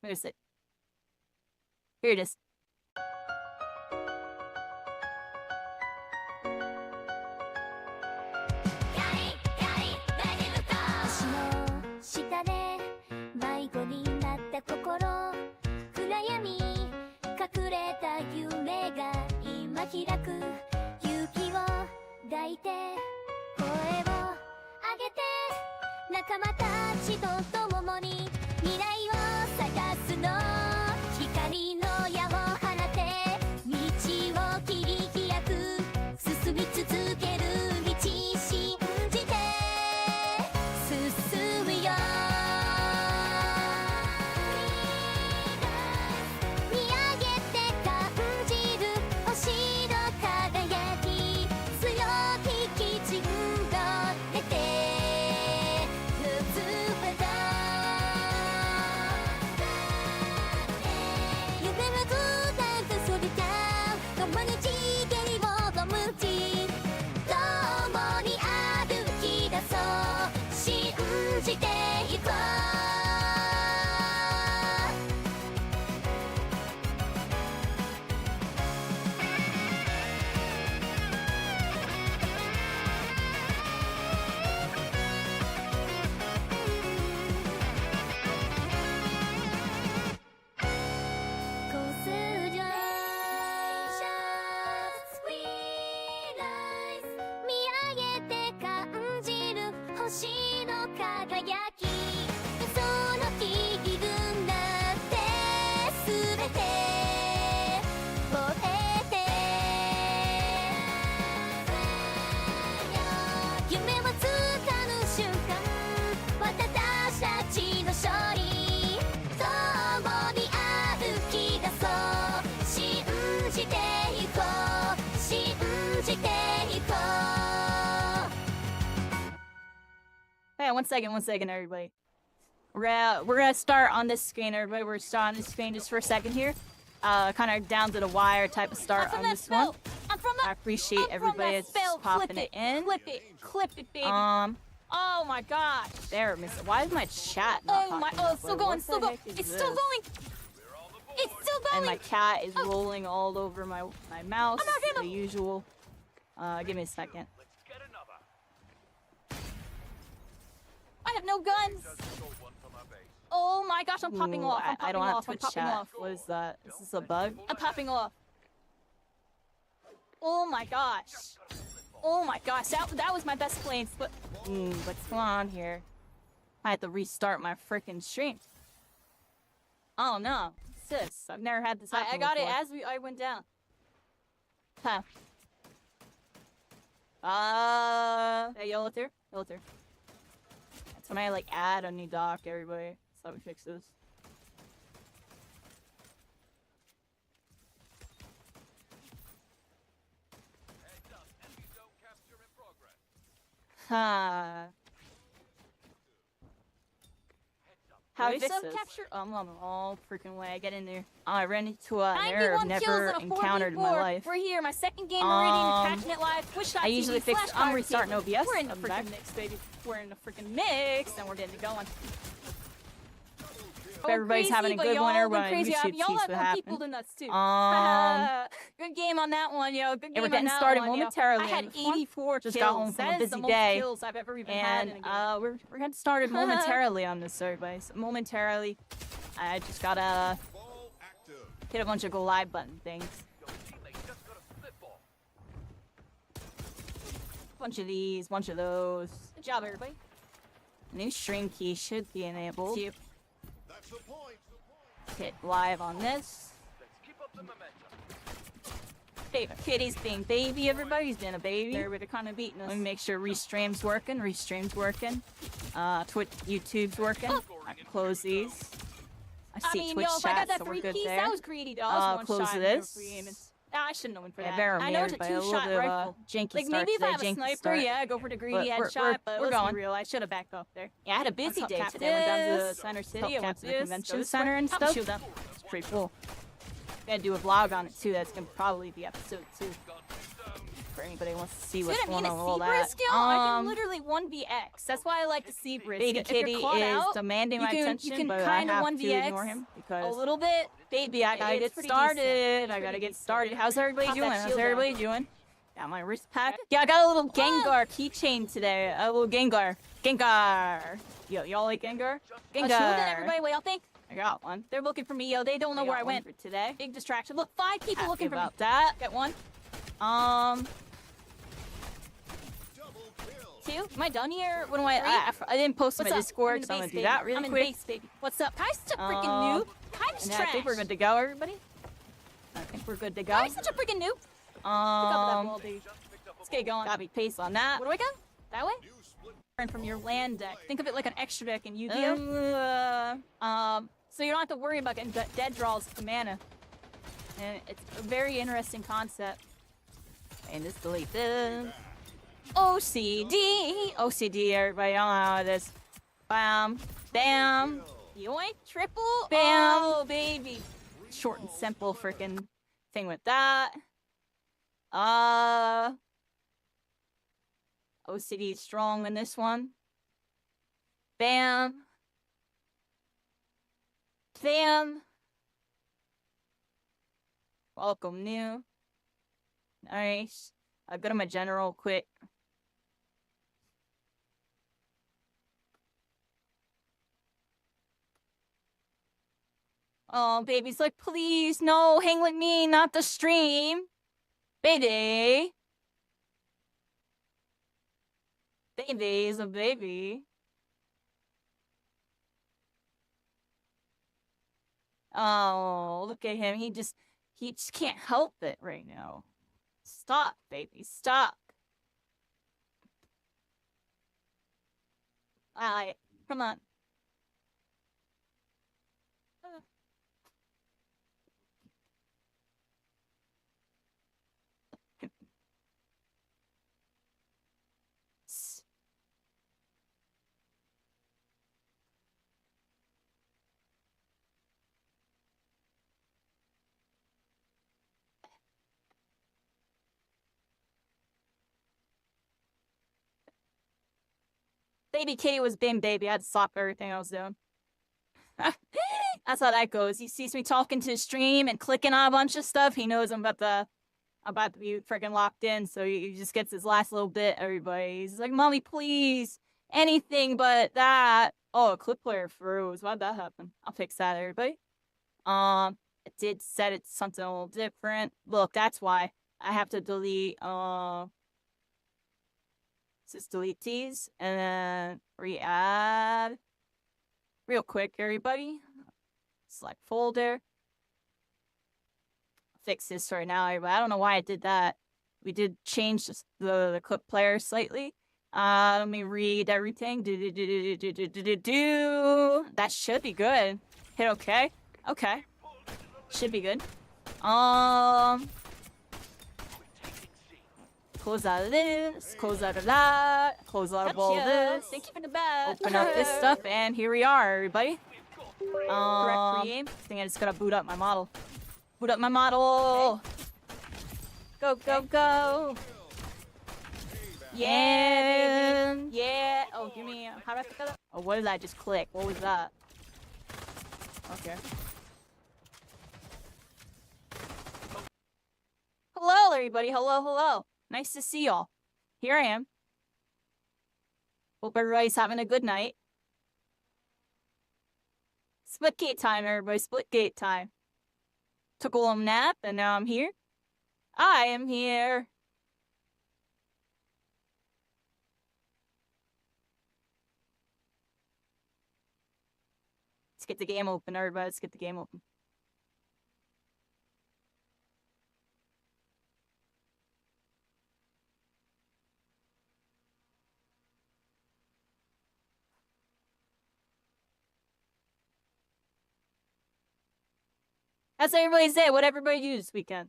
Where is it? Here it is. Hey, one second, everybody. We're gonna start on this screen, everybody. We're starting on this screen just for a second here. Kind of down to the wire type of start on this one. I appreciate everybody that's popping it in. Clip it, baby. Oh my gosh. There, miss. Why is my chat not popping up? It's still going. It's still going. It's still going. And my cat is rolling all over my mouse, the usual. Give me a second. I have no guns. Oh my gosh, I'm popping off. I don't have Twitch chat. What is that? Is this a bug? I'm popping off. Oh my gosh. Oh my gosh, that was my best place. But what's going on here? I had to restart my freaking stream. Oh no, sis, I've never had this happen I got before. it as I went down. Huh. Hey, yellow there. That's when I like add a new dock, everybody. That's how we fix this. Huh. How do I fix this? Capture? I'm on all freaking way. I get in there. I ran into an error I've never encountered in my life. We're here, my second game already in the Catching It Live. Twitch.tv. I usually fix. I'm restarting OBS. We're in the freaking mix, baby. We're in the freaking mix, and we're getting it going. If everybody's having a good one, everyone, you should see what happens. People to nuts too. Good game on that one, yo. Good game we're getting started momentarily. I had 84 kills. Just got home from a busy day. Kills I've ever even had in a game. We're getting started momentarily on this, everybody. So momentarily, I just gotta hit a bunch of go live button things. Bunch of these, bunch of those. Good job, everybody. New stream key should be enabled. Yep. Hit live on this. Hey, Kitty's being baby, everybody's being a baby. Everybody kind of beating us. Let me make sure Restream's working. Twitch, YouTube's working. I can close these. I see Twitch chat, so we're good there. That was greedy, though. Close this. I shouldn't have went for that. I know it's a two-shot rifle. Janky like maybe if I have a sniper, yeah, go for the greedy headshot. But we're going. Real. I should have backed up there. Yeah, I had a busy day today. Went down to the Center City. I went to the convention center and stuff. It's pretty cool. Gotta do a vlog on it too. That's gonna probably be episode 2. for anybody who wants to see See what's what I mean? going A on with all Zebra that. skill? I can literally 1vx. That's why I like the Zebra. Baby If you're Kitty caught is out, demanding my attention, you can but I kind of have 1vx to ignore him a because little bit. baby, I gotta It's get pretty started. decent. I gotta get started. How's everybody Pop that doing? How's shield everybody doing? Got my wrist pack. Yeah, I got a little Gengar keychain today. A little Gengar. Gengar. Yo, y'all like Gengar? Shield Gengar. everybody. What y'all think? I got one. They're looking for me, yo. They don't know where I went for today. Big distraction. Look, 5 people looking for me. About that. Get 1. 2. Am I done here? What do I didn't post What's my up? Discord, I'm in so I'm the gonna base, do that baby. really I'm in quick. base, baby. What's up? Kai's such a freaking noob. Kai's And trash. I think we're good to go, everybody. I think we're good to go. Kai's such a freaking noob. Pick up that ball, dude. Let's get going. Gotta be pace on that. Where do I go? That way? And from your land deck. Think of it like an extra deck in Yu-Gi-Oh. So you don't have to worry about getting dead draws to mana. And it's a very interesting concept. And this delete this. OCD. OCD, everybody. I don't know how it is. Bam. Bam. Yoink. Triple. Bam. Oh, baby. Short and simple freaking thing with that. OCD is strong in this one. Bam. Bam. Welcome new. Nice. I'll go to my general quick. Oh, baby's like, please, no, hang with me, not the stream. Baby. Baby is a baby. Oh, look at him. He just can't help it right now. Stop, baby, stop. Alright, come on. Baby Kitty was Bim Baby. I had to stop everything I was doing. That's how that goes. He sees me talking to the stream and clicking on a bunch of stuff. He knows I'm about to be freaking locked in, so he just gets his last little bit, everybody. He's like, Mommy, please. Anything but that. Oh, a clip player froze. Why'd that happen? I'll fix that, everybody. It did set it something a little different. Look, that's why. I have to delete, just delete these and then re-add real quick, everybody. Select folder. Fix this right now, everybody. I don't know why I did that. We did change the clip player slightly. Let me read everything. That should be good. Hit okay. Okay. Should be good. Close out of this, close out of that, close out of all this. Thank you for the bet. Open up this stuff, and here we are, everybody. Correct I think I just gotta boot up my model. Boot up my model. Okay. Go, go, go. Yeah, baby. Yeah. Oh, give me. How do I pick that up? Oh, what did I just click? What was that? Okay. Hello, everybody. Hello, hello. Nice to see y'all. Here I am. Hope everybody's having a good night. Splitgate time, everybody. Splitgate time. Took a little nap, and now I'm here. I am here. Let's get the game open, everybody. Let's get the game open. How's everybody's day? What everybody do this weekend?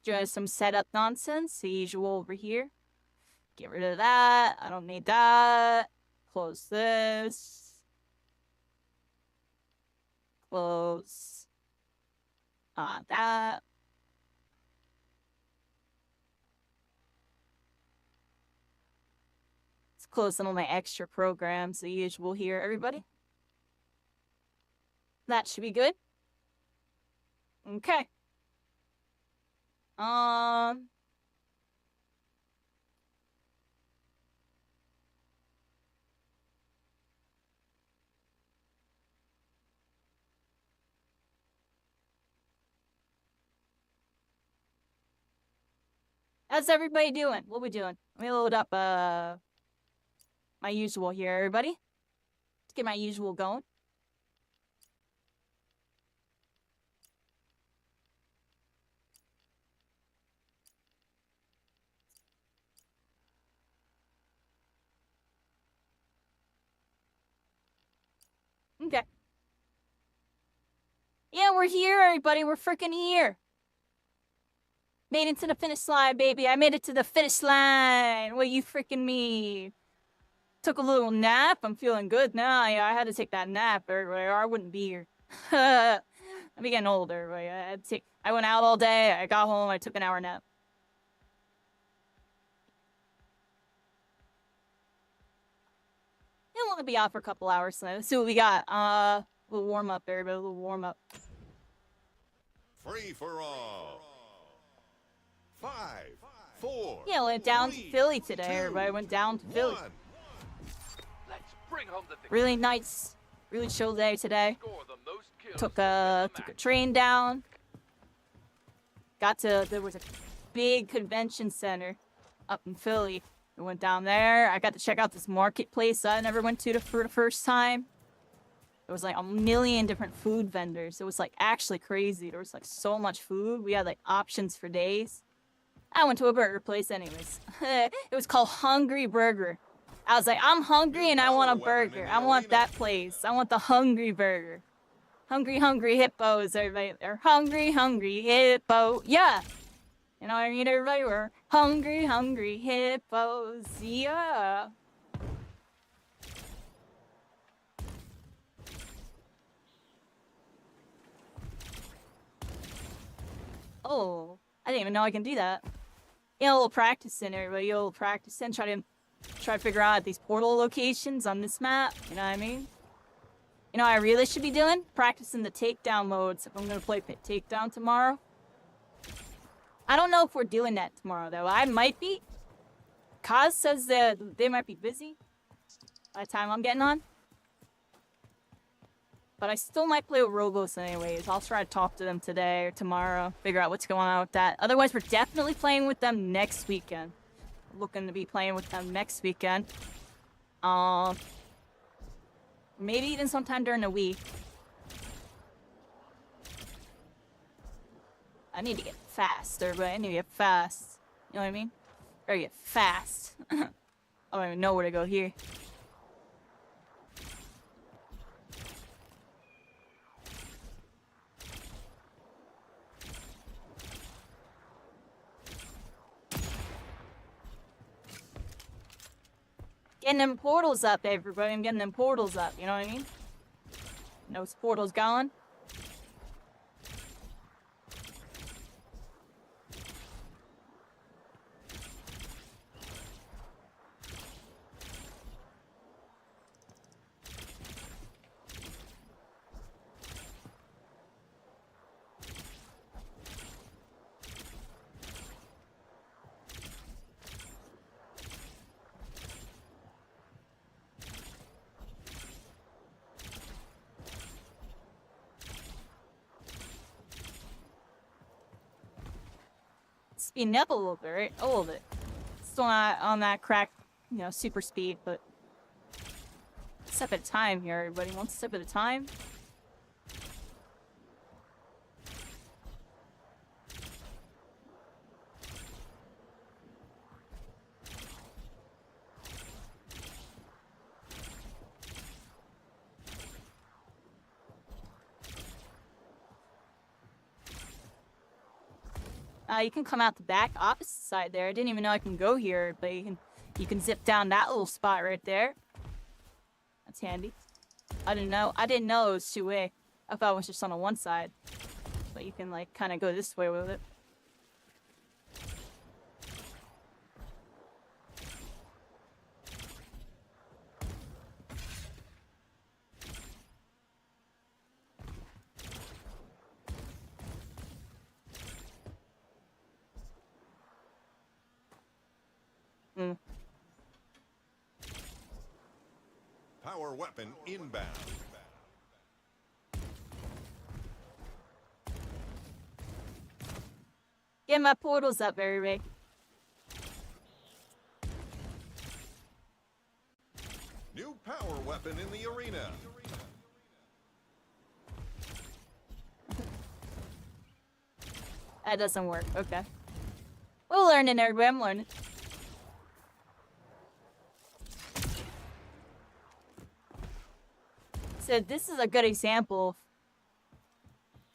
Just some setup nonsense, the usual over here. Get rid of that. I don't need that. Close this. Close. That. Let's close some of my extra programs, the usual here, everybody. That should be good. Okay. How's everybody doing? What we doing? Let me load up my usual here, everybody. Let's get my usual going. Okay. Yeah, we're here, everybody. We're freaking here. Made it to the finish line, baby. I made it to the finish line. What you freaking mean? Took a little nap. I'm feeling good now. Yeah, I had to take that nap, or I wouldn't be here. I'm getting older. I went out all day. I got home. I took an hour nap. It'll only be out for a couple hours, so let's see what we got. A little warm up, everybody. A little warm up. Free for all. 5, 4. Yeah, I went down to Philly today. Everybody went down to Philly. Let's bring home the Really nice, really chill day today. Took a train down. There was a big convention center up in Philly. We went down there. I got to check out this marketplace I never went to for the first time. There was like a million different food vendors. It was like actually crazy. There was like so much food. We had like options for days. I went to a burger place anyways. It was called Hungry Burger. I was like, I'm hungry and I want a burger. I want that place. I want the Hungry Burger. Hungry, hungry hippos, everybody. They're hungry, hungry hippo. Yeah. You know what I mean, everybody? We're hungry, hungry hippos. Yeah. Oh, I didn't even know I can do that. Yeah, a little practicing, everybody. A little practicing. Try to figure out these portal locations on this map. You know what I mean? You know what I really should be doing? Practicing the takedown modes if I'm gonna play takedown tomorrow. I don't know if we're doing that tomorrow, though. I might be. Kaz says that they might be busy by the time I'm getting on. But I still might play with Robos anyways. I'll try to talk to them today or tomorrow. Figure out what's going on with that. Otherwise, we're definitely playing with them next weekend. Looking to be playing with them next weekend. Maybe even sometime during the week. I need to get fast, everybody. I need to get fast. You know what I mean? Gotta get fast. I don't even know where to go here. Getting them portals up, everybody. I'm getting them portals up, you know what I mean? Those portals going. Speeding up a little bit, right? A little bit. Still not on that crack, you know, super speed, but one step at a time here, everybody. One step at a time. You can come out the back opposite side there. I didn't even know I can go here, but you can zip down that little spot right there. That's handy. I didn't know it was two-way. I thought it was just on the one side. But you can like kind of go this way with it. Power weapon inbound. Get my portals up, everybody. New power weapon in the arena. That doesn't work. Okay. We're learning, everybody. I'm learning. So this is a good example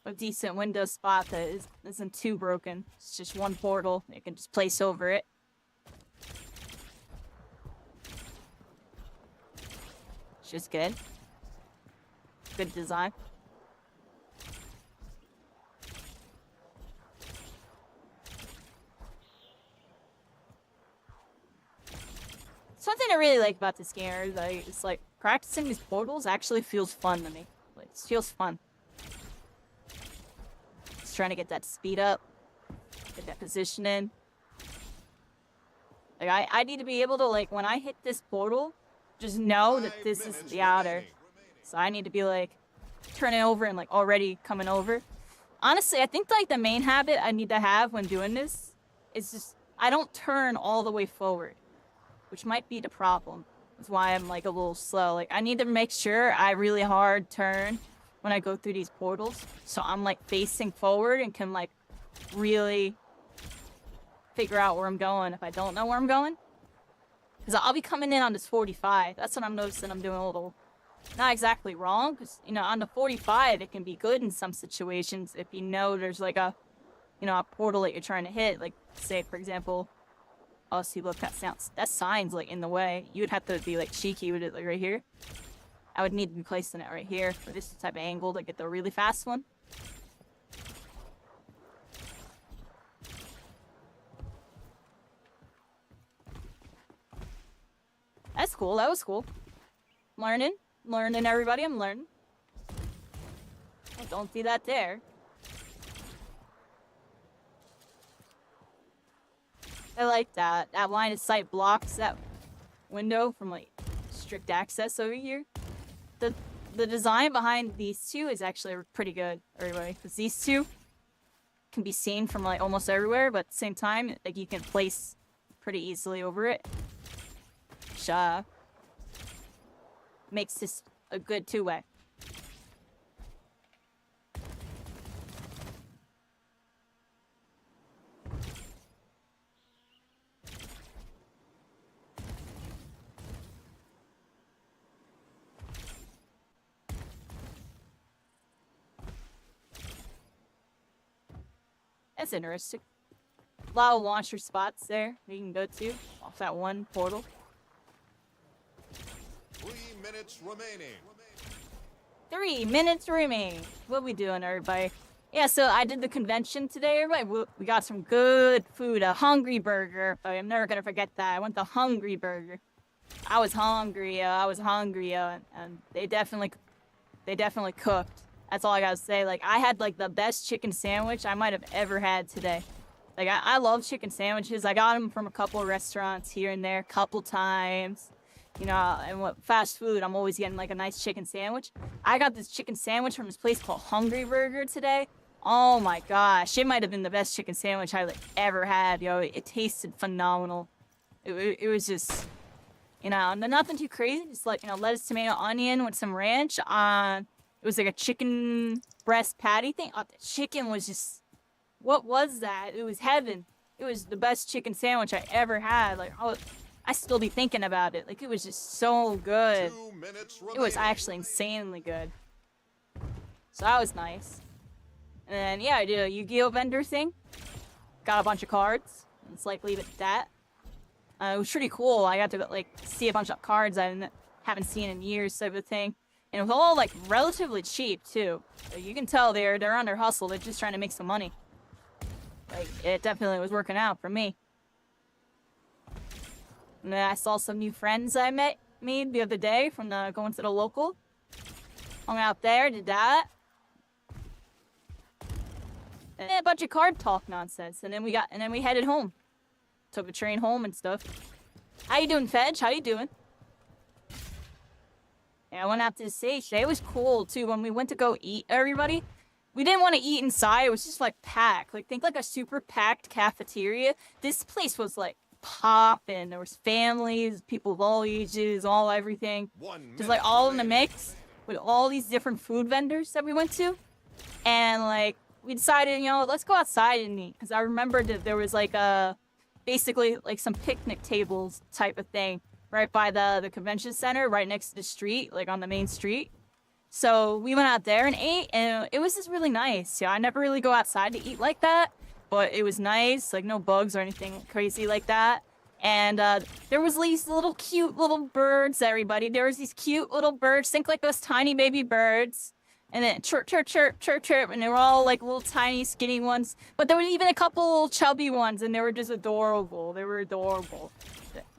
of a decent window spot that isn't too broken. It's just one portal. You can just place over it. It's just good. Good design. Something I really like about this game is like, it's like practicing these portals actually feels fun to me. Like, it feels fun. Just trying to get that speed up, get that position in. Like I need to be able to, like, when I hit this portal, just know that this is the outer. So I need to be like turning over and like already coming over. Honestly, I think like the main habit I need to have when doing this is just I don't turn all the way forward, which might be the problem. That's why I'm like a little slow. Like I need to make sure I really hard turn when I go through these portals, so I'm like facing forward and can like really figure out where I'm going if I don't know where I'm going. Because I'll be coming in on this 45. That's what I'm noticing I'm doing a little not exactly wrong. Because, you know, on the 45, it can be good in some situations if you know there's like a, you know, a portal that you're trying to hit. Like, say, for example, oh, see, look, that sign's like in the way. You would have to be like cheeky with it like right here. I would need to be placing it right here for this type of angle to get the really fast one. That's cool. That was cool. Learning, everybody. I'm learning. Oh, don't see that there. I like that. That line of sight blocks that window from like strict access over here. The design behind these two is actually pretty good, everybody, because these two can be seen from like almost everywhere, but at the same time, like you can place pretty easily over it. Which makes this a good two-way. That's interesting. A lot of launcher spots there you can go to off that one portal. 3 minutes remaining. 3 minutes remaining. What we doing, everybody? Yeah, so I did the convention today, everybody. We got some good food, a Hungry Burger. I'm never gonna forget that. I went to Hungry Burger. I was hungry, and they definitely cooked. That's all I gotta say. Like, I had like the best chicken sandwich I might have ever had today. Like, I love chicken sandwiches. I got them from a couple of restaurants here and there, couple times. You know, and what fast food, I'm always getting like a nice chicken sandwich. I got this chicken sandwich from this place called Hungry Burger today. Oh my gosh, it might have been the best chicken sandwich I like ever had, yo. It tasted phenomenal. It was just, you know, nothing too crazy. Just like, you know, lettuce, tomato, onion with some ranch. It was like a chicken breast patty thing. Oh, the chicken was just, what was that? It was heaven. It was the best chicken sandwich I ever had. Like, I still be thinking about it. Like, it was just so good. 2 minutes It remaining. was actually insanely good. So that was nice. And then, yeah, I did a Yu-Gi-Oh vendor thing. got a bunch of cards. Let's like leave it at that. It was pretty cool. I got to like see a bunch of cards I haven't seen in years, type of thing. And it was all like relatively cheap too. So you can tell they're under hustle. They're just trying to make some money. Like it definitely was working out for me. And then I saw some new friends I made the other day from going to the local. Hung out there, did that. And then a bunch of card talk nonsense. And then we headed home. Took the train home and stuff. How you doing, Fedge? How you doing? Yeah, I went out to the stage. Today was cool too. When we went to go eat, everybody, we didn't want to eat inside. It was just like packed. Like think like a super packed cafeteria. This place was like popping. There was families, people of all ages, all everything. Just like all in the mix with all these different food vendors that we went to. And like we decided, you know, let's go outside and eat. Because I remembered that there was like basically like some picnic tables type of thing right by the convention center, right next to the street, like on the main street. So we went out there and ate, and it was just really nice. Yeah, I never really go outside to eat like that, but it was nice, like no bugs or anything crazy like that. And there was these little cute little birds, everybody. There was these cute little birds, think like those tiny baby birds. And then chirp, chirp, chirp, chirp, chirp, and they were all like little tiny skinny ones. But there were even a couple chubby ones, and they were just adorable. They were adorable.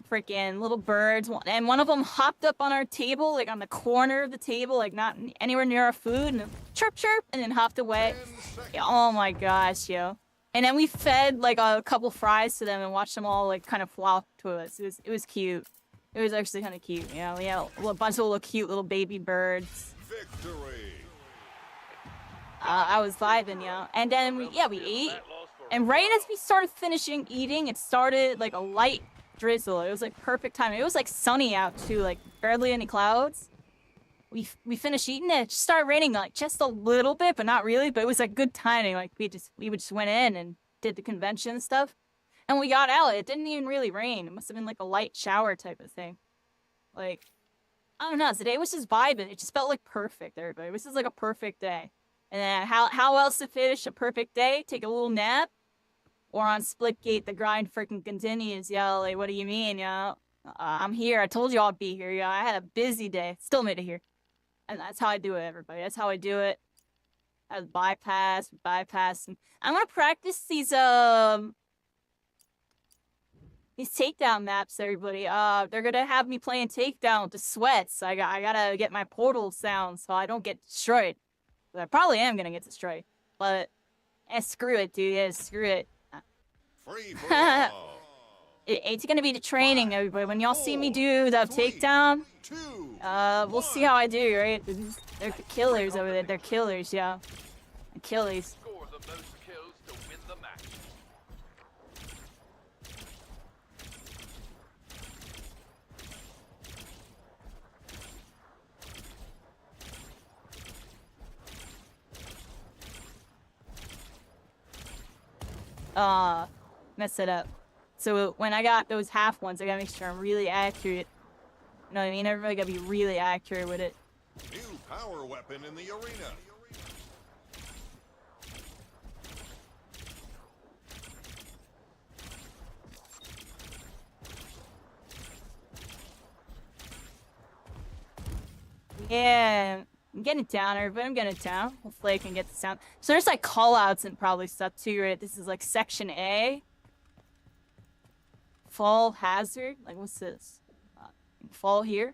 Freaking little birds. And one of them hopped up on our table, like on the corner of the table, like not anywhere near our food, and chirp, chirp, and then hopped away. Yeah, oh my gosh, yo. And then we fed like a couple fries to them and watched them all like kind of flock to us. It was cute. It was actually kind of cute, you know. Yeah, a bunch of little cute little baby birds. Victory. I was vibing, you know. And then we ate. And right as we started finishing eating, it started like a light drizzle. It was like perfect timing. It was like sunny out too, like barely any clouds. We finished eating it. It just started raining like just a little bit, but not really. But it was like good timing. Like we just went in and did the convention and stuff. And we got out. It didn't even really rain. It must have been like a light shower type of thing. Like, I don't know. Today was just vibing. It just felt like perfect, everybody. It was just like a perfect day. And then how else to finish a perfect day? Take a little nap? Or on Splitgate, the grind freaking continues, yo. Like, what do you mean, yo? I'm here. I told you I'd be here, yo. I had a busy day. Still made it here. And that's how I do it, everybody. That's how I do it. I bypass. And I'm gonna practice these takedown maps, everybody. They're gonna have me playing takedown with the sweats. I gotta get my portal sound so I don't get destroyed. But I probably am gonna get destroyed. But screw it, dude. Yeah, screw it. Free for all. It's gonna be the training, everybody. When y'all see me do the takedown, we'll see how I do, right? They're the killers over there. They're killers, yeah. Achilles. Score the most kills to win the match. Mess it up. So when I got those half ones, I gotta make sure I'm really accurate. You know what I mean? Everybody gotta be really accurate with it. New power weapon in the arena. Yeah, I'm getting it down, everybody. I'm getting it down. Hopefully I can get the sound. So there's like call-outs and probably stuff too, right? This is like section A. Fall hazard. Like, what's this? Fall here.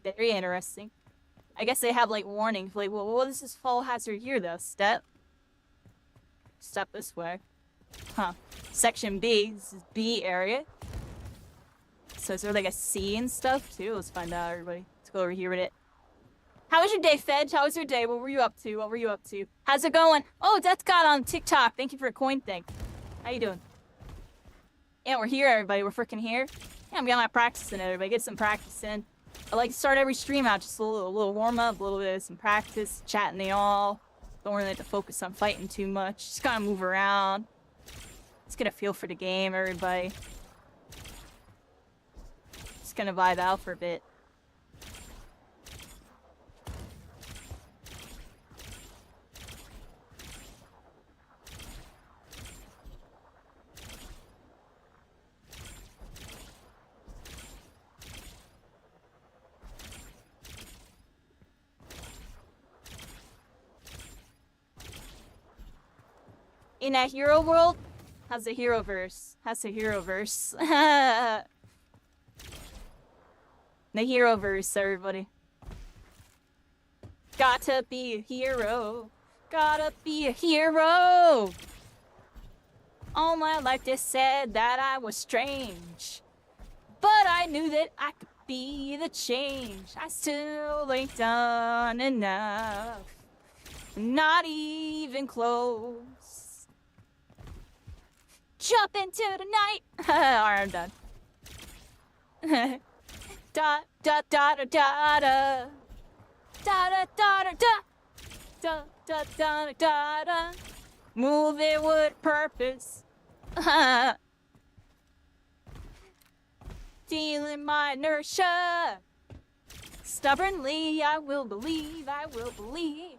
Very interesting. I guess they have like warnings. Like, well, what is this fall hazard here though? Step this way. Huh. Section B. This is B area. So is there like a C and stuff too? Let's find out, everybody. Let's go over here with it. How was your day, Fedge? How was your day? What were you up to? How's it going? Oh, Death God on TikTok. Thank you for a coin thing. How you doing? Yeah, we're here, everybody. We're freaking here. Yeah, I'm getting my practice in, everybody. Get some practice in. I like to start every stream out just a little warm-up, a little bit of some practice, chatting to y'all. Don't really have to focus on fighting too much. Just kind of move around. Just get a feel for the game, everybody. Just gonna vibe out for a bit. in a hero world, has a hero verse. The hero verse, everybody. Gotta be a hero. Gotta be a hero. All my life they said that I was strange. But I knew that I could be the change. I still ain't done enough. Not even close. Jump into the night. Alright, I'm done. Da da da da da da. Da da da da da. Da da da da da. Moving with purpose. Dealing my inertia. Stubbornly, I will believe, I will believe.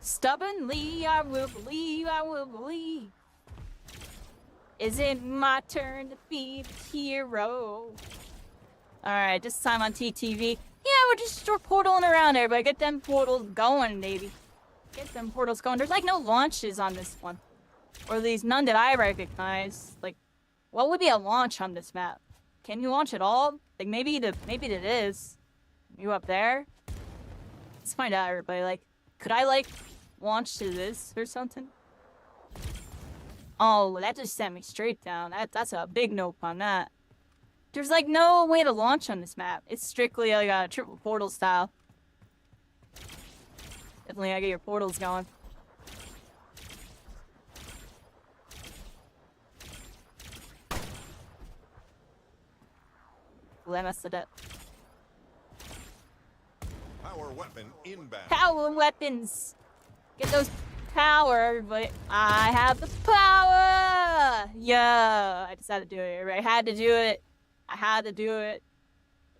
Stubbornly, I will believe, I will believe. Is it my turn to be the hero? Alright, this time on TTV. Yeah, we're just portaling around there, but get them portals going, baby. Get them portals going. There's like no launches on this one. Or at least none that I recognize. Like, what would be a launch on this map? Can you launch at all? Like, maybe it is. You up there? Let's find out, everybody. Like, could I, like, launch to this or something? Oh, that just sent me straight down. That's a big nope on that. There's, like, no way to launch on this map. It's strictly, like, a triple portal style. Definitely gotta get your portals going. Well, I messed it up. Power weapon inbound. Power weapons! Get those power, but I have the power! Yeah, I just had to do it. I had to do it. I had to do it.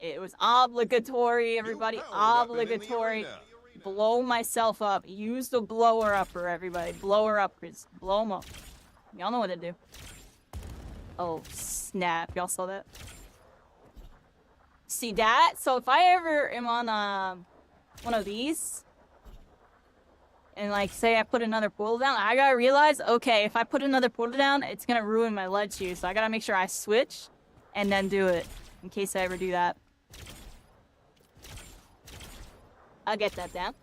It was obligatory, everybody. Obligatory. Blow myself up. Use the blower upper, everybody. Blower uppers. Blow them up. Y'all know what to do. Oh, snap. Y'all saw that? See that? So if I ever am on one of these, and like say I put another portal down, I gotta realize, okay, if I put another portal down, it's gonna ruin my lead shoe. So I gotta make sure I switch and then do it in case I ever do that. I'll get that down.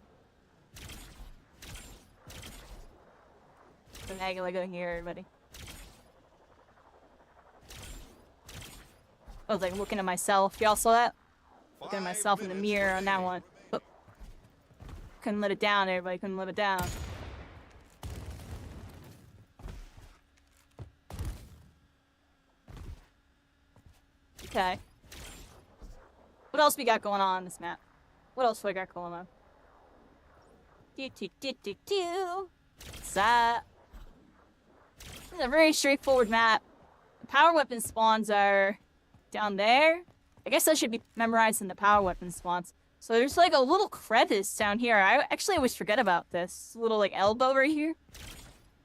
So now I gotta go here, everybody. I was like looking at myself. Y'all saw that? Looking at myself in the mirror on that one. But couldn't let it down, everybody. Couldn't let it down. Okay. What else we got going on this map? What else we got going on? What's that? This is a very straightforward map. The power weapon spawns are down there. I guess I should be memorizing the power weapon spawns. So there's like a little crevice down here. I actually always forget about this. Little like elbow right here.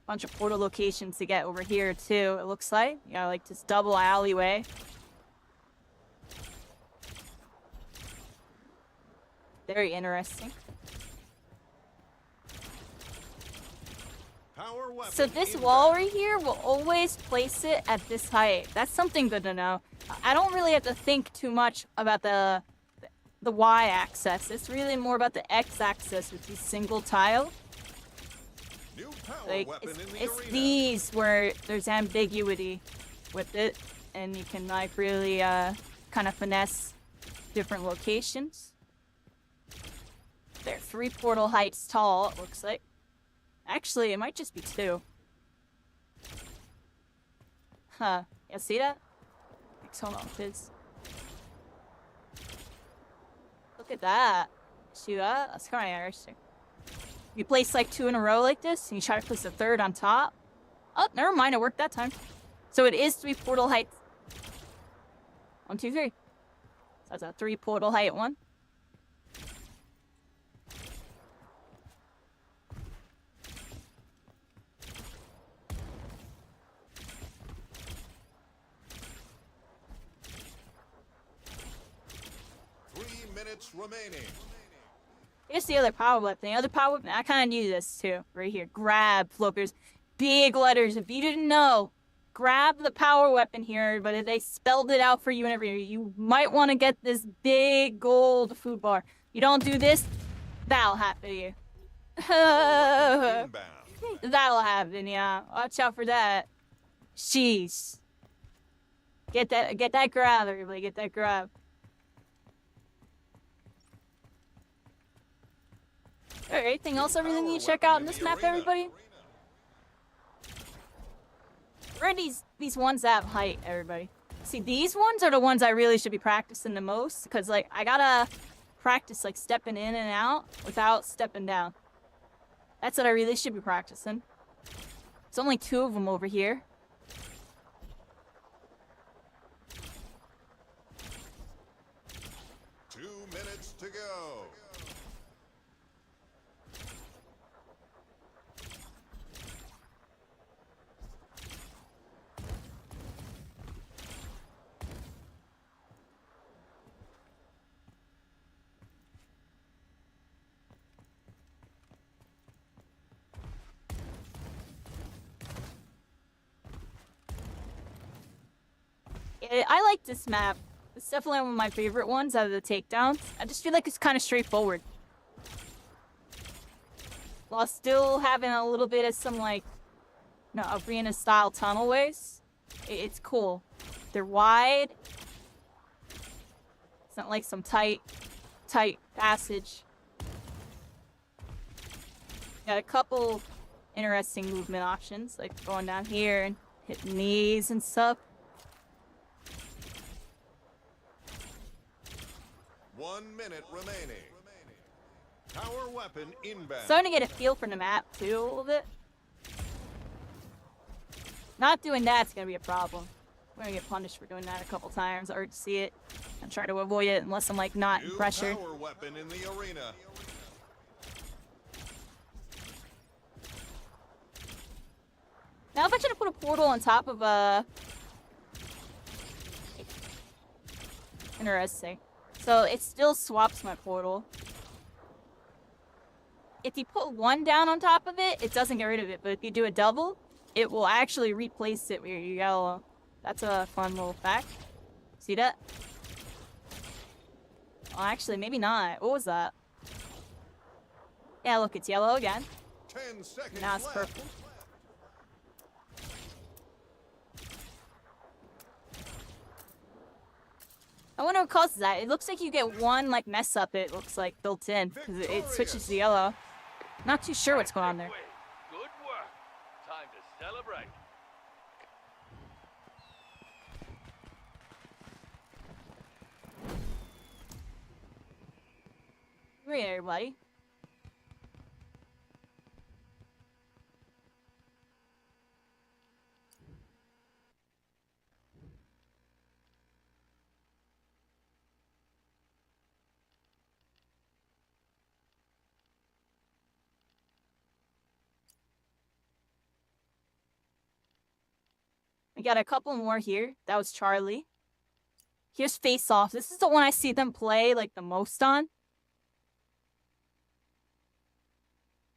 Bunch of portal locations to get over here too, it looks like. You got like this double alleyway. Very interesting. Power weapon So this inbound. wall right here will always place it at this height. That's something good to know. I don't really have to think too much about the y-axis. It's really more about the x-axis with these single tile. New power Like weapon in the it's arena. these where there's ambiguity with it, and you can like really kind of finesse different locations. They're 3 portal heights tall, it looks like. Actually, it might just be 2. Huh. You see that? Hold on, please. Look at that. See that? That's kind of interesting. You place like 2 in a row like this, and you try to place a 3rd on top. Oh, never mind, it worked that time. So it is 3 portal heights. 1, 2, 3. So that's a 3 portal height one. Remaining. Here's the other power weapon. The other power weapon, I kind of knew this too. Right here. Grab flippers. big letters. If you didn't know, grab the power weapon here, but they spelled it out for you and everything. You might want to get this big gold food bar. You don't do this, that'll happen to you. Inbound. That'll happen, yeah. Watch out for that. Jeez. Get that grab, everybody. Get that grab. Alright, anything else I really need to check out in this map, everybody? Where are these ones that have height, everybody? See, these ones are the ones I really should be practicing the most, because, like, I gotta practice, like, stepping in and out without stepping down. That's what I really should be practicing. There's only 2 of them over here. Minutes to go. I like this map. It's definitely one of my favorite ones out of the takedowns. I just feel like it's kind of straightforward. While still having a little bit of some, like, you know, arena-style tunnel ways. It's cool. They're wide. It's not like some tight passage. Got a couple interesting movement options, like going down here and hitting these and stuff. 1 minute remaining. Power weapon inbound. Starting to get a feel for the map too a little bit. Not doing that's gonna be a problem. We're gonna get punished for doing that a couple times. I already see it. I'm trying to avoid it unless I'm like not in pressure. Power weapon in the arena. Now if I should have put a portal on top of a... Interesting. So it still swaps my portal. If you put one down on top of it, it doesn't get rid of it. But if you do a double, it will actually replace it with your yellow. That's a fun little fact. See that? Well, actually, maybe not. What was that? Yeah, look, it's yellow again. 10 seconds Now it's left. purple. I wonder what causes that. It looks like you get one, like, mess up, it looks like, built in. Because it switches to yellow. Not too sure what's going on there. Good work. Time to celebrate. Great, everybody. We got a couple more here. That was Charlie. Here's Face Off. This is the one I see them play, like, the most on.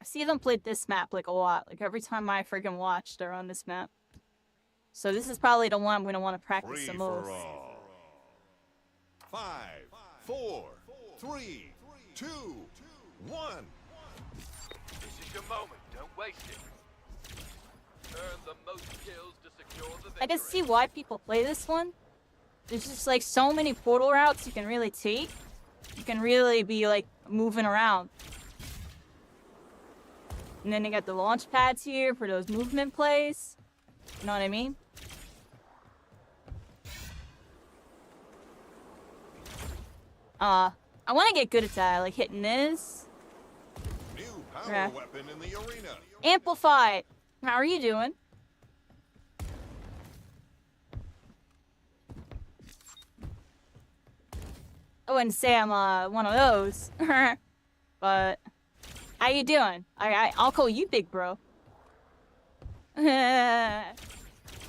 I see them play this map, like, a lot. Like, every time I friggin' watch, they're on this map. So this is probably the one I'm gonna want to practice the most. 5, 4, 3, 2, 1. This is your moment. Don't waste it. Earn the most kills to secure the victory. I can see why people play this one. There's just, like, so many portal routes you can really take. You can really be, like, moving around. And then they got the launch pads here for those movement plays. You know what I mean? I want to get good at that, like hitting this. New power Yeah. weapon in the arena. Amplify. How are you doing? I wouldn't say I'm one of those, but how you doing? I'll call you big bro. Not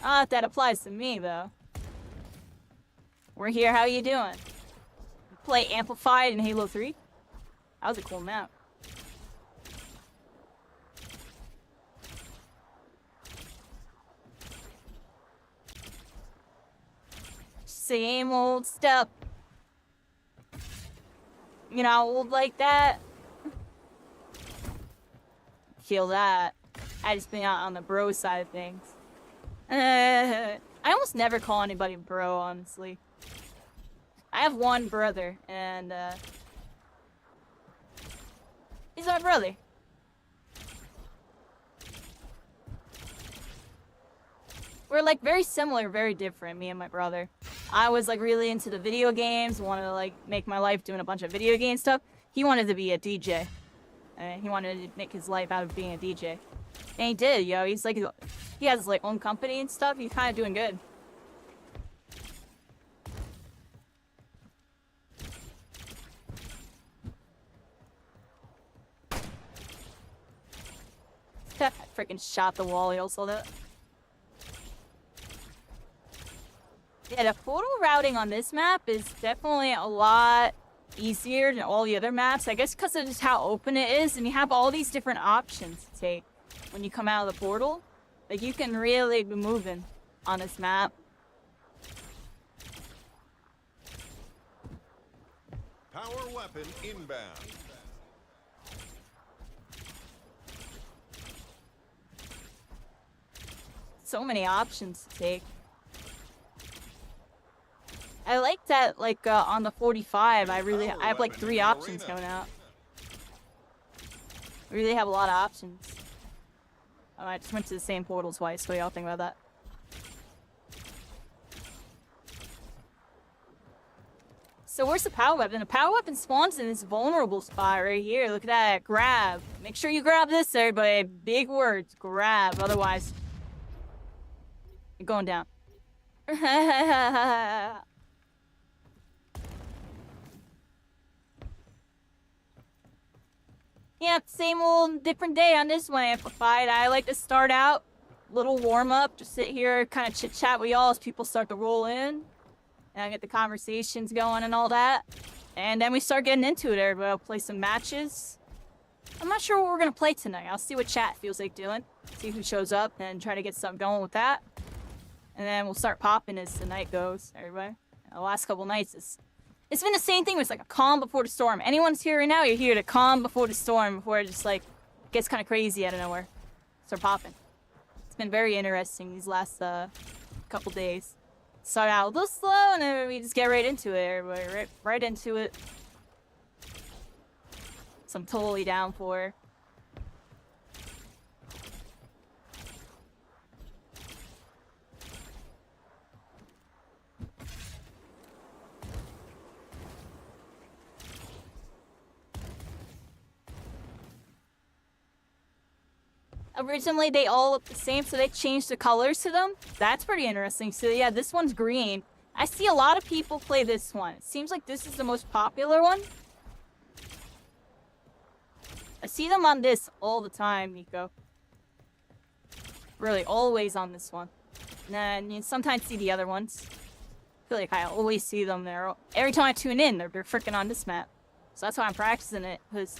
that applies to me though. We're here. How you doing? Play Amplified in Halo 3. That was a cool map. Same old stuff. You know, old like that. Kill that. I just been out on the bro side of things. I almost never call anybody bro, honestly. I have one brother, and he's my brother. We're like very similar, very different, me and my brother. I was like really into the video games, wanted to like make my life doing a bunch of video game stuff. He wanted to be a DJ. He wanted to make his life out of being a DJ. And he did, yo. He's like, he has his like own company and stuff. He's kind of doing good. I freaking shot the wall, you all saw that? Yeah, the photo routing on this map is definitely a lot easier than all the other maps. I guess because of just how open it is, and you have all these different options to take when you come out of the portal. Like, you can really be moving on this map. Power weapon inbound. So many options to take. I like that, like, on the 45, I have, like, 3 options coming out. We really have a lot of options. Oh, I just went to the same portal twice, what do y'all think about that? So where's the power weapon? The power weapon spawns in this vulnerable spot right here. Look at that, grab. Make sure you grab this, everybody. Big words, grab, otherwise you're going down. Yeah, same old different day on this one, Amplified. I like to start out, little warm-up, just sit here, kind of chit-chat with y'all as people start to roll in. And I get the conversations going and all that. And then we start getting into it, everybody. I'll play some matches. I'm not sure what we're going to play tonight. I'll see what chat feels like doing. See who shows up and try to get something going with that. And then we'll start popping as the night goes, everybody. The last couple nights, it's been the same thing. It's like a calm before the storm. Anyone's here right now, you're here to calm before the storm, before it just like gets kind of crazy out of nowhere. Start popping. It's been very interesting these last couple days. Start out a little slow, and then we just get right into it, everybody. Right into it. So I'm totally down for. Originally, they all look the same, so they changed the colors to them. That's pretty interesting. So yeah, this one's green. I see a lot of people play this one. It seems like this is the most popular one. I see them on this all the time, Nico. Really, always on this one. And then you sometimes see the other ones. I feel like I always see them there. Every time I tune in, they're freaking on this map. So that's why I'm practicing it, because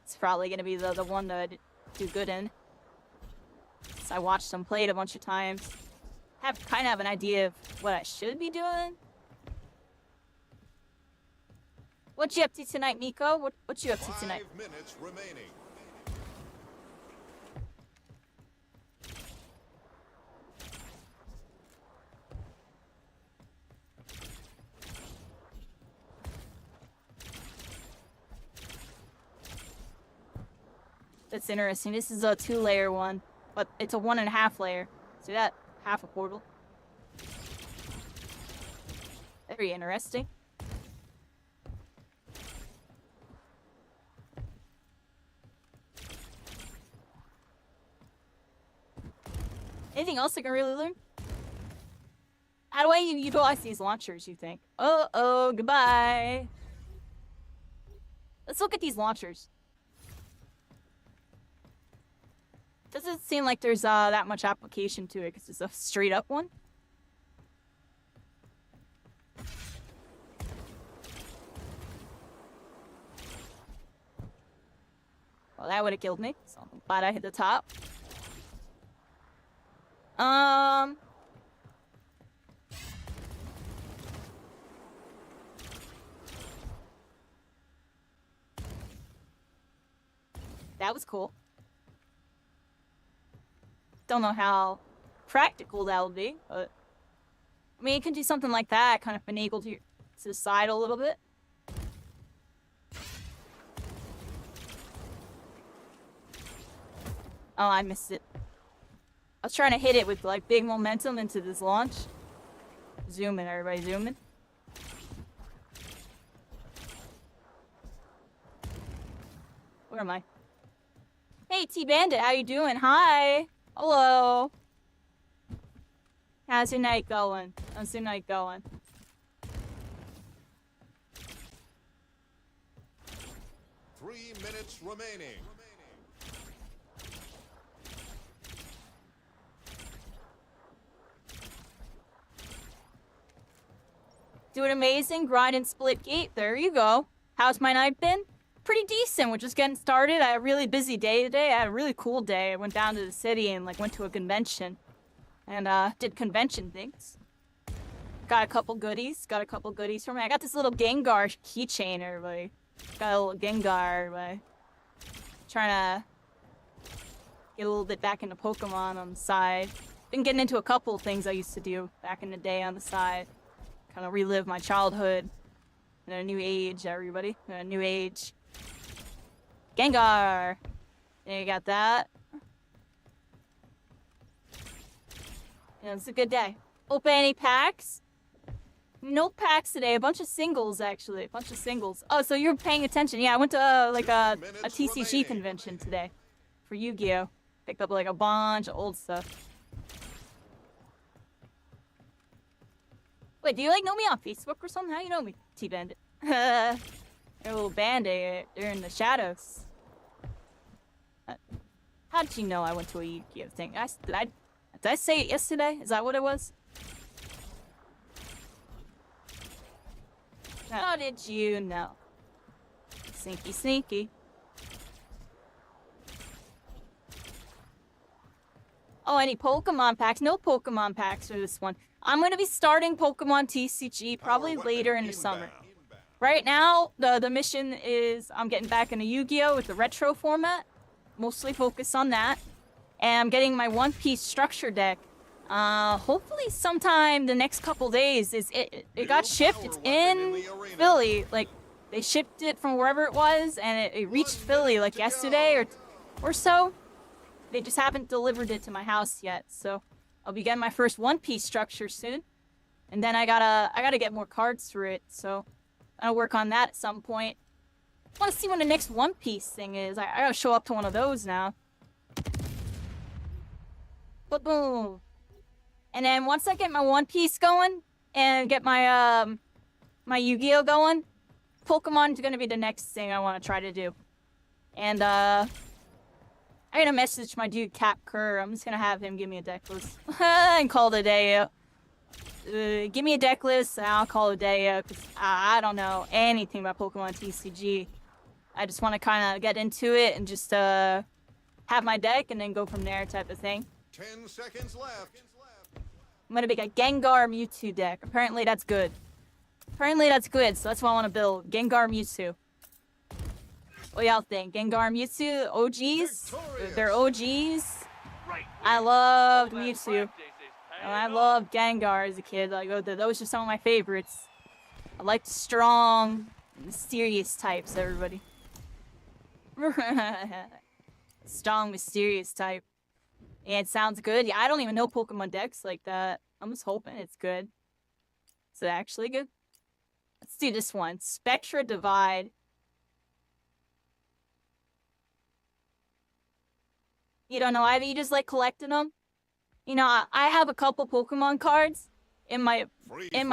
it's probably going to be the one that I do good in. So I watched them play it a bunch of times. Kind of have an idea of what I should be doing. What you up to tonight, Miko? What you up to tonight? 5 minutes remaining. That's interesting. This is a 2-layer one, but it's a 1.5 layer. See that? Half a portal. Very interesting. Anything else I can really learn? How do I utilize these launchers, you think? Uh-oh, goodbye. Let's look at these launchers. Doesn't seem like there's that much application to it, because it's a straight up one. Well, that would have killed me, so I'm glad I hit the top. That was cool. Don't know how practical that'll be, but I mean, you can do something like that, kind of finagle to the side a little bit. Oh, I missed it. I was trying to hit it with like big momentum into this launch. Zoom in, everybody, zoom in. Where am I? Hey, T-Bandit, how you doing? Hi. Hello. How's your night going? How's your night going? Three minutes remaining. Doing amazing, grinding Splitgate. There you go. How's my night been? Pretty decent. We're just getting started. I had a really busy day today. I had a really cool day. I went down to the city and like went to a convention and did convention things. Got a couple goodies. From me. I got this little Gengar keychain, everybody. Got a little Gengar, everybody. Trying to get a little bit back into Pokemon on the side. Been getting into a couple things I used to do back in the day on the side. Kind of relive my childhood in a new age, everybody. In a new age. Gengar! There you got that. Yeah, it's a good day. Open any packs? No packs today. A bunch of singles, actually. A bunch of singles. Oh, so you're paying attention. Yeah, I went to like a TCG convention today for Yu-Gi-Oh! Picked up like a bunch of old stuff. Wait, do you like know me on Facebook or something? How you know me, T-Bandit? You're a little bandit. They're in the shadows. How did you know I went to a Yu-Gi-Oh thing? Did I say it yesterday? Is that what it was? How did you know? Sneaky, sneaky. Oh, any Pokemon packs? No Pokemon packs for this one. I'm gonna be starting Pokemon TCG probably later in the summer. Right now, the mission is I'm getting back into Yu-Gi-Oh! With the retro format. Mostly focused on that. And I'm getting my One Piece structure deck. Hopefully sometime the next couple days. It got shipped. It's in Philly. Like, they shipped it from wherever it was, and it reached Philly like yesterday or so. They just haven't delivered it to my house yet, so I'll be getting my first One Piece structure soon. And then I gotta get more cards for it, so I'll work on that at some point. I wanna see when the next One Piece thing is. I gotta show up to one of those now. But boom. And then once I get my One Piece going and get my my Yu-Gi-Oh going, Pokemon's gonna be the next thing I wanna try to do. And I gotta message my dude Cap Kerr. I'm just gonna have him give me a deck list and call it a day. Give me a deck list and I'll call it a day. Cause I don't know anything about Pokemon TCG. I just want to kind of get into it and just have my deck and then go from there, type of thing. 10 seconds left. I'm gonna make a Gengar Mewtwo deck. Apparently that's good. Apparently that's good, so that's what I want to build. Gengar Mewtwo. What y'all think? Gengar Mewtwo? OGs? They're OGs. I loved Mewtwo. And I loved Gengar as a kid. Like, those are some of my favorites. I like strong, mysterious types, everybody. Strong, mysterious type. Yeah, it sounds good. Yeah, I don't even know Pokemon decks like that. I'm just hoping it's good. Is it actually good? Let's do this one. Spectra Divide. You don't know either? You just like collecting them? You know, I have a couple Pokemon cards in my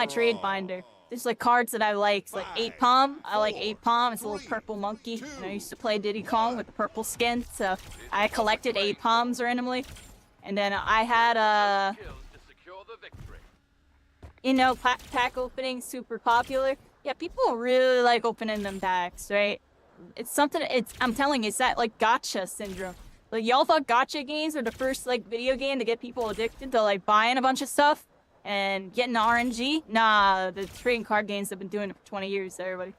trade binder. There's like cards that I like. It's like 8-Palm. I like 8-Palm. It's a little purple monkey. And I used to play Diddy Kong with the purple skin, so I collected 8-Palms randomly. And then I had you know, pack opening super popular. Yeah, people really like opening them packs, right? It's something. I'm telling you, it's that like gotcha syndrome. Like, y'all thought gacha games were the first, like, video game to get people addicted to, like, buying a bunch of stuff and getting the RNG? Nah, the trading card games have been doing it for 20 years, everybody.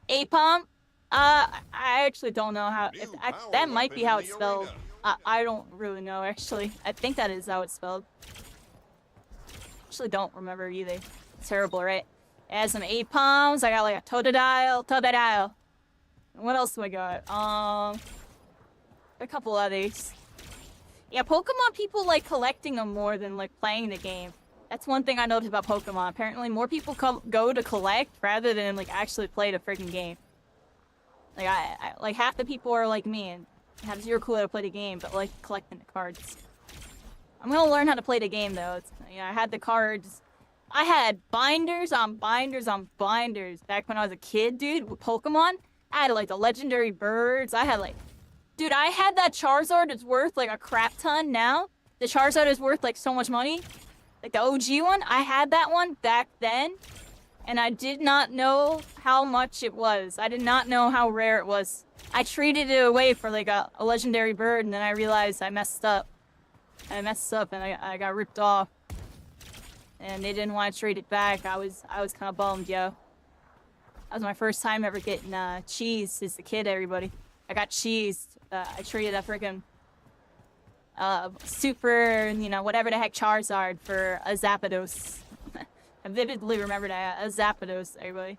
8-Palm? I actually don't know how. New That power might be weapon how in it's the spelled. arena. I don't really know, actually. I think that is how it's spelled. Actually, don't remember either. It's terrible, right? It has some A-palms. I got like a Totodile. What else do I got? A couple others. Yeah, Pokemon people like collecting them more than like playing the game. That's one thing I noticed about Pokemon. Apparently, more people go to collect rather than like actually play the freaking game. Like I like half the people are like me and have zero clue how to play the game, but like collecting the cards. I'm gonna learn how to play the game though. I had the cards. I had binders on binders on binders back when I was a kid, dude. With Pokemon, I had like the legendary birds. I had like, dude, I had that Charizard that's worth like a crap ton now. The Charizard is worth like so much money. Like the OG one, I had that one back then. And I did not know how much it was. I did not know how rare it was. I traded it away for like a legendary bird, and then I realized I messed up. And I got ripped off. And they didn't want to trade it back. I was kind of bummed, yo. That was my first time ever getting cheese as a kid, everybody. I got cheesed. I traded a freaking super, you know, whatever the heck Charizard for a Zapdos. I vividly remember that, a Zapdos, everybody.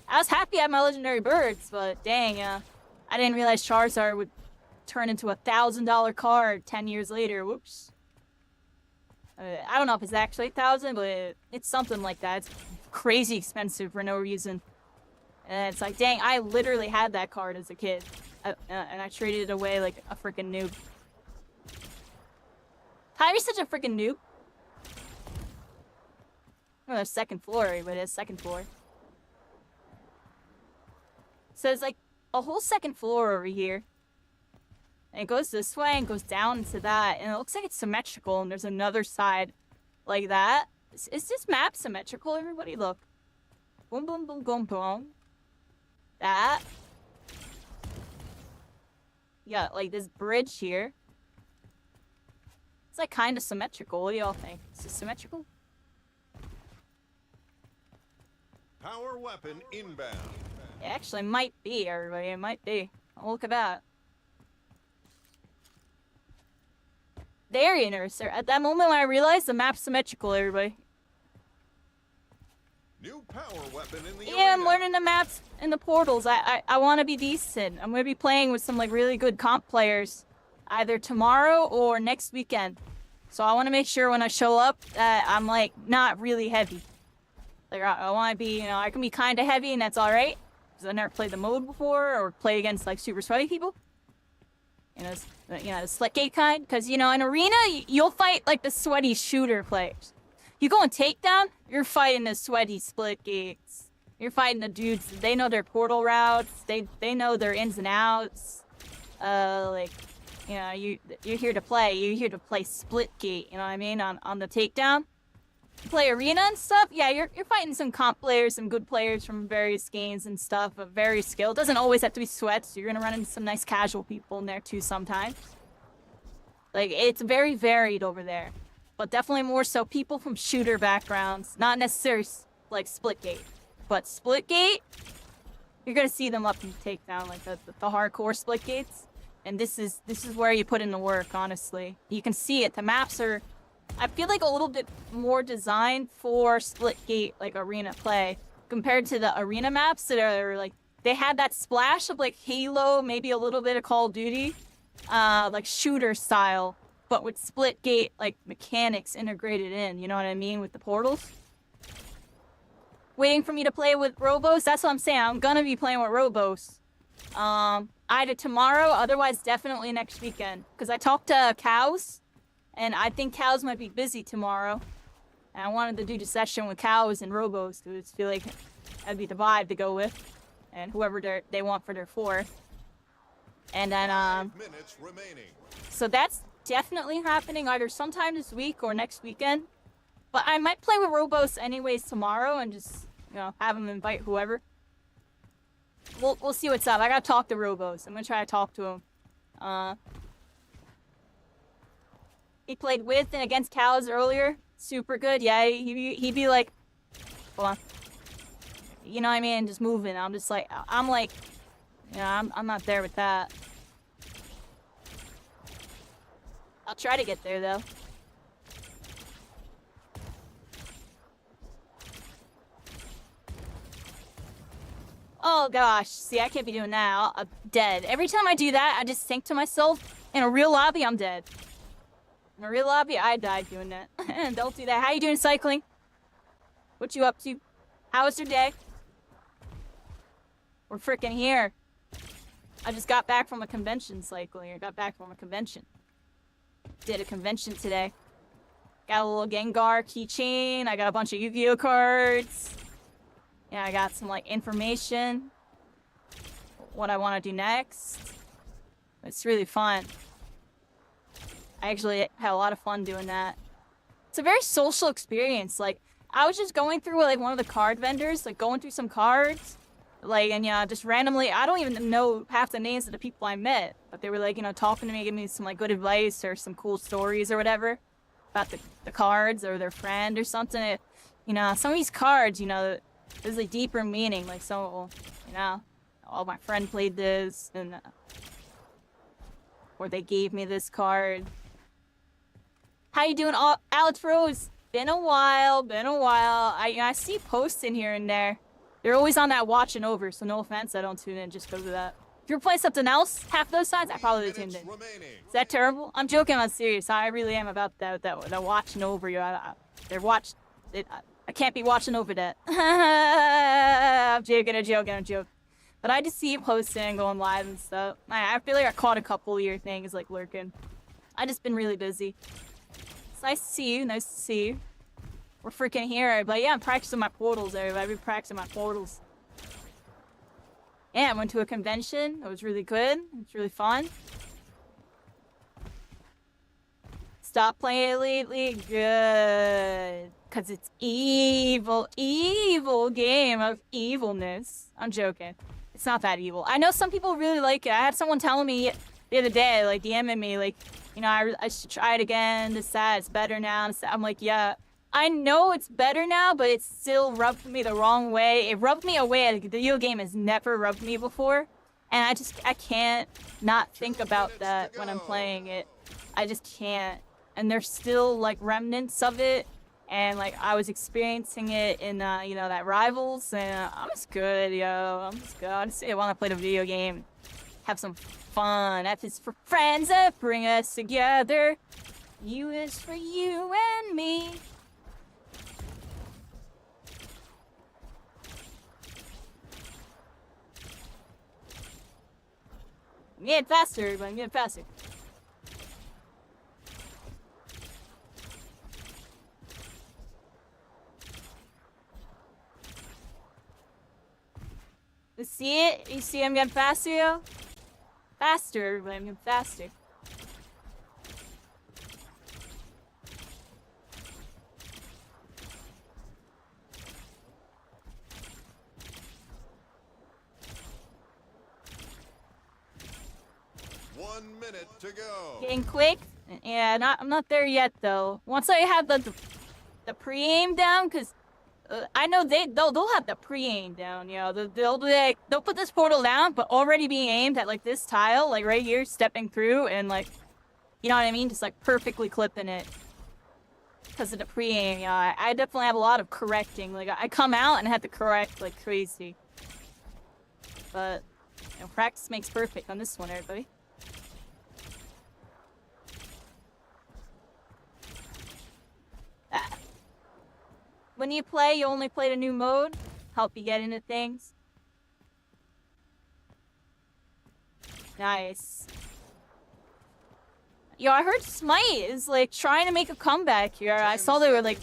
I was happy I had my legendary birds, but dang, I didn't realize Charizard would turn into a $1,000 card 10 years later. Whoops. I don't know if it's actually 1,000, but it's something like that. It's crazy expensive for no reason. And it's like, dang, I literally had that card as a kid. And I traded it away like a freaking noob. Kairi's such a freaking noob. Oh, there's second floor, but it's second floor. So there's like a whole second floor over here. And it goes this way and goes down into that. And it looks like it's symmetrical. And there's another side like that. Is this map symmetrical, everybody? Look. Boom, boom, boom, boom, boom. That. Yeah, like this bridge here. It's like kind of symmetrical. What do y'all think? Is it symmetrical? Power weapon inbound. It actually might be, everybody. It might be. Oh, look at that. Very interesting. At that moment when I realized the map's symmetrical, everybody. New power weapon in the Yeah, arena. I'm learning the maps and the portals. I want to be decent. I'm going to be playing with some like really good comp players either tomorrow or next weekend. So I want to make sure when I show up that I'm like not really heavy. Like I want to be, you know, I can be kind of heavy and that's all right. Because I never played the mode before or played against like super sweaty people. You know, the SPLITGATE kind. Because, you know, in arena, you'll fight like the sweaty shooter players. You go on takedown, you're fighting the sweaty SPLITGATEs. You're fighting the dudes, they know their portal routes, they know their ins and outs. Like, you know, you're here to play. You're here to play SPLITGATE, you know what I mean, on the takedown. You play arena and stuff, yeah, you're fighting some comp players, some good players from various games and stuff, very skilled. Doesn't always have to be sweats. You're gonna run into some nice casual people in there too sometimes. Like, it's very varied over there. But definitely more so people from shooter backgrounds, not necessarily like SPLITGATE. But SPLITGATE, you're gonna see them up in takedown, like the hardcore SPLITGATEs. And this is where you put in the work, honestly. You can see it. The maps are, I feel like, a little bit more designed for SPLITGATE, like arena play, compared to the arena maps that are like, they had that splash of like Halo, maybe a little bit of Call of Duty, like shooter style. But with SPLITGATE, like, mechanics integrated in, you know what I mean, with the portals? Waiting for me to play with Robos? That's what I'm saying, I'm gonna be playing with Robos. Either tomorrow, otherwise definitely next weekend. Because I talked to Cows, and I think Cows might be busy tomorrow. And I wanted to do the session with Cows and Robos, because I feel like that'd be the vibe to go with. And whoever they want for their fourth. And then, 5 minutes remaining. so that's definitely happening either sometime this week or next weekend. But I might play with Robos anyways tomorrow and just, you know, have him invite whoever. We'll see what's up. I gotta talk to Robos. I'm gonna try to talk to him. He played with and against Cows earlier. Super good. Yeah, he'd be like, hold on. You know what I mean? Just moving. I'm like, Yeah, I'm not there with that. I'll try to get there though. Oh gosh, see, I can't be doing that. I'm dead. Every time I do that, I just think to myself, in a real lobby, I'm dead. In a real lobby, I died doing that. Don't do that. How you doing cycling? What you up to? How was your day? We're freaking here. I just got back from a convention cycling. I got back from a convention. Did a convention today. Got a little Gengar keychain. I got a bunch of Yu-Gi-Oh cards. Yeah, I got some, like, information. What I want to do next. It's really fun. I actually had a lot of fun doing that. It's a very social experience. Like, I was just going through, like, one of the card vendors, like, going through some cards. Like, and, yeah, just randomly, I don't even know half the names of the people I met. But they were, like, you know, talking to me, giving me some, like, good advice or some cool stories or whatever. About the cards or their friend or something. You know, some of these cards, you know, there's a deeper meaning, like, so, you know, oh, my friend played this, and, or they gave me this card. How you doing, Alex Rose? Been a while, I see posts in here and there. They're always on that watching over, so no offense, I don't tune in just because of that. If you're playing something else, half those sides, I probably would tuned in. Is that terrible? I'm joking, I'm serious. I really am about that watching over you. I can't be watching over that. I'm joking. But I just see you posting, going live and stuff. I feel like I caught a couple of your things, like, lurking. I just been really busy. It's nice to see you, We're freaking here, but yeah, I'm practicing my portals, everybody. I've been practicing my portals. Yeah, I went to a convention. It was really good. It was really fun. Stop playing it lately. Good. Because it's evil game of evilness. I'm joking. It's not that evil. I know some people really like it. I had someone telling me the other day, like, DMing me, like, you know, I should try it again. It's better now. I'm like, yeah. I know it's better now, but it still rubbed me the wrong way. It rubbed me away. Like, the video game has never rubbed me before. And I can't not think about that when I'm playing it. I just can't. And there's still, like, remnants of it. And, like, I was experiencing it in, you know, that Rivals. And I'm just good, yo. I'm just good. I just want to play the video game. Have some fun. F is for friends that bring us together. U is for you and me. I'm getting faster, but I'm getting faster. You see it? You see I'm getting faster, yo? Faster, everybody. I'm getting faster. One minute to go. Getting quick? Yeah, I'm not there yet though. Once I have the pre-aim down, cause I know they'll have the pre-aim down. You know, they'll put this portal down, but already being aimed at like this tile, like right here, stepping through, and like, you know what I mean, just like perfectly clipping it. Cause of the pre-aim, you know, I definitely have a lot of correcting. Like I come out and have to correct like crazy. But you know, practice makes perfect on this one, everybody. When you play, you only play the new mode. Help you get into things. Nice. Yo, I heard Smite is like trying to make a comeback here. I saw they were like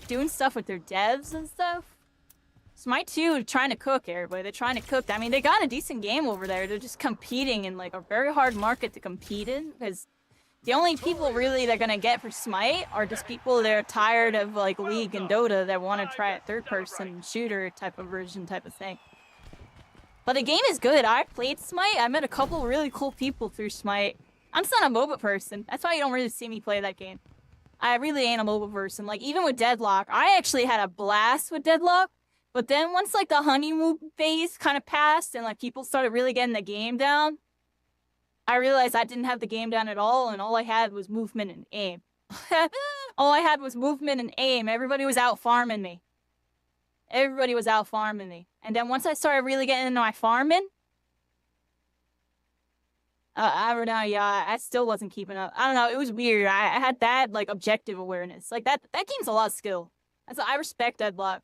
doing stuff with their devs and stuff. Smite 2 trying to cook, everybody. They're trying to cook. I mean, they got a decent game over there. They're just competing in like a very hard market to compete in, because the only people really they're gonna get for Smite are just people that are tired of like League and Dota that want to try a third-person shooter type of version type of thing. But the game is good. I played Smite. I met a couple really cool people through Smite. I'm just not a MOBA person. That's why you don't really see me play that game. I really ain't a MOBA person. Like, even with Deadlock, I actually had a blast with Deadlock But then once like the honeymoon phase kind of passed and like people started really getting the game down, I realized I didn't have the game down at all, and all I had was movement and aim. All I had was movement and aim. Everybody was out farming me. Everybody was out farming me. And then once I started really getting into my farming, I don't know, yeah, I still wasn't keeping up. I don't know, it was weird. I had that, like, objective awareness. Like, that game's a lot of skill. I respect Deadlock.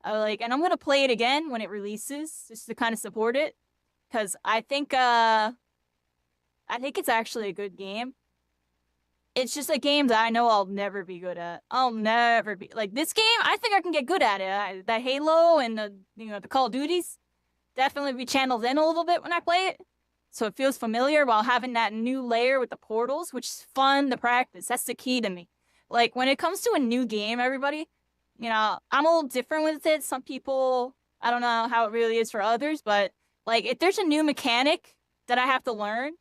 And I'm gonna play it again when it releases, just to kind of support it. Because I think it's actually a good game. It's just a game that I know I'll never be good at. I'll never be... Like, this game, I think I can get good at it. That Halo and the Call of Duties definitely be channeled in a little bit when I play it. So it feels familiar while having that new layer with the portals, which is fun to practice. That's the key to me. Like, when it comes to a new game, everybody, I'm a little different with it. Some people, I don't know how it really is for others, but, like, if there's a new mechanic that I have to learn,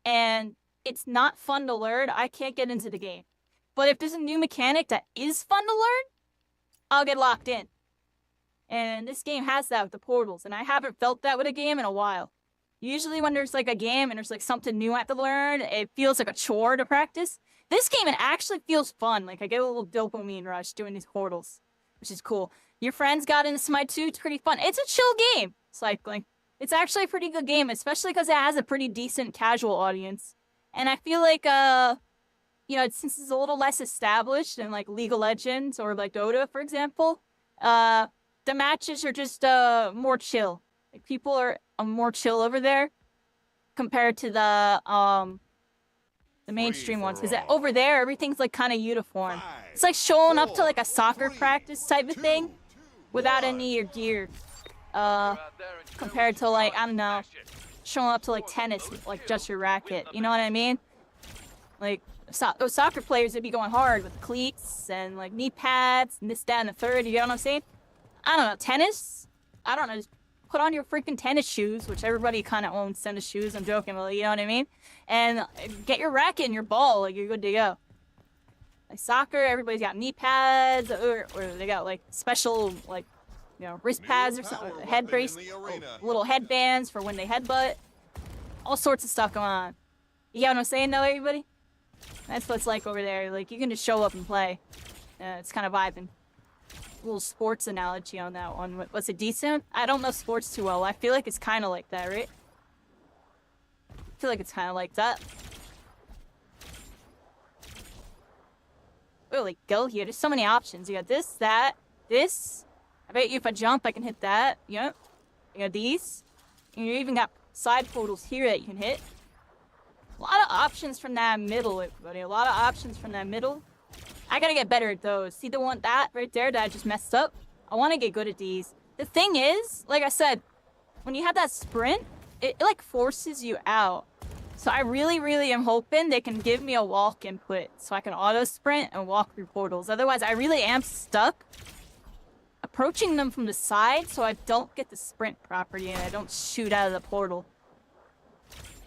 and it's not fun to learn, I can't get into the game. But if there's a new mechanic that is fun to learn, I'll get locked in. And this game has that with the portals, and I haven't felt that with a game in a while. Usually when there's like a game and there's like something new I have to learn, it feels like a chore to practice. This game, it actually feels fun. Like, I get a little dopamine rush doing these portals, which is cool. Your friends got into Smite 2, it's pretty fun. It's a chill game, cycling. It's actually a pretty good game, especially because it has a pretty decent casual audience. And I feel like, since it's a little less established than, like, League of Legends or, like, Dota, for example, the matches are just, more chill. Like, people are more chill over there compared to the mainstream ones. Because over there, everything's, like, kind of uniform. It's like showing up to, like, a soccer practice type of thing without any gear. Compared to, like, I don't know, showing up to, like, tennis with, like, just your racket. You know what I mean? Like, those soccer players, they'd be going hard with cleats and, like, knee pads and this, that, and the third. You know what I'm saying? I don't know. Tennis? I don't know. Just put on your freaking tennis shoes, which everybody kind of owns tennis shoes. I'm joking, but you know what I mean? And get your racket and your ball. Like, you're good to go. Like, soccer, everybody's got knee pads, or they got, like, special, like, wrist pads or something, head brace, little headbands for when they headbutt. All sorts of stuff going on. You get what I'm saying, though, everybody? That's what it's like over there. Like, you can just show up and play. It's kind of vibing. A little sports analogy on that one. Was it decent? I don't know sports too well. I feel like it's kind of like that, right? I feel like it's kind of like that. Really, go here. There's so many options. You got this, that, this. I bet you if I jump, I can hit that. Yep. You got these. And you even got side portals here that you can hit. A lot of options from that middle, everybody. A lot of options from that middle. I gotta get better at those. See the one, that right there that I just messed up? I want to get good at these. The thing is, like I said, when you have that sprint, it like forces you out. So I really, really am hoping they can give me a walk input so I can auto sprint and walk through portals. Otherwise, I really am stuck approaching them from the side so I don't get the sprint property and I don't shoot out of the portal.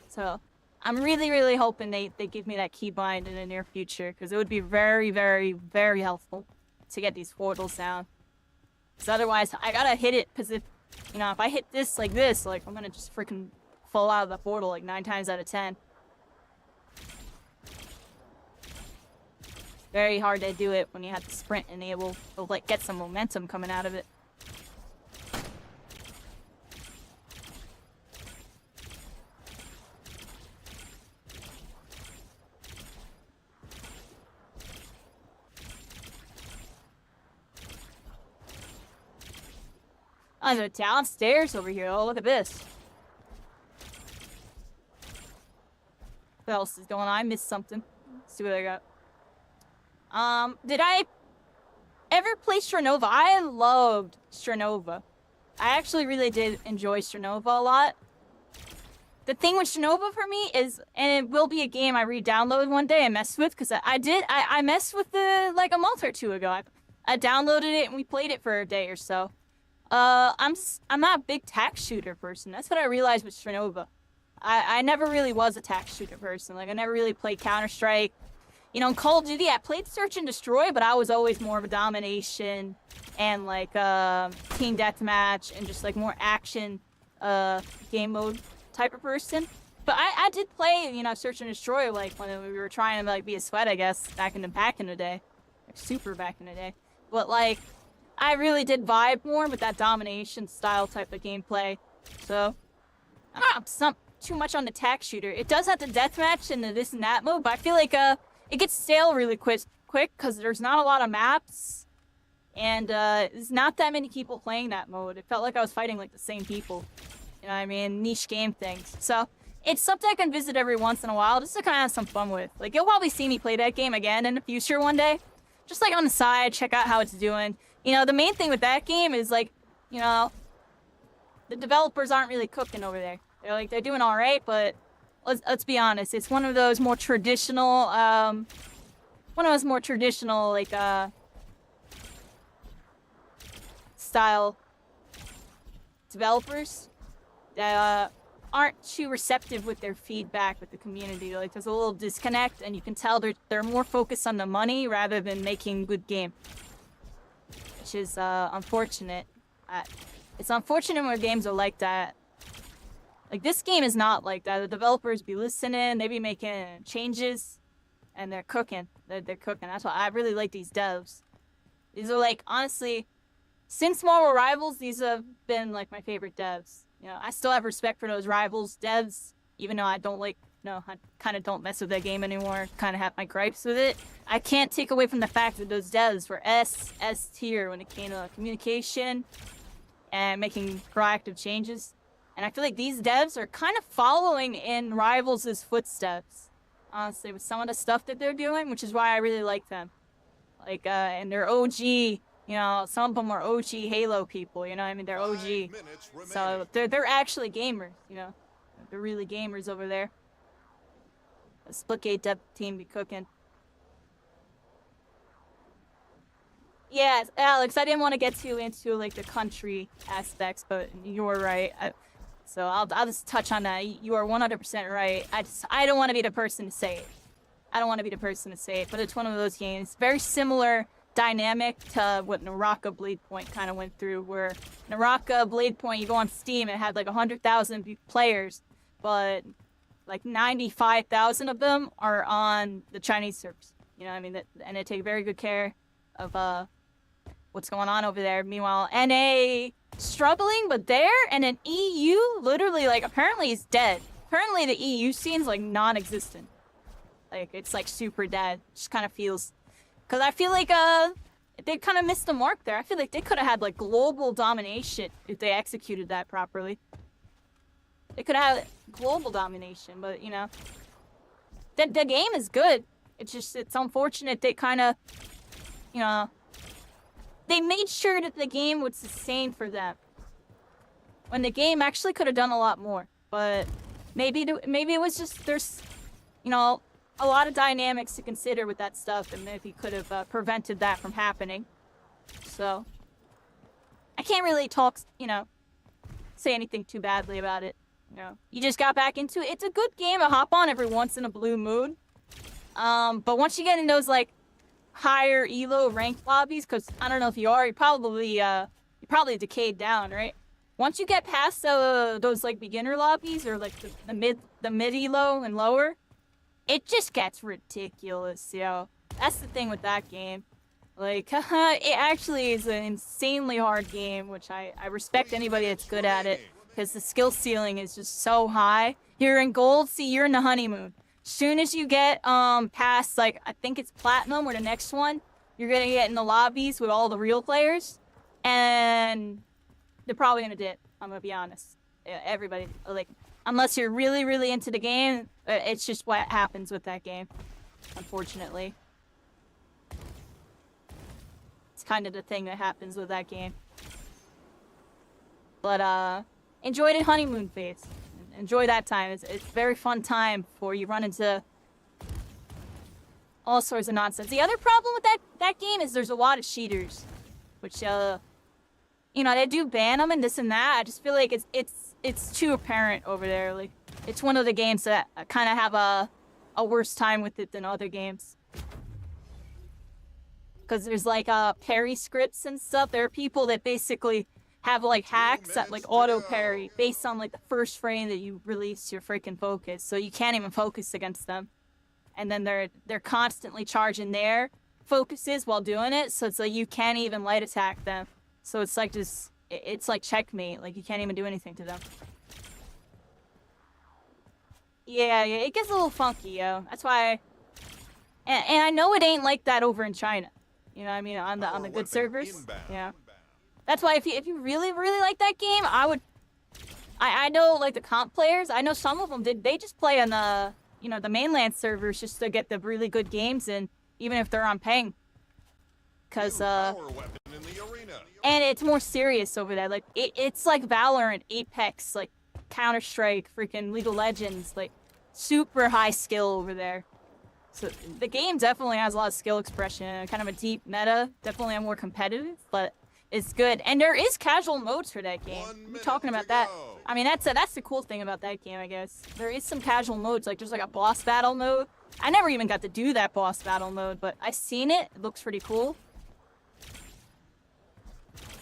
So I'm really, really hoping they give me that keybind in the near future, because it would be very, very, very helpful to get these portals down. Because otherwise, I gotta hit it, because if I hit this, like, I'm gonna just freaking fall out of the portal like 9 times out of 10. Very hard to do it when you have to sprint enable to, like, get some momentum coming out of it. Oh, they're downstairs over here. Oh, look at this. What else is going on? I missed something. Let's see what I got. Did I ever play Stranova? I loved Stranova. I actually really did enjoy Stranova a lot. The thing with Stranova for me is, and it will be a game I re-download one day and mess with, because I messed with it like a month or two ago. I downloaded it and we played it for a day or so. I'm not a big tac shooter person. That's what I realized with Stranova. I never really was a tac shooter person. Like, I never really played Counter-Strike. You know, in Call of Duty, I played Search and Destroy, but I was always more of a domination and like team deathmatch and just like more action game mode type of person. But I did play, you know, Search and Destroy like when we were trying to like be a sweat, I guess, back in the day, like, super back in the day. But like, I really did vibe more with that domination style type of gameplay. So I'm not too much on the tac shooter. It does have the deathmatch and the this and that mode, but I feel like it gets stale really quick because there's not a lot of maps, and there's not that many people playing that mode. It felt like I was fighting like the same people. You know what I mean? Niche game things. So it's something I can visit every once in a while just to kind of have some fun with. Like, you'll probably see me play that game again in the future one day. Just like on the side, check out how it's doing. You know, the main thing with that game is like, you know, the developers aren't really cooking over there. They're doing all right, but let's be honest. It's one of those more traditional, like style developers that aren't too receptive with their feedback with the community. Like, there's a little disconnect, and you can tell they're more focused on the money rather than making good game, which is unfortunate. It's unfortunate when games are like that. Like, this game is not like that. The developers be listening, they be making changes, and they're cooking. They're cooking. That's why I really like these devs. These are like, honestly, since Marvel Rivals, these have been like my favorite devs. You know, I still have respect for those Rivals devs, even though I don't like, no, I kind of don't mess with that game anymore. Kind of have my gripes with it. I can't take away from the fact that those devs were S tier when it came to communication and making proactive changes. And I feel like these devs are kind of following in Rivals' footsteps, honestly, with some of the stuff that they're doing, which is why I really like them. Like, and they're OG, you know, some of them are OG Halo people, you know what I mean? They're OG. So they're actually gamers, you know? They're really gamers over there. The Splitgate dev team be cooking. Yes, Alex, I didn't want to get too into, like, the country aspects, but you were right. So I'll just touch on that. You are 100% right. I don't want to be the person to say it. I don't want to be the person to say it, but it's one of those games. Very similar dynamic to what Naraka Blade Point kind of went through, where Naraka Blade Point, you go on Steam, it had like 100,000 players, but like 95,000 of them are on the Chinese servers. You know what I mean? And they take very good care of what's going on over there. Meanwhile, NA struggling, but there, and an EU literally, like, apparently is dead. Apparently the EU scene's like non-existent. Like, it's like super dead. Just kind of feels, because I feel like they kind of missed the mark there. I feel like they could have had like global domination if they executed that properly. They could have had global domination, but you know, the game is good. It's unfortunate they kind of, you know, they made sure that the game would sustain for them, when the game actually could have done a lot more. But maybe it was just, there's, you know, a lot of dynamics to consider with that stuff, and maybe could have prevented that from happening. So I can't really talk, you know, say anything too badly about it. You know, you just got back into it. It's a good game to hop on every once in a blue moon. But once you get in those like higher elo ranked lobbies, because I don't know if you are, you're probably decayed down, right? Once you get past those like beginner lobbies, or like the mid elo and lower, it just gets ridiculous, yo. That's the thing with that game. Like, it actually is an insanely hard game, which I respect anybody that's good at it, because the skill ceiling is just so high. You're in gold, see, you're in the honeymoon. Soon as you get past, like, I think it's platinum or the next one, you're gonna get in the lobbies with all the real players, and they're probably gonna dip. I'm gonna be honest. Everybody, like, unless you're really, really into the game, it's just what happens with that game, unfortunately. It's kind of the thing that happens with that game. But enjoy the honeymoon phase. Enjoy that time. It's a very fun time before you run into all sorts of nonsense. The other problem with that game is there's a lot of cheaters, which you know, they do ban them and this and that. I just feel like it's too apparent over there. Like, it's one of the games that kind of have a worse time with it than other games. because there's like parry scripts and stuff. There are people that basically have like hacks that like auto parry based on like the first frame that you release your freaking focus, so you can't even focus against them. And then they're constantly charging their focuses while doing it, so it's like you can't even light attack them. So it's like just it's like checkmate. Like you can't even do anything to them. Yeah, it gets a little funky, yo. That's why. And I know it ain't like that over in China. You know what I mean? On the good servers. Yeah. That's why if you really like that game, I know like the comp players, I know some of them they just play on the the mainland servers just to get the really good games in, even if they're on ping. Cause and it's more serious over there. Like it's like Valorant, Apex, like Counter-Strike, freaking League of Legends, like super high skill over there. So the game definitely has a lot of skill expression, kind of a deep meta, definitely more competitive, but it's good. And there is casual modes for that game. We're talking about that. I mean, that's the cool thing about that game, I guess. There is some casual modes, like there's like a boss battle mode. I never even got to do that boss battle mode, but I've seen it. It looks pretty cool.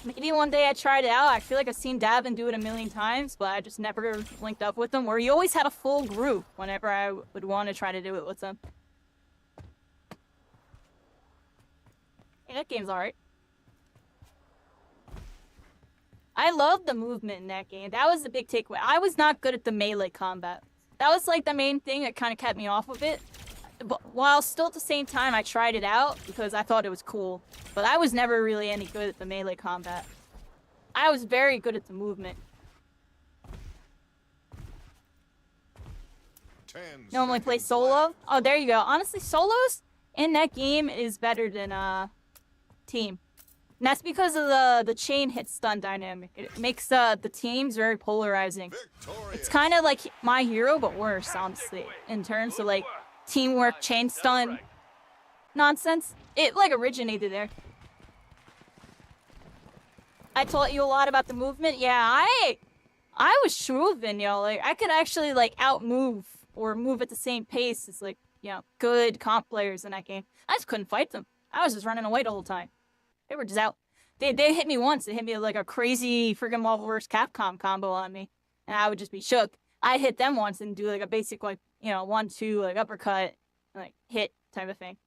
Maybe one day I tried it out. I feel like I've seen Davin do it a million times, but I just never linked up with them. Where you always had a full group whenever I would want to try to do it with them. Hey, that game's alright. I love the movement in that game. That was the big takeaway. I was not good at the melee combat. That was like the main thing that kind of kept me off of it. But while still at the same time I tried it out because I thought it was cool. But I was never really any good at the melee combat. I was very good at the movement. Normally play solo. Oh, there you go. Honestly, solos in that game is better than team. And that's because of the chain hit stun dynamic. It makes the teams very polarizing. It's kind of like My Hero, but worse, honestly, in terms of like teamwork, chain stun nonsense. It like originated there. I taught you a lot about the movement. Yeah, I was shrewd, yo. Like I could actually like outmove or move at the same pace as like good comp players in that game. I just couldn't fight them. I was just running away the whole time. They were just out. They hit me once. They hit me like a crazy friggin' Marvel vs. Capcom combo on me. And I would just be shook. I'd hit them once and do like a basic like, 1-2 like uppercut, like hit type of thing.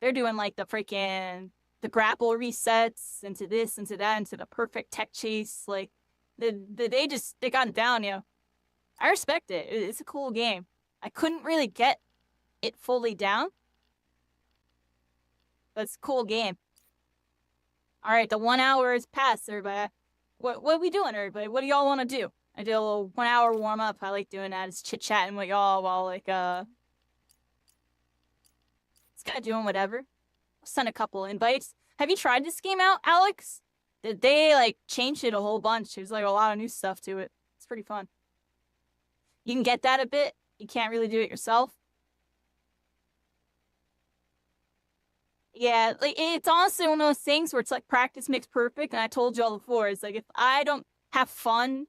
They're doing like the freaking, the grapple resets into this, into that, into the perfect tech chase. Like, they got it down, I respect it. It's a cool game. I couldn't really get it fully down. But it's a cool game. Alright, the 1 hour is past, everybody. What are we doing, everybody? What do y'all want to do? I did a little 1 hour warm up. I like doing that. It's chit-chatting with y'all while, like, This guy doing whatever. I'll send a couple invites. Have you tried this game out, Alex? They, like, changed it a whole bunch. There's, like, a lot of new stuff to it. It's pretty fun. You can get that a bit. You can't really do it yourself. Yeah, like, it's honestly one of those things where it's like practice makes perfect, and I told y'all before, it's like if I don't have fun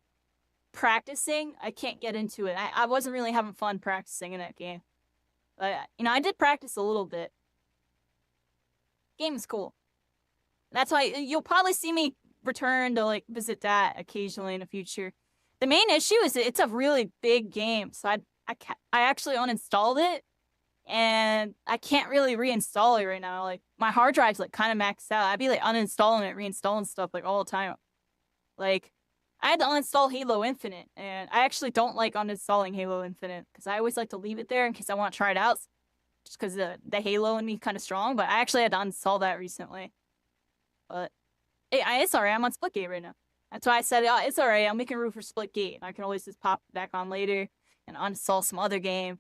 practicing, I can't get into it. I wasn't really having fun practicing in that game. But, I did practice a little bit. Game is cool. That's why you'll probably see me return to, like, visit that occasionally in the future. The main issue is it's a really big game, so I actually uninstalled it. And I can't really reinstall it right now. Like, my hard drive's, like, kind of maxed out. I'd be, like, uninstalling it, reinstalling stuff, like, all the time. Like, I had to uninstall Halo Infinite. And I actually don't like uninstalling Halo Infinite. Because I always like to leave it there in case I want to try it out. Just because the Halo in me kind of strong. But I actually had to uninstall that recently. But it's alright. I'm on Splitgate right now. That's why I said, it's alright. I'm making room for Splitgate. I can always just pop it back on later. And uninstall some other game.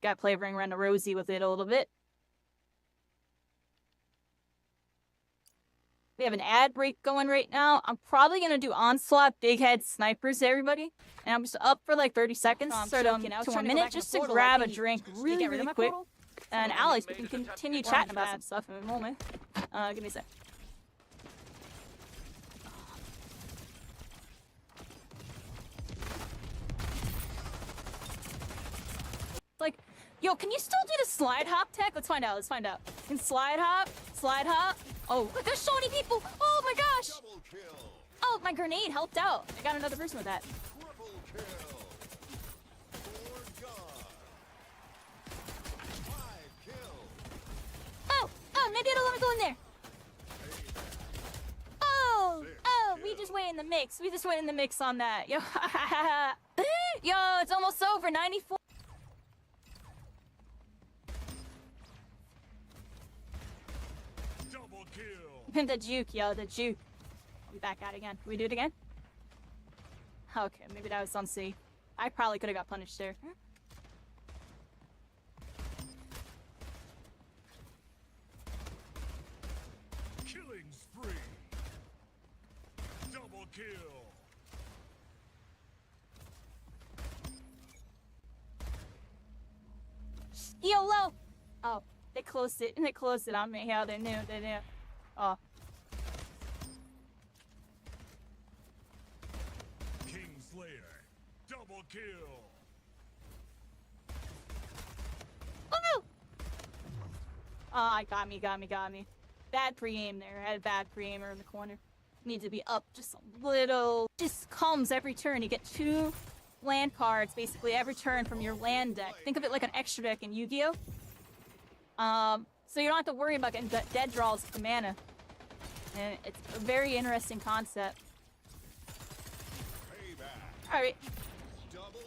Got to play Ring Around the Rosie with it a little bit. We have an ad break going right now. I'm probably going to do Onslaught Big Head Snipers, everybody. And I'm just up for like 30 seconds, to 1 minute, just to grab a drink really, really quick. And Alex, we can continue chatting about some stuff in a moment. Give me a sec. Like, yo, can you still do the slide hop tech? Let's find out. And slide hop. Slide hop. Oh, there's so many people. Oh my gosh. Double kill. Oh, my grenade helped out. I got another person with that. Triple kill. 4 gone. 5 kills. Oh, maybe it'll let me go in there. Oh, we just went in the mix. We just went in the mix on that. Yo, yo, it's almost over. 94. Double kill. The juke, yo, the juke. We back out again. Can we do it again? Okay, maybe that was on C. I probably could have got punished there. Killing spree. Double kill. YOLO! Oh, they closed it. They closed it on me. Yeah, they knew. They knew. Oh. Kingslayer. Double kill. Oh! Oh, got me. Bad pre-aim there. I had a bad pre-aimer in the corner. Need to be up just a little. Just comes every turn. You get 2 land cards basically every turn from your land deck. Think of it like an extra deck in Yu-Gi-Oh! So you don't have to worry about getting dead draws with the mana. And it's a very interesting concept. Alright.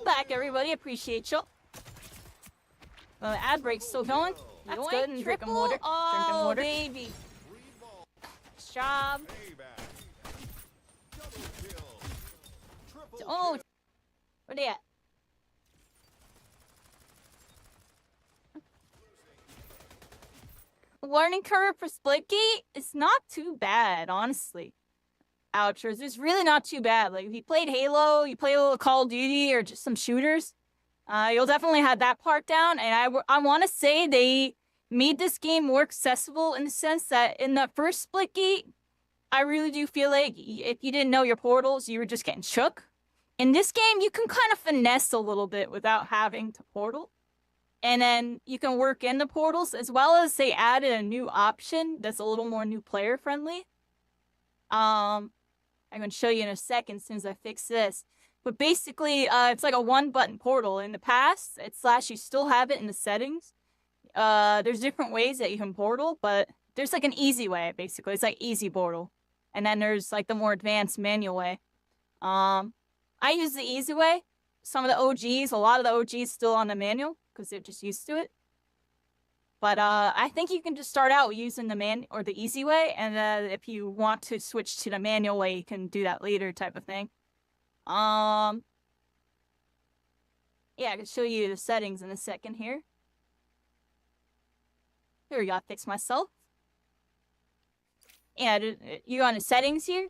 Back, everybody. Appreciate you. Well, the ad break's still going. That's Yoink, good. And drinking triple. water. Oh, Drinking water. baby. Nice job. Oh, where they at? Learning curve for Splitgate is not too bad, honestly. Outros, it's really not too bad. Like, if you played Halo, you play a little Call of Duty, or just some shooters, you'll definitely have that part down. And I want to say they made this game more accessible in the sense that in the first Splitgate, I really do feel like if you didn't know your portals, you were just getting shook. In this game, you can kind of finesse a little bit without having to portal. And then you can work in the portals, as well as they added a new option that's a little more new player friendly. I'm going to show you in a second as soon as I fix this. But basically, it's like a 1-button portal. In the past, / you still have it in the settings. There's different ways that you can portal, but there's like an easy way, basically. It's like easy portal. And then there's like the more advanced manual way. I use the easy way. Some of the OGs, a lot of the OGs still on the manual because they're just used to it. But I think you can just start out using the easy way, and if you want to switch to the manual way, you can do that later, type of thing. Yeah, I can show you the settings in a second here. Here we go, fix myself. Yeah, you go on the settings here.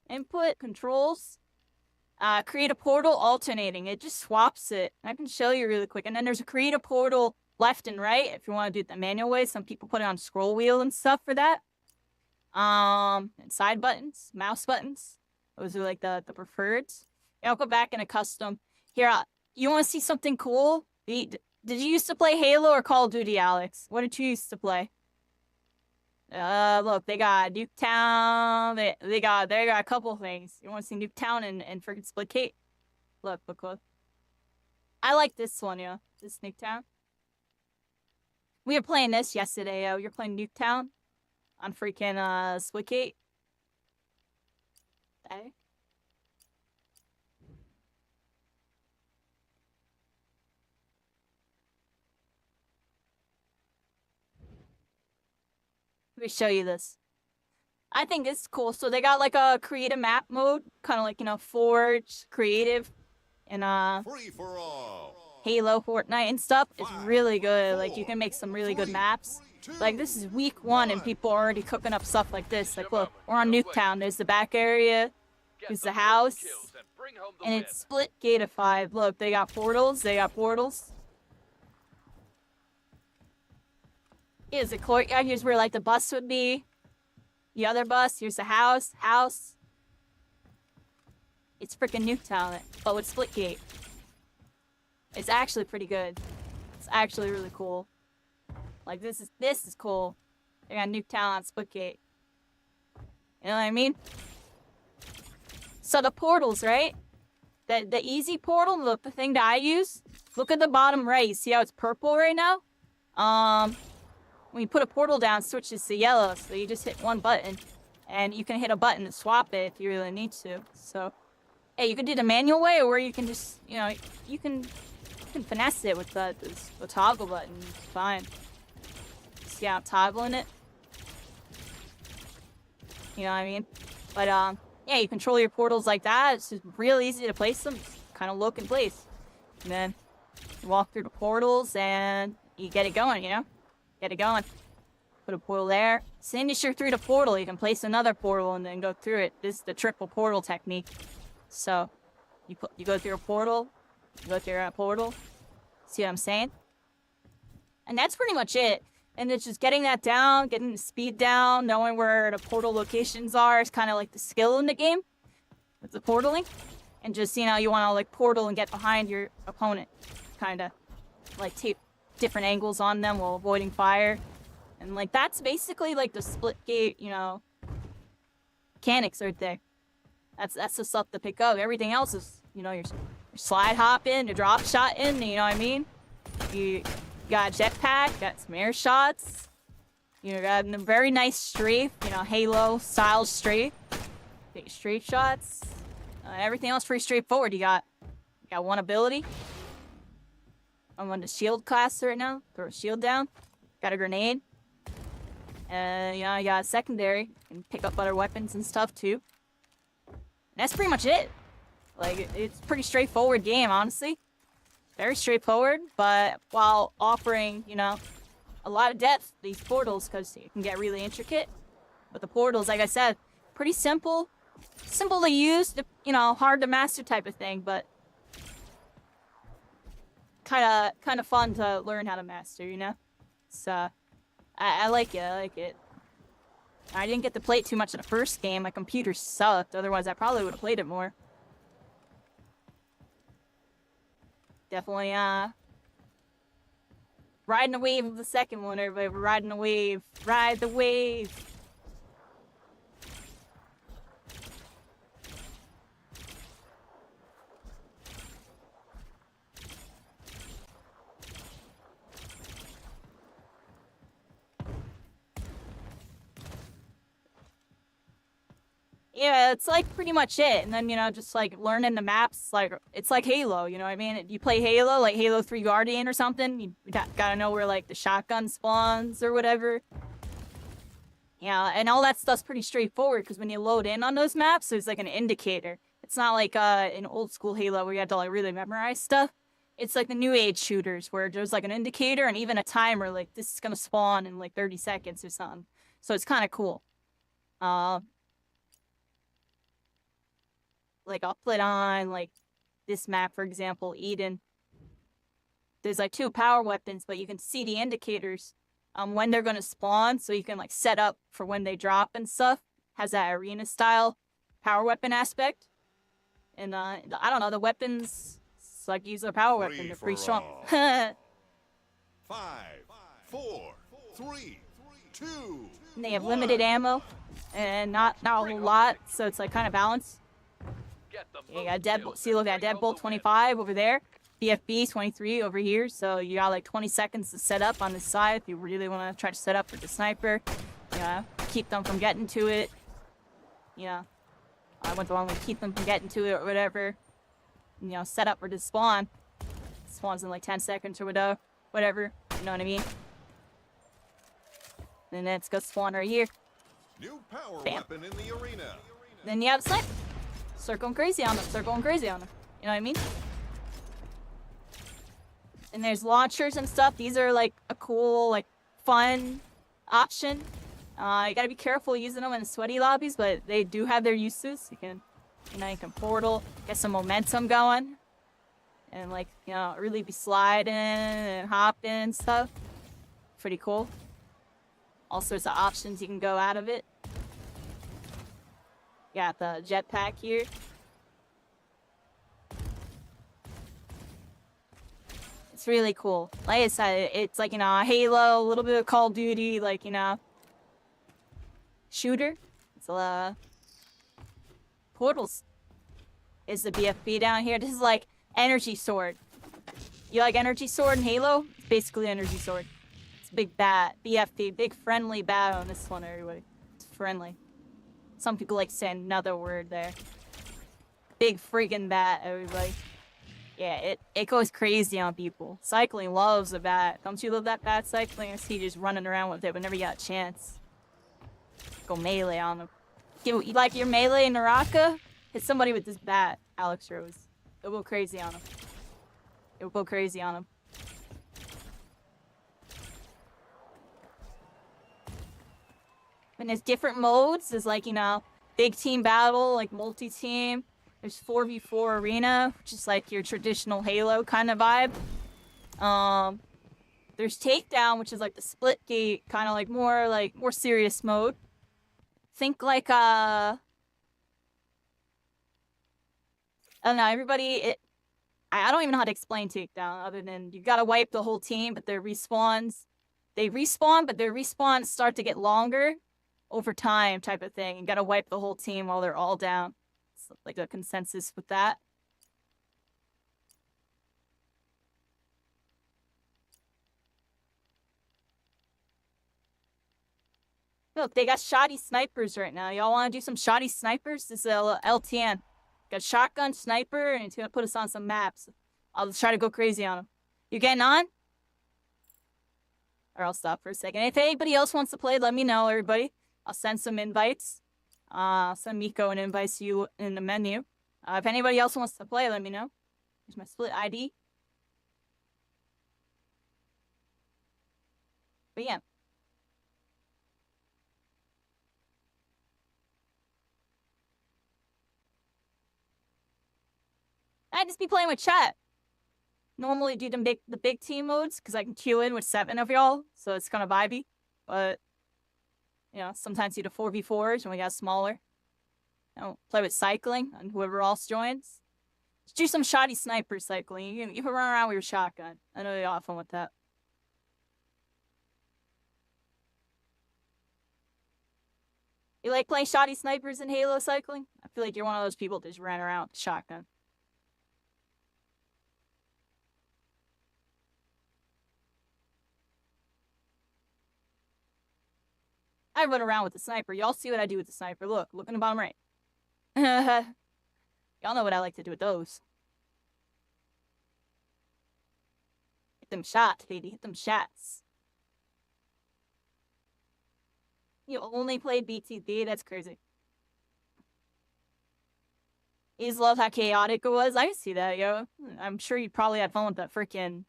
Input, controls. Create a portal alternating. It just swaps it. I can show you really quick. And then there's a create a portal left and right if you want to do it the manual way. Some people put it on scroll wheel and stuff for that. And side buttons, mouse buttons. Those are like the preferreds. Yeah, I'll go back in a custom. Here, you want to see something cool? Did you used to play Halo or Call of Duty, Alex? What did you used to play? Look, they got Nuketown. They got a couple things. You want to see Nuketown and freaking Splitgate? Look. I like this one, yeah. This Nuketown. We were playing this yesterday, yo. You're playing Nuketown on freaking Splitgate. Okay. Let me show you this. I think it's cool. So they got like a create a map mode, kind of like, Forge, creative, and Free for all. Halo, Fortnite, and stuff. It's really good. Like, you can make some really good maps. Like, this is week 1, and people are already cooking up stuff like this. Like, look, we're on Nuketown. There's the back area. There's the house. And it's Splitgate2. Look, they got portals. Here's the courtyard. Here's where, like, the bus would be. The other bus. Here's the house. It's freaking Nuketown, but with Splitgate. It's actually pretty good. It's actually really cool. Like, this is cool. They got Nuketown on Splitgate. You know what I mean? So the portals, right? The easy portal, the thing that I use, look at the bottom right. You see how it's purple right now? When you put a portal down, it switches to yellow. So you just hit one button. And you can hit a button to swap it if you really need to. So, hey, you can do the manual way, or you can just, you know, you can finesse it with the toggle button. It's fine. See how I'm toggling it? You know what I mean? But, yeah, you control your portals like that. It's just real easy to place them. Just kind of look in place. And then you walk through the portals and you get it going, you know? Get it going. Put a portal there. As soon as you're through the portal, you can place another portal and then go through it. This is the triple portal technique. So, you go through a portal, you go through a portal. See what I'm saying? And that's pretty much it. And it's just getting that down, getting the speed down, knowing where the portal locations are is kind of like the skill in the game with the portaling. And just, you know, you want to like portal and get behind your opponent. Kind of like take different angles on them while avoiding fire. And like that's basically like the Splitgate, you know, mechanics right there. That's the stuff to pick up. Everything else is, you know, your slide hopping, your drop shotting, you know what I mean? You got a jetpack, got some air shots. You got a very nice strafe, you know, Halo style strafe. Get your strafe shots. Everything else pretty straightforward. You got one ability. I'm on the shield class right now. Throw a shield down. Got a grenade. And, you know, you got a secondary. You can pick up other weapons and stuff, too. And that's pretty much it. Like, it's a pretty straightforward game, honestly. Very straightforward, but while offering, you know, a lot of depth, these portals, because you can get really intricate. But the portals, like I said, pretty simple. Simple to use, you know, hard to master type of thing, but kind of fun to learn how to master, you know? So, I like it, I like it. I didn't get to play it too much in the first game. My computer sucked, otherwise I probably would have played it more. Definitely, riding the wave of the second one, everybody. We're riding the wave. Ride the wave. Yeah, it's like pretty much it. And then, you know, just like learning the maps, like it's like Halo, you know what I mean? You play Halo, like Halo 3 Guardian or something, you gotta know where like the shotgun spawns or whatever. Yeah, and all that stuff's pretty straightforward because when you load in on those maps, there's like an indicator. It's not like in old school Halo where you had to like really memorize stuff. It's like the new age shooters where there's like an indicator and even a timer, like this is gonna spawn in like 30 seconds or something. So it's kind of cool. Like, I'll put on, like, this map, for example, Eden. There's, like, 2 power weapons, but you can see the indicators when they're going to spawn, so you can, like, set up for when they drop and stuff. Has that arena-style power weapon aspect. And, I don't know, the weapons, it's like, use a power weapon. They're pretty strong. 5, 4, 3, 2. And they have limited ammo, and not a whole lot, so it's, like, kind of balanced. Yeah, you got Deadbolt. See, look at Deadbolt 25 over there. BFB 23 over here. So you got like 20 seconds to set up on this side if you really want to try to set up for the sniper. You know, keep them from getting to it. You know, I went the wrong way. Keep them from getting to it or whatever. You know, set up for the spawn. Spawns in like 10 seconds or whatever. You know what I mean? And then it's go spawn right here. New power Bam. weapon in the arena. Then you have the sniper. Start going crazy on them. Start going crazy on them. You know what I mean? And there's launchers and stuff. These are like a cool, like, fun option. You gotta be careful using them in sweaty lobbies, but they do have their uses. You can portal, get some momentum going, and like, you know, really be sliding and hopping and stuff. Pretty cool. All sorts of options you can go out of it. Got the jetpack here. It's really cool. Like I said, it's like, you know, Halo, a little bit of Call of Duty, like, you know, shooter. It's Portals is the BFB down here. This is like energy sword. You like energy sword in Halo? It's basically energy sword. It's a big bat, BFB, big friendly bat on this one, everybody. It's friendly. Some people like saying another word there. Big freaking bat, everybody. Yeah, it goes crazy on people. Cycling loves a bat. Don't you love that bat cycling? I see you just running around with it whenever you got a chance. Go melee on them. You like your melee Naraka? Hit somebody with this bat, Alex Rose. It'll go crazy on him. It'll go crazy on him. And there's different modes. There's like, you know, big team battle, like multi-team. There's 4v4 arena, which is like your traditional Halo kind of vibe. There's takedown, which is like the split gate, kind of like more serious mode. Think like I don't know, everybody. I don't even know how to explain takedown other than you gotta wipe the whole team, but their respawns, they respawn, but their respawns start to get longer over time, type of thing. You gotta wipe the whole team while they're all down. Like a consensus with that. Look, they got shoddy snipers right now. Y'all want to do some shoddy snipers? This is LTN. Got shotgun, sniper, and it's gonna put us on some maps. I'll try to go crazy on them. You getting on? Or I'll stop for a second. If anybody else wants to play, let me know, everybody. I'll send some invites. Send Miko an invite to you in the menu. If anybody else wants to play, let me know. Here's my split ID. But yeah. I just be playing with chat. Normally do the big team modes because I can queue in with 7 of y'all, so it's kind of vibey. But you know, sometimes do the 4v4s when we got smaller. You know, play with cycling and whoever else joins. Just do some shoddy sniper cycling. You can run around with your shotgun. I know you'll have fun with that. You like playing shoddy snipers in Halo cycling? I feel like you're one of those people that just ran around with a shotgun. I run around with the sniper. Y'all see what I do with the sniper. Look in the bottom right. Y'all know what I like to do with those. Hit them shots, baby. Hit them shots. You only played BTB? That's crazy. You just love how chaotic it was? I can see that, yo. I'm sure you probably had fun with that freaking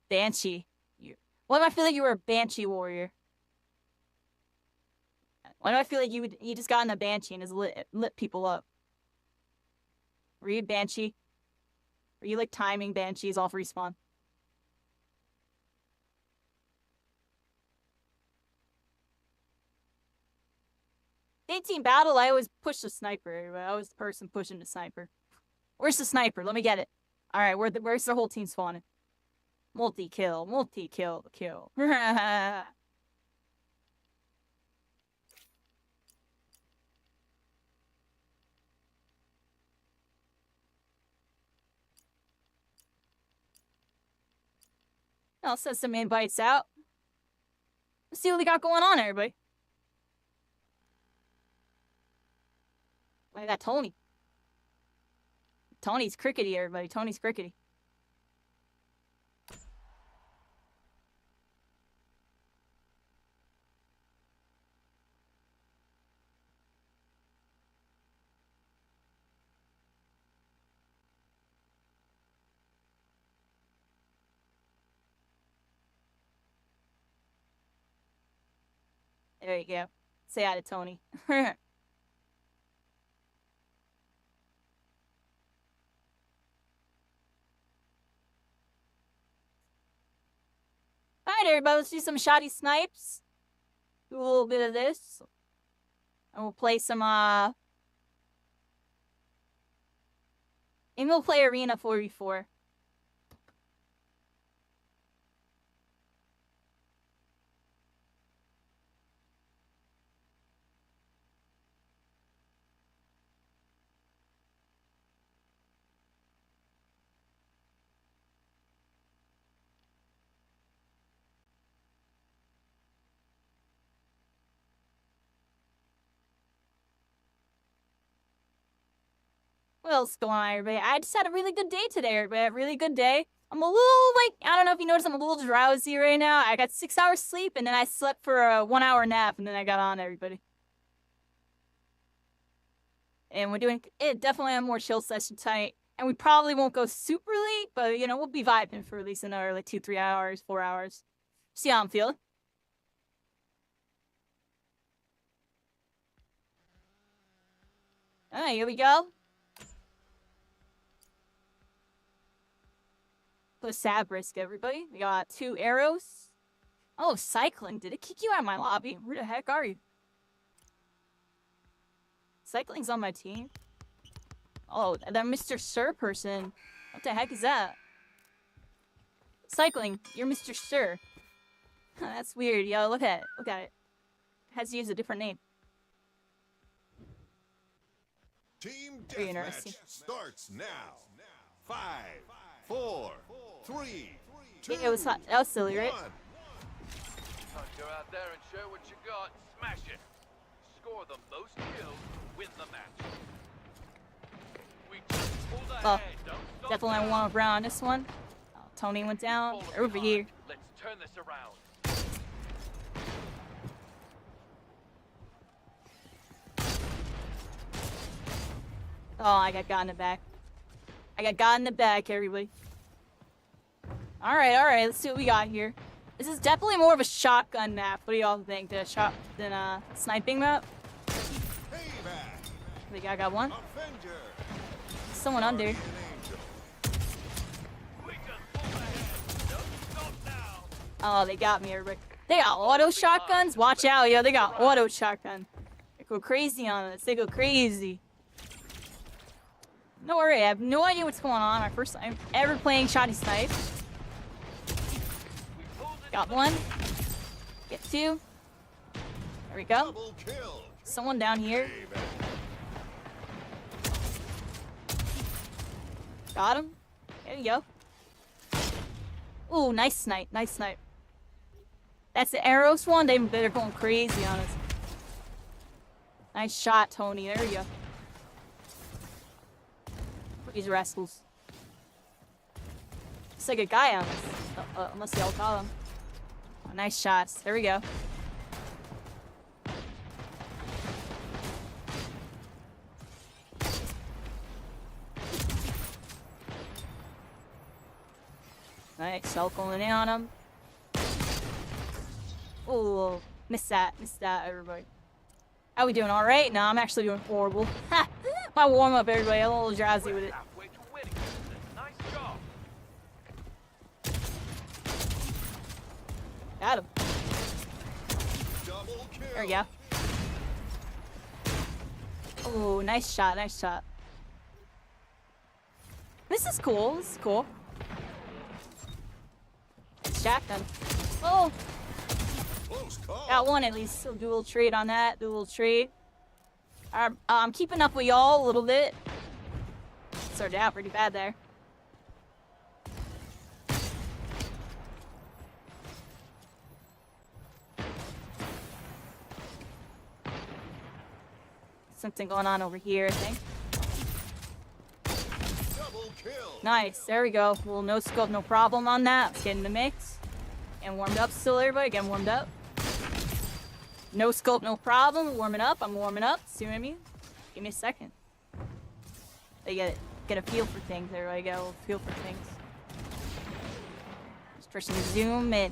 Banshee. Why do I feel like you were a Banshee warrior? Why do I feel like you just got in a Banshee and just lit people up? Were you a Banshee? Were you like timing Banshees off respawn? In team battle, I always push the sniper. I was the person pushing the sniper. Where's the sniper? Let me get it. All right, where's the whole team spawning? Multi-kill, kill. I'll send some invites out. Let's see what we got going on, everybody. I got Tony. Tony's crickety, everybody. Tony's crickety. There you go. Say hi to Tony. Alright, everybody, let's do some shoddy snipes. Do a little bit of this. And we'll play some, and we'll play Arena 4v4. What else going on, everybody? I just had a really good day today, everybody. A really good day. I'm a little, like, I don't know if you noticed, I'm a little drowsy right now. I got 6 hours sleep, and then I slept for a 1 hour nap, and then I got on, everybody. And we're doing definitely a more chill session tonight. And we probably won't go super late, but, you know, we'll be vibing for at least another, like, 2, 3 hours, 4 hours. See how I'm feeling. Alright, here we go. Put a sab risk, everybody. We got 2 arrows. Oh, cycling. Did it kick you out of my lobby? Where the heck are you? Cycling's on my team. Oh, that Mr. Sir person. What the heck is that? Cycling, you're Mr. Sir. That's weird, yo. Look at it. Look at it. It has to use a different name. Team Very deathmatch interesting. starts now. 5, 4, 3, 2, It was hot. That was silly, right? 1. Go out there and show what you got. Smash it. Score the most kills, win the match. We just pulled ahead. Don't stop Definitely now. want to round this one. Oh, Tony went down. Fall Over behind. here. Let's turn this around. Oh, I got got in the back. I got got in the back, everybody. Alright, let's see what we got here. This is definitely more of a shotgun map. What do y'all think? Than a sniping map? Payback. I think I got one. Avenger. Someone under. Guardian Angel. We just pulled ahead. Don't stop now. Oh, they got me, everybody. They got auto shotguns? Watch out, yo. They got auto shotgun. They go crazy on us. They go crazy. No worry, I have no idea what's going on. My first time ever playing Shotty Snipe. Got one. Get 2. There we go. Double kill. Someone down here. Payback. Got him. There you go. Ooh, nice snipe. Nice snipe. That's the arrows one. They're going crazy on us. Nice shot, Tony. There you go. These rascals. It's like a guy on us. Unless they all call him. Oh, nice shots. There we go. Nice. Cell phoning in on him. Oh, missed that, everybody. How we doing? All right? No, I'm actually doing horrible. Ha! My warm up, everybody. I'm a little drowsy with it. Halfway to winning. Nice job. Got him. Double kill. There we go. Oh, nice shot, nice shot. This is cool. This is cool. Shotgun. Oh, Close call. got one at least. So do a little trade on that. Do a little trade. I'm keeping up with y'all a little bit. Started out pretty bad there. Something going on over here, I think. Double kill. Nice, there we go. Well, no scope, no problem on that. Let's get in the mix. And warmed up still, everybody. Getting warmed up. No scope, no problem. Warming up. I'm warming up. See what I mean? Give me a second. They get a feel for things. Everybody get a little feel for things. Just for some zoom in.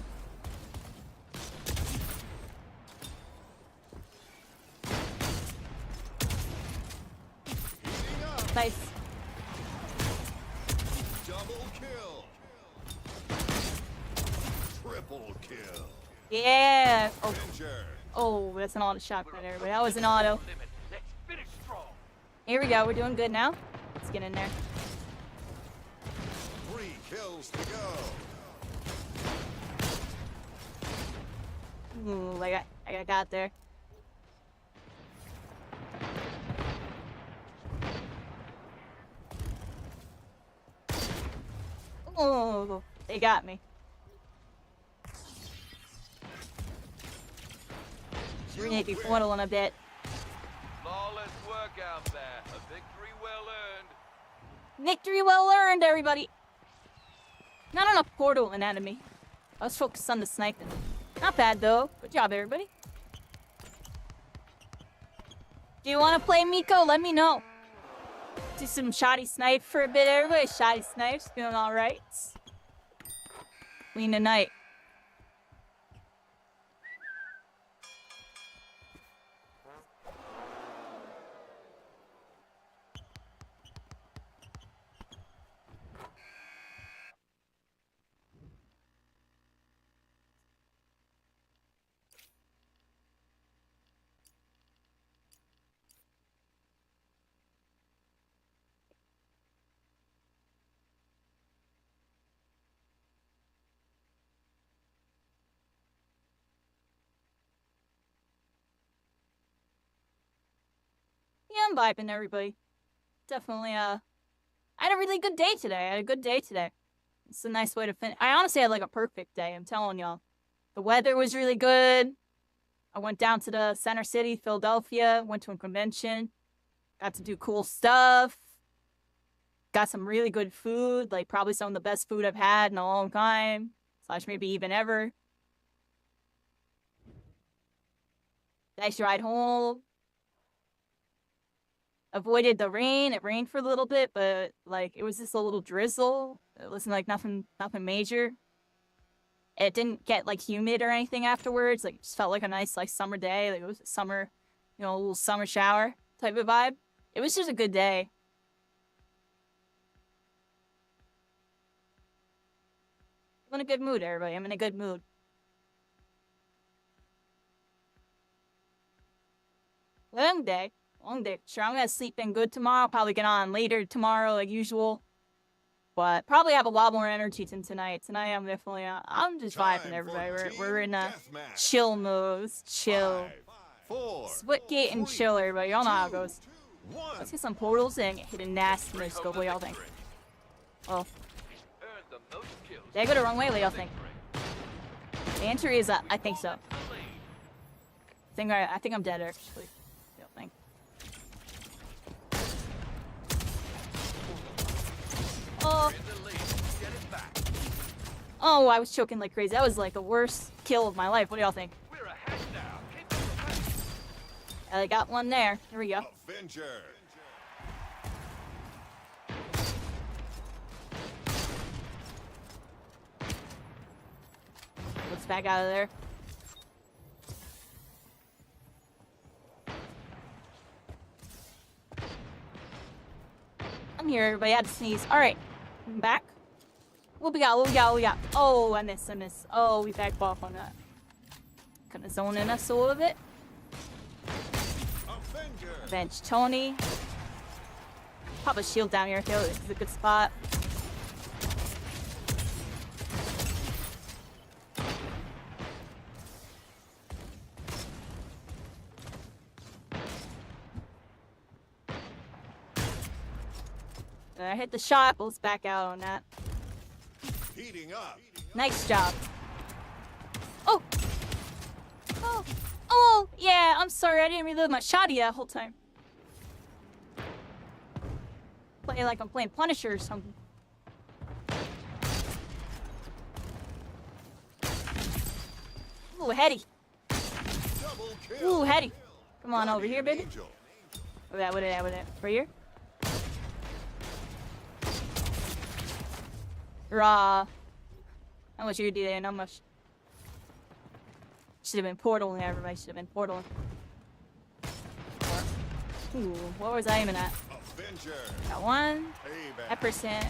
Heating up. Nice. Double kill. Triple kill. Yeah. Oh, Avenger. oh, that's an auto shotgun, everybody. That was an auto. Limit. Let's finish strong. Here we go. We're doing good now. Let's get in there. 3 kills to go. Ooh, I got there. Oh, they got me. We're gonna be portaling a bit. Flawless work out there. A victory well earned. Victory well earned, everybody. Not enough portal anatomy. I was focused on the sniping. Not bad though. Good job, everybody. Do you want to play Miko? Let me know. Do some shoddy snipe for a bit, everybody. Shoddy snipes, feeling alright. Clean tonight. Yeah, I'm vibing, everybody. Definitely, I had a really good day today. I had a good day today. It's a nice way to finish. I honestly had like a perfect day, I'm telling y'all. The weather was really good. I went down to the center city, Philadelphia, went to a convention, got to do cool stuff, got some really good food, like probably some of the best food I've had in a long time, / maybe even ever. Nice ride home. Avoided the rain. It rained for a little bit, but like it was just a little drizzle. It wasn't like nothing major. It didn't get like humid or anything afterwards. Like it just felt like a nice like summer day. Like it was a summer, you know, a little summer shower type of vibe. It was just a good day. I'm in a good mood, everybody. I'm in a good mood. Long day. Long day. Sure, I'm gonna sleep in good tomorrow. Probably get on later tomorrow, like usual. But probably have a lot more energy than tonight. Tonight, I'm definitely, I'm just vibing, everybody. We're in a chill mode. Chill. 5, 4, Splitgate and chill, everybody. Y'all know how it 2, goes. 1. Let's get some portals and hit a nastiness. Go, what y'all think? Oh. Did I go the wrong way? What y'all think? The answer is, I think so. I think I'm dead, actually. Think. Oh, I was choking like crazy. That was like the worst kill of my life. What do y'all think? I got one there. Here we go. Avenger. Let's back out of there. I'm here, everybody. I had to sneeze. Alright. I'm back. What we got? Oh, I missed. Oh, we backed off on that. Kind of zoning us a little bit. Avenger. Bench Tony. Pop a shield down here. This is a good spot. I hit the shot, but let's back out on that. Heating up. Nice job. Oh! Oh, yeah, I'm sorry, I didn't reload my shotty that whole time. Play like I'm playing Punisher or something. Ooh, heady. Double kill. Ooh, heady. Come on over here, baby. Angel. With that. Right here. Raw. How much you do there? Not much. Should have been portaling, everybody. Should have been portaling. Ooh, what was I aiming at? Avenger. Got one. Payback. That percent.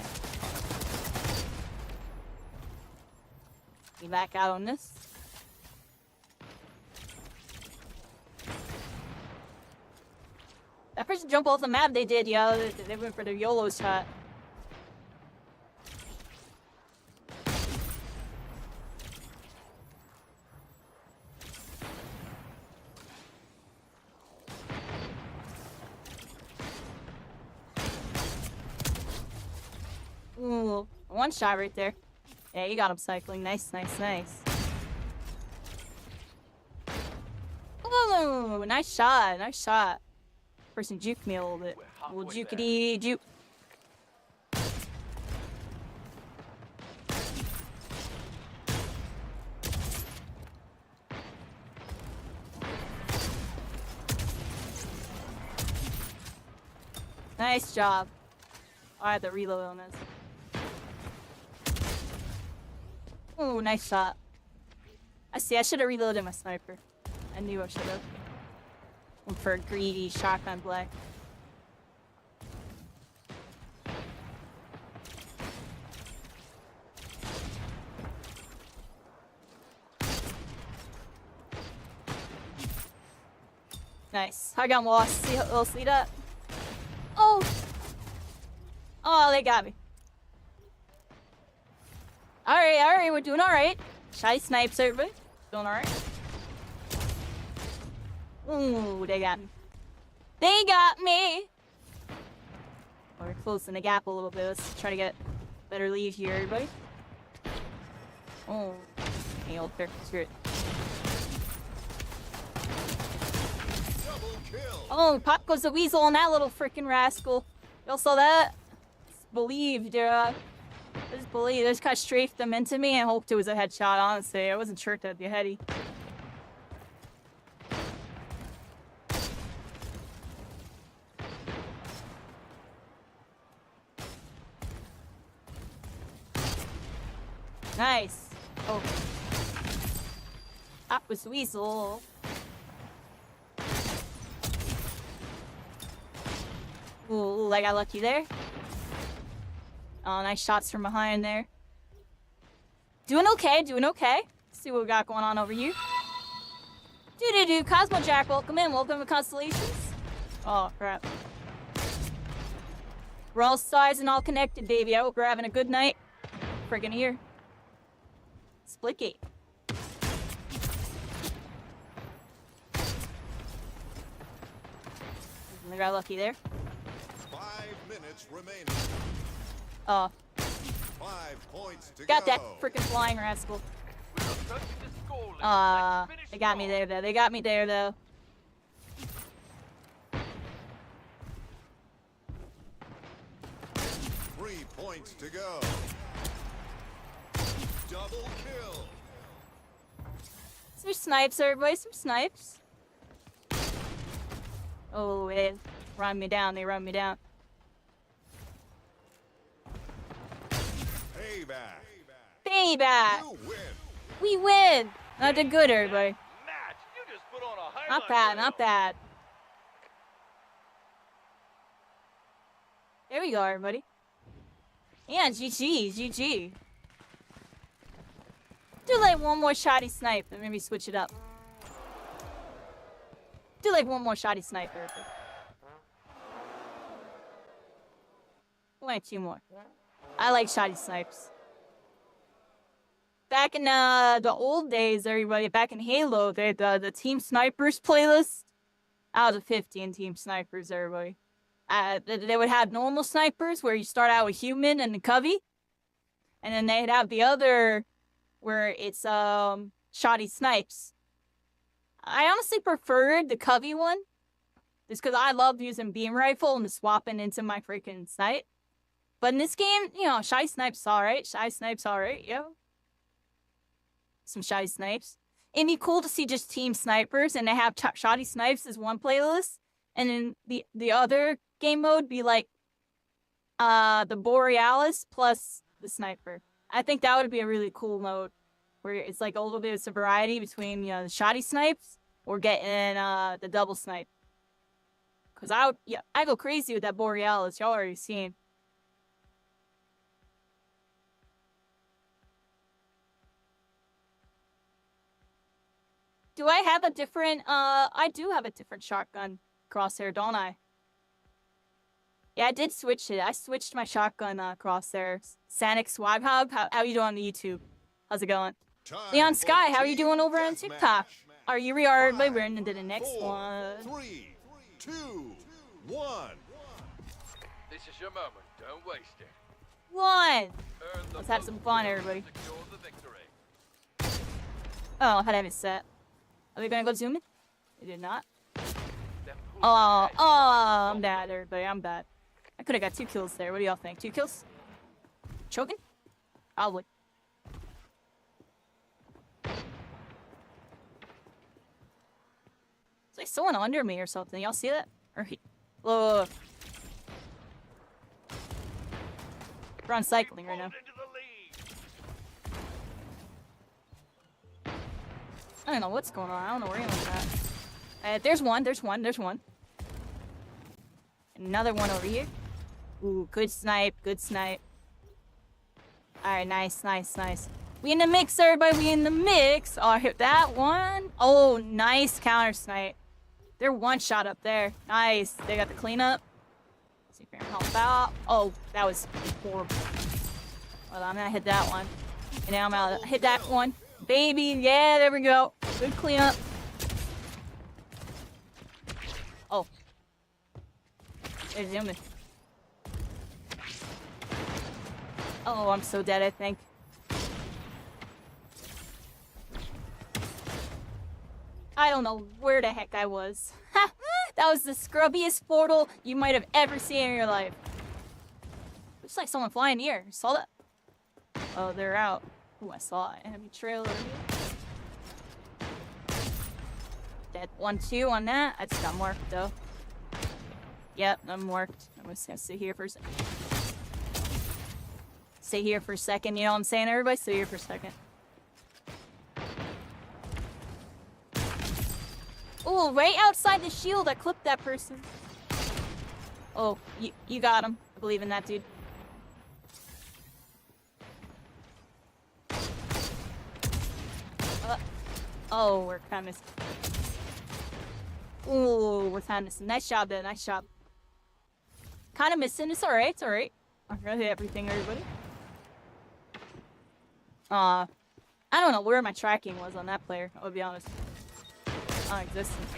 Be back out on this. That person jumped off the map they did, yo. They went for the YOLO shot. Ooh, one shot right there. Yeah, you got him cycling. Nice. Ooh, nice shot. Person juked me a little bit. Little jukety juke. Nice job. I had to reload on this. Ooh, nice shot. I see, I should have reloaded my sniper. I knew I should have. Went for a greedy shotgun play. Nice. I got lost. See that? Oh! Oh, they got me. Alright, we're doing alright. Shy snipes, everybody. Doing alright. Ooh, they got me. They got me! We're closing the gap a little bit. Let's try to get a better lead here, everybody. Oh, hey, old fair spirit. Double kill. Oh, pop goes the weasel on that little freaking rascal. Y'all saw that? Just believed, just believe. They just kind of strafed them into me and hoped it was a headshot, honestly. I wasn't sure that'd be a heady. Nice. Oh. That was the weasel. Ooh, I got lucky there. Oh, nice shots from behind there. Doing okay, doing okay. Let's see what we got going on over here. Doo-doo-doo, Cosmo Jack, welcome in. Welcome to Constellations. Oh, crap. We're all stars and all connected, baby. I hope we're having a good night. Friggin' here. Splitgate. I got lucky there. 5 minutes remaining. Oh. 5 points to Got go. that freaking flying rascal. We're approaching the scoreless. Let's finish They got me strong. there though. They got me there though. 3 points to go. Double kill. Some snipes, everybody. Some snipes. Oh, they run me down. They run me down. Payback. Payback. You win. We win. I did good, everybody. Match. You just put on a highlight Not bad. reel. Not bad. There we go, everybody. Yeah, GG. GG. Do like one more shoddy snipe and maybe switch it up. Do like one more shoddy snipe, everybody. Like 2 more. I like shoddy snipes. Back in the old days, everybody, back in Halo, they had the Team Snipers playlist. Out of 15 Team Snipers, everybody. They would have normal snipers where you start out with human and the covey. And then they'd have the other where it's shoddy snipes. I honestly preferred the covey one. Just because I love using beam rifle and swapping into my freaking snipe. But in this game, you know, shy snipes alright. Shy snipes alright, yo. Some shy snipes. It'd be cool to see just team snipers and they have shoddy snipes as one playlist. And then the other game mode be like the Borealis plus the sniper. I think that would be a really cool mode. Where it's like a little bit of variety between, you know, the shoddy snipes or getting the double snipe. Cause I go crazy with that Borealis. Y'all already seen. Do I have a different, I do have a different shotgun crosshair, don't I? Yeah, I did switch it. I switched my shotgun crosshair. Sanic Swag Hub, how you doing on YouTube? How's it going? Time Leon for Sky, how are you team doing over on deathmatch. TikTok? Are you everybody? We're into the 5, next 4, one. 3, 2, 1. This is your moment. Don't waste it. One! Earn the Let's have some most fun, kills, everybody. secure the victory. Oh, how did I miss that? Are we gonna go zoom in? We did not. Then pull Oh, the I'm bad, everybody. I'm bad. I could have got 2 kills there. What do y'all think? 2 kills? Choking? Probably. It's like someone under me or something. Y'all see that? Or he... Whoa. We're on cycling right now. Into the lead. I don't know what's going on. I don't know where anyone's at. There's one. Another one over here. Ooh, good snipe. Alright, nice. We in the mix, everybody. We in the mix. Oh, I hit that one. Oh, nice counter snipe. They're one shot up there. Nice. They got the cleanup. See if we can help out. Oh, that was horrible. Well, I'm gonna hit that one. And now I'm gonna hit that one. Baby, yeah, there we go. Good cleanup. Oh. They're zooming. Oh, I'm so dead, I think. I don't know where the heck I was. Ha! That was the scrubbiest portal you might have ever seen in your life. Looks like someone flying in the air. Saw that? Oh, they're out. Ooh, I saw an enemy trail over here. Dead 1-2 on that. I just got marked though. Yep, I'm marked. I'm just gonna sit here for a second. Stay here for a second, you know what I'm saying, everybody? Stay here for a second. Oh, right outside the shield, I clipped that person. Oh, you got him. I believe in that dude. Oh, we're kind of... Ooh, we're kind of... Nice job there, nice job. Kind of missing. It's alright, it's alright. I'm gonna hit everything, everybody. I don't know where my tracking was on that player, I'll be honest. Non-existent.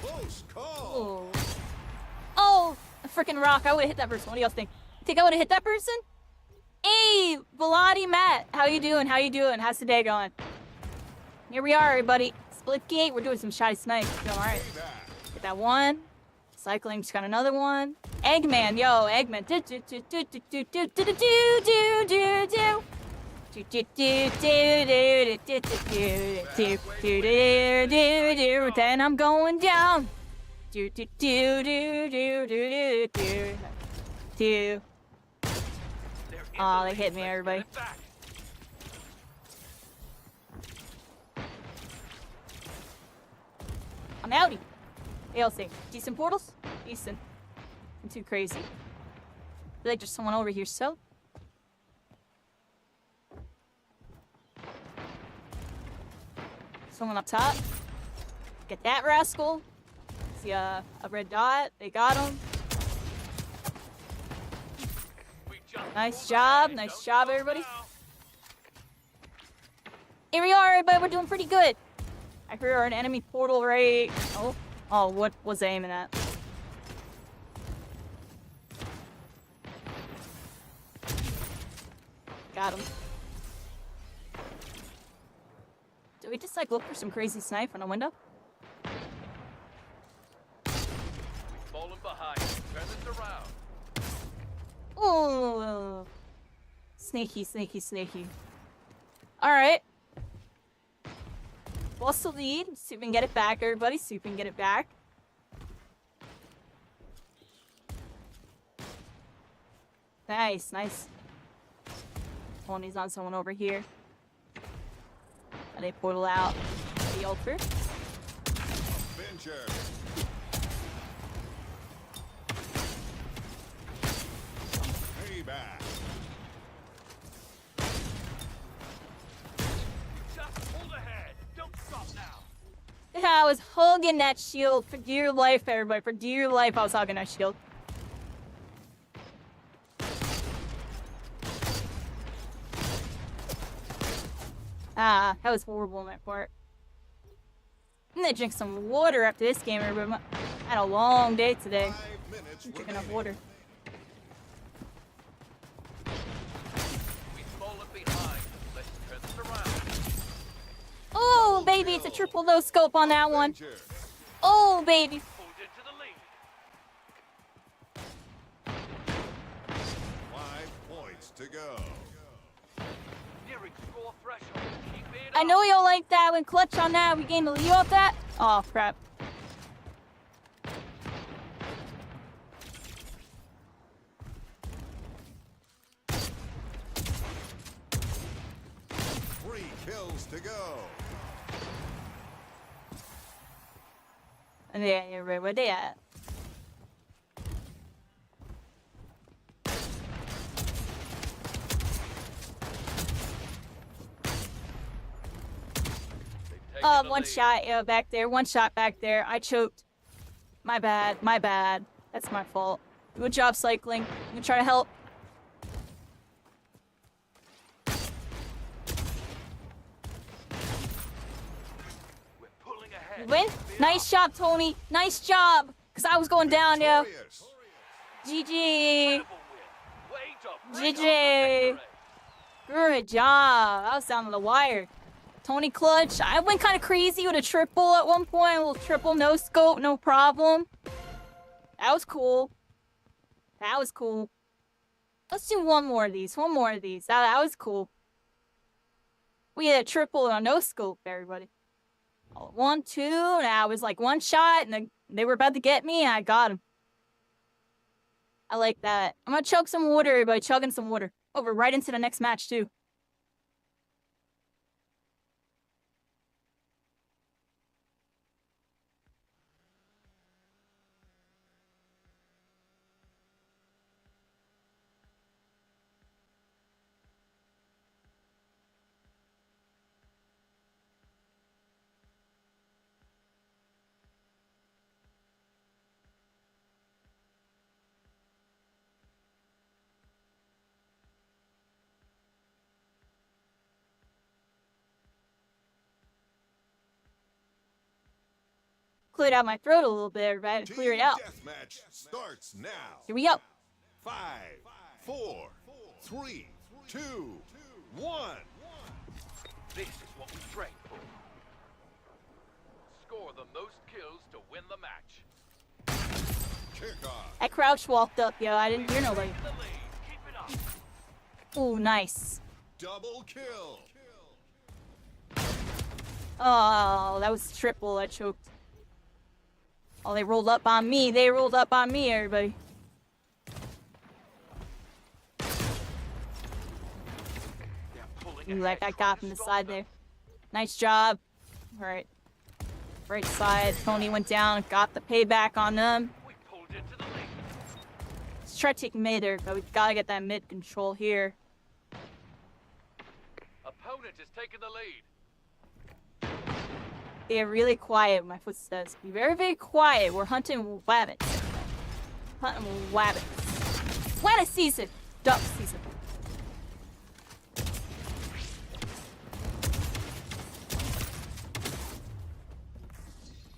Close call. Oh. Oh, a freaking rock. I would have hit that person. What do y'all think? Think I would have hit that person? Hey, Velati Matt. How you doing? How's the day going? Here we are, everybody. Splitgate. We're doing some shoddy snipes. Doing alright. Get that one. Cycling. Just got another one. Eggman. Yo, Eggman. Then I'm going down. Oh, they hit me, everybody. I'm outie. ALC. Decent portals? Decent. I'm too crazy. I feel like there's someone over here, so. Someone up top. Get that rascal. See a red dot. They got him. Nice job, everybody. Here we are, everybody. We're doing pretty good. I hear an enemy portal right. Oh, what was I aiming at? Got him. Did we just like look for some crazy snipe on a window? Falling behind. Turn this around. Oh, sneaky. All right. Lost the lead. See if we can get it back, everybody. See if we can get it back. Nice. Pony's on someone over here. And they portal out the ultra. Venture. Payback. Just hold ahead. Don't stop now. Yeah, I was hugging that shield for dear life, everybody. For dear life, I was hugging that shield. Ah, that was horrible on my part. I'm gonna drink some water after this game, everybody. I had a long day today. 5 minutes I'm drinking remaining. enough water. We've fallen behind. Let's turn this around. Oh, baby, it's a triple no scope on that one. Venture. Oh, baby. Pulled into the lead. 5 points to go. Nearing score threshold. Keep it I up. know y'all like that when clutch on that. We gained the lead off that. Oh, crap. points to go. And yeah, where they at? One shot, yeah, back there. One shot back there. I choked. My bad. My bad. That's my fault. Good job cycling. I'm gonna try to help. We're pulling ahead. Win? Nice job, Tony. Nice job. Cause I was going down, yo. Victorious. GG. Way to GG. Good job. I was down to the wire. Tony clutch. I went kind of crazy with a triple at one point. A little triple, no scope, no problem. That was cool. That was cool. Let's do one more of these. One more of these. That was cool. We had a triple and a no scope, everybody. Oh, 1, 2. And I was like one shot, and then they were about to get me, and I got him. I like that. I'm gonna chug some water, everybody. Chugging some water. Oh, we're right into the next match, too. Cleared out my throat a little bit, right? Clear it out. Deathmatch starts now. Here we go. 5, 4, 3, 2, 1. This is what we train for. Score the most kills to win the match. Kickoff. I crouch walked up, yo. I didn't hear nobody. In the lead. Keep it up. Ooh, nice. Double kill. Oh, that was triple. I choked. Oh, they rolled up on me. They rolled up on me, everybody. Ooh, like I got from the side there. Nice job. All right. Right side. Tony went down, got the payback on them. We pulled into the lead. Let's try to take mid there, but we gotta get that mid control here. Opponent is taking the lead. They're really quiet, my foot says. Be very, very quiet. We're hunting rabbits. Hunting rabbits. Rabbit season. Duck season.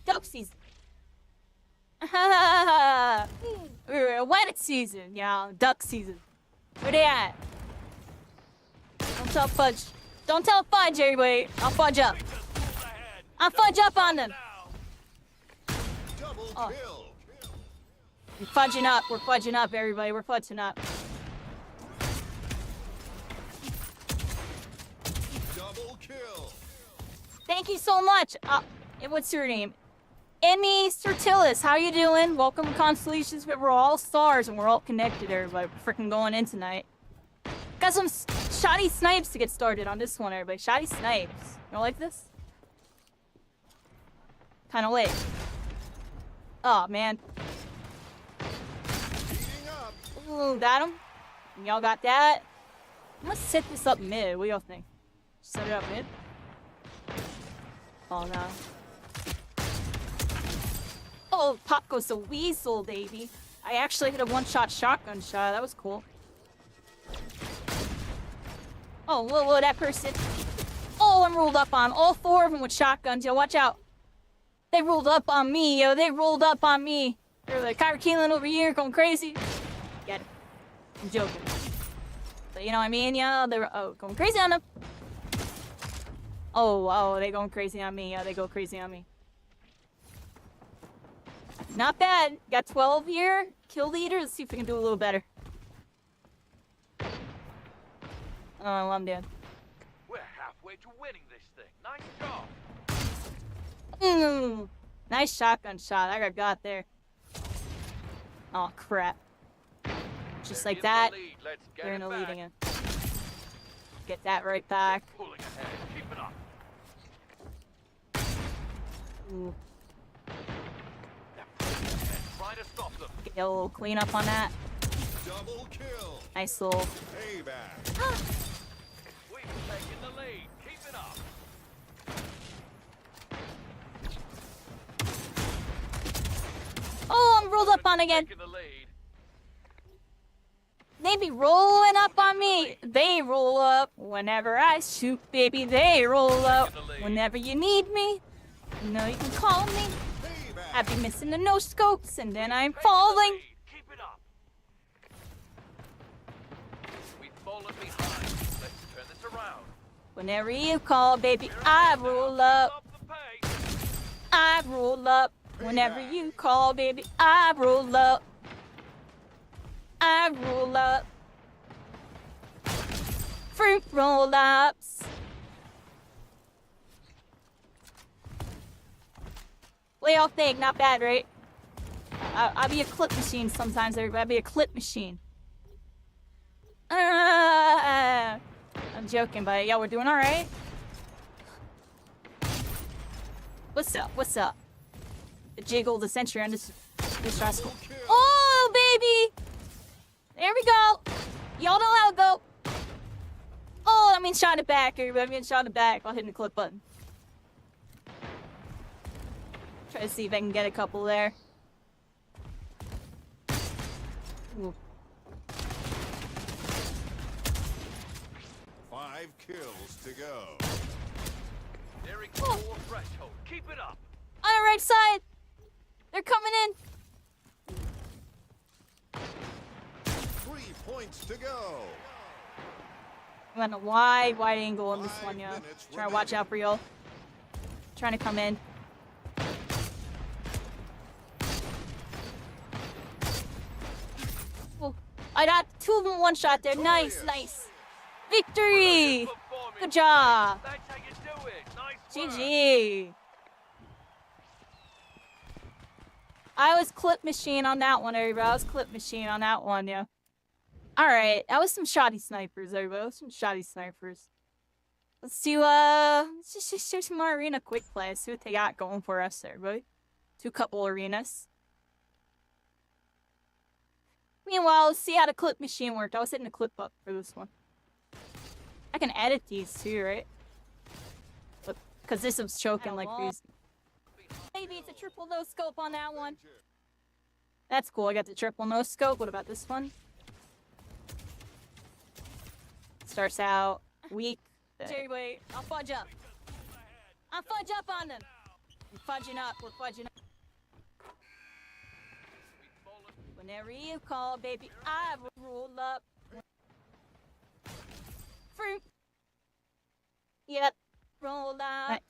Duck season. We're rabbit season, yeah. Duck season. Where they at? Don't tell Fudge. Don't tell Fudge, everybody. I'll fudge up. We just pulled ahead. I'll fudge up on them. Now. Double Oh. kill. We're fudging up. We're fudging up, everybody. We're fudging up. Double kill. Thank you so much. What's your name? Emmy Sertilis. How you doing? Welcome to Constellations. We're all stars and we're all connected, everybody. We're freaking going in tonight. Got some shoddy snipes to get started on this one, everybody. Shoddy snipes. You don't like this? Kind of late. Oh, man. Heating up. Ooh, got him. Y'all got that? I'm gonna set this up mid. What do y'all think? Set it up mid? Oh, no. Oh, pop goes the weasel, baby. I actually hit a one-shot shotgun shot. That was cool. Oh, whoa, that person. Oh, I'm rolled up on. All 4 of them with shotguns. Yo, watch out. They rolled up on me, yo. They rolled up on me. They're like, Kairi Caitlyn over here going crazy. Get it. I'm joking. But you know what I mean, yo? They're going crazy on them. Oh, they going crazy on me. Yeah, they go crazy on me. Not bad. Got 12 here. Kill leader. Let's see if we can do a little better. Oh, I'm dead. We're halfway to winning this thing. Nice job. Nice shotgun shot. I got there. Oh, crap. Just They're like in that. the lead. Let's get They're in it the lead back. again. Get that right back. Pulling ahead. Keep it up. Ooh. Try to stop them. Get a little cleanup on that. Double kill. Nice little. Payback. We've taken the lead. Keep it up. Oh, I'm rolled up on again. Taking the lead. They be rolling up on me. They roll up whenever I shoot, baby. They roll up whenever you need me. You know you can call me. Payback. I be missing the no scopes, and then I'm falling. Keep it up. We've fallen behind. Let's turn this around. Whenever you call, baby, I roll up. Stop the pace. I roll up. Whenever you call, baby, I roll up. I roll up. Fruit roll ups. Playoff thing, not bad, right? I'll be a clip machine sometimes, everybody. I'll be a clip machine. I'm joking, but yeah, we're doing alright. What's up? What's up? The jiggle, the century, and this rascal. Oh, baby! There we go. Y'all know how it go. Oh, I mean shot it back, everybody. I mean shot it back while hitting the clip button. Try to see if I can get a couple there. Ooh. 5 kills to go. Nearing core threshold. Keep it up. On the right side. They're coming in. 3 points to go. I'm on a wide angle on this 5 one, yo. minutes Trying to watch out for y'all. Trying to come in. Oh, I got 2 of them one shot there. Nice, nice. Victory! Good job. That's how you do it. Nice work. GG. I was clip machine on that one, everybody. I was clip machine on that one, yeah. Alright, that was some shoddy snipers, everybody. That was some shoddy snipers. Let's do, let's just do some more arena quick play. See what they got going for us, everybody. 2 couple arenas. Meanwhile, let's see how the clip machine worked. I was hitting the clip up for this one. I can edit these too, right? Because this one's choking like crazy. Maybe it's a triple no scope on that one. That's cool. I got the triple no scope. What about this one? Starts out weak. Jerry, wait. I'll fudge up. I'll fudge up on them. We're fudging up. We're fudging up. Whenever you call, baby, I will roll up. Fruit. Yep. Roll up. Nice.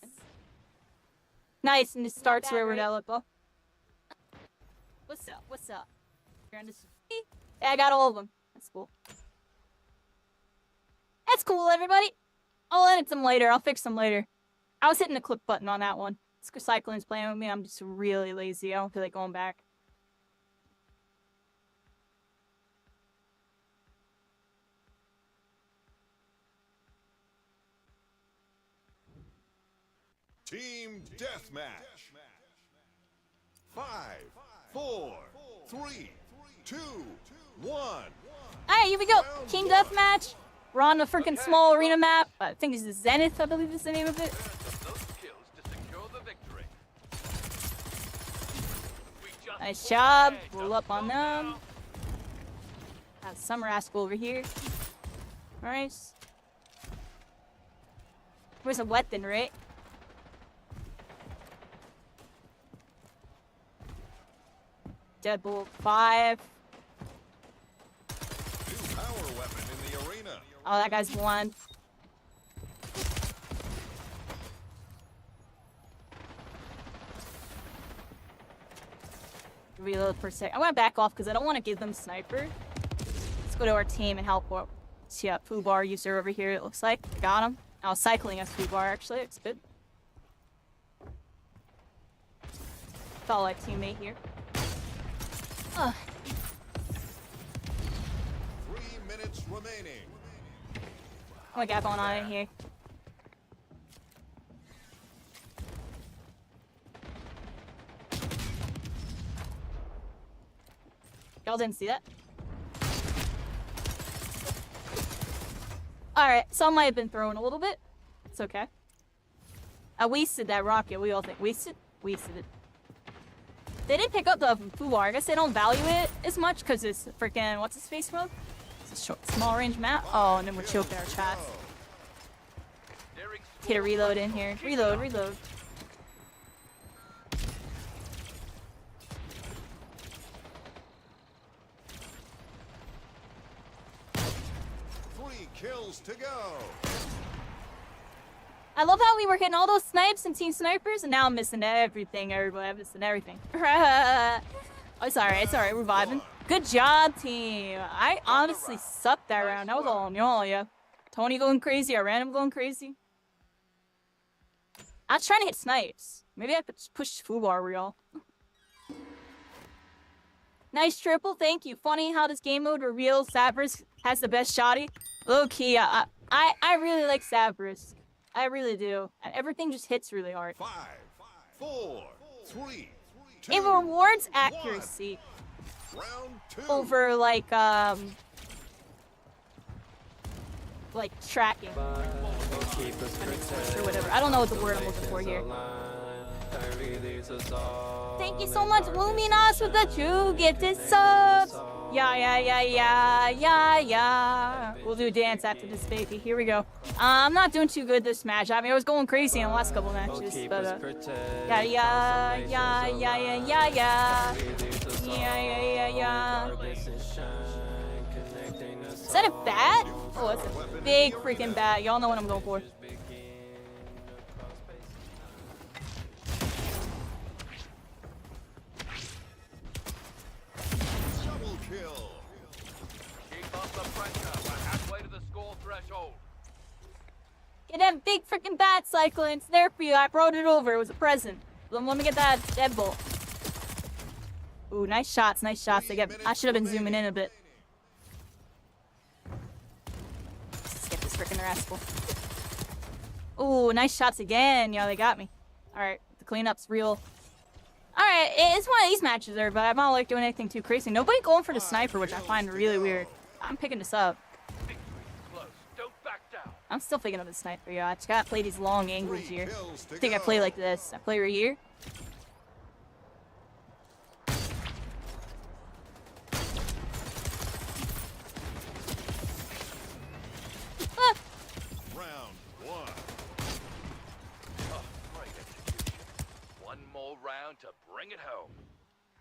Nice, and it starts where we're now. What's up? What's up? Yeah, I got all of them. That's cool. That's cool, everybody. I'll edit them later. I'll fix them later. I was hitting the clip button on that one. Cyclone's playing with me. I'm just really lazy. I don't feel like going back. Team Deathmatch. 5, 4, 3, 2, 1. Alright, here we go. Team Deathmatch. We're on a freaking small arena map. I think this is Zenith, I believe is the name of it. Nice job. Roll up on them. Have some rascal over here. Alright. Where's a weapon, right? Deadbolt 5. New power weapon in the arena. Oh, that guy's one. Reload for a sec. I want to back off because I don't want to give them sniper. Let's go to our team and help. See a Fubar user over here, it looks like. I got him. I was cycling as Fubar, actually. It's good. Follow my teammate here. 3 minutes remaining. What we got going on in here? Y'all didn't see that? Alright, some might have been thrown a little bit. It's okay. I wasted that rocket. We all think wasted? Wasted it. They didn't pick up the FUBAR. I guess they don't value it as much because it's freaking, what's his face mode? It's a short, small range map. Oh, and then we're choking our chats. Get a reload in here. Reload, reload. Kills to go. I love how we were hitting all those snipes and team snipers, and now I'm missing everything, everybody. I'm missing everything. Oh, it's alright, it's alright. We're vibing. Good job, team. I honestly sucked that round. That was all on y'all, yeah. Tony going crazy, our random going crazy. I was trying to hit snipes. Maybe I could push FUBAR real. Nice triple, thank you. Funny how this game mode reveals Sabrisk has the best shotty. Low key, I really like Sabrisk. I really do. And everything just hits really hard. 5, 4, 3, 2, It rewards accuracy round 2. over like tracking or whatever. I don't know what the word I'm looking for here. Thank you so much, Luminos, with the 2 gifted subs. Yeah. We'll do a dance after this, baby. Here we go. I'm not doing too good this match. I mean, I was going crazy in the last couple matches, but yeah. Is that a bat? Oh, it's a big freaking bat. Y'all know what I'm going for. Get that big freaking bat, Cyclone. It's there for you. I brought it over. It was a present. Let me get that deadbolt. Ooh, nice shots, nice shots. I should have been zooming in a bit. Let's get this freaking rascal. Ooh, nice shots again. Yo, they got me. Alright, the cleanup's real. Alright, it's one of these matches there, but I'm not like doing anything too crazy. Nobody going for the sniper, which I find really weird. I'm picking this up. I'm still picking up the sniper, yo. I just gotta play these long angles here. I think I play like this. I play right here. Ah. Round 1. One more round to bring it home.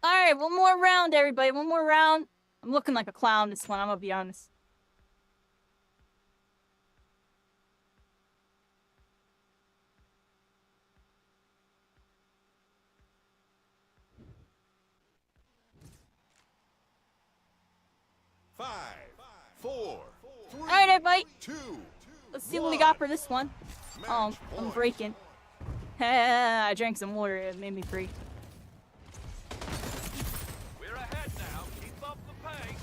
Alright, one more round, everybody. One more round. I'm looking like a clown this one, I'm gonna be honest. Five, 4, 3, Alright, everybody. 2. Let's see what we got for this one. Oh, I'm breaking. I drank some water. It made me free. We're ahead now. Keep up the pace.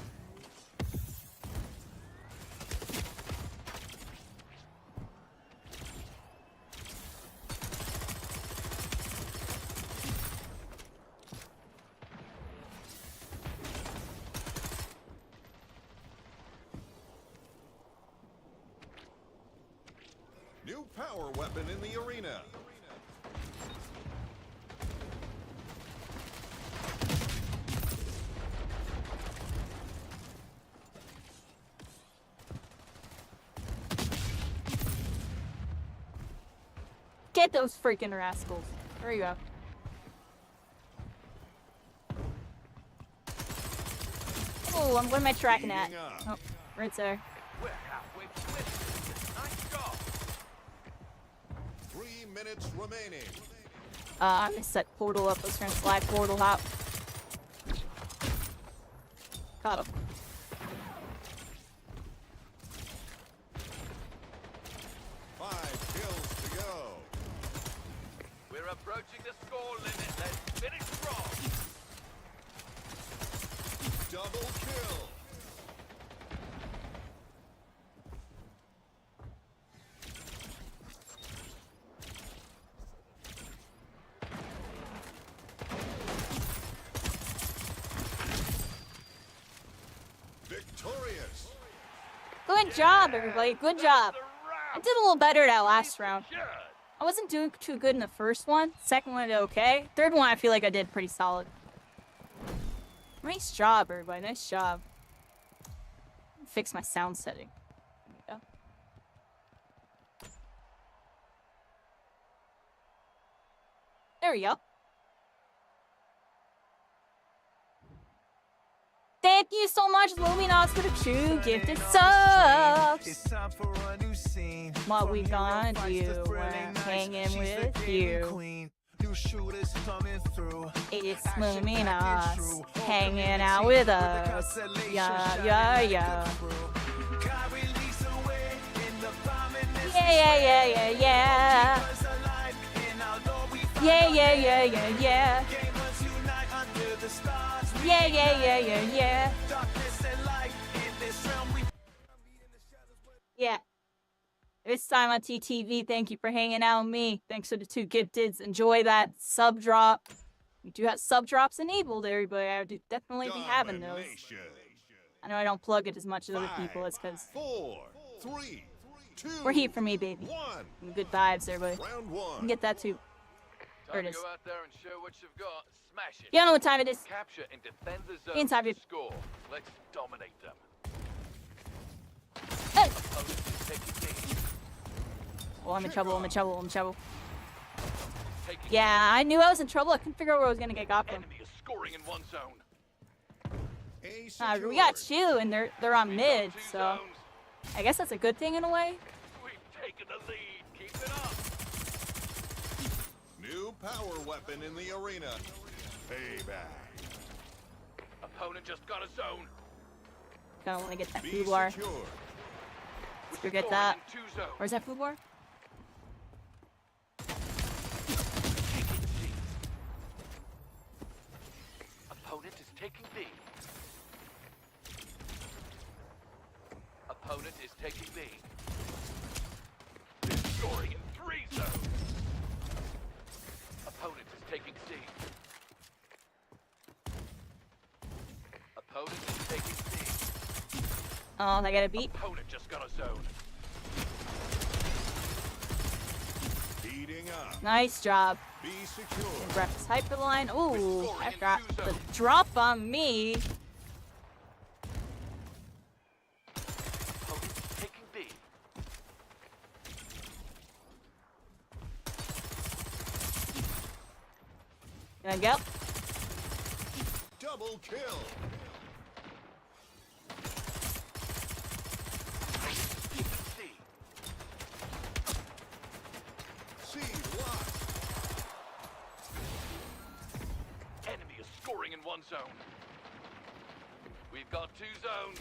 New power weapon in the arena. Get those freaking rascals. There you go. Oh, what am I tracking at? Oh, right there. We're halfway through this. Nice job. 3 minutes remaining. I missed that portal up. I was trying to slide portal out. Caught him. We're approaching the score limit. Let's finish strong. Double kill. Good job, everybody. Good job. I did a little better that last round. I wasn't doing too good in the first one. Second one, I did okay. Third one, I feel like I did pretty solid. Nice job, everybody. Nice job. Fix my sound setting. There we go. There we go. Thank you so much, Luminos, for the true gifted subs. What we gonna do when hanging with you? It's Luminos hanging out with us. Yeah, yeah, yeah. Yeah, yeah, yeah, yeah, yeah. Yeah, yeah, yeah, yeah, yeah. Yeah, yeah, yeah, yeah, yeah. Yeah. This time on TTV, thank you for hanging out with me. Thanks for the 2 gifteds. Enjoy that sub drop. We do have sub drops enabled, everybody. I would definitely be having those. I know I don't plug it as much as other people. It's because 4, 3, 2, we're here for me, baby. 1. Good vibes, everybody. Round You 1. can get that too. There Time it to is. go out there and show what you've got. Smash it. You don't know what time it is. Capture and defend the zone. Inside to you. score. Let's dominate them. Hey! Opponent is taking D. Oh, I'm in trouble. I'm in trouble. I'm in trouble. Taking Yeah, I knew I was in trouble. I couldn't figure out where I was gonna get got from. enemy is scoring in one zone. A We got secured. 2, and they're on We've mid, got 2 so zones. I guess that's a good thing in a way. We've taken the lead. Keep it up. New power weapon in the arena. Payback. Opponent just got a zone. Gonna want to get that Be food bar. secure. Let's go get Scoring that. in 2 zones. Where's that food bar? Taking C. Opponent is taking B. Opponent is taking B. They're scoring in 3 zones. Opponent is taking C. Opponent is taking C. Oh, I got a beat. Opponent just got a zone. Heating up. Nice job. Be secure. Grab this hyperline. Ooh, Restoring I in got 2 the zones. drop on me. Opponent is taking B. Gonna go. Double kill. Taking C. C locked. Enemy is scoring in 1 zone. We've got 2 zones.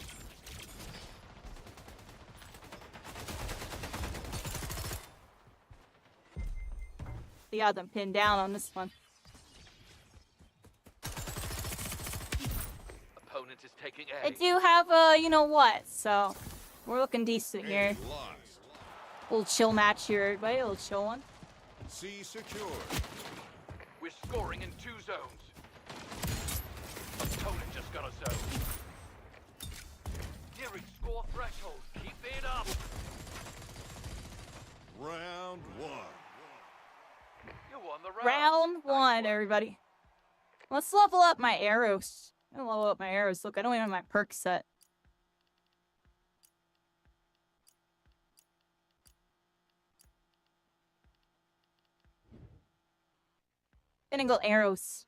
We got them pinned down on this one. Opponent is taking A. I do have you know what, so we're looking decent here. A lost. Little chill match here, everybody. A little chill one. C secure. We're scoring in 2 zones. Opponent just got a zone. Nearing score threshold. Keep it up. Round 1. You won the round. Round 1, everybody. Let's level up my arrows. I'm gonna level up my arrows. Look, I don't even have my perk set. Gonna go arrows.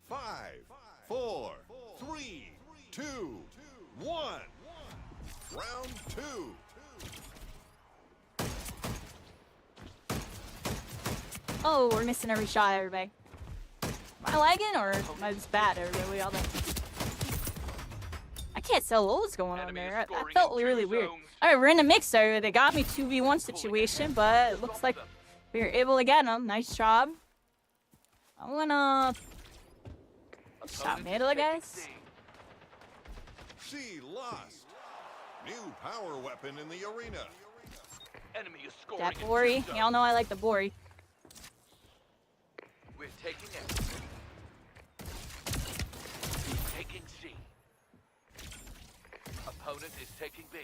5, 4, 3, 2, 1. Round 2. Oh, we're missing every shot, everybody. Am I lagging or am I just bad, everybody? We all done. I can't tell what was going on Enemy is there. That scoring felt in 2 really weird. zones. Alright, we're in a mix there. They got me 2v1 situation, but it looks like we were able to get them. Nice job. I'm gonna shot middle, I guess. C lost. New power weapon in the arena. Enemy is scoring That in 2 Bori. zones. Y'all know I like the Bori. We're taking A. Taking C. Opponent Opponent is taking B.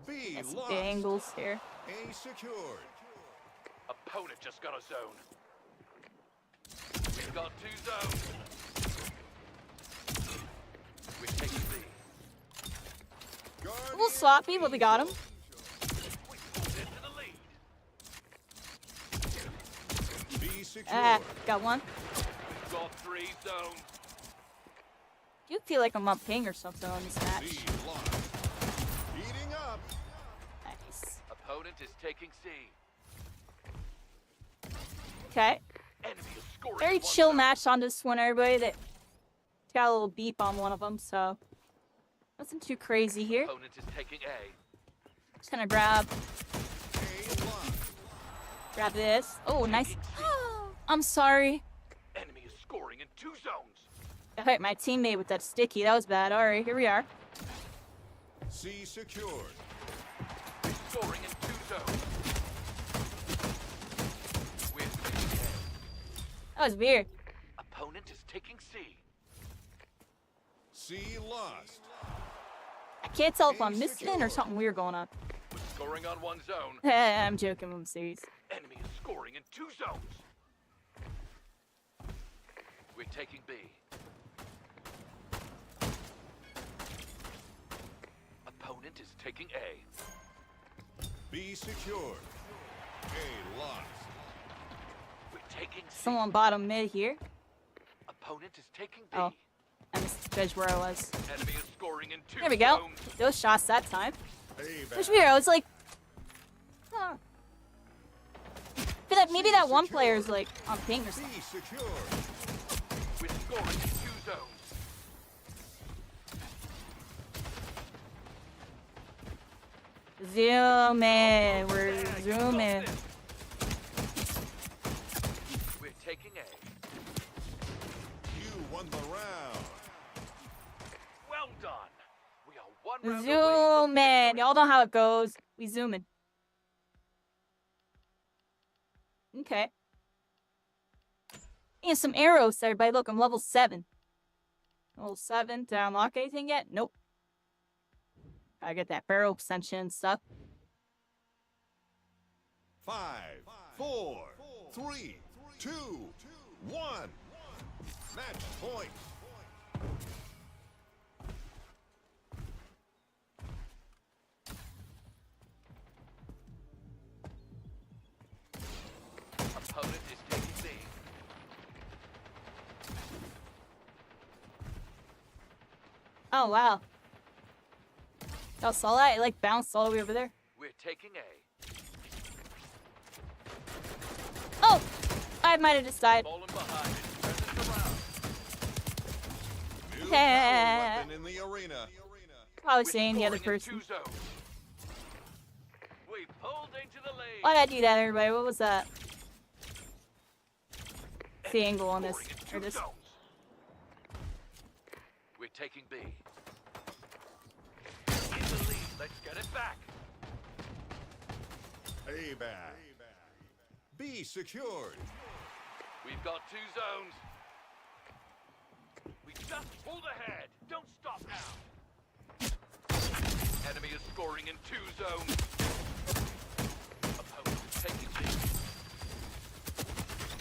B Get some lost. good angles here. A secured. Opponent just got a zone. We've got 2 zones. We're taking B. A little sloppy, but we got him. We pulled into the lead. B secured. Ah, got one. We've got 3 zones. You feel like I'm up ping or something on this match. C lost. Heating up. Nice. Opponent is taking C. Okay. Enemy is scoring. Very in one chill zone. match on this one, everybody. That got a little beep on one of them, so nothing too crazy here. Opponent is taking A. Just gonna grab A lost. this. Oh, nice. I'm sorry. Enemy is scoring in 2 zones. I hit my teammate with that sticky. That was bad. All right, here we are. C secured. We're scoring in 2 zones. We're taking That was weird. A. Opponent is taking C. C lost. I can't tell if I'm missing or something weird going on. We're scoring on 1 zone. I'm joking. I'm serious. Enemy is scoring in 2 zones. We're taking B. Opponent is taking A. B secured. A lost. We're taking C. Someone bottom mid here. Opponent is taking B. Oh. I missed to judge where I was. Enemy is scoring in 2 There we go. zones. Those shots that time. Payback. It was weird. I was like, huh. Feel like maybe that one player is like on ping or something. B secured. We're scoring in 2 zones. Zoom in. We're zooming. We're taking A. You won the round. Well done. We are 1 round away Zoom from in. victory. Y'all know how it goes. We zoom in. Okay. And some arrows, everybody. Look, I'm level 7. Level 7. Did I unlock anything yet? Nope. I get that barrel extension and stuff. 5, 4, 3, 2, 1. Match point. Opponent is taking B. Oh, wow. Y'all saw that? It like bounced all the way over there. We're taking A. Oh! I might have just died. Fallen behind and turn this around. New Yeah. power weapon in the arena. Probably We're saying the other scoring in person. 2 zones. We pulled into the lead. Why'd I do that, everybody? What was that? What's the angle on this? Scoring in Or 2 this? zones. We're taking B. In the lead. Let's get it back. Payback. B secured. We've got 2 zones. We just pulled ahead. Don't stop now. Enemy is scoring in 2 zones. Opponent is taking B.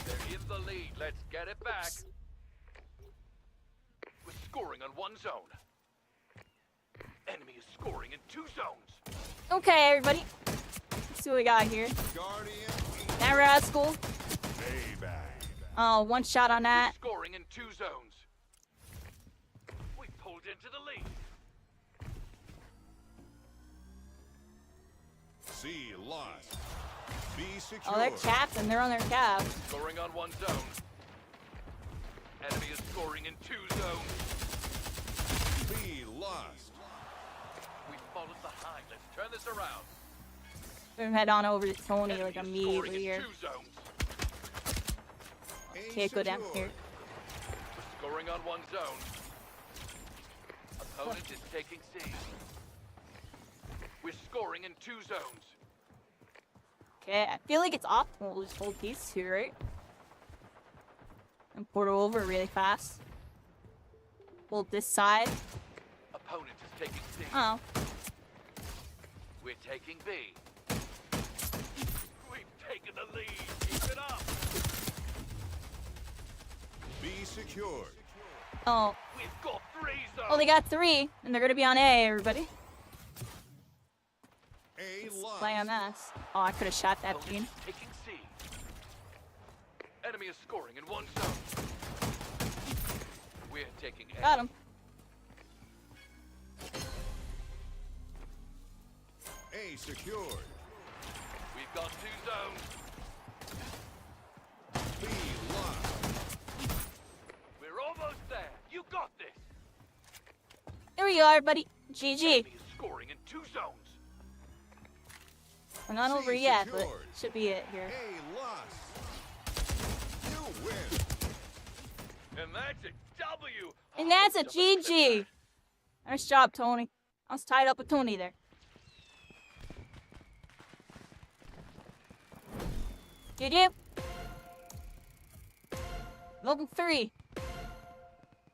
They're in the lead. Let's get it back. We're scoring on 1 zone. Enemy is scoring in 2 zones. Okay, everybody. Let's see what we got here. Guardian. That rascal. Payback. Oh, one shot on that. Scoring in 2 zones. We pulled into the lead. C lost. B secured. Oh, they're capped and they're on their cap. Scoring on 1 zone. Enemy is scoring in 2 zones. B lost. We've fallen behind. Let's turn this around. We're gonna head on over to Tony Enemy like is immediately scoring here. in 2 zones. A Can't go down secured. here. We're scoring on 1 zone. Opponent is taking C. We're scoring in 2 zones. Okay, I feel like it's optimal to just hold these two, right? And portal over really fast. Hold this side. opponent is taking C. Oh. We're taking B. We've taken the lead. Keep it up. B secured. Oh. We've got 3 zones. Oh, they got 3, and they're gonna be on A, everybody. A lost. Play on this. Oh, I could have shot that Opponent bean. is taking C. Enemy is scoring in 1 zone. We're taking A. Got him. A secured. We've got 2 zones. B lost. We're almost there. You got this. Here we are, buddy. GG. Enemy is scoring in 2 zones. We're not over C yet, but secured. should be it here. A lost. You win. And that's a W. And that's a Double click GG. that. Nice job, Tony. I was tied up with Tony there. GG. Level 3.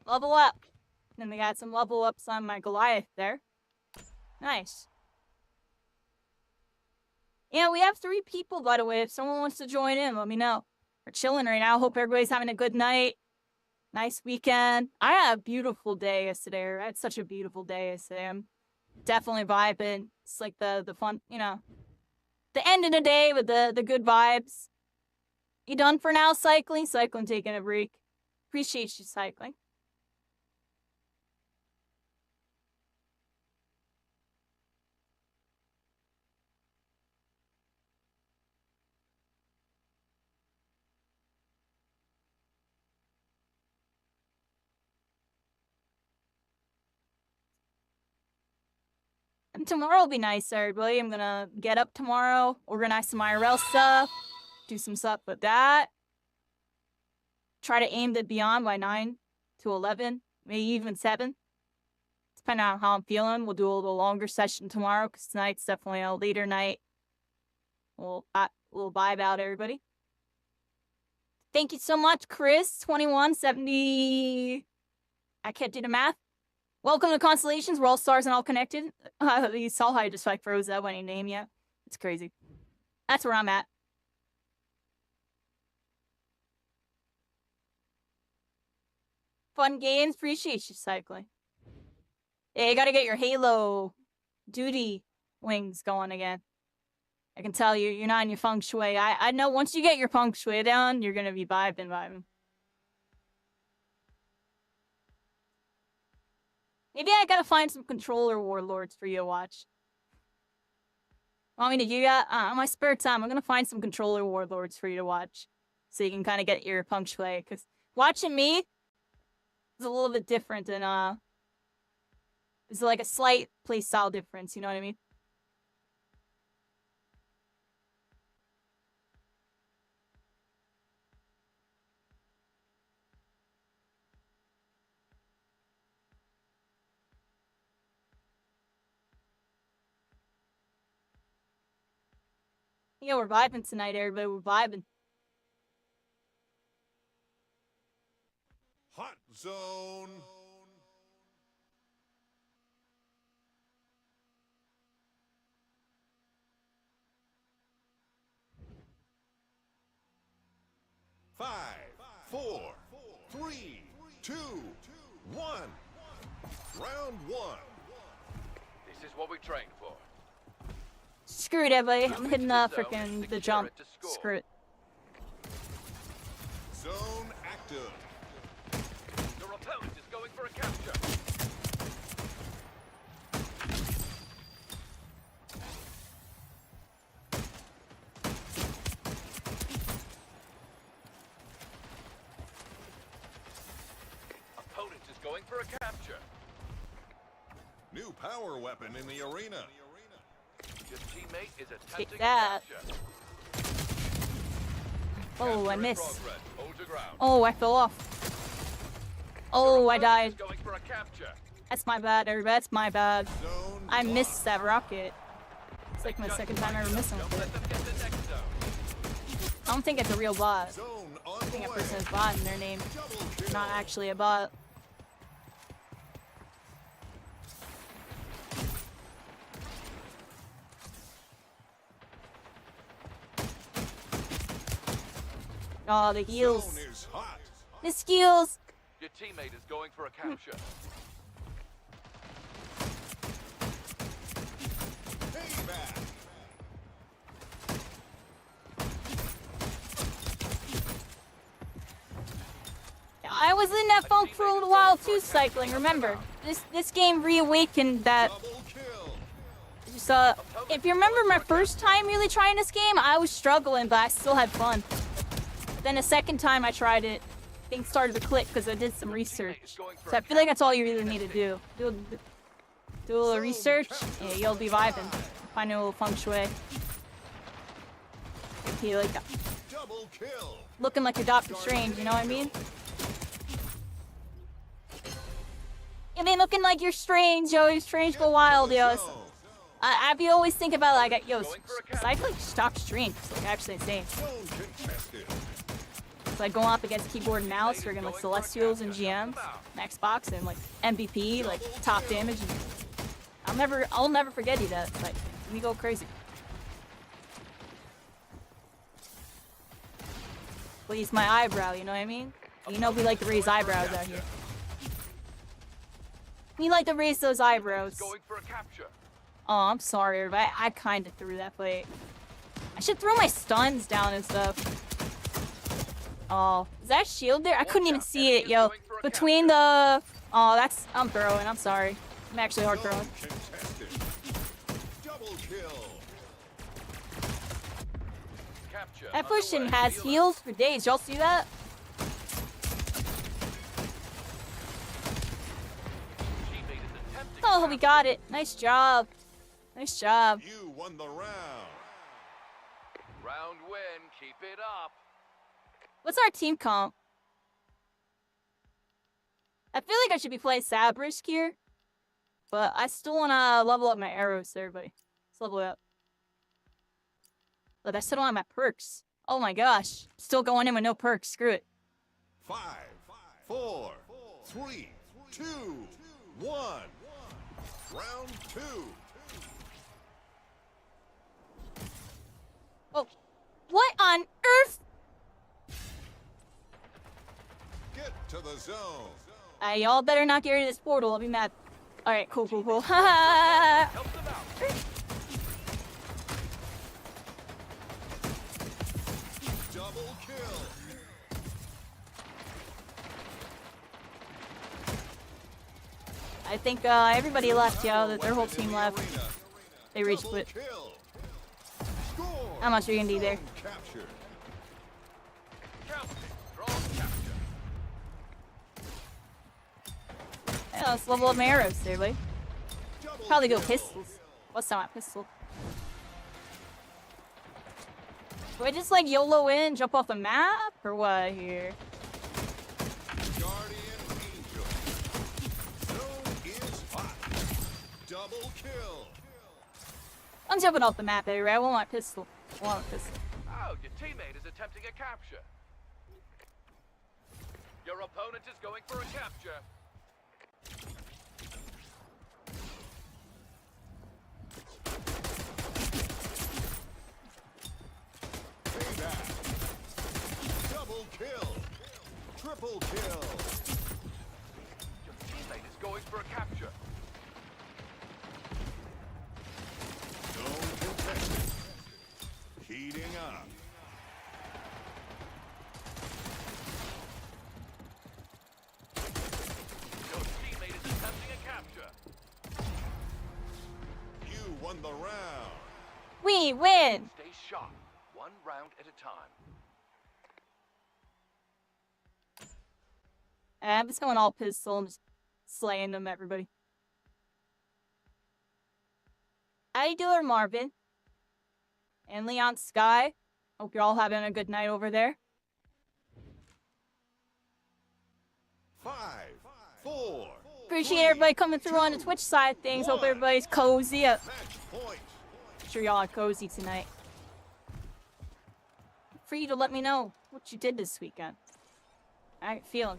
Level up. Then we got some level ups on my Goliath there. Nice. Yeah, we have 3 people, by the way. If someone wants to join in, let me know. We're chilling right now. Hope everybody's having a good night. Nice weekend. I had a beautiful day yesterday. I had such a beautiful day yesterday. I'm definitely vibing. It's like the fun, you know, the end of the day with the good vibes. You done for now, cycling? Cycling taking a break. Appreciate you, cycling. And tomorrow will be nice, everybody. I'm gonna get up tomorrow, organize some IRL stuff, do some stuff with that. Try to aim the beyond by 9 to 11, maybe even 7. Depending on how I'm feeling, we'll do a little longer session tomorrow because tonight's definitely a later night. We'll vibe out, everybody. Thank you so much, Chris. 2170. I can't do the math. Welcome to Constellations. We're all stars and all connected. You saw how I just like froze that when he named you. It's crazy. That's where I'm at. Fun games. Appreciate you, cycling. Yeah, you gotta get your Halo duty wings going again. I can tell you, you're not in your feng shui. I know once you get your feng shui down, you're gonna be vibing. Maybe I gotta find some controller warlords for you to watch. Want me to do that? On my spare time, I'm gonna find some controller warlords for you to watch. So you can kind of get your feng shui. Because watching me is a little bit different than, there's like a slight playstyle difference, you know what I mean? Yeah, we're vibing tonight, everybody. We're vibing. Hot zone. Five, 4, 3, 2, 1. Round 1. This is what we trained for. Screw it, everybody. I'm hitting the jump. Screw it. Zone active. Your opponent is going for a capture. Opponent is going for a capture. New power weapon in the arena. Your teammate is attempting that. a capture. Oh, I Capture in missed. progress. Hold your ground. Oh, I fell off. Oh, I Your opponent died. is going for a capture. That's my bad, everybody. That's my bad. Zone I locked. missed that rocket. It's like my second time ever missing Don't with let it. them get the next zone. I don't think it's a real bot. Zone on I think the a way. person is bot in their name, Double kill. not actually a bot. Oh, the heals. Zone is hot. The skills. Your teammate is going for a capture. Payback. I was in that funk for a little while too, cycling. Remember, this game reawakened that. Double kill. Just, if you remember my first time really trying this game, I was struggling, but I still had fun. Then the second time I tried it, things started to click because I did some research. So I feel like that's all you really need to do. Do a little research, yeah, you'll be vibing. Find a little feng shui. Okay, like Double kill. looking like a Doctor Strange, you know what I mean? I mean, looking like you're strange, yo. You're strange go wild, yo. I be always think about like, yo, cycling Doc Strange. It's like actually insane. Zone contested. It's like going up against keyboard and mouse, friggin' like Celestials and GMs, Xbox, and like MVP, like top damage. And I'll never forget you that. It's like, we go crazy. Please, my eyebrow, you know what I mean? You know we like to raise eyebrows out here. We like to raise those eyebrows. Going for a capture. Oh, I'm sorry, everybody. I kind of threw that plate. I should throw my stuns down and stuff. Oh, is that shield there? I couldn't even see it, yo. Between the... Oh, that's... I'm throwing. I'm sorry. I'm actually hard throwing. Contested. Double kill. Capture. That Fusion has heals for days. Y'all see that? Teammate is attempting Oh, we got it. Nice job. Nice job. You won the round. round win. Keep it up. What's our team comp? I feel like I should be playing Sabrisk here. But I still want to level up my arrows there, everybody. Let's level it up. But I still don't have my perks. Oh my gosh. Still going in with no perks. Screw it. 5, 4, 3, 2, 1. Round 2. Oh, what on earth? Get to the zone. Y'all better not get rid of this portal. I'll be mad. All right, cool. Ha Help them out. Double kill. I think everybody left, yo. Their whole team left. They reached Double it. kill. Score. How much are you gonna do there? Zone captured. Counting. Strong capture. Yeah, let's level up my arrows there, buddy. Double Probably go kill. pistols. What's not my pistol? Do I just like YOLO in, jump off the map, or what here? Guardian Angel. Zone is hot. Double kill. I'm jumping off the map, baby. I want my pistol. I want a pistol. Oh, your teammate is attempting a capture. Your opponent is going for a capture. Payback. Double kill. Triple kill. Your teammate is going for a capture. Zone contested. Heating up. Your teammate is attempting a capture. You won the round. We win! Stay sharp. One round at a time. I'm just going all pistol and just slaying them, everybody. How you doing, Marvin? And Leon Sky. Hope you're all having a good night over there. 5, 4. Appreciate everybody coming through on the Twitch side of things. Hope everybody's cozy. Match point. Sure y'all are cozy tonight. For you to let me know what you did this weekend. How you feeling?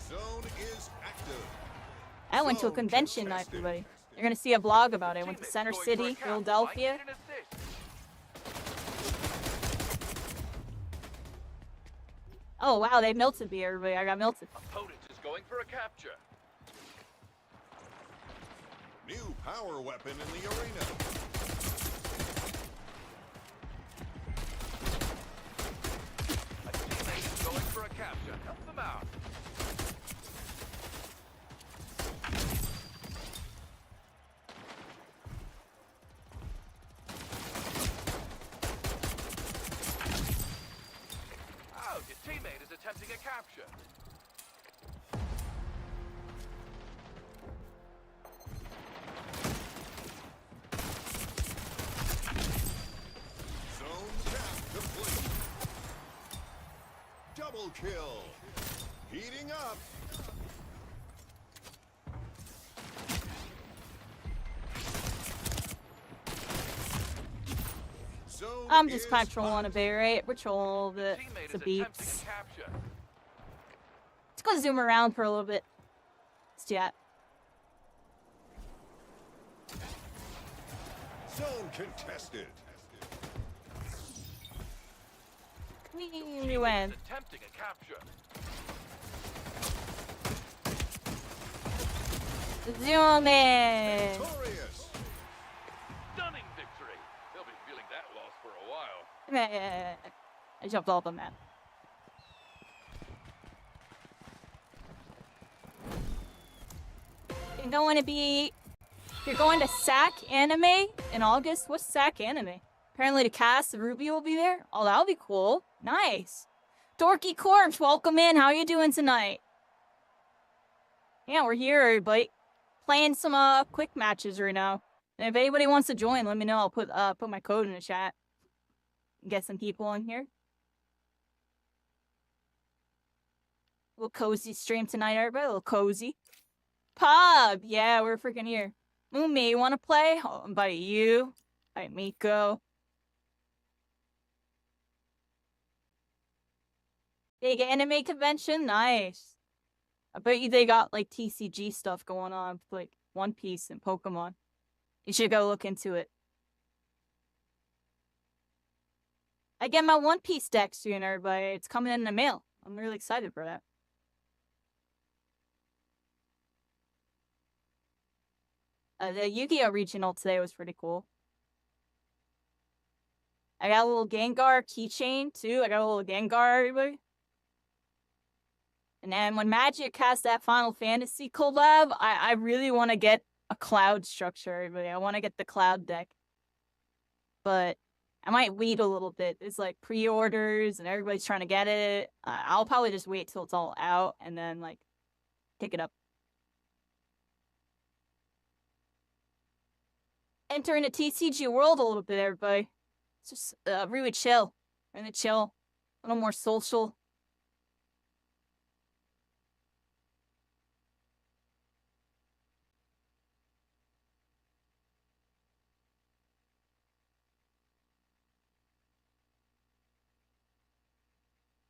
Zone is active. I went to a convention night, everybody. You're gonna see a vlog about it. I went to Teammate's Center going for a City, capture. Philadelphia. Find an assist. Oh wow, they melted me, everybody. I got melted. Opponent is going for a capture. New power weapon in the arena. A teammate is going for a capture. Help them out. Oh, your teammate is attempting a capture. Zone tap complete. Double kill. Heating up. Zone I'm just is patrolling a hot. bit, right? Patrol the Teammate the is attempting beeps. a capture. Let's go zoom around for a little bit. Yeah. Zone contested. We win. Is attempting a capture. Zoom in. Victorious. Stunning victory. They'll be feeling that loss for a while. I jumped off the map. You're going to be... You're going to SAC Anime in August? What's SAC Anime? Apparently the cast of Ruby will be there? Oh, that'll be cool. Nice. Dorky Corpse, welcome in. How you doing tonight? Yeah, we're here, everybody. Playing some quick matches right now. And if anybody wants to join, let me know. I'll put my code in the chat. Get some people in here. A little cozy stream tonight, everybody. A little cozy. Pub! Yeah, we're freaking here. Moomy, you wanna play? I'll invite you. Invite Miko. Big anime convention? Nice. I bet you they got like TCG stuff going on, like One Piece and Pokemon. You should go look into it. I get my One Piece deck soon, everybody. It's coming in the mail. I'm really excited for that. The Yu-Gi-Oh! Regional today was pretty cool. I got a little Gengar keychain, too. I got a little Gengar, everybody. And then when Magic casts that Final Fantasy collab, I really want to get a Cloud structure, everybody. I want to get the Cloud deck. But I might wait a little bit. There's, like, pre-orders, and everybody's trying to get it. I'll probably just wait till it's all out, and then, like, pick it up. Entering the TCG world a little bit, everybody. It's just really chill. Really chill. A little more social.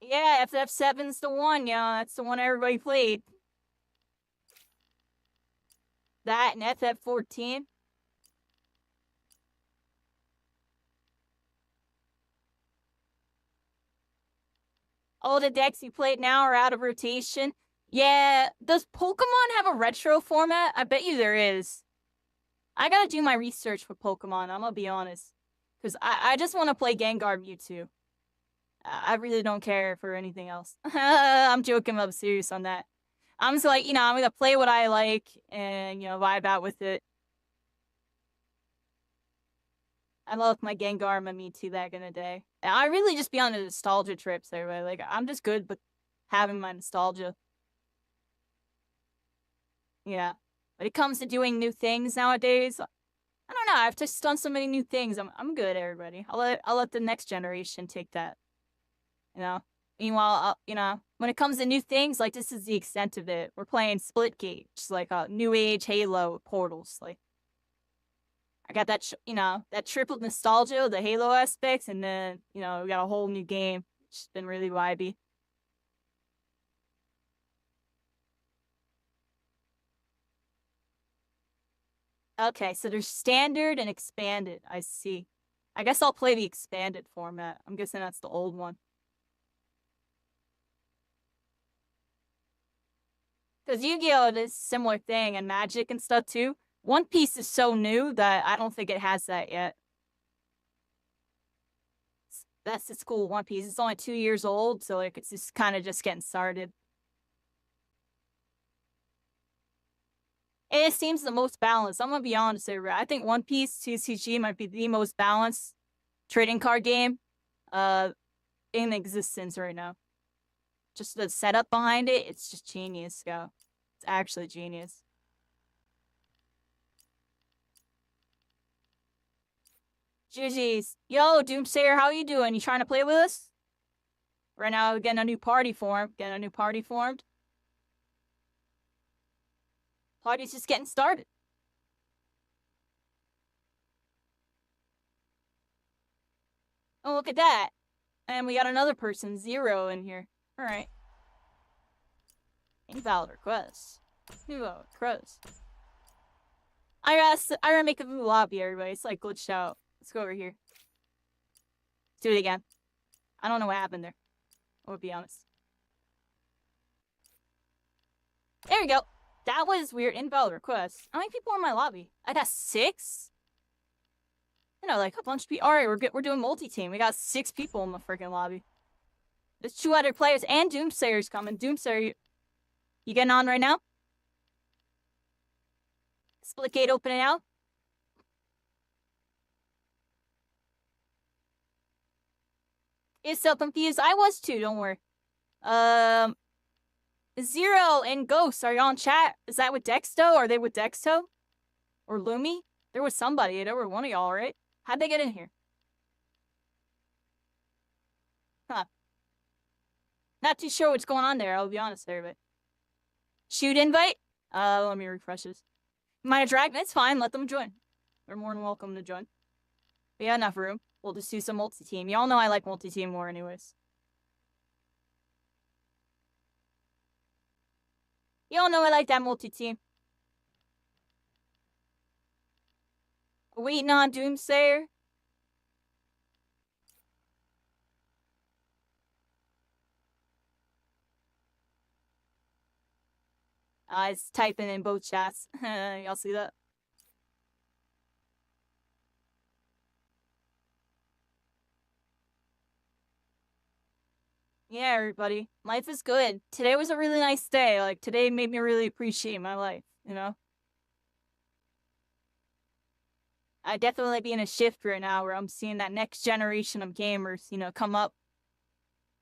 Yeah, FF7's the one, yeah. That's the one everybody played. That and FF14. All the decks you played now are out of rotation. Yeah, does Pokemon have a retro format? I bet you there is. I gotta do my research for Pokemon, I'm gonna be honest. Because I just want to play Gengar Mewtwo. I really don't care for anything else. I'm joking, I'm serious on that. I'm just like, I'm gonna play what I like and, vibe out with it. I love my Gengar and my Mewtwo back in the day. And I really just be on the nostalgia trips, everybody. Like, I'm just good with having my nostalgia. Yeah. When it comes to doing new things nowadays, I don't know. I've just done so many new things. I'm good, everybody. I'll let the next generation take that. Meanwhile, when it comes to new things, like, this is the extent of it. We're playing Splitgate, just like a new age Halo Portals, like. I got that, that triple nostalgia, the Halo aspects, and then, we got a whole new game. It's been really vibey. Okay, so there's standard and expanded. I see. I guess I'll play the expanded format. I'm guessing that's the old one. Because Yu-Gi-Oh! Is a similar thing, and Magic and stuff too. One Piece is so new that I don't think it has that yet. That's its cool One Piece. It's only 2 years old, so like it's just kind of just getting started. It seems the most balanced. I'm gonna be honest here, I think One Piece TCG might be the most balanced trading card game in existence right now. Just the setup behind it, it's just genius, yo. It's actually genius. GG's. Yo, Doomsayer, how you doing? You trying to play with us? Right now, we're getting a new party formed. Party's just getting started. Oh, look at that. And we got another person, Zero, in here. Alright. Invalid request. Invalid request. I gotta make a new lobby, everybody. It's like glitched out. Let's go over here. Let's do it again. I don't know what happened there. I'll be honest. There we go. That was weird. Invalid request. How many people are in my lobby? I got 6? You know, like a bunch of people. Alright, we're doing multi-team. We got 6 people in the freaking lobby. There's 2 other players and Doomsayer's coming. Doomsayer, you getting on right now? Splitgate opening out. Is so confused. I was too, don't worry. Zero and Ghost, are you on chat? Is that with Dexto? Are they with Dexto? Or Lumi? There was somebody. There were one of y'all, right? How'd they get in here? Huh. Not too sure what's going on there, I'll be honest there, but... Shoot invite? Let me refresh this. Might drag? It's fine, let them join. They're more than welcome to join. We got enough room. We'll just do some multi-team. Y'all know I like multi-team more anyways. Y'all know I like that multi-team. Waiting on Doomsayer. It's typing in both chats. Y'all see that? Yeah, everybody. Life is good. Today was a really nice day. Like, today made me really appreciate my life, you know? I definitely be in a shift right now where I'm seeing that next generation of gamers, you know, come up.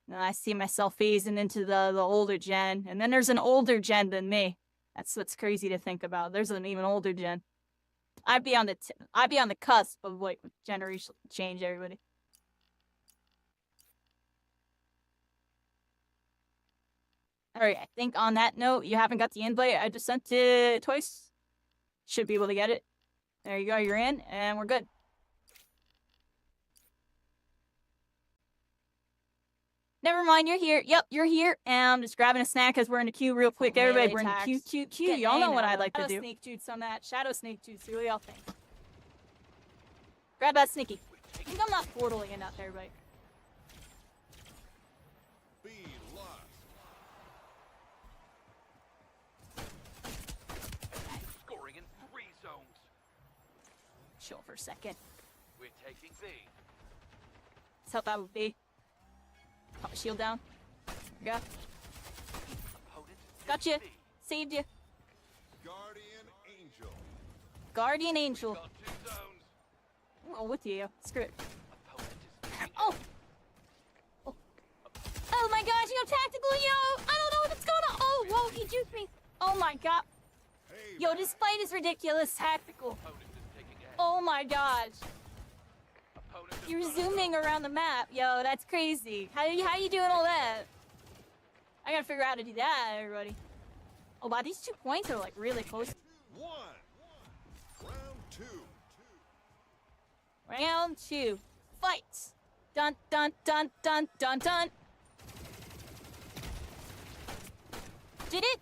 And I see myself phasing into the older gen. And then there's an older gen than me. That's what's crazy to think about. There's an even older gen. I'd be on the cusp of, like, generation change, everybody. Alright, I think on that note, you haven't got the invite. I just sent it twice. Should be able to get it. There you go, you're in, and we're good. Never mind, you're here. Yep, you're here. And I'm just grabbing a snack as we're in the queue real quick. Everybody, we're in the queue. Y'all know what I'd like to do. Shadow snake juice on that. Shadow snake juice. See what y'all think. Grab that sneaky. I think I'm not portaling enough, everybody. Be lost. Scoring in 3 zones. Chill for a second. We're taking B. Let's help out with B. Pop a shield down. There we go. Opponent Gotcha. B. Saved you. Guardian Angel. Guardian Angel. Got 2 zones. Oh, with you. Screw it. Opponent is B. Oh! Oh. Oh my gosh, you have tactical, yo! I don't know what's going on! Oh, whoa, he juked me! Oh my god. Hey, Yo, this fight is ridiculous. Tactical. Opponent is taking A. Oh my gosh. Opponent is You're running zooming around the map. Yo, that's crazy. How you doing all that? I gotta figure out how to do that, everybody. Oh, wow, these 2 points are, like, really close. 1. Round 2. Round 2. Fight! Dun, dun, dun, dun, dun, dun. Did it.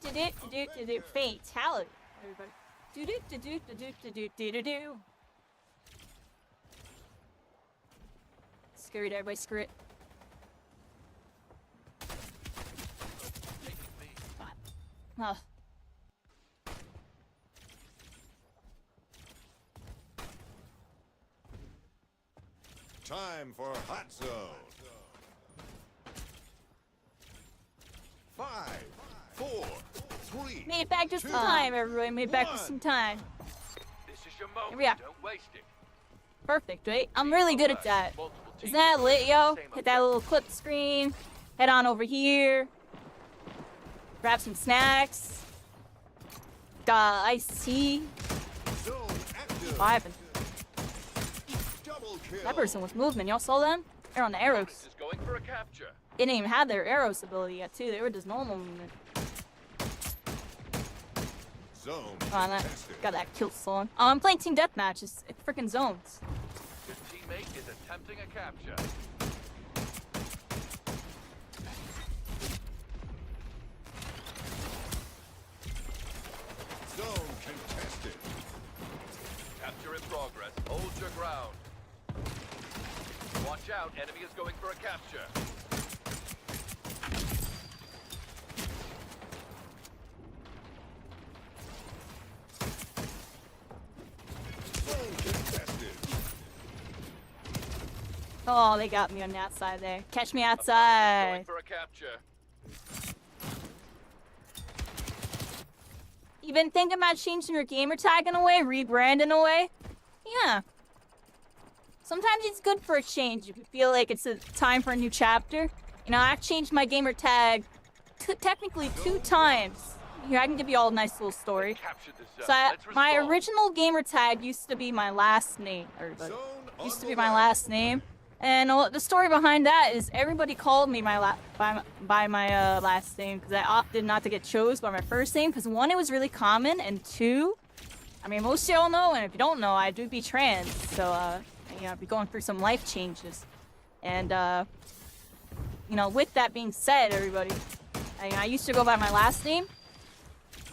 Fatality, everybody. Do. Screw it, everybody, screw it. taking B. Oh, time for Hot Zone. 5, 4, 3. Made it back just in 2, time, everybody. Made it back just 1. in time. This is your moment. Here we are. Don't waste it. Perfect, right? I'm really good at that. Isn't that lit, yo? Hit that little clip screen. Head on over here. Grab some snacks. Iced tea. Zone active. Vibing. Double kill. That person was moving. Y'all saw them? They're on the arrows. This is going for a capture. They didn't even have their arrows ability yet, too. They were just normal movement. Zone Oh, and that, contested. got that kill song. Oh, I'm playing team deathmatch. It's freaking zones. Your teammate is attempting a capture. Zone contested. Capture in progress. Hold your ground. Watch out, enemy is going for a capture. Zone contested. Oh, they got me on the outside there. Catch me Going outside. for a capture. You been thinking about changing your gamer tag in a way? Rebranding a way? Yeah. Sometimes it's good for a change if you feel like it's a time for a new chapter. You know, I've changed my gamer tag technically 2 times. Here, I can give you all a nice little story. Capture the zone. So Let's my respond. original gamer tag used to be my last name, everybody. Zone on Used to the be my way. last name. And the story behind that is everybody called me by my last name because I opted not to get chose by my first name because 1, it was really common, and 2, I mean, most of y'all know, and if you don't know, I do be trans, so you know, I'll be going through some life changes. And you know, with that being said, everybody, I used to go by my last name,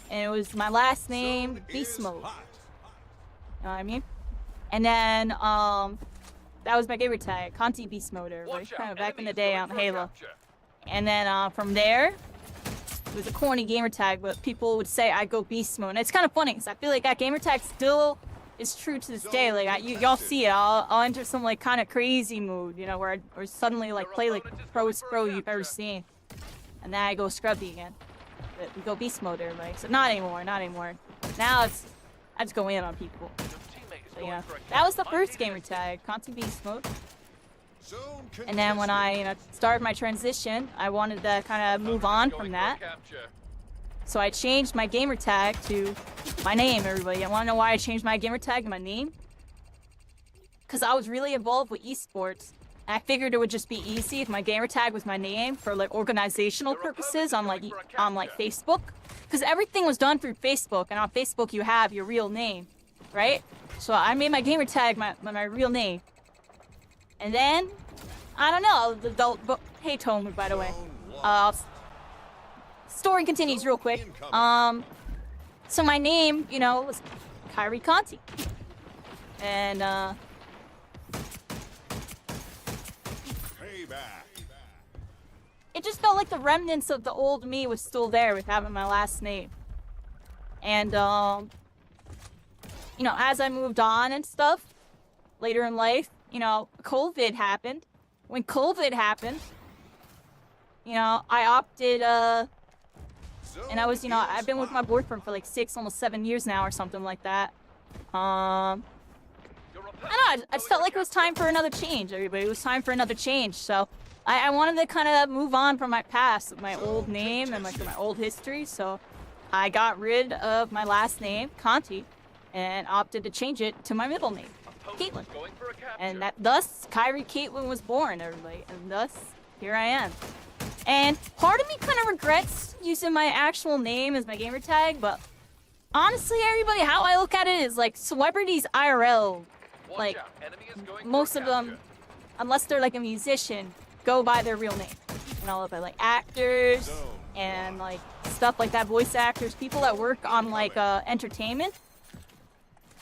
and it was my last name, Zone Beast is Mode. hot. You know what I mean? And then that was my gamer tag, Conti Beast Mode, everybody. Watch Kind out, of back in enemy the is day going on for a Halo. capture. And then from there, it was a corny gamer tag, but people would say I go Beast Mode. And it's kind of funny because I feel like that gamer tag still is true to this day. Like y'all see it. I'll enter some like kind of crazy mood, you know, where I suddenly like play like proest pro you've ever seen, and then I go scrubby again. But we go Beast Mode, everybody. So not anymore, not anymore. Now I just go in on people. Your teammate is So going yeah, for a that was the capture. first gamer tag, Conti Beast Mode. Zone And then when I, contested. started my transition, I wanted to kind of move on from that. So I changed my gamer tag to my name, everybody. I want to know why I changed my gamer tag to my name? Because I was really involved with esports. And I figured it would just be easy if my gamer tag was my name for like organizational purposes on like Facebook. Because everything was done through Facebook, and on Facebook you have your real name, right? So I made my gamer tag my real name. And then, I don't know, hey Tomer, by the way. Zone lost. Story continues real quick. So my name, you know, was Kairi Caitlyn. And, Payback. it just felt like the remnants of the old me was still there with having my last name. And, you know, as I moved on and stuff, later in life, you know, COVID happened. When COVID happened, you know, I opted, and I was, you know, I've been with my boyfriend for like 6, almost 7 years now or something like that. I don't know, I just felt like it was time for another change, everybody. It was time for another change, so I wanted to kind of move on from my past, my old name and like my old history, so I got rid of my last name, Conti, and opted to change it to my middle name, Caitlyn. And that thus, Kairi Caitlyn was born, everybody, and thus, here I am. And part of me kind of regrets using my actual name as my gamer tag, but honestly, everybody, how I look at it is like celebrities IRL, like most of them, unless they're like a musician, go by their real name. And all of it, like actors and like stuff like that, voice actors, people that work on like entertainment.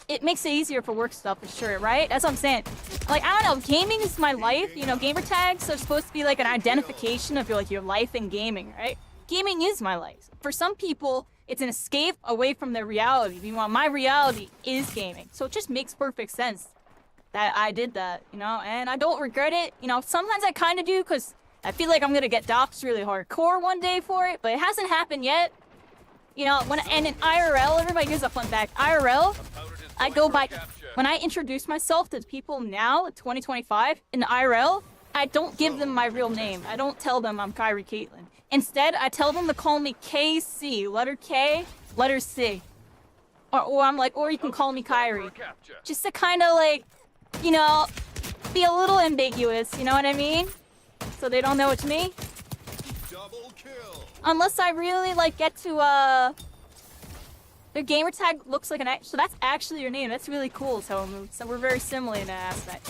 It makes it easier for work stuff for sure, right? That's what I'm saying. Like, I don't know, gaming is my life. You know, gamer tags are supposed to be like an identification of your life in gaming, right? Gaming is my life. For some people, it's an escape away from their reality. Meanwhile, my reality is gaming. So it just makes perfect sense that I did that, you know, and I don't regret it. You know, sometimes I kind of do because I feel like I'm gonna get doxxed really hardcore one day for it, but it hasn't happened yet. You know, and in IRL, everybody here's a fun fact. IRL, I go by, when I introduce myself to people now, 2025, in IRL, I don't give them my real name. I don't tell them I'm Kairi Caitlyn. Instead, I tell them to call me KC, letter K, letter C. Or I'm like, or you can call me Kairi. Just to kind of like, you know, be a little ambiguous, you know what I mean? So they don't know it's me. Double kill. Unless I really like get to their gamer tag looks like so that's actually your name. That's really cool, so we're very similar in that aspect.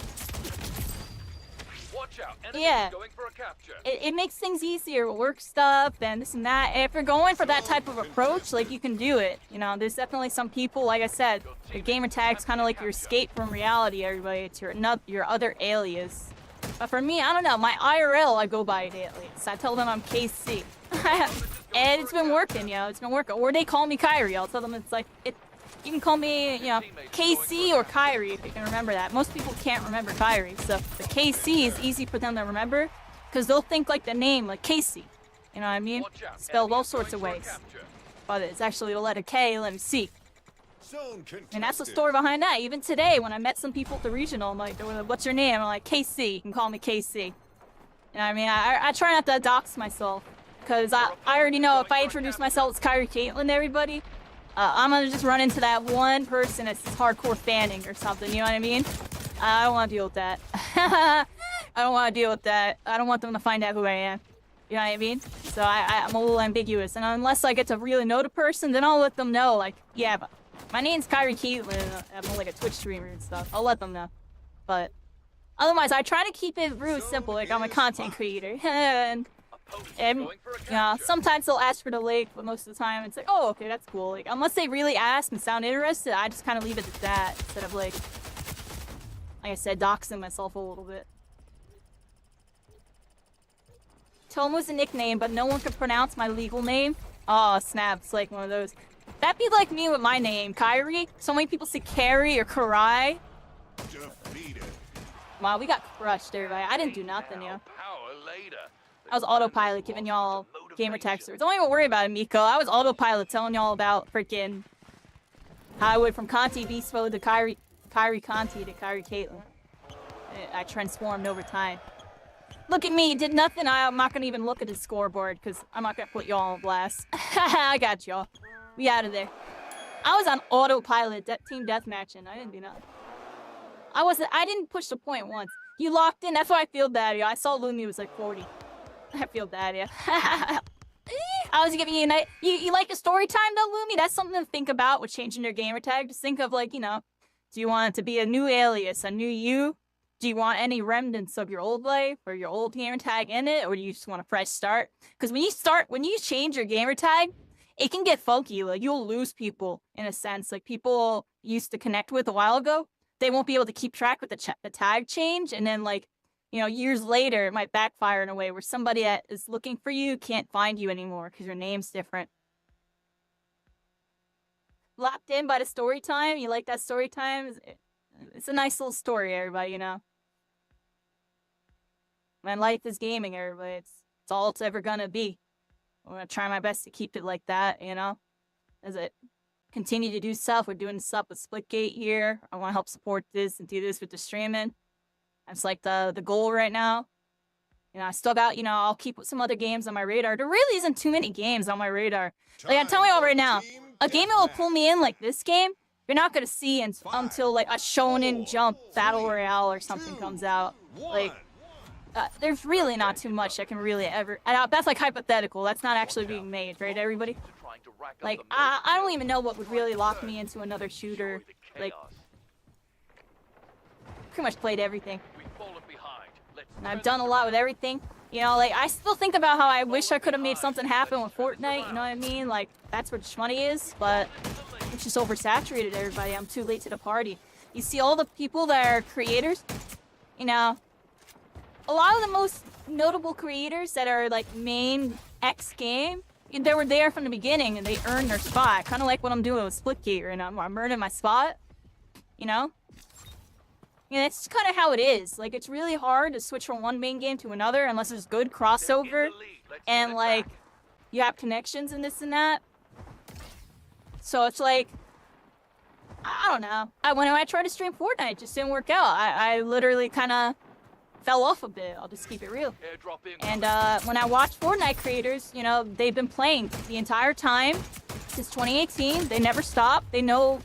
Watch out. Enemies Yeah. going for a capture. It makes things easier with work stuff and this and that. If you're going for that type of approach, like, you can do it. You know, there's definitely some people, like I said, your gamer tag's kind of like your escape from reality, everybody. It's your other alias. But for me, I don't know. My IRL, I go by an alias. I tell them I'm KC. And it's been working, you know. It's been working. Or they call me Kairi. I'll tell them it's like, you can call me, you know, KC or Kairi if you can remember that. Most people can't remember Kairi, so the KC is easy for them to remember because they'll think like the name, like Casey. You know what I mean? Spelled all sorts of ways. But it's actually the letter K and letter C. And that's the story behind that. Even today, when I met some people at the regional, I'm like, what's your name? I'm like, KC. You can call me KC. You know what I mean? I try not to dox myself because I already know if I introduce myself as Kairi Caitlyn to everybody, I'm gonna just run into that one person that's hardcore fanning or something, you know what I mean? I don't want to deal with that. I don't want to deal with that. I don't want them to find out who I am. You know what I mean? So I'm a little ambiguous. And unless I get to really know the person, then I'll let them know, like, yeah, but my name's Kairi Caitlyn. I'm like a Twitch streamer and stuff. I'll let them know. But otherwise, I try to keep it really simple, like I'm a content creator. And you know, sometimes they'll ask for the link, but most of the time it's like, oh, okay, that's cool. Like, unless they really ask and sound interested, I just kind of leave it at that instead of like I said, doxing myself a little bit. Tom was a nickname, but no one could pronounce my legal name. Oh, snap! It's like one of those. That'd be like me with my name, Kairi. So many people say Kairi or Karai. Defeated. Wow, we got crushed, everybody. I didn't do nothing, yo. Power later. I was autopilot giving y'all gamer tag stories. Don't even worry about it, Miko. I was autopilot telling y'all about freaking how I went from Conti Beast Mode to Kairi Conti to Kairi Caitlyn. I transformed over time. Look at me, did nothing. I'm not gonna even look at the scoreboard because I'm not gonna put y'all on blast. I got y'all. We out of there. I was on autopilot, team deathmatching. I didn't do nothing. I didn't push the point once. You locked in. That's why I feel bad, yo. I saw Lumi was like 40. I feel bad, yeah. I was giving you a night. You like a story time though, Lumi? That's something to think about with changing your gamer tag. Just think of like, you know, do you want it to be a new alias, a new you? Do you want any remnants of your old life or your old gamer tag in it, or do you just want a fresh start? Because when you change your gamer tag, it can get funky. Like, you'll lose people in a sense. Like, people used to connect with a while ago, they won't be able to keep track with the tag change, and then like, you know, years later, it might backfire in a way where somebody that is looking for you can't find you anymore because your name's different. Locked in by the story time? You like that story time? It's a nice little story, everybody, you know? Man, life is gaming, everybody. It's all it's ever gonna be. I'm gonna try my best to keep it like that, you know? As I continue to do stuff. We're doing stuff with Splitgate here. I want to help support this and do this with the streaming. That's like the goal right now. You know, I still got, you know, I'll keep some other games on my radar. There really isn't too many games on my radar. Like, I'm telling you all right now, a game that will pull me in like this game, you're not going to see until like a Shonen Jump Battle Royale or something comes out. Like, there's really not too much that can really ever... that's like hypothetical. That's not actually being made, right, everybody? Like, I don't even know what would really lock me into another shooter. Like, pretty much played everything. And I've done a lot with everything. You know, like, I still think about how I wish I could have made something happen with Fortnite, you know what I mean? Like, that's where the money is, but it's just oversaturated, everybody. I'm too late to the party. You see all the people that are creators, you know, a lot of the most notable creators that are, like, main X game, they were there from the beginning and they earned their spot. Kind of like what I'm doing with Splitgate, and I'm earning my spot, you know? You know, that's kind of how it is. Like, it's really hard to switch from one main game to another unless there's good crossover and, like, you have connections and this and that. So it's like, I don't know. When I tried to stream Fortnite, it just didn't work out. I literally kind of fell off a bit. I'll just keep it real. And when I watch Fortnite creators, you know, they've been playing the entire time since 2018. They never stop. They know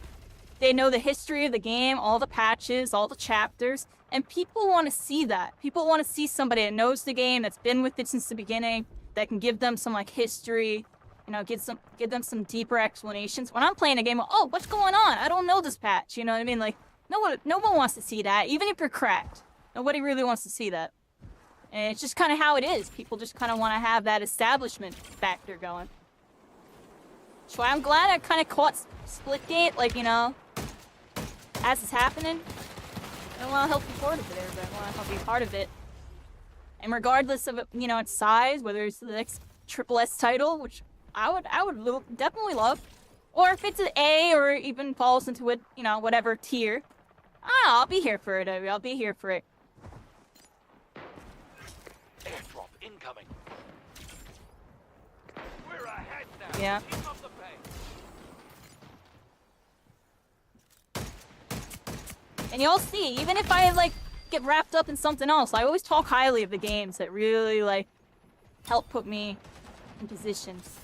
the history of the game, all the patches, all the chapters, and people want to see that. People want to see somebody that knows the game, that's been with it since the beginning, that can give them some like history, you know, give them some deeper explanations. When I'm playing a game, oh, what's going on? I don't know this patch. You know what I mean? Like, no one wants to see that, even if you're cracked. Nobody really wants to see that. And it's just kind of how it is. People just kind of want to have that establishment factor going. So I'm glad I kind of caught Splitgate, like, you know, as it's happening. I want to help you part of it, everybody. I want to help you part of it. And regardless of, you know, its size, whether it's the next triple S title, which I would definitely love, or if it's an A or even falls into it, you know, whatever tier, I'll be here for it. I'll be here for it. Airdrop incoming. We're ahead now. Yeah. Keep up the pace. And you'll see, even if I like get wrapped up in something else, I always talk highly of the games that really like help put me in positions.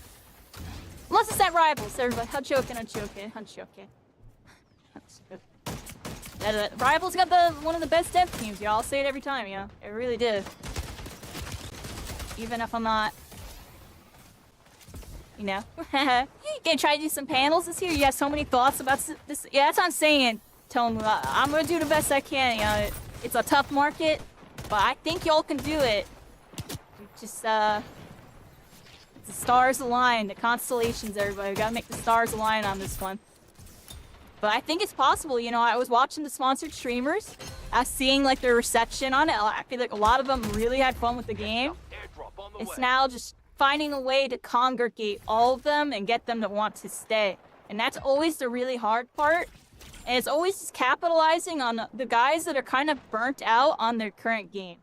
Unless it's at Rivals, everybody. I'm joking. Rivals got one of the best dev teams, y'all. I'll say it every time, you know. It really did. Even if I'm not, you know. Gonna try to do some panels this year. You have so many thoughts about this. Yeah, that's what I'm saying. Tell them I'm gonna do the best I can. You know, it's a tough market, but I think y'all can do it. Just the stars align, the constellations, everybody. We gotta make the stars align on this one. But I think it's possible. You know, I was watching the sponsored streamers. I was seeing like their reception on it. I feel like a lot of them really had fun with the game. It's now just finding a way to congregate all of them and get them to want to stay. And that's always the really hard part. And it's always just capitalizing on the guys that are kind of burnt out on their current game.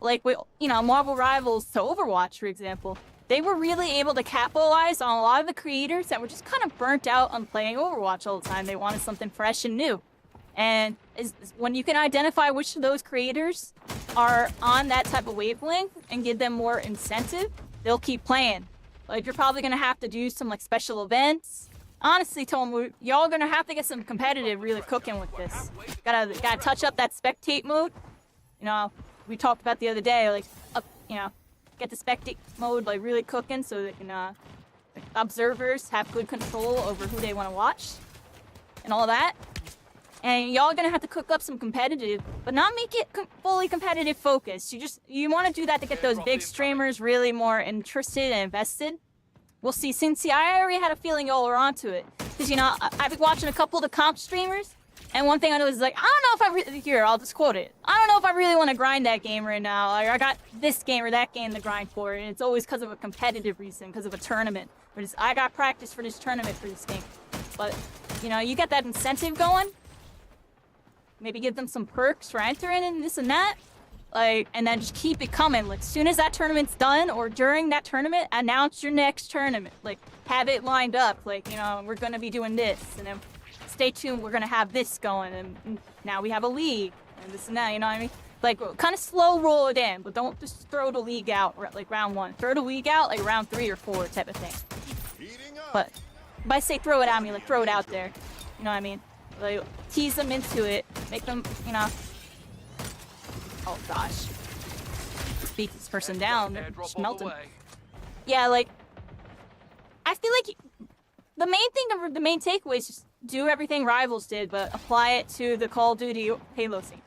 Like, you know, Marvel Rivals to Overwatch, for example. They were really able to capitalize on a lot of the creators that were just kind of burnt out on playing Overwatch all the time. They wanted something fresh and new. And when you can identify which of those creators are on that type of wavelength and give them more incentive, they'll keep playing. Like, you're probably going to have to do some, like, special events. Honestly, Tom, y'all going to have to get some competitive really cooking with this. Gotta touch up that spectate mode. You know, we talked about the other day, like, you know, get the spectate mode, like, really cooking so that, you know, observers have good control over who they want to watch and all that. And y'all gonna have to cook up some competitive, but not make it fully competitive focused. You want to do that to get those big streamers really more interested and invested. We'll see. I already had a feeling y'all were onto it. Because, you know, I've been watching a couple of the comp streamers, and one thing I know is like, I don't know if I'll just quote it. I don't know if I really want to grind that game right now. Like, I got this game or that game to grind for, and it's always because of a competitive reason, because of a tournament. Or just, I got practice for this tournament for this game. But, you know, you get that incentive going. Maybe give them some perks for entering and this and that. Like, and then just keep it coming. Like, as soon as that tournament's done or during that tournament, announce your next tournament. Like, have it lined up. Like, you know, we're going to be doing this. And then stay tuned, we're going to have this going. And now we have a league and this and that, you know what I mean? Like, kind of slow roll it in, but don't just throw the league out like round 1. Throw the league out like round 3 or 4 type of thing. But I say throw it at me, like throw it out there. You know what I mean? Like, tease them into it, make them, you know. Oh gosh. Beat this person down, just melt him. Yeah, like, I feel like the main takeaway is just do everything Rivals did, but apply it to the Call of Duty Halo scene.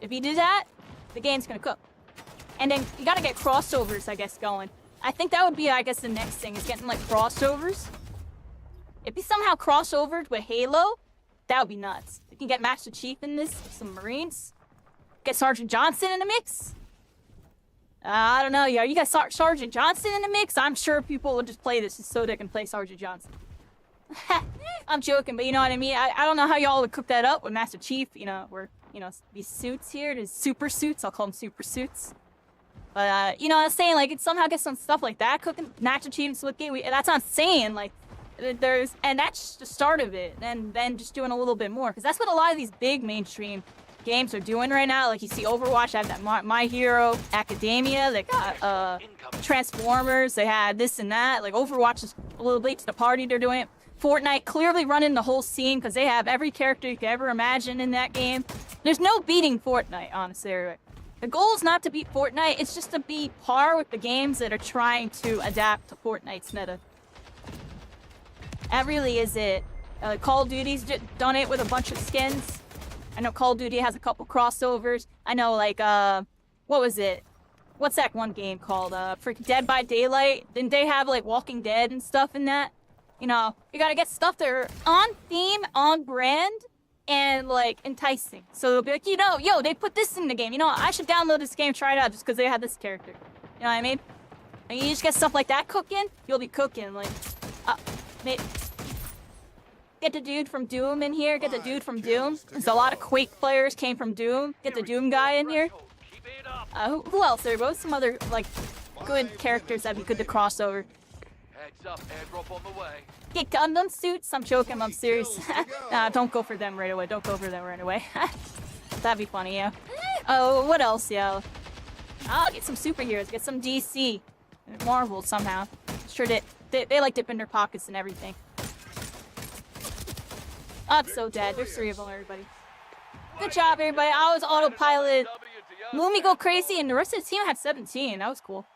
If you do that, the game's gonna cook. And then you gotta get crossovers, I guess, going. I think that would be, I guess, the next thing, is getting, like, crossovers. If you somehow crossovered with Halo, that would be nuts. You can get Master Chief in this, some Marines. Get Sergeant Johnson in the mix. I don't know, yo. You got Sergeant Johnson in the mix? I'm sure people will just play this just so they can play Sergeant Johnson. I'm joking, but you know what I mean? I don't know how y'all would cook that up with Master Chief, you know, where you know, these suits here, these super suits. I'll call them super suits. But you know, I was saying like it somehow gets some stuff like that cooking. Natural Achievement Splitgate. That's not saying like and that's the start of it. And then just doing a little bit more, because that's what a lot of these big mainstream games are doing right now. Like you see Overwatch, I have that My Hero Academia, they got Transformers, they had this and that. Like Overwatch is a little late to the party, they're doing it. Fortnite clearly running the whole scene because they have every character you could ever imagine in that game. There's no beating Fortnite, honestly. The goal is not to beat Fortnite, it's just to be par with the games that are trying to adapt to Fortnite's meta. That really is it. Call of Duty's done it with a bunch of skins. I know Call of Duty has a couple crossovers. I know, like, what was it? What's that one game called? Freaking Dead by Daylight? Didn't they have, like, Walking Dead and stuff in that? You know, you gotta get stuff that are on theme, on brand, and, like, enticing. So they'll be like, you know, yo, they put this in the game. You know, I should download this game, try it out, just because they had this character. You know what I mean? And you just get stuff like that cooking, you'll be cooking, like, get the dude from Doom in here. Get the dude from Doom. There's a lot of Quake players came from Doom. Get the Doom guy in here. Who else? There was some other, like, good characters that'd be good to cross over. Heads up, airdrop on the way. Get Gundam suits? I'm joking, I'm serious. Nah, don't go for them right away. Don't go for them right away. That'd be funny, yeah. Oh, what else, yo? I'll get some superheroes. Get some DC. Marvel, somehow. Sure, they like dipping their pockets and everything. Oh, it's so dead. There's 3 of them, everybody. Good job, everybody. I was autopilot. Lumi go crazy, and the rest of the team had 17. That was cool.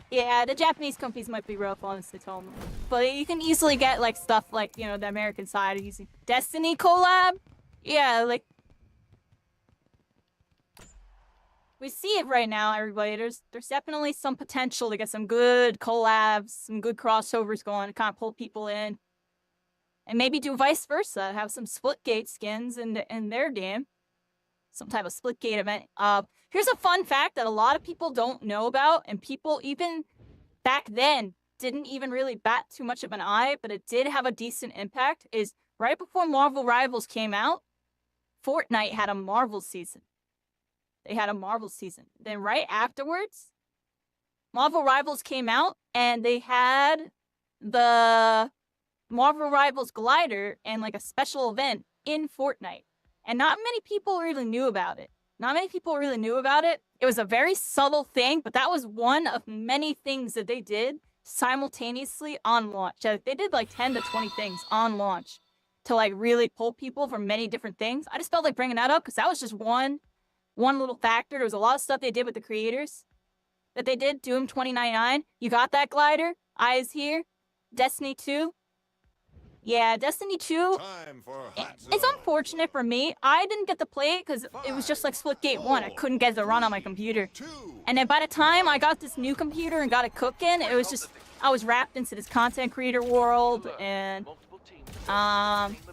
Yeah, the Japanese companies might be rough, honestly, told me. But you can easily get, like, stuff like, you know, the American side using Destiny collab. Yeah, like... We see it right now, everybody. There's definitely some potential to get some good collabs, some good crossovers going to kind of pull people in. And maybe do vice versa, have some Splitgate skins in their game. Some type of Splitgate event. Here's a fun fact that a lot of people don't know about, and people even back then didn't even really bat too much of an eye, but it did have a decent impact, is right before Marvel Rivals came out, Fortnite had a Marvel season. They had a Marvel season. Then right afterwards, Marvel Rivals came out, and they had the Marvel Rivals glider and like a special event in Fortnite. And not many people really knew about it. It was a very subtle thing, but that was one of many things that they did simultaneously on launch. They did like 10 to 20 things on launch to like really pull people from many different things. I just felt like bringing that up because that was just one little factor. There was a lot of stuff they did with the creators that they did. Doom 2099. You got that glider. Eyes here. Destiny 2. Yeah, Destiny 2, it's unfortunate for me. I didn't get to play it because it was just like Splitgate 1. I couldn't get it to run on my computer. And then by the time I got this new computer and got it cooking, it was just, I was wrapped into this content creator world and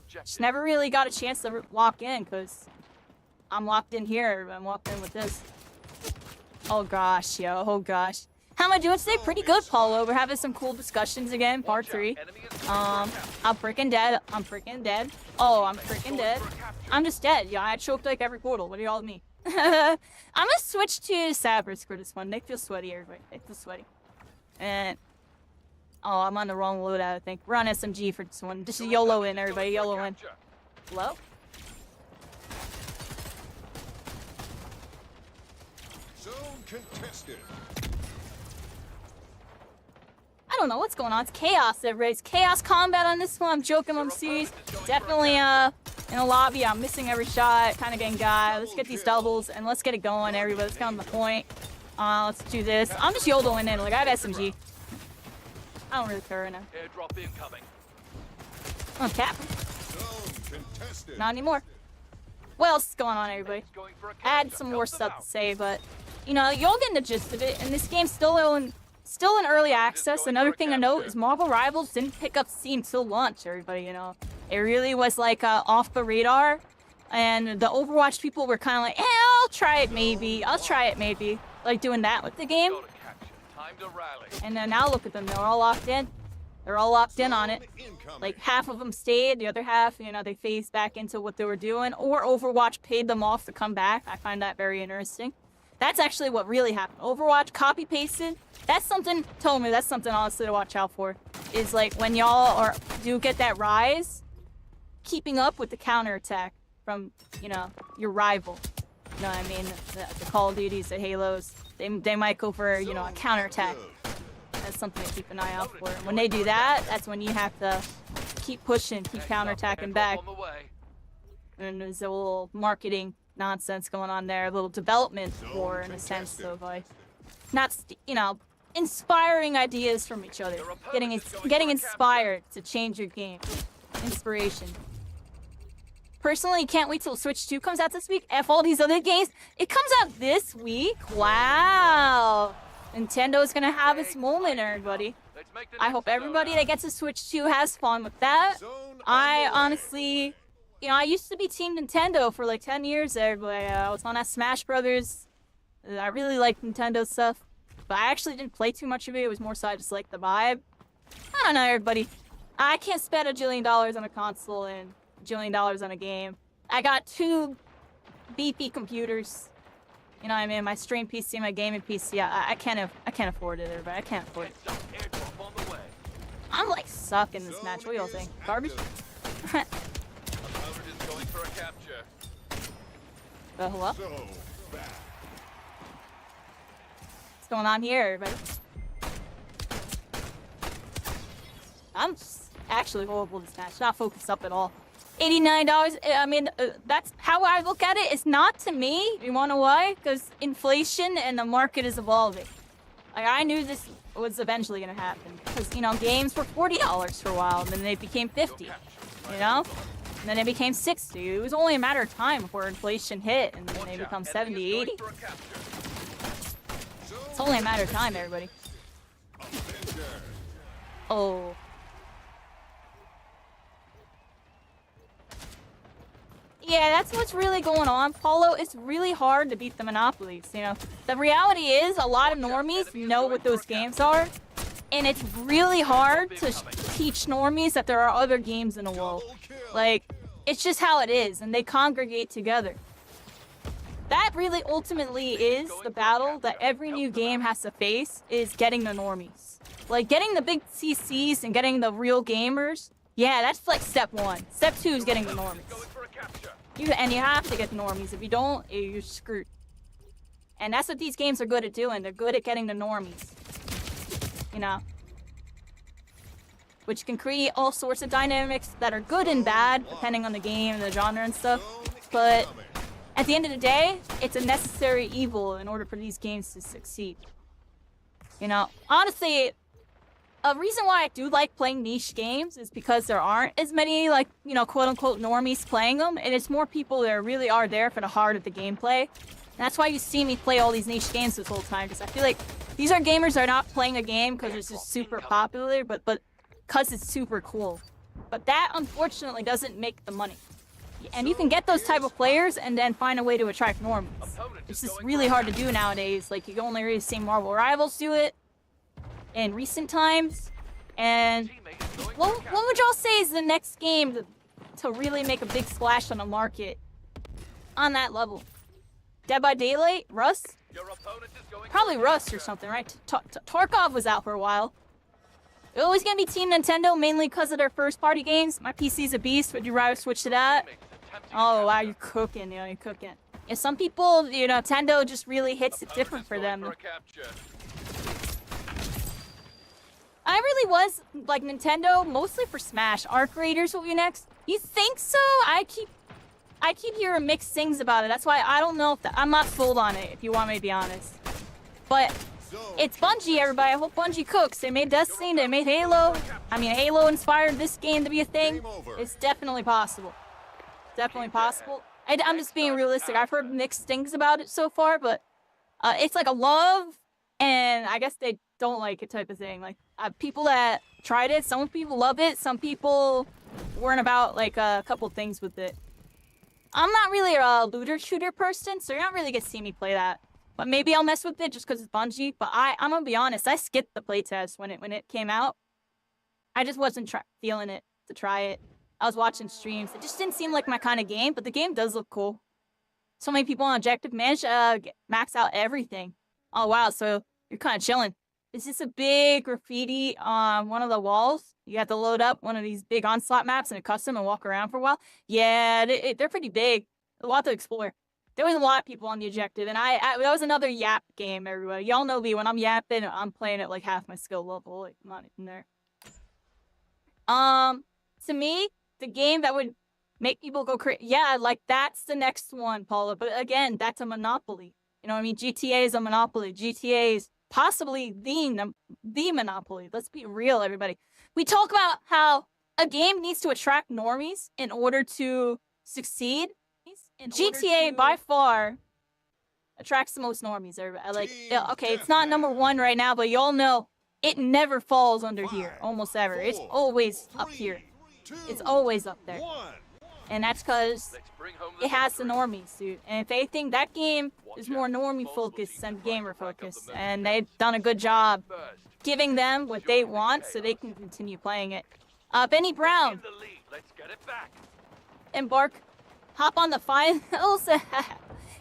just never really got a chance to lock in because I'm locked in here. I'm locked in with this. Oh gosh, yo, oh gosh. How am I doing today? Pretty good, Paulo. We're having some cool discussions again, part 3. I'm freaking dead. I'm freaking dead. Oh, I'm freaking dead. I'm just dead. Yeah, I choked like every portal. What do y'all mean? I'm gonna switch to Sabers for this one. They feel sweaty, everybody. They feel sweaty. And oh, I'm on the wrong loadout, I think. We're on SMG for this one. Just YOLO in, everybody. YOLO in. Hello? Zone contested. I don't know what's going on. It's chaos, everybody. It's chaos combat on this one. I'm joking, I'm serious. Definitely, in a lobby, I'm missing every shot. Kind of getting guy. Let's get these doubles, and let's get it going, everybody. Let's get on the point. Let's do this. I'm just YOLOing in. Like, I have SMG. I don't really care right now. Airdrop incoming. Oh, cap. Not anymore. What else is going on, everybody? I had some more stuff to say, but, you know, you'll get the gist of it. And this game's still in early access. Another thing to note is Marvel Rivals didn't pick up steam till launch, everybody, you know. It really was like off the radar. And the Overwatch people were kind of like, I'll try it maybe. Like doing that with the game. And then now look at them, they're all locked in. They're all locked in on it. Zone incoming. Like, half of them stayed, the other half, you know, they phased back into what they were doing, or Overwatch paid them off to come back. I find that very interesting. That's actually what really happened. Overwatch copy-pasted. That's something, told me, that's something honestly to watch out for. Is like, when y'all do get that rise, keeping up with the counterattack from, you know, your rival. You know what I mean? The Call of Duties, the Halos, they might go for, you know, a counterattack. That's something to keep an eye out for. And when they do that, that's when you have to keep pushing, keep counterattacking back. On the way. And there's a little marketing nonsense going on there, a little development war in a sense of like, not, you know, inspiring ideas from each other. Getting inspired to change your game. Inspiration. Personally, can't wait till Switch 2 comes out this week. F all these other games. It comes out this week? Wow. Nintendo's gonna have its moment, everybody. Let's make the I next hope everybody zone that gets a Switch 2 has fun with that. Zone I underway. honestly, you know, I used to be Team Nintendo for like 10 years there, but I was on that Smash Brothers. I really liked Nintendo stuff, but I actually didn't play too much of it. It was more so I just liked the vibe. I don't know, everybody. I can't spend $1 jillion on a console and $1 jillion on a game. I got 2 beefy computers. You know what I mean? My stream PC, my gaming PC. I can't afford it, everybody. I can't afford it. airdrop on the way. I'm like suck in this Zone match. What do y'all is think? Garbage? active. Opponent is going for a capture. Hello? So back. What's going on here, everybody? I'm actually horrible this match. Not focused up at all. $89. I mean, that's how I look at it. It's not to me. You wanna know why? Because inflation and the market is evolving. Like, I knew this was eventually gonna happen. Because, you know, games were $40 for a while, and then they became 50. You know? And then they became 60. It was only a matter of time before inflation hit, and then they become 70, 80. It's only a matter of time, everybody. Avenger. Oh. Yeah, that's what's really going on, Paulo. It's really hard to beat the monopolies, you know. The reality is, a lot of normies know what those games are, and it's really hard to teach normies that there are other games in the world. Double kill. Like, it's just how it is, and they congregate together. That really ultimately is the battle that every new game has to face, is getting the normies. Like, getting the big CCs and getting the real gamers, yeah, that's like step 1. Step 2 is getting the normies. Going for a capture. And you have to get the normies. If you don't, you're screwed. And that's what these games are good at doing. They're good at getting the normies. You know? Which can create all sorts of dynamics that are good and bad, depending on the game and the genre and stuff. Zone But incoming. at the end of the day, it's a necessary evil in order for these games to succeed. You know? Honestly, a reason why I do like playing niche games is because there aren't as many, like, you know, quote-unquote normies playing them, and it's more people that really are there for the heart of the gameplay. And that's why you see me play all these niche games this whole time, because I feel like these are gamers that are not playing a game because it's just super popular, but because it's super cool. But that, unfortunately, doesn't make the money. And you can get those type of players and then find a way to attract normies. It's just really hard to do nowadays. Like, you can only really see Marvel Rivals do it in recent times. And what would y'all say is the next game to really make a big splash on the market on that level? Dead by Daylight? Rust? Your opponent is going Probably for a Rust or capture. something, right? Tarkov was out for a while. They're always gonna be Team Nintendo, mainly because of their first-party games. My PC's a beast. Would you rather switch to that? Oh, wow, you're cooking, you know, you're cooking. Yeah, some people, you know, Nintendo just really hits it different for them. I really was, like, Nintendo, mostly for Smash. Arc Raiders will be next. You think so? I keep hearing mixed things about it. That's why I don't know if I'm not sold on it, if you want me to be honest. But Zone it's Bungie, everybody. I hope Bungie cooks. They made Destiny, they made Halo. I mean, Halo inspired this game to be a thing. Game over. It's definitely possible. Definitely possible. I'm just being realistic. I've heard mixed things about it so far, but it's like a love, and I guess they don't like it type of thing. Like, people that tried it, some people love it, some people weren't about, like, a couple things with it. I'm not really a looter shooter person, so you're not really gonna see me play that. But maybe I'll mess with it just because it's Bungie. But I'm gonna be honest, I skipped the playtest when it came out. I just wasn't feeling it to try it. I was watching streams. It just didn't seem like my kind of game, but the game does look cool. So many people on objective managed to max out everything. Oh wow, so you're kind of chilling. Is this a big graffiti on one of the walls? You have to load up one of these big onslaught maps in a custom and walk around for a while? Yeah, they're pretty big. A lot to explore. There was a lot of people on the objective, and that was another yap game, everybody. Y'all know me, when I'm yapping, I'm playing at like half my skill level. Like, I'm not even there. To me, the game that would make people go crazy. Yeah, like that's the next one, Paula. But again, that's a monopoly. You know what I mean? GTA is a monopoly. GTA is possibly the monopoly. Let's be real, everybody. We talk about how a game needs to attract normies in order to succeed. GTA by far attracts the most normies. Everybody. Like, okay, it's not number 1 right now, but y'all know it never falls under here, almost ever. It's always up here. It's always up there. And that's because it has the normies, dude. And if anything, that game is more normie focused than gamer focused. And they've done a good job giving them what they want so they can continue playing it. Benny Brown. Embark. Hop on the finals.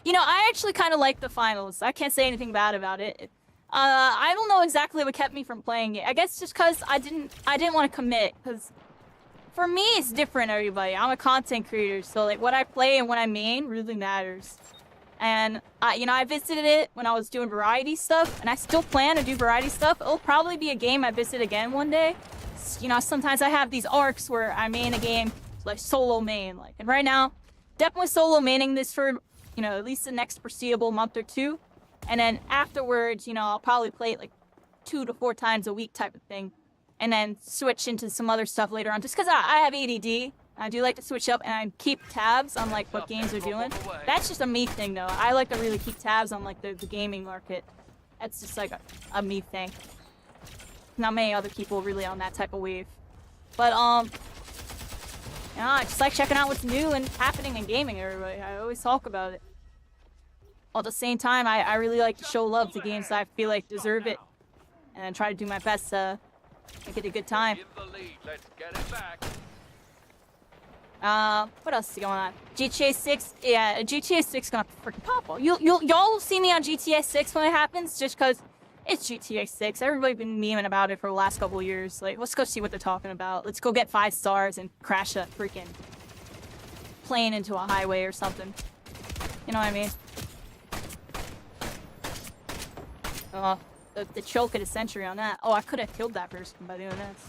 You know, I actually kind of like the finals. I can't say anything bad about it. I don't know exactly what kept me from playing it. I guess just because I didn't want to commit. Because for me, it's different, everybody. I'm a content creator, so like what I play and what I main really matters. And I visited it when I was doing variety stuff, and I still plan to do variety stuff. It'll probably be a game I visit again one day. You know, sometimes I have these arcs where I main a game, like solo main, like, and right now, definitely solo maining this for, you know, at least the next foreseeable month or 2. And then afterwards, you know, I'll probably play it like 2 to 4 times a week type of thing. And then switch into some other stuff later on. Just because I have ADD, I do like to switch up and I keep tabs on like what games are doing. That's just a me thing though. I like to really keep tabs on like the gaming market. That's just like a me thing. Not many other people really on that type of wave. But you know, I just like checking out what's new and happening in gaming, everybody. I always talk about it. While at the same time, I really like to show love to games that I feel like deserve it. And try to do my best to make it a good time. What else is going on? GTA 6, yeah, GTA 6 gonna freaking pop off. Y'all will see me on GTA 6 when it happens, just because it's GTA 6. Everybody's been memeing about it for the last couple of years. Like, let's go see what they're talking about. Let's go get 5 stars and crash a freaking plane into a highway or something. You know what I mean? The choke of the century on that. Oh, I could have killed that person by doing this.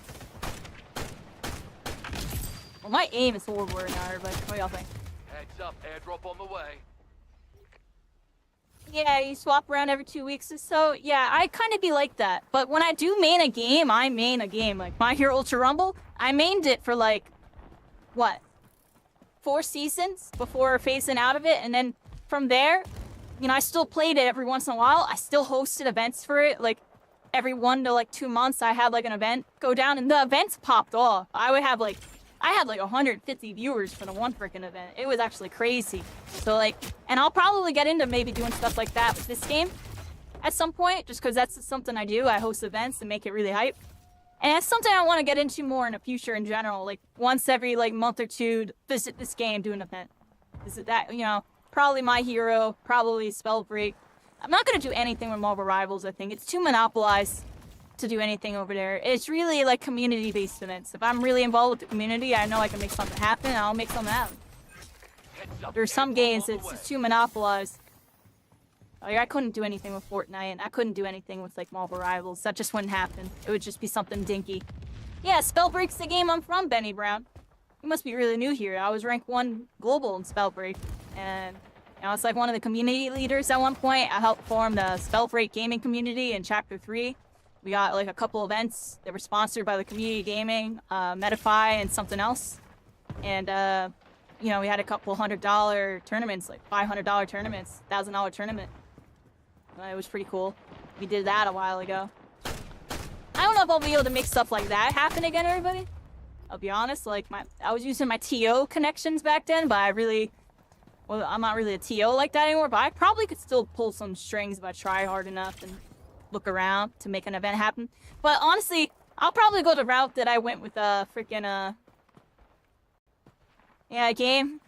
Well, my aim is horrible right now, everybody. What y'all think? Heads up, airdrop on the way. Yeah, you swap around every 2 weeks or so. Yeah, I kind of be like that. But when I do main a game, I main a game. Like, My Hero Ultra Rumble, I mained it for like, what? 4 seasons before phasing out of it. And then from there, you know, I still played it every once in a while. I still hosted events for it. Like, every 1 to like 2 months, I had like an event go down. And the events popped off. I had like 150 viewers for the one freaking event. It was actually crazy. So like, and I'll probably get into maybe doing stuff like that with this game at some point, just because that's something I do. I host events and make it really hype. And that's something I want to get into more in the future in general. Like once every like month or 2, visit this game, do an event. Visit that, you know, probably My Hero, probably Spellbreak. I'm not going to do anything with Marvel Rivals, I think. It's too monopolized to do anything over there. It's really like community-based events. If I'm really involved with the community, I know I can make something happen, and I'll make something happen. There's some games it's just too monopolized. Like, I couldn't do anything with Fortnite, and I couldn't do anything with like Marvel Rivals. That just wouldn't happen. It would just be something dinky. Yeah, Spellbreak's the game I'm from, Benny Brown. You must be really new here. I was ranked 1 global in Spellbreak, and you know, I was like one of the community leaders at one point. I helped form the Spellbreak gaming community in Chapter 3. We got like a couple events that were sponsored by the community gaming, Medify, and something else. And you know, we had a couple $100 tournaments, like $500 tournaments, $1,000 tournament. It was pretty cool. We did that a while ago. I don't know if I'll be able to make stuff like that happen again, everybody. I'll be honest, like I was using my TO connections back then, but I'm not really a TO like that anymore, but I probably could still pull some strings if I try hard enough and look around to make an event happen. But honestly, I'll probably go the route that I went with freaking yeah, game.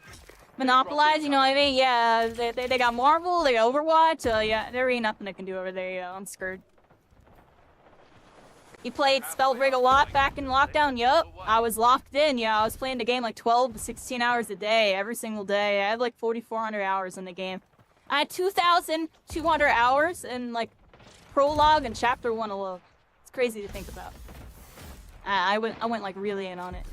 Monopolize, you know what I mean? Yeah, they got Marvel, they got Overwatch, yeah, there ain't nothing they can do over there, yeah, I'm scared. You played Spellbreak a lot back in lockdown? Yup. I was locked in, yeah, I was playing the game like 12 to 16 hours a day, every single day. I had like 4,400 hours in the game. I had 2,200 hours in like Prologue and Chapter 1 alone. It's crazy to think about. I went like really in on it.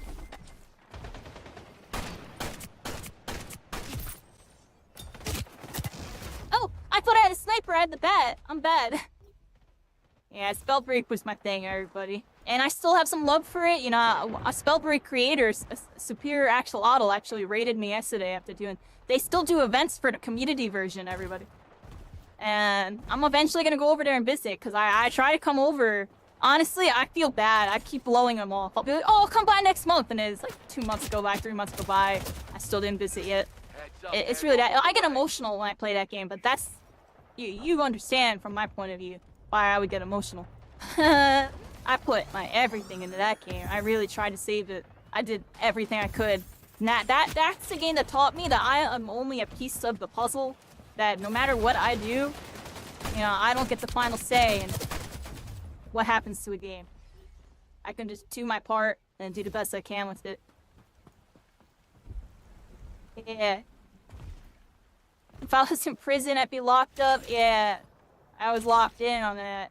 Oh, I thought I had a sniper. I had the bat. I'm bad. Yeah, Spellbreak was my thing, everybody. And I still have some love for it. You know, a Spellbreak creator, Superior Axolotl, actually rated me yesterday after doing... They still do events for the community version, everybody. And I'm eventually going to go over there and visit, because I try to come over... Honestly, I feel bad. I keep blowing them off. I'll be like, oh, I'll come by next month. And it's like 2 months go by, 3 months go by. I still didn't visit yet. It's really that. I get emotional when I play that game, but that's... You understand from my point of view why I would get emotional. I put my everything into that game. I really tried to save it. I did everything I could. And that's the game that taught me that I am only a piece of the puzzle. That no matter what I do, you know, I don't get the final say in what happens to a game. I can just do my part and do the best I can with it. Yeah. If I was in prison, I'd be locked up. Yeah. I was locked in on that.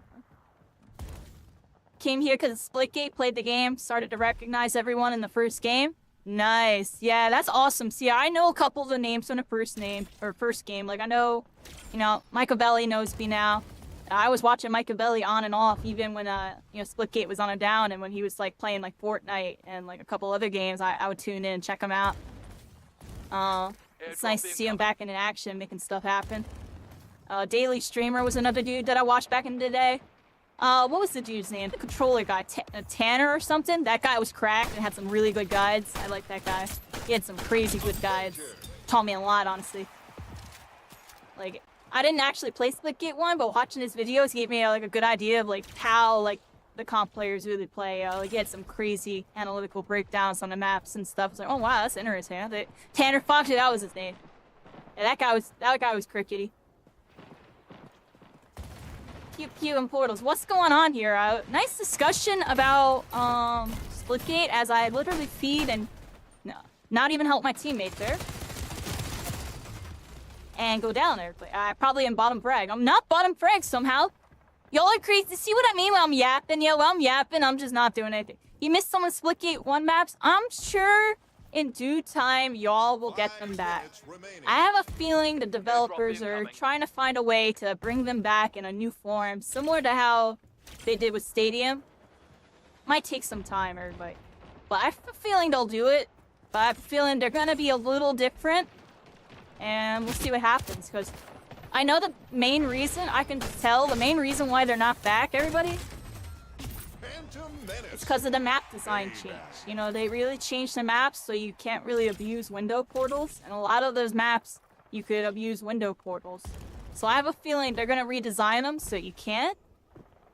Came here because Splitgate, played the game, started to recognize everyone in the first game. Nice. Yeah, that's awesome. See, I know a couple of the names from the first game. Like, I know, you know, Machiavelli knows me now. I was watching Machiavelli on and off, even when, you know, Splitgate was on and down, and when he was, like, playing, like, Fortnite and, like, a couple other games, I would tune in and check him out. It's nice to see him back in action, making stuff happen. Daily Streamer was another dude that I watched back in the day. What was the dude's name? The controller guy, Tanner or something? That guy was cracked and had some really good guides. I like that guy. He had some crazy good guides. Taught me a lot, honestly. Like, I didn't actually play Splitgate 1, but watching his videos gave me, like, a good idea of, like, how, like, the comp players really play. Like, he had some crazy analytical breakdowns on the maps and stuff. It's like, oh, wow, that's interesting. Huh? Tanner Fox, that was his name. Yeah, that guy was crickety. Pew and Portals. What's going on here? Nice discussion about Splitgate as I literally feed and not even help my teammate there. And go down there. I probably am bottom frag. I'm not bottom frag somehow. Y'all are crazy. See what I mean when I'm yapping? Yeah, when I'm yapping, I'm just not doing anything. You missed some of Splitgate 1 maps? I'm sure in due time, y'all will get them back. I have a feeling the developers are trying to find a way to bring them back in a new form, similar to how they did with Stadium. Might take some time, everybody. But I have a feeling they'll do it. But I have a feeling they're gonna be a little different. And we'll see what happens, because I know the main reason, I can tell the main reason why they're not back, everybody. It's because of the map design change. You know, they really changed the maps so you can't really abuse window portals. And a lot of those maps, you could abuse window portals. So I have a feeling they're going to redesign them so you can't.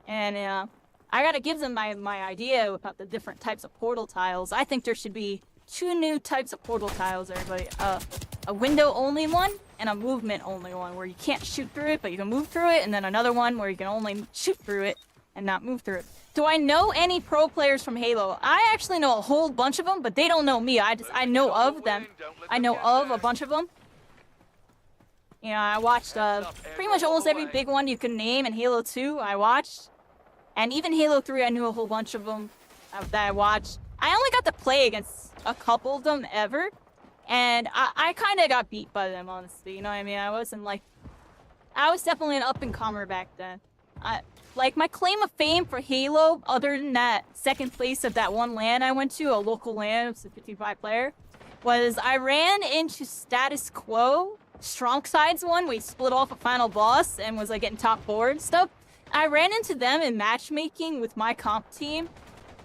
And I got to give them my idea about the different types of portal tiles. I think there should be 2 new types of portal tiles, everybody. A window-only one and a movement-only one where you can't shoot through it, but you can move through it. And then another one where you can only shoot through it and not move through it. Do I know any pro players from Halo? I actually know a whole bunch of them, but they don't know me. I know of them. I know of a bunch of them. You know, I watched pretty much almost every big one you can name in Halo 2 I watched. And even Halo 3, I knew a whole bunch of them that I watched. I only got to play against a couple of them ever. And I kind of got beat by them, honestly. You know what I mean? I was definitely an up-and-comer back then. Like, my claim of fame for Halo, other than that second place of that one LAN I went to, a local LAN, it was a 55 player, was I ran into Status Quo, Strong Sides one, we split off a final boss and was, like, getting top 4 and stuff. I ran into them in matchmaking with my comp team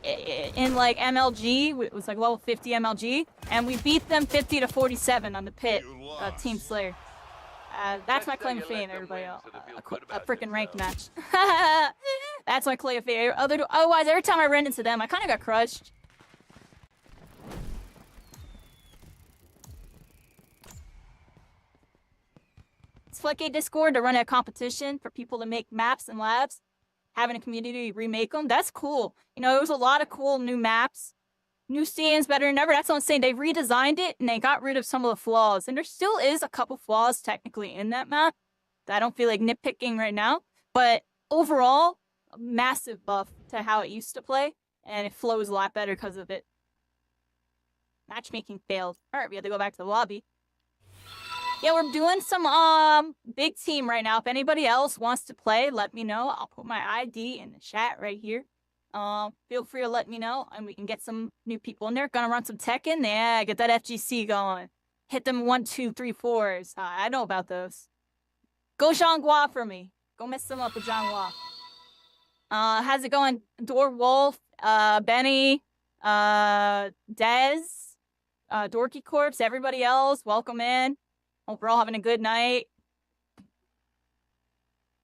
in, like, MLG, it was, like, level 50 MLG, and we beat them 50 to 47 on the pit, Team Slayer. That's my claim of fame, everybody. A freaking ranked match. That's my Clay favorite. Otherwise, every time I ran into them, I kind of got crushed. SPLITGATE Discord to run a competition for people to make maps and labs, having a community remake them. That's cool. You know, there was a lot of cool new maps, new scenes, better than ever. That's what I'm saying. They redesigned it and they got rid of some of the flaws. And there still is a couple flaws technically in that map that I don't feel like nitpicking right now. But overall, a massive buff to how it used to play, and it flows a lot better because of it. Matchmaking failed. Alright, we have to go back to the lobby. Yeah, we're doing some big team right now. If anybody else wants to play, let me know. I'll put my ID in the chat right here. Feel free to let me know, and we can get some new people in there. Gonna run some Tekken. Yeah, get that FGC going. Hit them 1, 2, 3, 4s. I know about those. Go Zhanghua for me. Go mess them up with Zhanghua. How's it going? Door Wolf, Benny, Dez, Dorky Corpse, everybody else, welcome in. Hope we're all having a good night.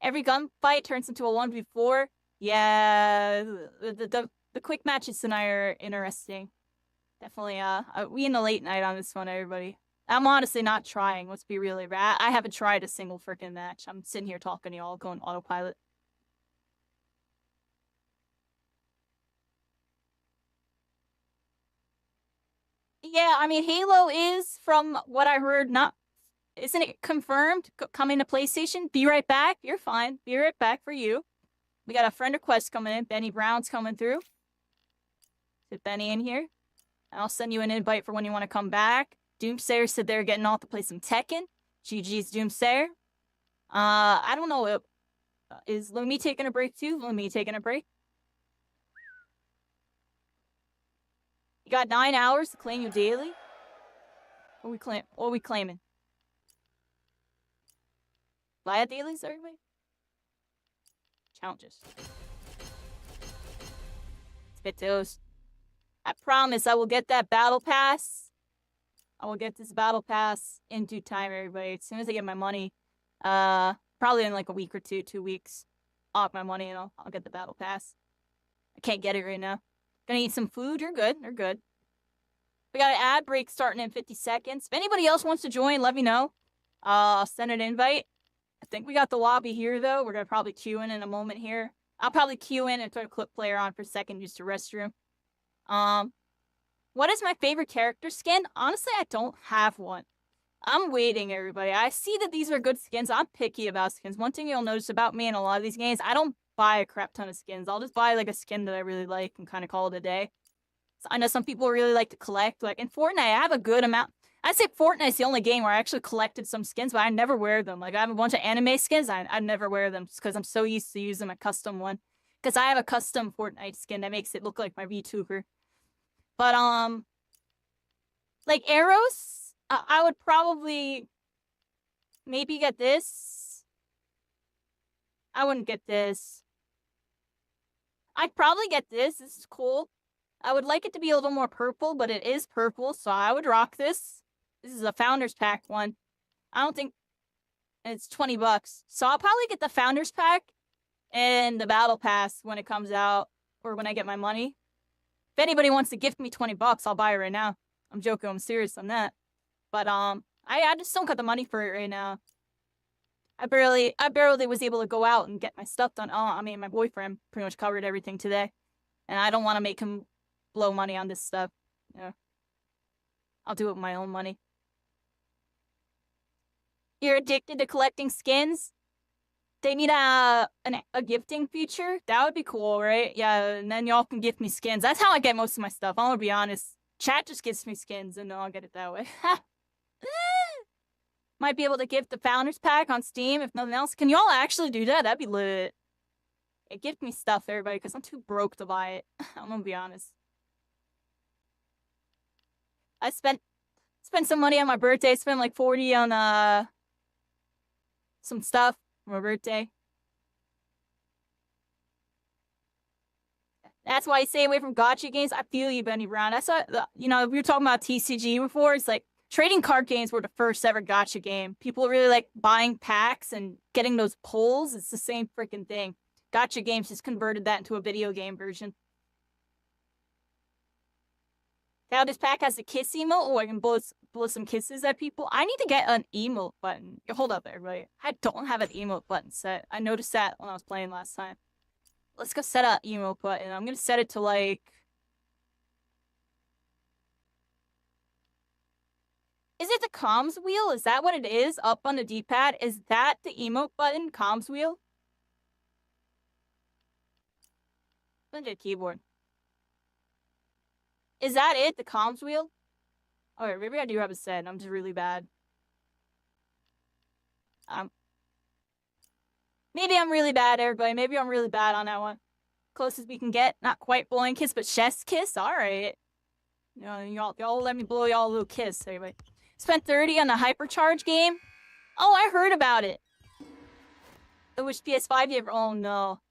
Every gunfight turns into a 1v4. Yeah, the quick matches tonight are interesting. Definitely, we in the late night on this one, everybody. I'm honestly not trying, let's be really rad. I haven't tried a single freaking match. I'm sitting here talking to y'all, going autopilot. Yeah, I mean, Halo is, from what I heard, not... Isn't it confirmed? Coming to PlayStation? Be right back. You're fine. Be right back for you. We got a friend request coming in. Benny Brown's coming through. Is Benny in here? I'll send you an invite for when you want to come back. Doomsayer said they're getting off to play some Tekken. GG's Doomsayer. I don't know. Is Lumi taking a break too? Lumi taking a break? You got 9 hours to claim you daily? What are we claiming? Via dailies, everybody? Challenges. Spit those. I promise I will get that battle pass. I will get this battle pass in due time, everybody. As soon as I get my money. Probably in like a week or 2 weeks. I'll have my money and I'll get the battle pass. I can't get it right now. Gonna eat some food. You're good. You're good. We got an ad break starting in 50 seconds. If anybody else wants to join, let me know. I'll send an invite. I think we got the lobby here, though. We're going to probably queue in a moment here. I'll probably queue in and turn a clip player on for a second, use the restroom. What is my favorite character skin? Honestly, I don't have one. I'm waiting, everybody. I see that these are good skins. I'm picky about skins. One thing you'll notice about me in a lot of these games, I don't buy a crap ton of skins. I'll just buy, like, a skin that I really like and kind of call it a day. So I know some people really like to collect. Like, in Fortnite, I have a good amount. I'd say Fortnite's the only game where I actually collected some skins, but I never wear them. Like, I have a bunch of anime skins, I never wear them just because I'm so used to using a custom one. Because I have a custom Fortnite skin that makes it look like my VTuber. But, like, arrows, I would probably maybe get this. I wouldn't get this. I'd probably get this. This is cool. I would like it to be a little more purple, but it is purple, so I would rock this. This is a Founders Pack one. I don't think... It's 20 bucks. So I'll probably get the Founders Pack and the Battle Pass when it comes out, or when I get my money. If anybody wants to gift me 20 bucks, I'll buy it right now. I'm joking, I'm serious on that. But, I just don't got the money for it right now. I barely was able to go out and get my stuff done. I mean, my boyfriend pretty much covered everything today. And I don't want to make him blow money on this stuff. Yeah. I'll do it with my own money. You're addicted to collecting skins? They need a gifting feature? That would be cool, right? Yeah, and then y'all can gift me skins. That's how I get most of my stuff. I'm gonna be honest. Chat just gives me skins, and I'll get it that way. Might be able to gift the Founders Pack on Steam, if nothing else. Can y'all actually do that? That'd be lit. Hey, gift me stuff, everybody, because I'm too broke to buy it. I'm gonna be honest. I spent some money on my birthday. I spent like 40 on some stuff for my birthday. That's why I stay away from gacha games. I feel you, Benny Brown. That's what, you know, we were talking about TCG before. It's like trading card games were the first ever gacha game. People really like buying packs and getting those pulls. It's the same freaking thing. Gotcha Games just converted that into a video game version. Now this pack has a kiss emote. Oh, I can blow some kisses at people. I need to get an emote button. Hold up, everybody. I don't have an emote button set. I noticed that when I was playing last time. Let's go set an emote button. I'm gonna set it to like... Is it the comms wheel? Is that what it is? Up on the D-pad? Is that the emote button? Comms wheel? Look at the keyboard. Is that it? The comms wheel? Alright, maybe I do have a set. I'm just really bad. Maybe I'm really bad, everybody. Maybe I'm really bad on that one. Closest we can get. Not quite blowing kiss, but chest kiss? Alright. You know, y'all let me blow y'all a little kiss, everybody. Spent 30 on the hypercharge game? Oh, I heard about it. Which PS5 you ever... Oh, no.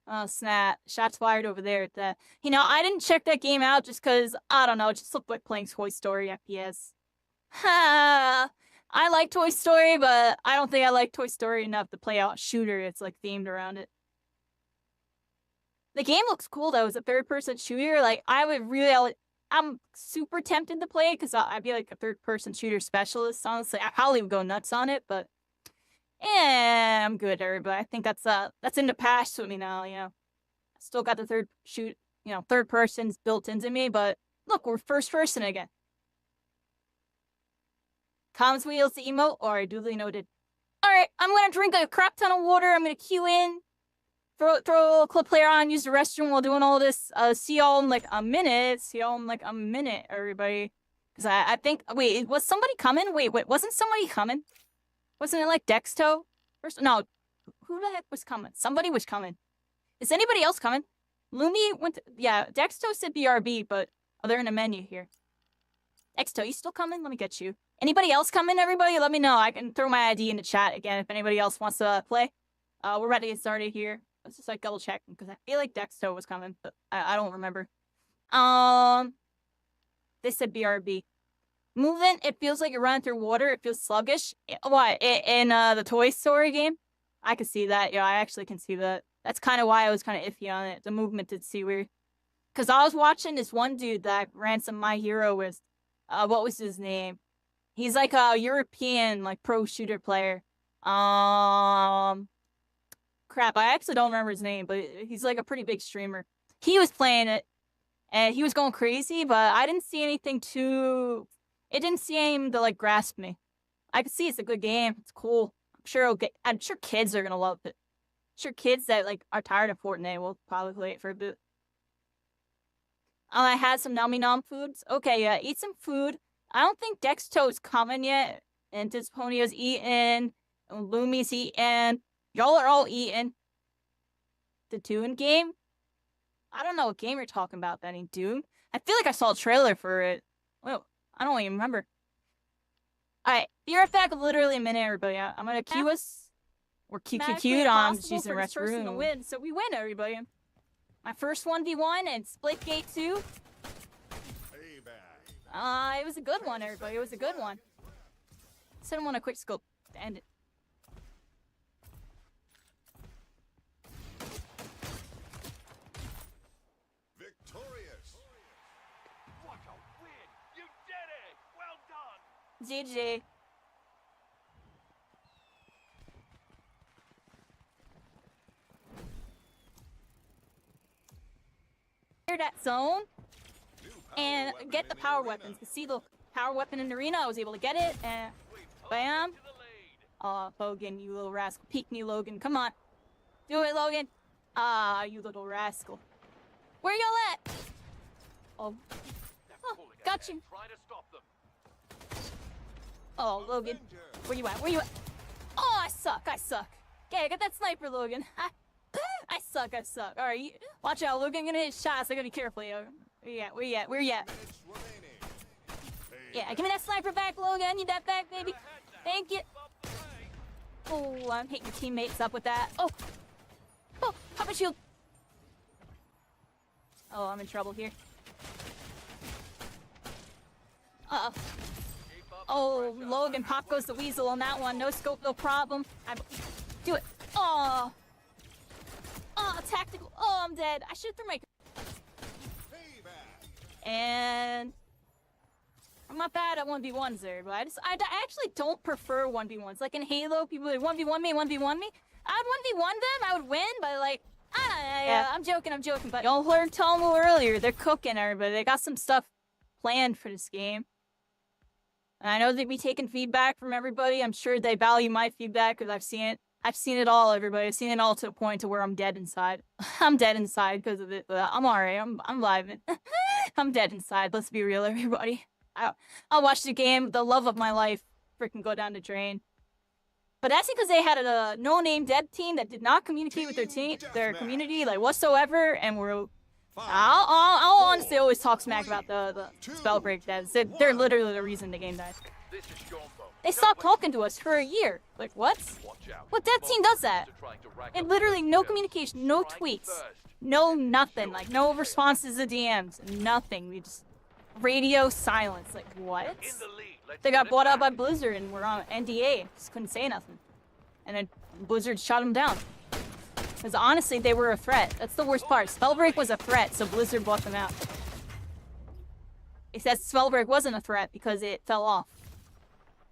Oh, snap. Shots fired over there. You know, I didn't check that game out just because, I don't know, it just looked like playing Toy Story FPS. Ha! I like Toy Story, but I don't think I like Toy Story enough to play out a shooter. It's, like, themed around it. The game looks cool, though. It's a third-person shooter. Like, I'm super tempted to play it because I'd be, like, a third-person shooter specialist, honestly. I probably would go nuts on it, but... Yeah, I'm good, everybody. I think that's in the past with me now, you know. I still got the third person's built into me, but look, we're first person again. Comms wheels the emote, or duly noted. Alright, I'm gonna drink a crap ton of water, I'm gonna queue in, throw a clip player on, use the restroom while doing all this. See y'all in like a minute. Everybody. Because I think, wait, was somebody coming? Wait, wasn't somebody coming? Wasn't it like Dexto? No, who the heck was coming? Somebody was coming. Is anybody else coming? Lumi went to... Yeah, Dexto said BRB, but... Oh, they're in the menu here. Dexto, you still coming? Let me get you. Anybody else coming, everybody? Let me know. I can throw my ID in the chat again if anybody else wants to play. We're ready to get started here. Let's just like double check because I feel like Dexto was coming, but I don't remember. They said BRB. Movement, it feels like you're running through water. It feels sluggish. What? In the Toy Story game? I can see that. Yeah, I actually can see that. That's kind of why I was kind of iffy on it. The movement did seem weird. Because I was watching this one dude that ran some My Hero with... what was his name? He's like a European, like, pro shooter player. Crap, I actually don't remember his name, but he's like a pretty big streamer. He was playing it, and he was going crazy, but I didn't see anything too... It didn't seem to, like, grasp me. I can see it's a good game. It's cool. I'm sure kids are gonna love it. I'm sure kids that, like, are tired of Fortnite will probably play it for a bit. I had some Nummy Nom foods. Okay, yeah, eat some food. I don't think Dexto's coming yet. And Disponio's eating. And Lumi's eating. Y'all are all eating. The Dune game? I don't know what game you're talking about, Benny. Dune? I feel like I saw a trailer for it. Well, I don't even remember. Alright, be right back literally a minute, everybody. I'm gonna queue us. Or queued on. She's in the restroom. To win, so we win, everybody. My first 1v1 and SPLITGATE2. It was a good one, everybody. It was a good one. Send him on a quick scope to end it. Victorious. What a win! You did it! Well done! GG. Clear that zone and get the power weapons. You see the power weapon in the arena? I was able to get it and bam. Oh, Logan, you little rascal. Peek me, Logan. Come on. Do it, Logan. Ah, you little rascal. Where y'all at? Oh, got you. Oh, Logan. Where you at? Where you at? Oh, I suck. Okay, I got that sniper, Logan. I suck. Alright, watch out, Logan. I'm gonna hit shots. I gotta be careful, yo. Where you at? Yeah, give me that sniper back, Logan. I need that back, baby. Thank you. Oh, I'm hitting your teammates up with that. Oh, pop a shield. Oh, I'm in trouble here. Uh-oh. Oh, Logan, pop goes the weasel on that one. No scope, no problem. Do it. Oh. tactical. Oh, I'm dead. I should throw my. Payback. And I'm not bad at 1v1s there, but I actually don't prefer 1v1s. Like in Halo, people would 1v1 me, 1v1 me. I'd 1v1 them, I would win, but like, yeah, I'm joking, but y'all heard Tomo earlier, they're cooking everybody. They got some stuff planned for this game. And I know they'd be taking feedback from everybody. I'm sure they value my feedback because I've seen it. I've seen it all, everybody. I've seen it all to a point to where I'm dead inside. I'm dead inside because of it, but I'm alright. I'm vibing. I'm dead inside. Let's be real, everybody. I'll watch the game, the love of my life, freaking go down the drain. But that's because they had a no-name dev team that did not communicate with their community, like, whatsoever, and were... I'll honestly always talk smack about the Spellbreak devs. They're literally the reason the game died. They stopped talking to us for a year. Like, what? What dev team does that? And literally no communication, no tweets, no nothing. Like, no responses to DMs, nothing. We just... radio silence. Like, what? They got bought out by Blizzard and were on NDA. Just couldn't say nothing. And then Blizzard shot them down. Because honestly, they were a threat. That's the worst part. Spellbreak was a threat, so Blizzard bought them out. Except Spellbreak wasn't a threat because it fell off.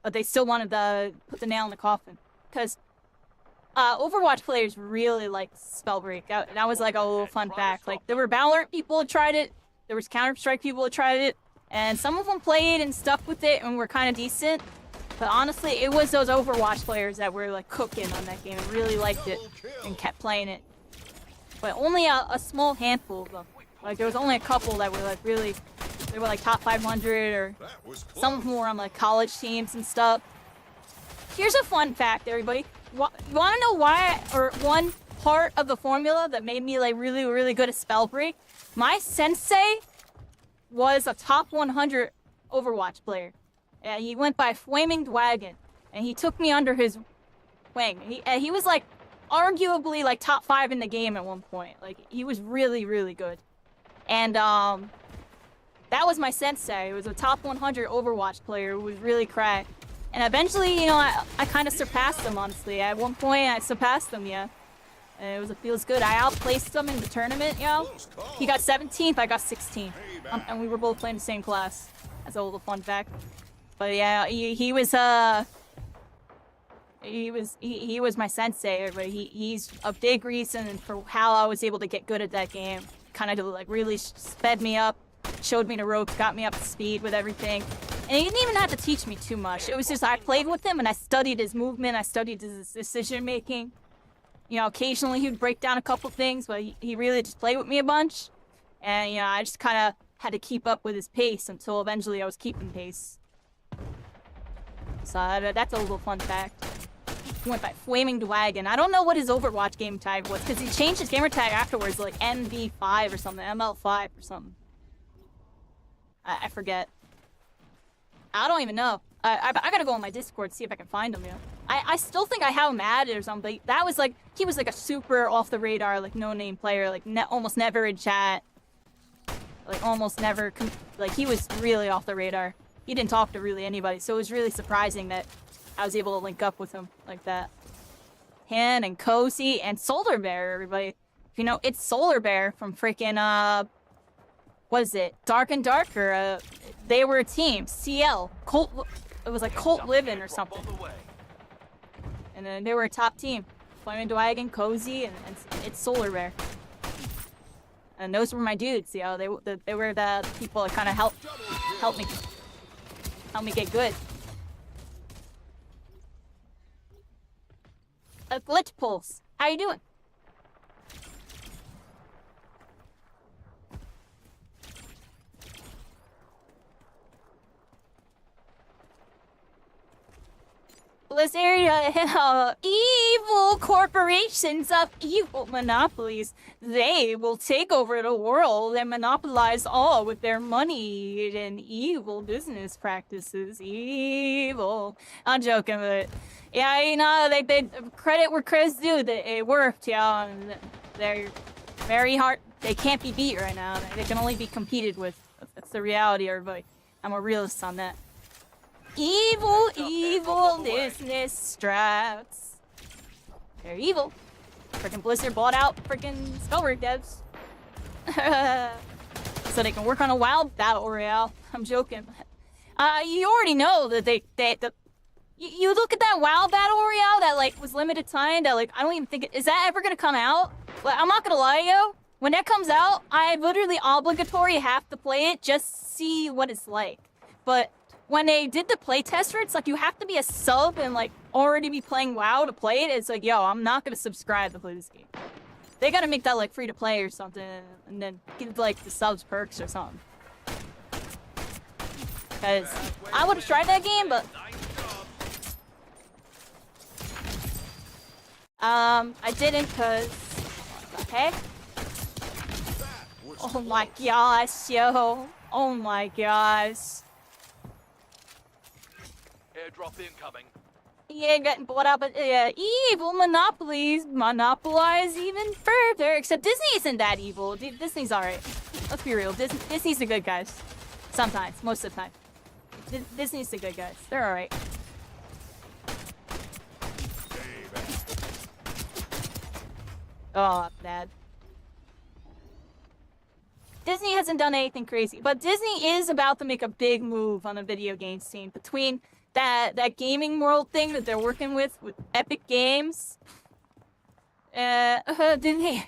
But they still wanted to put the nail in the coffin. Because Overwatch players really liked Spellbreak. That was like a little fun fact. Like, there were Valorant people who tried it. There was Counter-Strike people who tried it. And some of them played and stuck with it and were kind of decent. But honestly, it was those Overwatch players that were like cooking on that game and really liked it and kept playing it. But only a small handful of them. Like, there was only a couple that were like really, they were like top 500, or some of them were on like college teams and stuff. Here's a fun fact, everybody. You want to know why, or one part of the formula that made me like really, really good at Spellbreak? My sensei was a top 100 Overwatch player. Yeah, he went by Flaming Dragon, and he took me under his wing. He was like arguably like top 5 in the game at one point. Like, he was really, really good. And that was my sensei. He was a top 100 Overwatch player who was really cracked. And eventually, you know, I kind of surpassed him, honestly. At one point, I surpassed him, yeah. And it feels good. I outplaced him in the tournament, you know. He got 17th, I got 16th. And we were both playing the same class. That's a little fun fact. But yeah, he was my sensei. But he's a big reason for how I was able to get good at that game. Kind of like really sped me up, showed me the ropes, got me up to speed with everything. And he didn't even have to teach me too much. It was just I played with him and I studied his movement, I studied his decision making. You know, occasionally he would break down a couple things, but he really just played with me a bunch. And, you know, I just kind of had to keep up with his pace until eventually I was keeping pace. So that's a little fun fact. He went by Flaming Dragon. I don't know what his Overwatch game tag was, because he changed his gamer tag afterwards, like MV5 or something, ML5 or something. I forget. I don't even know. I gotta go on my Discord to see if I can find him, you know. I still think I have him added or something. That was like, he was like a super off the radar, like no-name player, like almost never in chat. Like almost never, like he was really off the radar. He didn't talk to really anybody, so it was really surprising that I was able to link up with him like that. Him and Cozy and Solar Bear, everybody. If you know, it's Solar Bear from freaking, what is it? Dark and Darker. They were a team. CL. Colt, it was like Colt Living or something. And then they were a top team. Flaming Dragon, Cozy, and it's Solar Bear. And those were my dudes, you know. They were the people that kind of helped me get good. Glitch Pulse, how you doing? Blizzard, evil corporations of evil monopolies. They will take over the world and monopolize all with their money and evil business practices. Evil. I'm joking, but yeah, you know, they credit where credit's due. It worked, yeah. And they're very hard. They can't be beat right now. They can only be competed with. That's the reality, everybody. I'm a realist on that. Evil business strats. They're evil. Freaking Blizzard bought out freaking Spellwork devs. So they can work on a WoW Battle Royale. I'm joking. You already know that you look at that WoW Battle Royale that, like, was limited time, that, like, I don't even think is that ever gonna come out? Like, I'm not gonna lie, yo. When that comes out, I literally obligatory have to play it just to see what it's like. But when they did the playtest for it, it's like you have to be a sub and, like, already be playing WoW to play it. It's like, yo, I'm not gonna subscribe to play this game. They gotta make that, like, free to play or something, and then give, like, the subs perks or something. Because I would have tried that game, but I didn't, because okay. Oh my gosh, yo. Oh my gosh. Airdrop incoming. Yeah, getting bought out, but evil monopolies monopolize even further. Except Disney isn't that evil. Disney's alright. Let's be real. Disney's the good guys. Sometimes, most of the time. Disney's the good guys. They're alright. Oh, bad. Disney hasn't done anything crazy, but Disney is about to make a big move on the video game scene. Between that gaming world thing that they're working with Epic Games. Disney.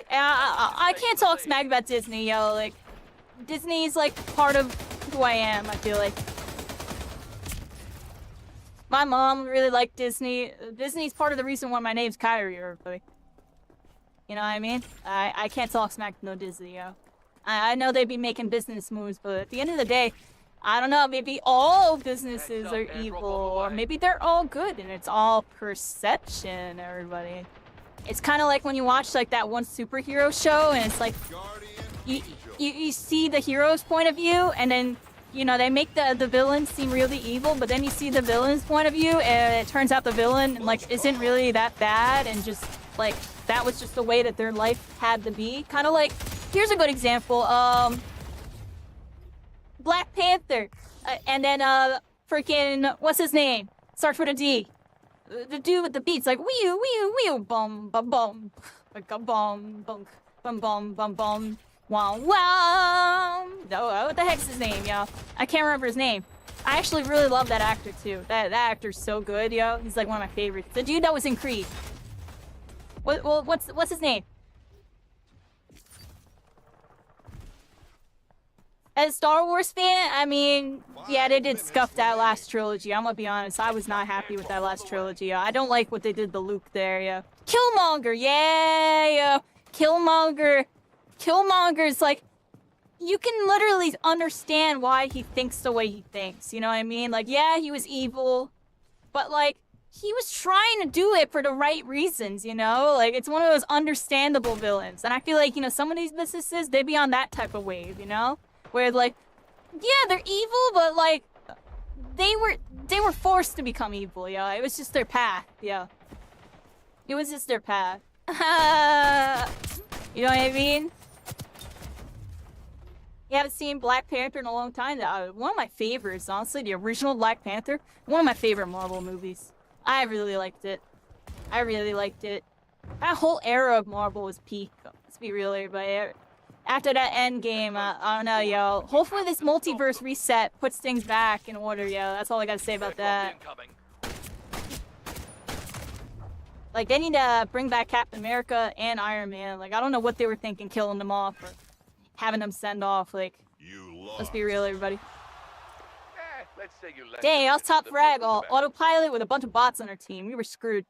I can't talk smack about Disney, yo. Like, Disney's like part of who I am, I feel like. My mom really liked Disney. Disney's part of the reason why my name's Kairi, or everybody. You know what I mean? I can't talk smack to no Disney, yo. I know they'd be making business moves, but at the end of the day, I don't know, maybe all businesses are evil, or maybe they're all good, and it's all perception, everybody. It's kind of like when you watch, like, that one superhero show, and it's like, you see the hero's point of view, and then, you know, they make the villain seem really evil, but then you see the villain's point of view, and it turns out the villain, like, isn't really that bad, and just, like, that was just the way that their life had to be. Kind of like, here's a good example, Black Panther, and then, freaking, what's his name? Starts with a D. The dude with the beats, like, wee bum, bum, bum, like a bum, bum, bum, bum, bum, bum, wow, wow. No, what the heck's his name, yo? I can't remember his name. I actually really love that actor, too. That actor's so good, yo. He's, like, one of my favorites. The dude that was in Creed. What's his name? As a Star Wars fan, I mean, yeah, they did scuff that last trilogy. I'm gonna be honest, I was not happy with that last trilogy. I don't like what they did to Luke there, yeah. Killmonger, yeah. Killmonger's like, you can literally understand why he thinks the way he thinks, you know what I mean? Like, yeah, he was evil, but like, he was trying to do it for the right reasons, you know? Like, it's one of those understandable villains. And I feel like, you know, some of these businesses, they be on that type of wave, you know? Where, like, yeah, they're evil, but, like, they were forced to become evil, yo. It was just their path, yo. It was just their path. You know what I mean? You haven't seen Black Panther in a long time. One of my favorites, honestly, the original Black Panther. One of my favorite Marvel movies. I really liked it. I really liked it. That whole era of Marvel was peak. Let's be real, everybody. After that end game, I don't know, yo. Hopefully this multiverse reset puts things back in order, yo. That's all I gotta say about that. Like, they need to bring back Captain America and Iron Man. Like, I don't know what they were thinking, killing them off or having them send off. Like, let's be real, everybody. Dang, I was top frag, all autopilot with a bunch of bots on our team. We were screwed.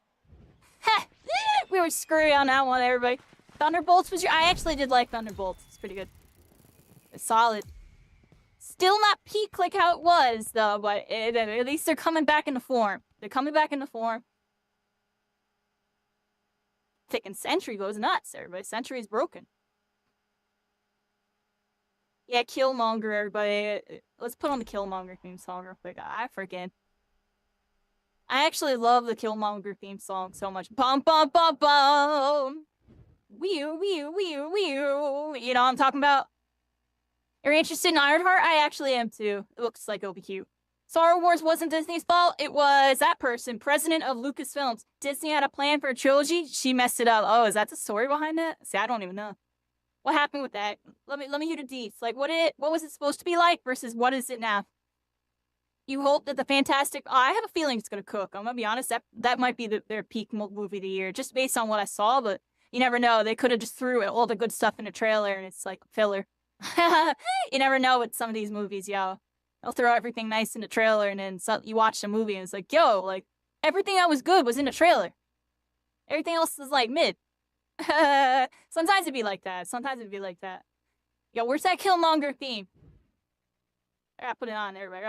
Heh! We were screwed on that one, everybody. Thunderbolts was I actually did like Thunderbolts. It's pretty good. It's solid. Still not peak like how it was, though, but at least they're coming back into form. They're coming back into form. Taking Sentry goes nuts, everybody. Sentry's broken. Yeah, Killmonger, everybody. Let's put on the Killmonger theme song real quick. I actually love the Killmonger theme song so much. Bum, bum, bum, bum. Wee-oo, wee-oo, wee-oo, wee-oo. You know what I'm talking about? You're interested in Ironheart? I actually am too. It looks like it'll be cute. Star Wars wasn't Disney's fault. It was that person, president of Lucasfilms. Disney had a plan for a trilogy. She messed it up. Oh, is that the story behind that? See, I don't even know. What happened with that? Let me hear the deets. Like, what was it supposed to be like versus what is it now? You hope that the Fantastic... Oh, I have a feeling it's gonna cook. I'm gonna be honest. That might be their peak movie of the year, just based on what I saw. But you never know. They could have just threw all the good stuff in a trailer, and it's like filler. You never know with some of these movies, yo. They'll throw everything nice in the trailer, and then you watch the movie, and it's like, yo, like everything that was good was in the trailer. Everything else is like mid. Sometimes it'd be like that. Yo, where's that Killmonger theme? I gotta put it on, everybody.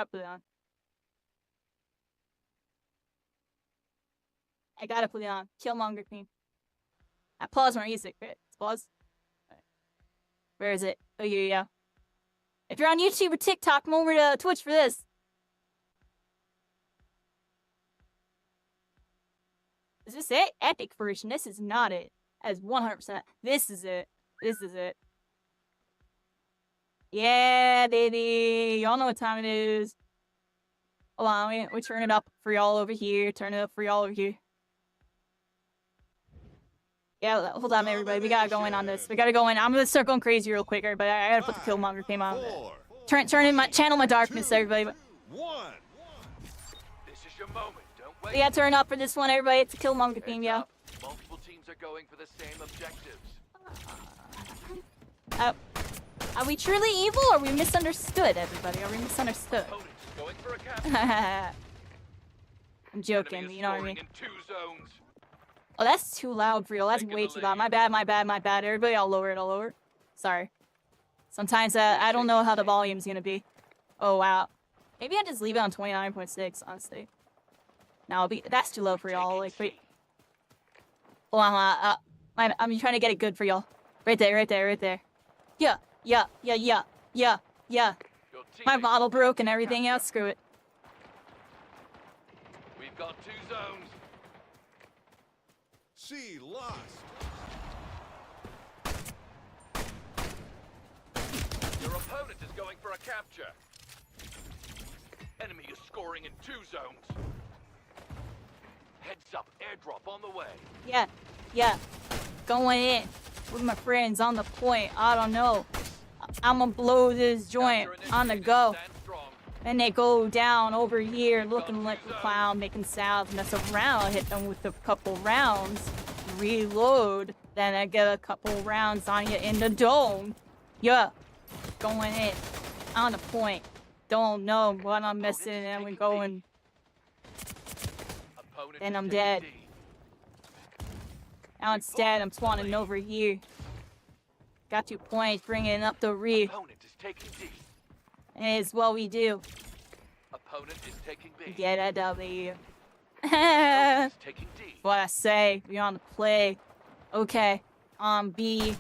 I gotta put it on. Killmonger theme. Applause music. Right? Applause. Right. Where is it? Oh, here you go. If you're on YouTube or TikTok, come over to Twitch for this. Is this it? Epic version. This is not it. As 100%. This is it. Yeah, baby. Y'all know what time it is. Hold on, we turn it up for y'all over here. Yeah, hold on, everybody. We gotta go in on this. I'm gonna start going crazy real quick, everybody. I gotta put the Killmonger theme on. Channel my darkness, everybody. This is your moment. Don't wait. We gotta turn up for this one, everybody. It's a Killmonger theme, yo. Multiple teams are going for the same objectives. Are we truly evil, or are we misunderstood, everybody? Are we misunderstood? Opponent is going for a capture. I'm joking, Enemy is you know what I scoring mean? in 2 zones. Oh, that's too loud for real. That's way too loud. My bad. Everybody, I'll lower it. Sorry. Sometimes I don't know how the volume's gonna be. Oh, wow. Maybe I just leave it on 29.6, honestly. No, that's too low for y'all. Like, wait. Hold on, I'm trying to get it good for y'all. Right there. Yeah. Your My teammate- model broke and everything else. Screw it. We've got 2 zones. C lost. Your opponent is going for a capture. Enemy is scoring in 2 zones. Heads up, airdrop on the way. Yeah. Going in with my friends on the point. I don't know. I'ma blow this joint on the go. Stand strong. And they go down over here looking like a clown, making sounds, mess around, hit them with a couple rounds, reload, then I get a couple rounds on you in the dome. Yeah, going in, on the point. Don't know what I'm missing, and we're going, Opponent and is I'm taking dead. D. Now instead I'm spawning over here. Got 2 points, bringing up the rear, Opponent is taking D. and it's what we do. Opponent is taking B. Get a W. Opponent is taking D. What I say, we on the play. Okay, on B.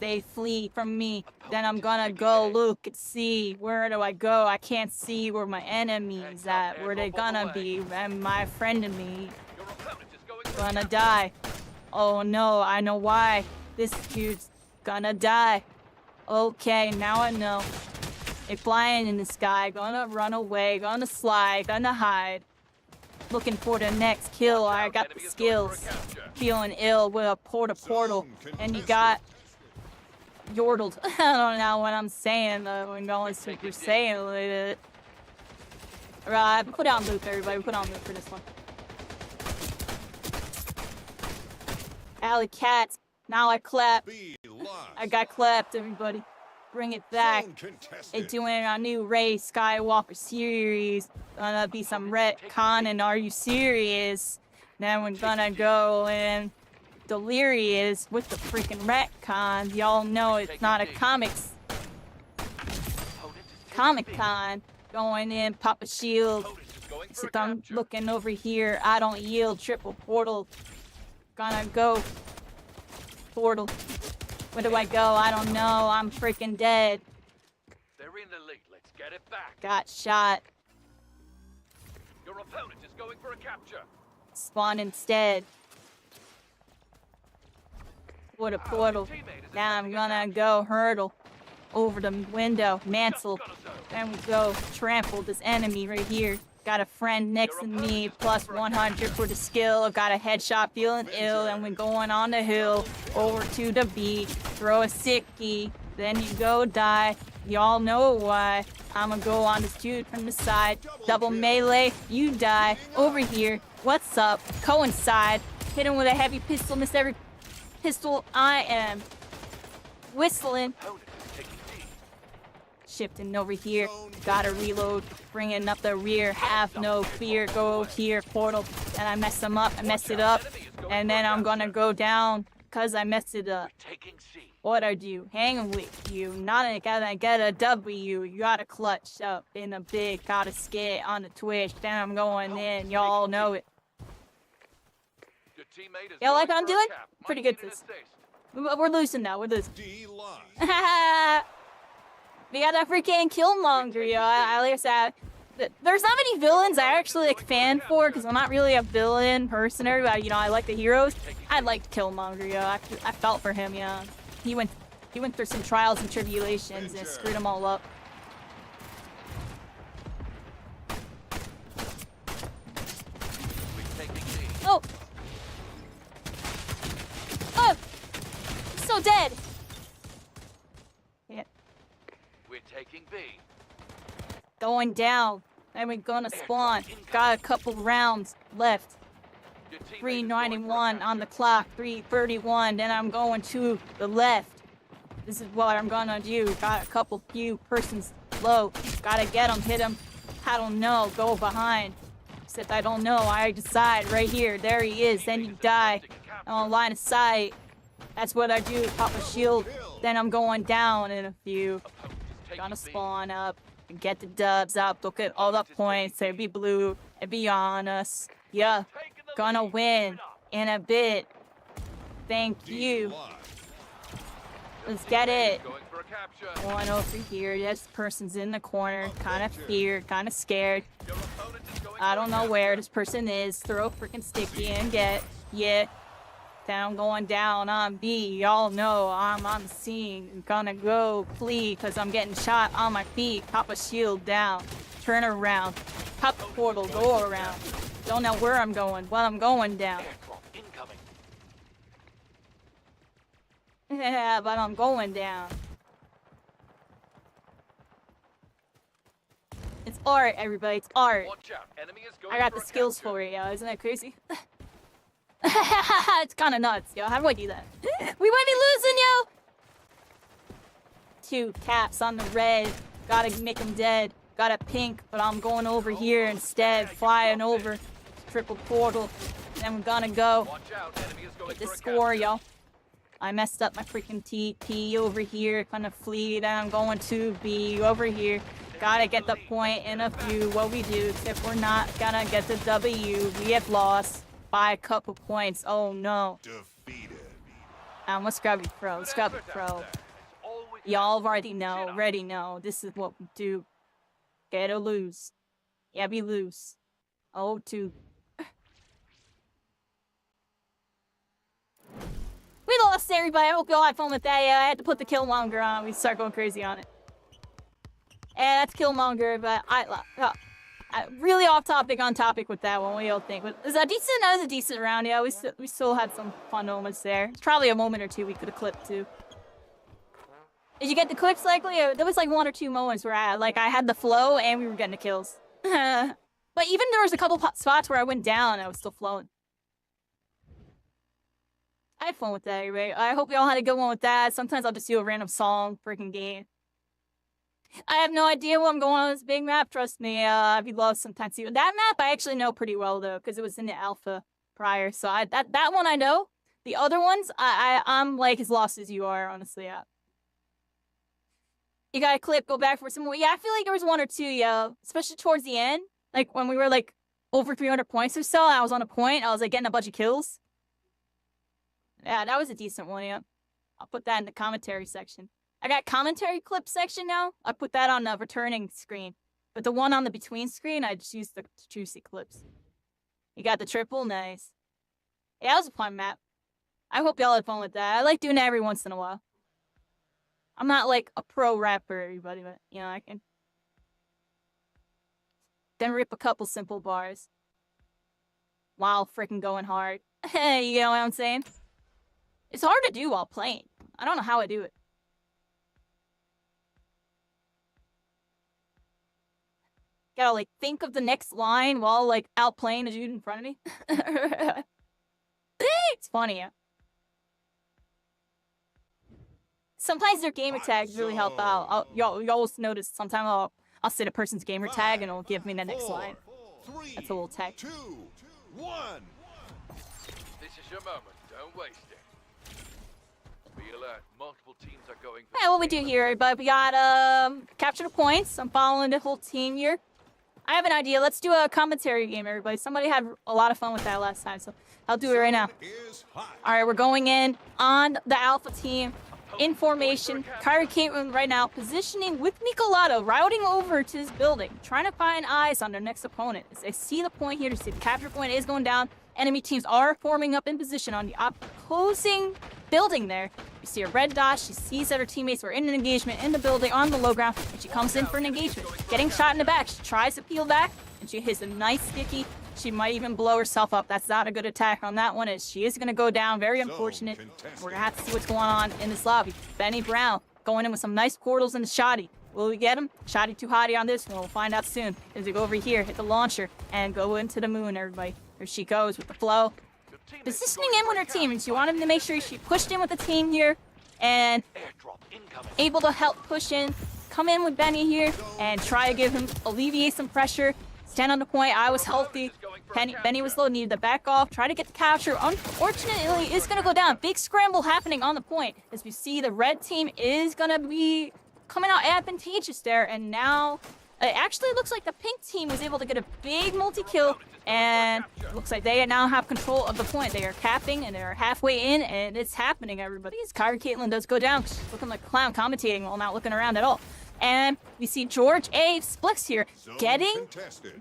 They flee from me. Then I'm gonna go look and see. Where do I go? I can't see where my enemy's at. Where they gonna be? And my friend and me Your opponent is going for a gonna capture. die. Oh no, I know why. This dude's gonna die. Okay, now I know. They flying in the sky, gonna run away, gonna slide, gonna hide. Looking for the next kill. Watch I out, got the enemy is going for a skills. capture. Feeling ill with a portal, Zone and you contested. got yordled. I don't know what I'm saying. When going Super Saiyan with it. Right, put on loop, everybody. Put on loop for this one. Alley cats. Now I clap. B lost. I got clapped, everybody. Bring it back. Zone contested. They doing our new Ray Skywalker series. Gonna be some retcon, and are you serious? Then we're gonna go in delirious with the freaking retcon. Y'all know it's not a comics Opponent is taking Comic B. Con. Going in, pop a shield. Opponent is going for So a I'm capture. looking over here. I don't yield. Triple portal. Gonna go. Portal. Where do I go? I don't know. I'm freaking dead. They're in the lead. Let's get it back. Got shot. Your opponent is going for a capture. Spawn instead. What a portal. Now I'm gonna go hurdle. over the window, mantle. Then we go trample this enemy right here. Got a friend next to me, plus 100 for the skill. Got a headshot, feeling ill, and we going on the hill, over to the beat, throw a sickie, then you go die. Y'all know why. I'ma go on this dude from the side, double melee, you die. Over here, what's up? Coincide, hit him with a heavy pistol, miss every pistol I am whistling. Shifting over here, gotta reload, bringing up the rear, have no fear, go here, portal, and I mess them up, I messed it up, and then I'm gonna go down, cause I messed it up. What I do, hang with you, not gonna get a W, you gotta clutch up in a big, gotta skate on the twitch, then I'm going in, y'all know it. Yeah, like I'm doing? Pretty good this. We're losing now, we're losing. D lost. We got a freaking Killmonger, yo. I like that. There's not many villains I actually like fan for, because I'm not really a villain person, but you know, I like the heroes. I liked Killmonger, yo. I felt for him, yeah. He went through some trials and tribulations and screwed them all up. Oh! Oh! He's so dead! Yeah. We're taking B. Going down. Then we're gonna spawn. Got a couple rounds left. 391 on the clock. 331. Then I'm going to the left. This is what I'm gonna do. Got a couple few persons low. Gotta get them, hit them. I don't know. Go behind. Except I don't know. I decide right here. There he is. Then you die. On line of sight. That's what I do. Pop a shield. Then I'm going down in a few. Gonna spawn up and get the dubs up. Look at all the points. They be blue. It be on us. Yeah. Gonna win in a bit. Thank you. Let's get it. Going over here. This person's in the corner. Kind of feared. Kind of scared. I don't know where this person is. Throw a freaking sticky and get. Yeah. Then I'm going down on B. Y'all know I'm on the scene. I'm gonna go flee because I'm getting shot on my feet. Pop a shield down. Turn around. Pop the portal. Go around. Don't know where I'm going. Well, I'm going down. Yeah, but I'm going down. It's art, everybody. It's art. I got the skills for it, yo. Isn't that crazy? It's kind of nuts, yo. How do I do that? We might be losing, yo! 2 caps on the red. Gotta make them dead. Got a pink, but I'm going over here instead. Flying over. Triple portal. Then we're gonna go. Get the score, yo. I messed up my freaking TP over here. Gonna flee. Then I'm going to be over here. Gotta get the point in a few. What we do, except we're not gonna get the W. We have lost by a couple points. Oh no. Defeated. Let's grab you pro. Let's grab you pro. Y'all already know. This is what we do. Get or lose. Yeah, be loose. Oh, two. We lost, everybody. I hope y'all had fun with that. Yeah, I had to put the Killmonger on. We start going crazy on it. And that's Killmonger, but I really off topic on topic with that one. What do y'all think? But is that decent? That was a decent round. Yeah, we still had some fun moments there. It's probably a moment or two we could have clipped too. Did you get the clips likely? There was like 1 or 2 moments where I had the flow and we were getting the kills. But even there was a couple spots where I went down and I was still flowing. I had fun with that, anyway. I hope y'all had a good one with that. Sometimes I'll just do a random song, freaking game. I have no idea what I'm going on this big map, trust me. I'd be lost sometimes too. That map I actually know pretty well though, because it was in the alpha prior. So that one I know. The other ones, I'm like as lost as you are, honestly. Yeah. You got a clip, go back for some more. Yeah, I feel like there was 1 or 2, yeah. Especially towards the end. Like when we were like over 300 points or so, I was on a point. I was like getting a bunch of kills. Yeah, that was a decent one, yeah. I'll put that in the commentary section. I got commentary clip section now. I put that on the returning screen. But the one on the between screen, I just used the juicy clips. You got the triple? Nice. Yeah, that was a fun map. I hope y'all had fun with that. I like doing that every once in a while. I'm not like a pro rapper, everybody, but you know, I can then rip a couple simple bars while freaking going hard. Hey, you know what I'm saying? It's hard to do while playing. I don't know how I do it. Gotta like think of the next line while like outplaying the dude in front of me. It's funny. Yeah. Sometimes their gamer tags really help out. You always notice sometimes I'll set a person's gamer tag and it'll give me the next line. That's a little tag. 2, 1. This is your moment. Don't waste it. Be alert. Multiple teams are going. Yeah, what we do here, but we got capture the points. I'm following the whole team here. I have an idea. Let's do a commentary game, everybody. Somebody had a lot of fun with that last time, so I'll do it right now. All right, we're going in on the Alpha team in formation. Kairi Caitlyn right now positioning with Nicolado, routing over to his building, trying to find eyes on their next opponent. As they see the point here, to see the capture point is going down. Enemy teams are forming up in position on the opposing building there. You see a red dot. She sees that her teammates were in an engagement in the building on the low ground, and she comes in for an engagement. Getting shot in the back. She tries to peel back, and she hits a nice sticky. She might even blow herself up. That's not a good attack on that one. She is going to go down. Very unfortunate. We're going to have to see what's going on in this lobby. Benny Brown going in with some nice portals in the shoddy. Will we get him? Shoddy too hottie on this one. We'll find out soon. As we go over here, hit the launcher, and go into the moon, everybody. There she goes with the flow. Positioning in with her team, and she wanted to make sure she pushed in with the team here, and able to help push in, come in with Benny here, and try to give him, alleviate some pressure, stand on the point. I was healthy. Benny was low, needed to back off, try to get the capture. Unfortunately, it's going to go down. Big scramble happening on the point. As we see, the red team is going to be coming out advantageous there, and now it actually looks like the pink team was able to get a big multi-kill, and looks like they now have control of the point. They are capping, and they're halfway in, and it's happening, everybody. As Kairi Caitlyn does go down, she's looking like a clown commentating while not looking around at all. And we see George A. Splix here getting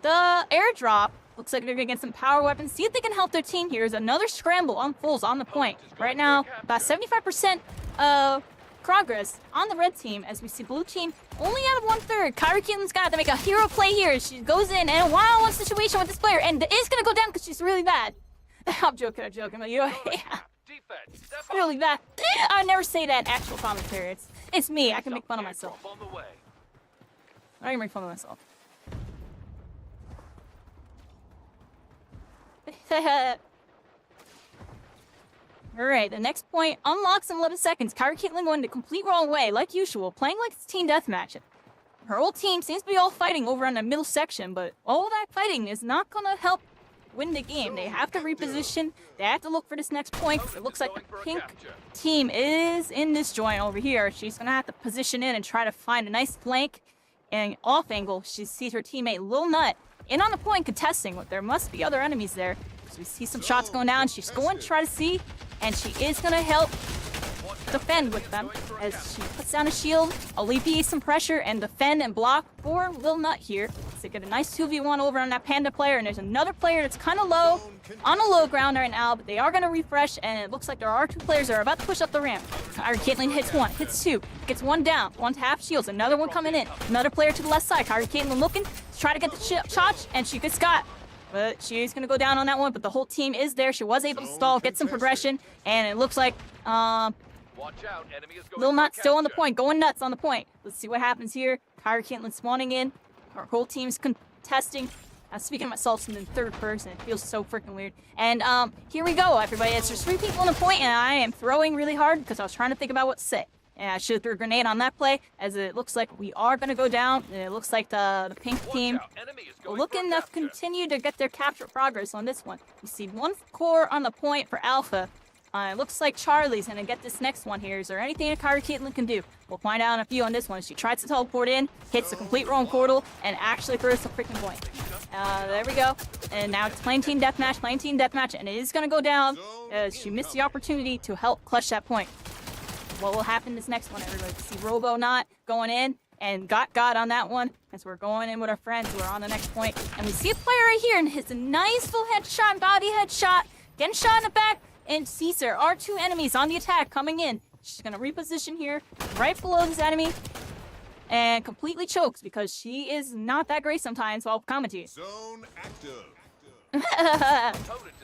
the airdrop. Looks like they're going to get some power weapons. See if they can help their team here. As another scramble unfolds on the point. Right now, about 75% progress on the red team, as we see blue team only out of 1/3. Kairi Caitlyn's got to make a hero play here. She goes in and a one-on-one situation with this player, and it is going to go down because she's really bad. I'm joking, but you know, yeah. Really bad. I never say that in actual commentary. It's me. I can make fun of myself. I can make fun of myself. Alright, the next point unlocks in 11 seconds. Kairi Caitlyn going the complete wrong way, like usual, playing like it's team deathmatch. Her whole team seems to be all fighting over on the middle section, but all that fighting is not gonna help win the game. They have to reposition. They have to look for this next point. It looks like the pink team is in this joint over here. She's gonna have to position in and try to find a nice flank and off angle. She sees her teammate Lil Nut in on the point contesting, but there must be other enemies there. So we see some shots going down. She's going to try to see, and she is going to help defend with them as she puts down a shield, alleviates some pressure, and defend and block for Lil Nut here. So they get a nice 2v1 over on that Panda player, and there's another player that's kind of low, on the low ground right now, but they are going to refresh, and it looks like there are two players that are about to push up the ramp. Kairi Caitlyn hits one, hits two, gets one down, one half shields, another one coming in, another player to the left side. Kairi Caitlyn looking to try to get the shot, and she gets got. But she's going to go down on that one, but the whole team is there. She was able to stall, get some progression, and it looks like Lil Nut still on the point, going nuts on the point. Let's see what happens here. Kairi Caitlyn spawning in. Our whole team's contesting. I'm speaking of myself in the third person. It feels so freaking weird. And here we go, everybody. It's just 3 people on the point, and I am throwing really hard because I was trying to think about what to say. And I should have threw a grenade on that play, as it looks like we are going to go down. And it looks like the pink team looking to continue to get their capture progress on this one. You see one core on the point for Alpha. It looks like Charlie's going to get this next one here. Is there anything that Kairi Caitlyn can do? We'll find out in a few on this one. She tries to teleport in, hits the complete wrong portal, and actually throws the freaking point. There we go. And now it's playing team deathmatch, and it is going to go down as she missed the opportunity to help clutch that point. What will happen this next one, everybody? See Robo not going in and got on that one as we're going in with our friends who are on the next point. And we see a player right here and hits a nice full headshot, body headshot, getting shot in the back. And Caesar, our two enemies on the attack coming in. She's gonna reposition here, right below this enemy, and completely chokes because she is not that great sometimes while commentating. Zone active.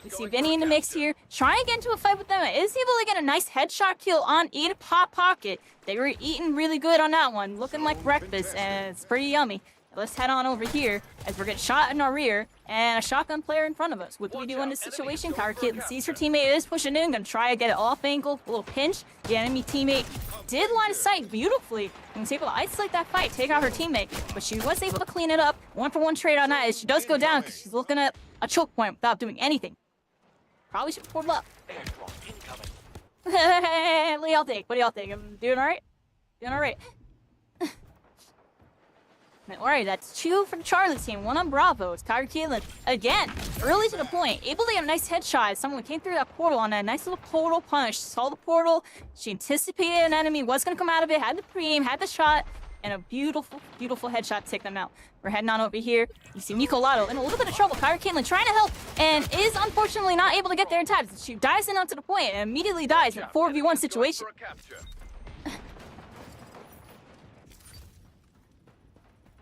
We see Vinny in the mix here, trying to get into a fight with them. Is able to get a nice headshot kill on Eat Pop Pocket. They were eating really good on that one, looking like breakfast, and it's pretty yummy. Let's head on over here as we're getting shot in our rear and a shotgun player in front of us. What do we do in this situation? Kairi Caitlyn sees her teammate is pushing in, gonna try to get it off angle, a little pinch. The enemy teammate did line of sight beautifully and was able to isolate that fight, take out her teammate, but she was able to clean it up. 1-for-1 trade on that as she does go down because she's looking at a choke point without doing anything. Probably should pull up. What do y'all think? What do y'all think? I'm doing alright? Doing alright. Alright, that's 2 for the Charlie team, 1 on Bravo. It's Kairi Caitlyn again, early to the point, able to get a nice headshot. Someone came through that portal on a nice little portal punch. Saw the portal, she anticipated an enemy was going to come out of it, had the pre-aim, had the shot, and a beautiful, beautiful headshot to take them out. We're heading on over here. You see Miko Lotto in a little bit of trouble. Kairi Caitlyn trying to help and is unfortunately not able to get there in time. She dives in onto the point and immediately dies in a 4v1 situation.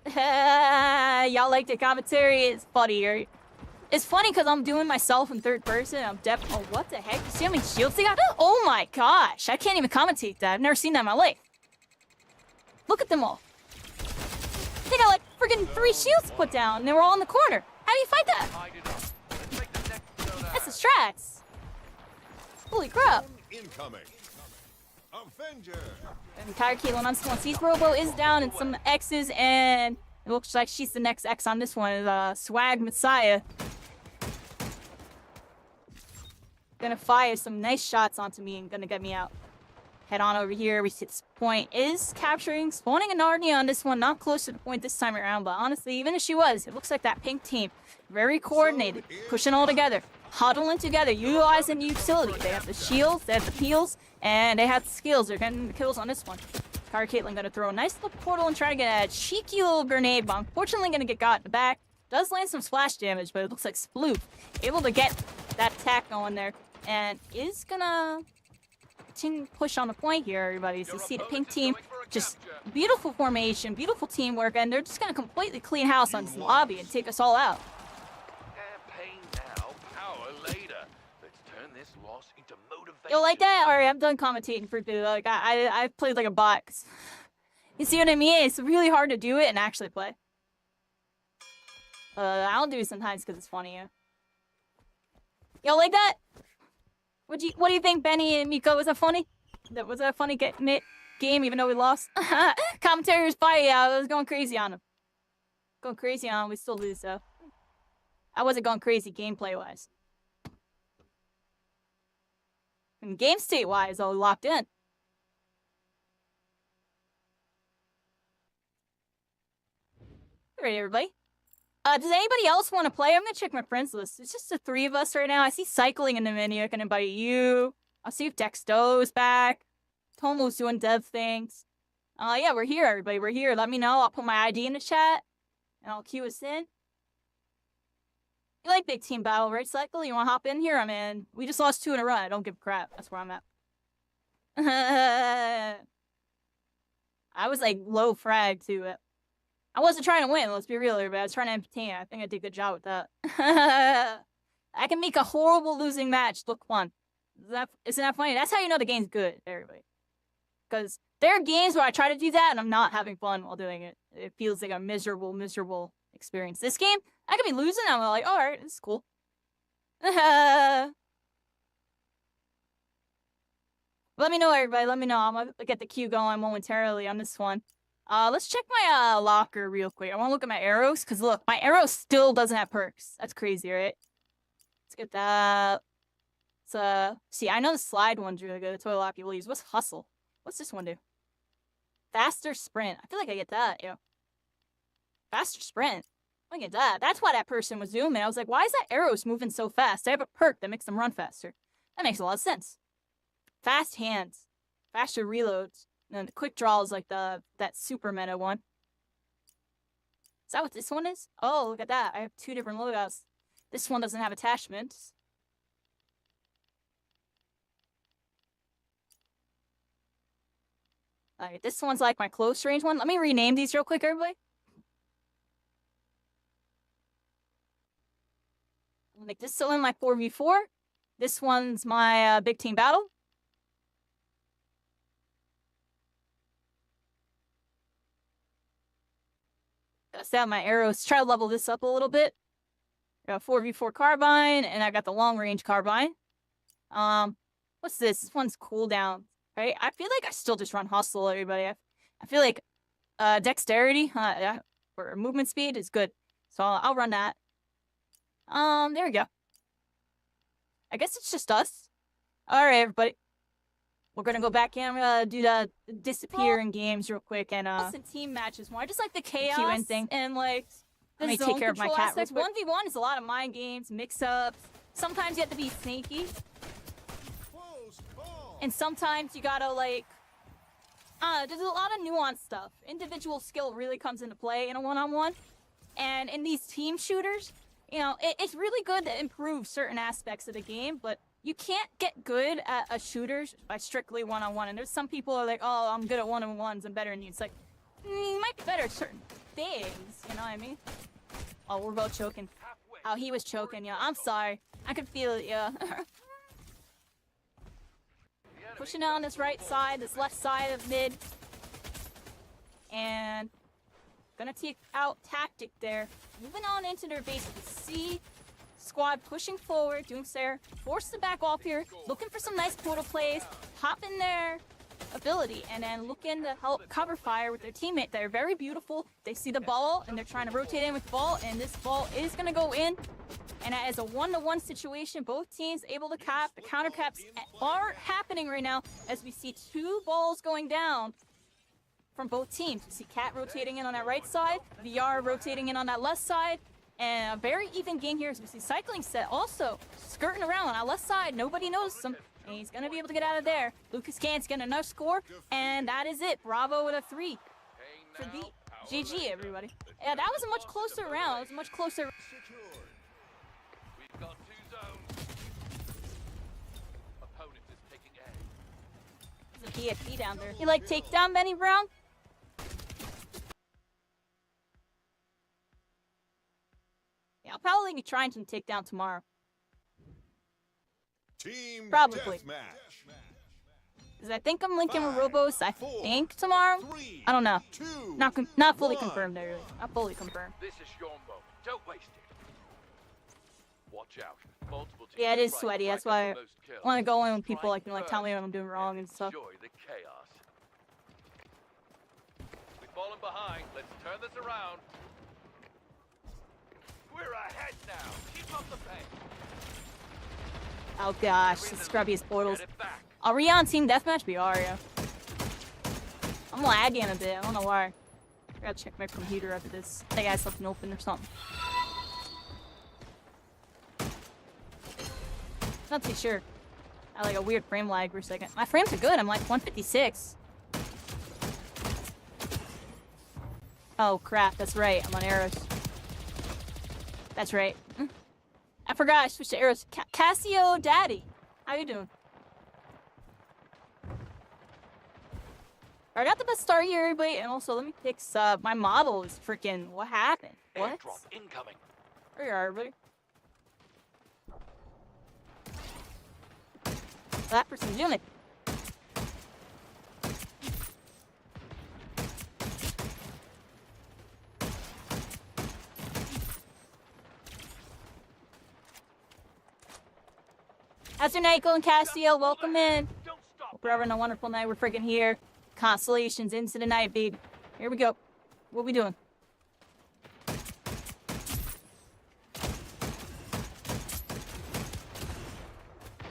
Y'all like the commentary? It's funny. It's funny because I'm doing myself in third person. I'm deaf. Oh, what the heck? You see how many shields they got? Oh my gosh. I can't even commentate that. I've never seen that in my life. Look at them all. They got like friggin' 3 shields put down and they were all in the corner. How do you fight that? That's the strats. Holy crap. Incoming. Avenger. And Kairi Caitlyn on someone sees Robo is down and some X's, and it looks like she's the next X on this one. Swag Messiah. Gonna fire some nice shots onto me and gonna get me out. Head on over here. We see this point is capturing, spawning a Narnia on this one. Not close to the point this time around, but honestly, even if she was, it looks like that pink team, very coordinated, pushing all together, huddling together, utilizing utility. They have the shields, they have the peels, and they have the skills. They're getting the kills on this one. Kairi Caitlyn gonna throw a nice little portal and try to get a cheeky little grenade bomb. Unfortunately, gonna get got in the back. Does land some splash damage, but it looks like Sploof able to get that attack going there, and is gonna push on the point here, everybody. So you see the pink team, just beautiful formation, beautiful teamwork, and they're just gonna completely clean house on this lobby and take us all out. Campaign now, power later. Let's turn this loss into motivation. You like that? Alright, I'm done commentating for two. Like I've played like a bot. You see what I mean? It's really hard to do it and actually play. I'll do it sometimes because it's funny. Yeah. Y'all like that? What do you think, Benny and Miko? Was that funny? Was that a funny game even though we lost? Commentary was fire. Yeah, I was going crazy on him. Going crazy on him. We still lose though. I wasn't going crazy gameplay wise. And game state wise, I was locked in. Alright, everybody. Does anybody else want to play? I'm gonna check my friends list. It's just the 3 of us right now. I see Cycling in the menu. I can invite you. I'll see if Dexto's back. Tomo's doing dev things. Yeah, we're here, everybody. We're here. Let me know. I'll put my ID in the chat. And I'll queue us in. You like big team battle, right, Cycle? You want to hop in here? I'm in. We just lost 2 in a row. I don't give a crap. That's where I'm at. I was like low frag too. I wasn't trying to win, let's be real here, but I was trying to entertain. I think I did a good job with that. I can make a horrible losing match look fun. Isn't that funny? That's how you know the game's good, everybody. Because there are games where I try to do that and I'm not having fun while doing it. It feels like a miserable, miserable experience. This game, I could be losing and I'm like, alright, this is cool. Let me know, everybody. Let me know. I'm gonna get the queue going momentarily on this one. Let's check my locker real quick. I want to look at my arrows, because look, my arrow still doesn't have perks. That's crazy, right? Let's get that. See, I know the slide one's really good. That's what a lot of people use. What's Hustle? What's this one do? Faster Sprint. I feel like I get that, yo. Faster Sprint. I get that. That's why that person was zooming. I was like, why is that arrows moving so fast? I have a perk that makes them run faster. That makes a lot of sense. Fast Hands. Faster Reloads. And then the quick draw is like that super meta one. Is that what this one is? Oh, look at that. I have 2 different loadouts. This one doesn't have attachments. Alright, this one's like my close range one. Let me rename these real quick, everybody. I'll make this one my 4v4. This one's my big team battle. Gotta set out my arrows. Try to level this up a little bit. Got a 4v4 carbine, and I got the long range carbine. What's this? This one's cooldown, right? I feel like I still just run hustle, everybody. I feel like dexterity or movement speed is good, so I'll run that. There we go. I guess it's just us. All right, everybody. We're gonna go back in, do the disappearing games real quick, and team matches more. I just like the chaos QN thing. and like the Let me zone take care of my control cat real aspects. quick. 1v1 is a lot of mind games, mix-ups. Sometimes you have to be sneaky, Close call. and sometimes you gotta like. There's a lot of nuanced stuff. Individual skill really comes into play in a one-on-one, and in these team shooters, you know, it's really good to improve certain aspects of the game, but you can't get good at a shooter by strictly one-on-one. And there's some people who are like, oh, I'm good at one-on-ones, I'm better than you. It's like, you might be better at certain things, you know what I mean? Oh, we're both choking. Oh, he was choking, yeah. I'm sorry. I could feel it, yeah. Pushing down this right side, this left side of mid. And gonna take out tactic there. Moving on into their base with the C squad pushing forward, doing there. Forced to back off here, looking for some nice portal plays, pop in their ability, and then looking to help cover fire with their teammate. They're very beautiful. They see the ball, and they're trying to rotate in with the ball, and this ball is gonna go in. And as a one-to-one situation, both teams able to cap. The counter caps are happening right now as we see two balls going down from both teams. We see Cat rotating in on that right side, VR rotating in on that left side, and a very even game here as we see Cycling Set also skirting around on that left side. Nobody knows him, and he's going to be able to get out of there. Lucas Cant's getting another score, and that is it. Bravo with a 3 for the GG, everybody. Yeah, that was a much closer round. It was a much closer. Secured. We've got 2 zones. Opponent is taking A. There's a PFP down there. You like takedown, Benny Brown? Yeah, I'll probably be trying to take down tomorrow. Team Probably. deathmatch. Because I think I'm linking with 5, Robos, I 4, think, tomorrow. 3, I don't know. 2, Not fully 1. confirmed, there. Not fully confirmed. This is your moment. Don't waste it. Watch out. Multiple teams Yeah, it is try to sweaty. rack That's up why the I most kills. want to go in with people Strike like, like tell me what I'm doing wrong and stuff. Enjoy the chaos. We've fallen behind. Let's turn this around. We're ahead now. Keep up the pace. Oh gosh, the scrubbiest portals. Get it back. Are we on Team Deathmatch? We are, yeah. I'm lagging a bit. I don't know why. I gotta check my computer after this. I think I had something open or something. Not too sure. I had like a weird frame lag for a second. My frames are good. I'm like 156. Oh crap, that's right. I'm on arrows. That's right. I forgot I switched to arrows. Casio Daddy. How you doing? I got the best start here, everybody, and also let me fix my model is freaking what happened? What? Airdrop incoming. There you are, everybody. That person's doing it. How's your night going, Cassio? Welcome in. Don't stop. Hope we're having a wonderful night. We're freaking here. Constellations into the night, baby. Here we go. What we doing?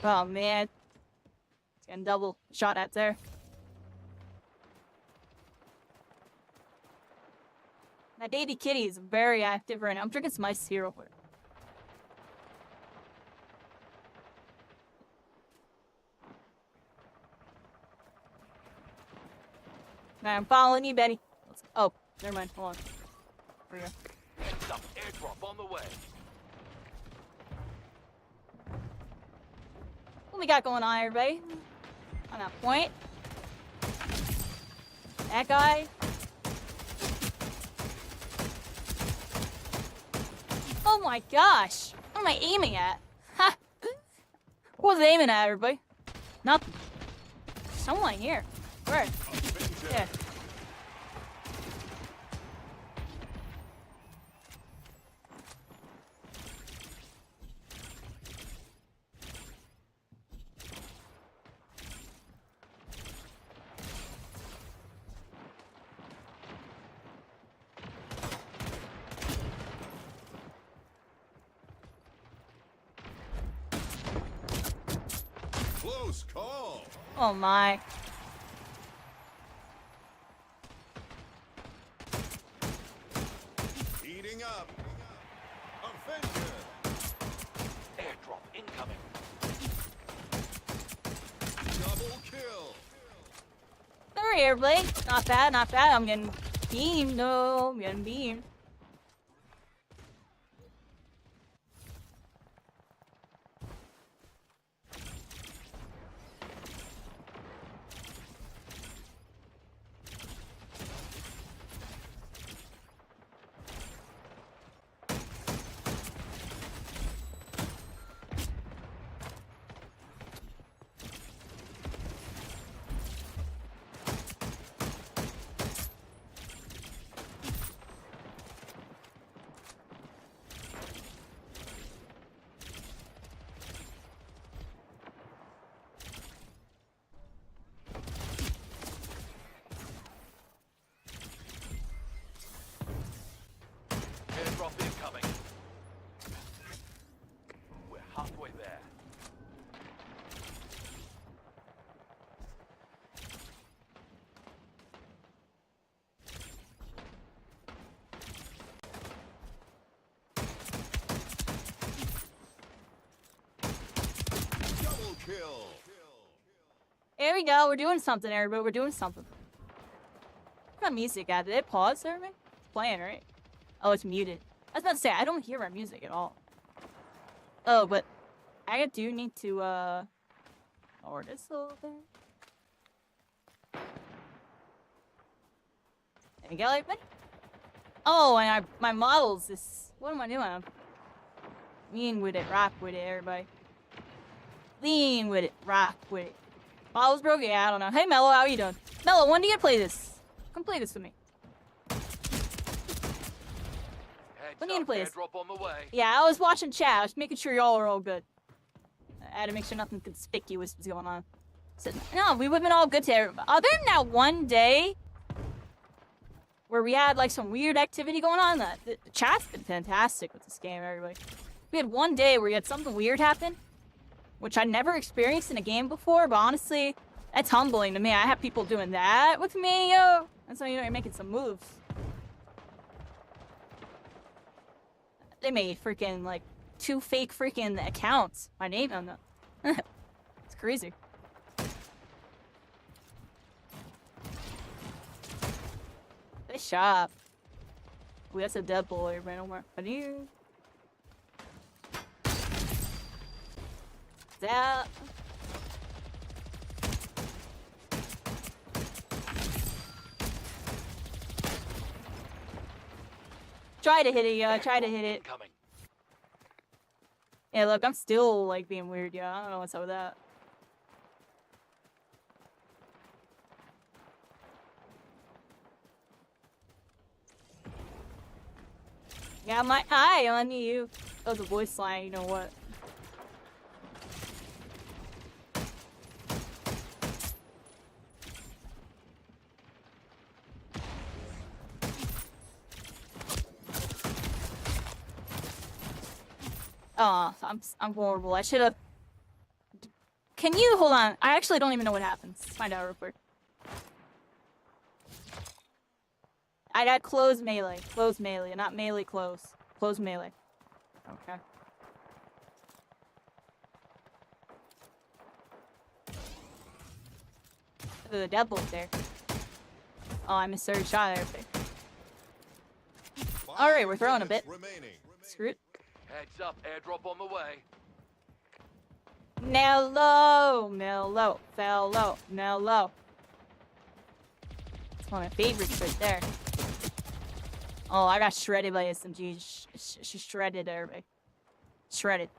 Oh, man. It's getting double shot at there. That Daddy Kitty is very active right now. I'm drinking some iced tea real quick. Alright, I'm following you, Betty. Oh, never mind. Hold on. There we go. Heads up. Airdrop on the way. What we got going on, everybody? On that point. That guy. Oh my gosh! What am I aiming at? Ha! What was I aiming at, everybody? Nothing. Someone here. Where? Yeah. Close call. Oh my. Heating up. Offensive. Airdrop incoming. Double kill. Alright, everybody. Not bad, not bad. I'm getting beamed, no. I'm getting beamed. Airdrop incoming. We're halfway there. Double kill. There we go. We're doing something, everybody. We're doing something. What kind of music at? Did it pause, everybody? It's playing, right? Oh, it's muted. I was about to say, I don't hear our music at all. Oh, but I do need to, lower this a little bit. There you go, everybody. Oh, and my models, this... What am I doing? I'm lean with it, rock with it, everybody. Lean with it, rock with it. Models broke? Yeah, I don't know. Hey, Mello, how you doing? Mello, when do you play this? Come play this with me. Heads When are you gonna up, play this? airdrop on the way. Yeah, I was watching chat. I was making sure y'all are all good. I had to make sure nothing conspicuous was going on. So, no, we've been all good to everybody. Other than that one day where we had like some weird activity going on, the chat's been fantastic with this game, everybody. We had one day where we had something weird happen, which I never experienced in a game before, but honestly, that's humbling to me. I have people doing that with me, yo. That's how you know you're making some moves. They made freaking like 2 fake freaking accounts. My name on them. It's crazy. Good shot. Ooh, that's a dead boy right over. What do you? That. Try to hit it, yeah. Try to hit it. Incoming. Yeah, look, I'm still like being weird, yeah. I don't know what's up with that. Got my eye on you. That was a voice line, you know what? Oh, I'm vulnerable. I should have. Can you hold on? I actually don't even know what happens. Let's find out real quick. I got close melee. Close melee, not melee close. Close melee. Okay. The devil there. Oh, I missed third shot there. Alright, we're throwing a bit. Screw it. Heads up, airdrop on the way. Mellow, mellow, fellow, mellow. one of my favorites right there. Oh, I got shredded by SMG. She shredded everybody. Shredded.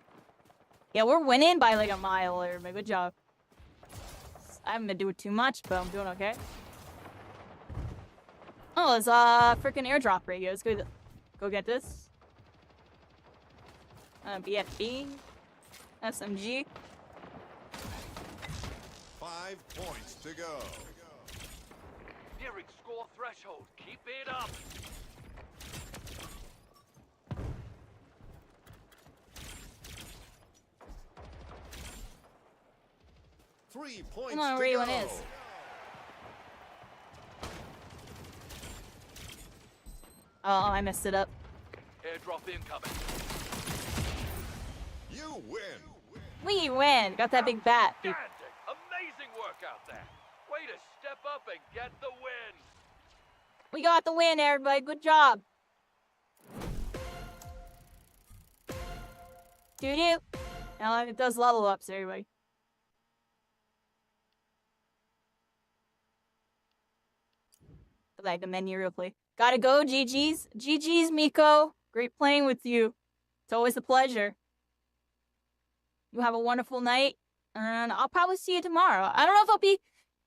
Yeah, we're winning by like a mile, everybody. Good job. I haven't been doing too much, but I'm doing okay. Oh, there's a freaking airdrop radio. Let's go get this. BFB. SMG. 5 points to go. Nearing score threshold. Keep it up. Three points I don't know to where go. anyone is. Oh, I messed it up. Airdrop incoming. You win. We win. Got that big bat. Outstanding. Amazing work out there. Way to step up and get the win. We got the win, everybody. Good job. Doo-doo. Now it does level ups, everybody. Like the menu replay. Gotta go, GG's. GG's, Miko. Great playing with you. It's always a pleasure. You have a wonderful night. And I'll probably see you tomorrow. I don't know if I'll be...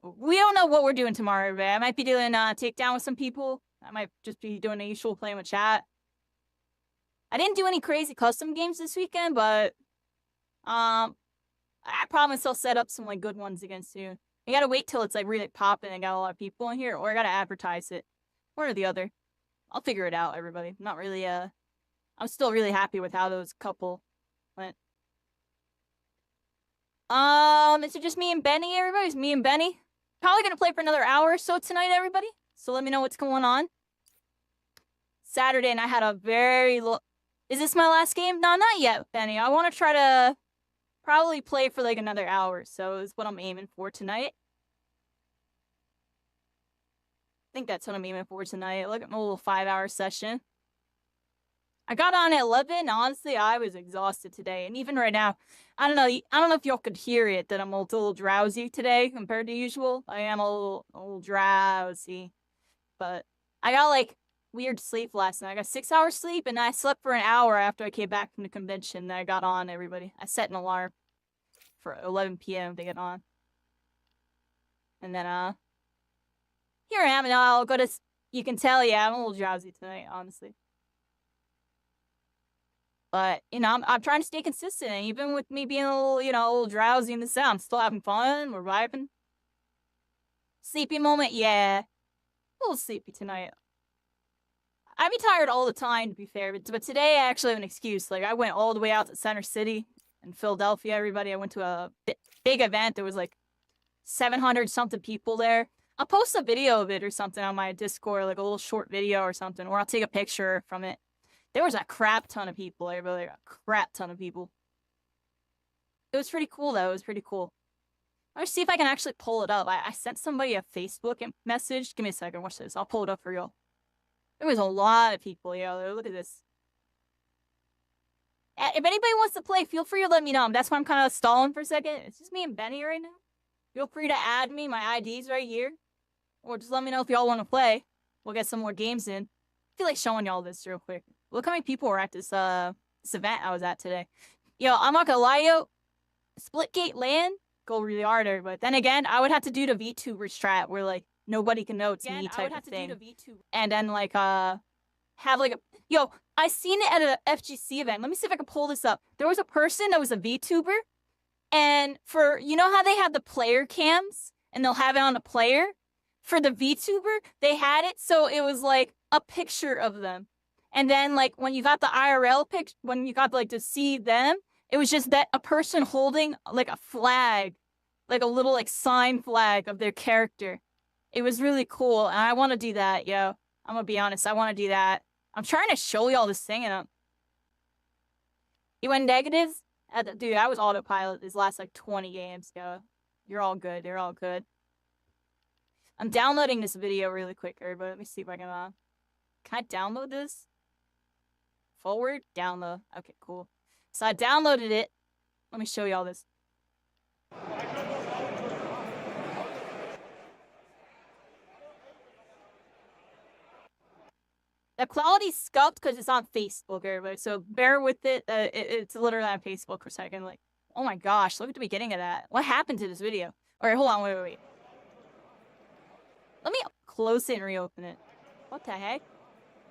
We don't know what we're doing tomorrow, everybody. I might be doing takedown with some people. I might just be doing the usual playing with chat. I didn't do any crazy custom games this weekend, but... I promise I'll set up some like good ones again soon. You gotta wait till it's like really popping and got a lot of people in here, or I gotta advertise it. One or the other. I'll figure it out, everybody. I'm not really, I'm still really happy with how those couple went. Is it just me and Benny, everybody? It's me and Benny. Probably gonna play for another hour or so tonight, everybody. So let me know what's going on. Saturday, and I had a very low... Is this my last game? No, not yet, Benny. I want to try to probably play for like another hour, so is what I'm aiming for tonight. I think that's what I'm aiming for tonight. Look at my little 5-hour session. I got on at 11. Honestly, I was exhausted today, and even right now, I don't know if y'all could hear it that I'm a little drowsy today compared to usual. I am a little drowsy, but I got like weird sleep last night. I got 6 hours sleep, and I slept for an hour after I came back from the convention. That I got on, everybody. I set an alarm for 11 p.m. to get on, and then here I am, and I'll go to. You can tell, yeah, I'm a little drowsy tonight, honestly. But, you know, I'm trying to stay consistent. And even with me being a little, you know, a little drowsy in the sound, I'm still having fun. We're vibing. Sleepy moment? Yeah. A little sleepy tonight. I be tired all the time, to be fair. But today, I actually have an excuse. Like, I went all the way out to Center City in Philadelphia, everybody. I went to a big event. There was, like, 700-something people there. I'll post a video of it or something on my Discord, like a little short video or something. Or I'll take a picture from it. There was a crap ton of people, everybody. A crap ton of people. It was pretty cool, though. It was pretty cool. Let's see if I can actually pull it up. I sent somebody a Facebook message. Give me a second. Watch this. I'll pull it up for y'all. There was a lot of people, yo. Look at this. If anybody wants to play, feel free to let me know. That's why I'm kind of stalling for a second. It's just me and Benny right now. Feel free to add me. My ID's right here. Or just let me know if y'all want to play. We'll get some more games in. I feel like showing y'all this real quick. Look how many people were at this event I was at today. Yo, I'm not gonna lie, yo. Splitgate LAN, go really harder. But then again, I would have to do the VTuber strat where like nobody can know it's me type of thing. And then like have like a yo, I seen it at an FGC event. Let me see if I can pull this up. There was a person that was a VTuber, and for you know how they have the player cams and they'll have it on a player? For the VTuber, they had it so it was like a picture of them. And then, like, when you got the IRL picture, when you got, like, to see them, it was just that a person holding, like, a flag. Like, a little, like, sign flag of their character. It was really cool, and I want to do that, yo. I'm gonna be honest, I want to do that. I'm trying to show y'all this thing, and you went negatives? Dude, I was autopilot these last, like, 20 games, yo. You're all good, you're all good. I'm downloading this video really quick, everybody. Let me see if I can I download this? Forward, download. Okay, cool. So I downloaded it. Let me show y'all this. The quality's scuffed because it's on Facebook, everybody. So bear with it. It's literally on Facebook for a second. Like, oh my gosh, look at the beginning of that. What happened to this video? Alright, hold on, wait. Let me close it and reopen it. What the heck?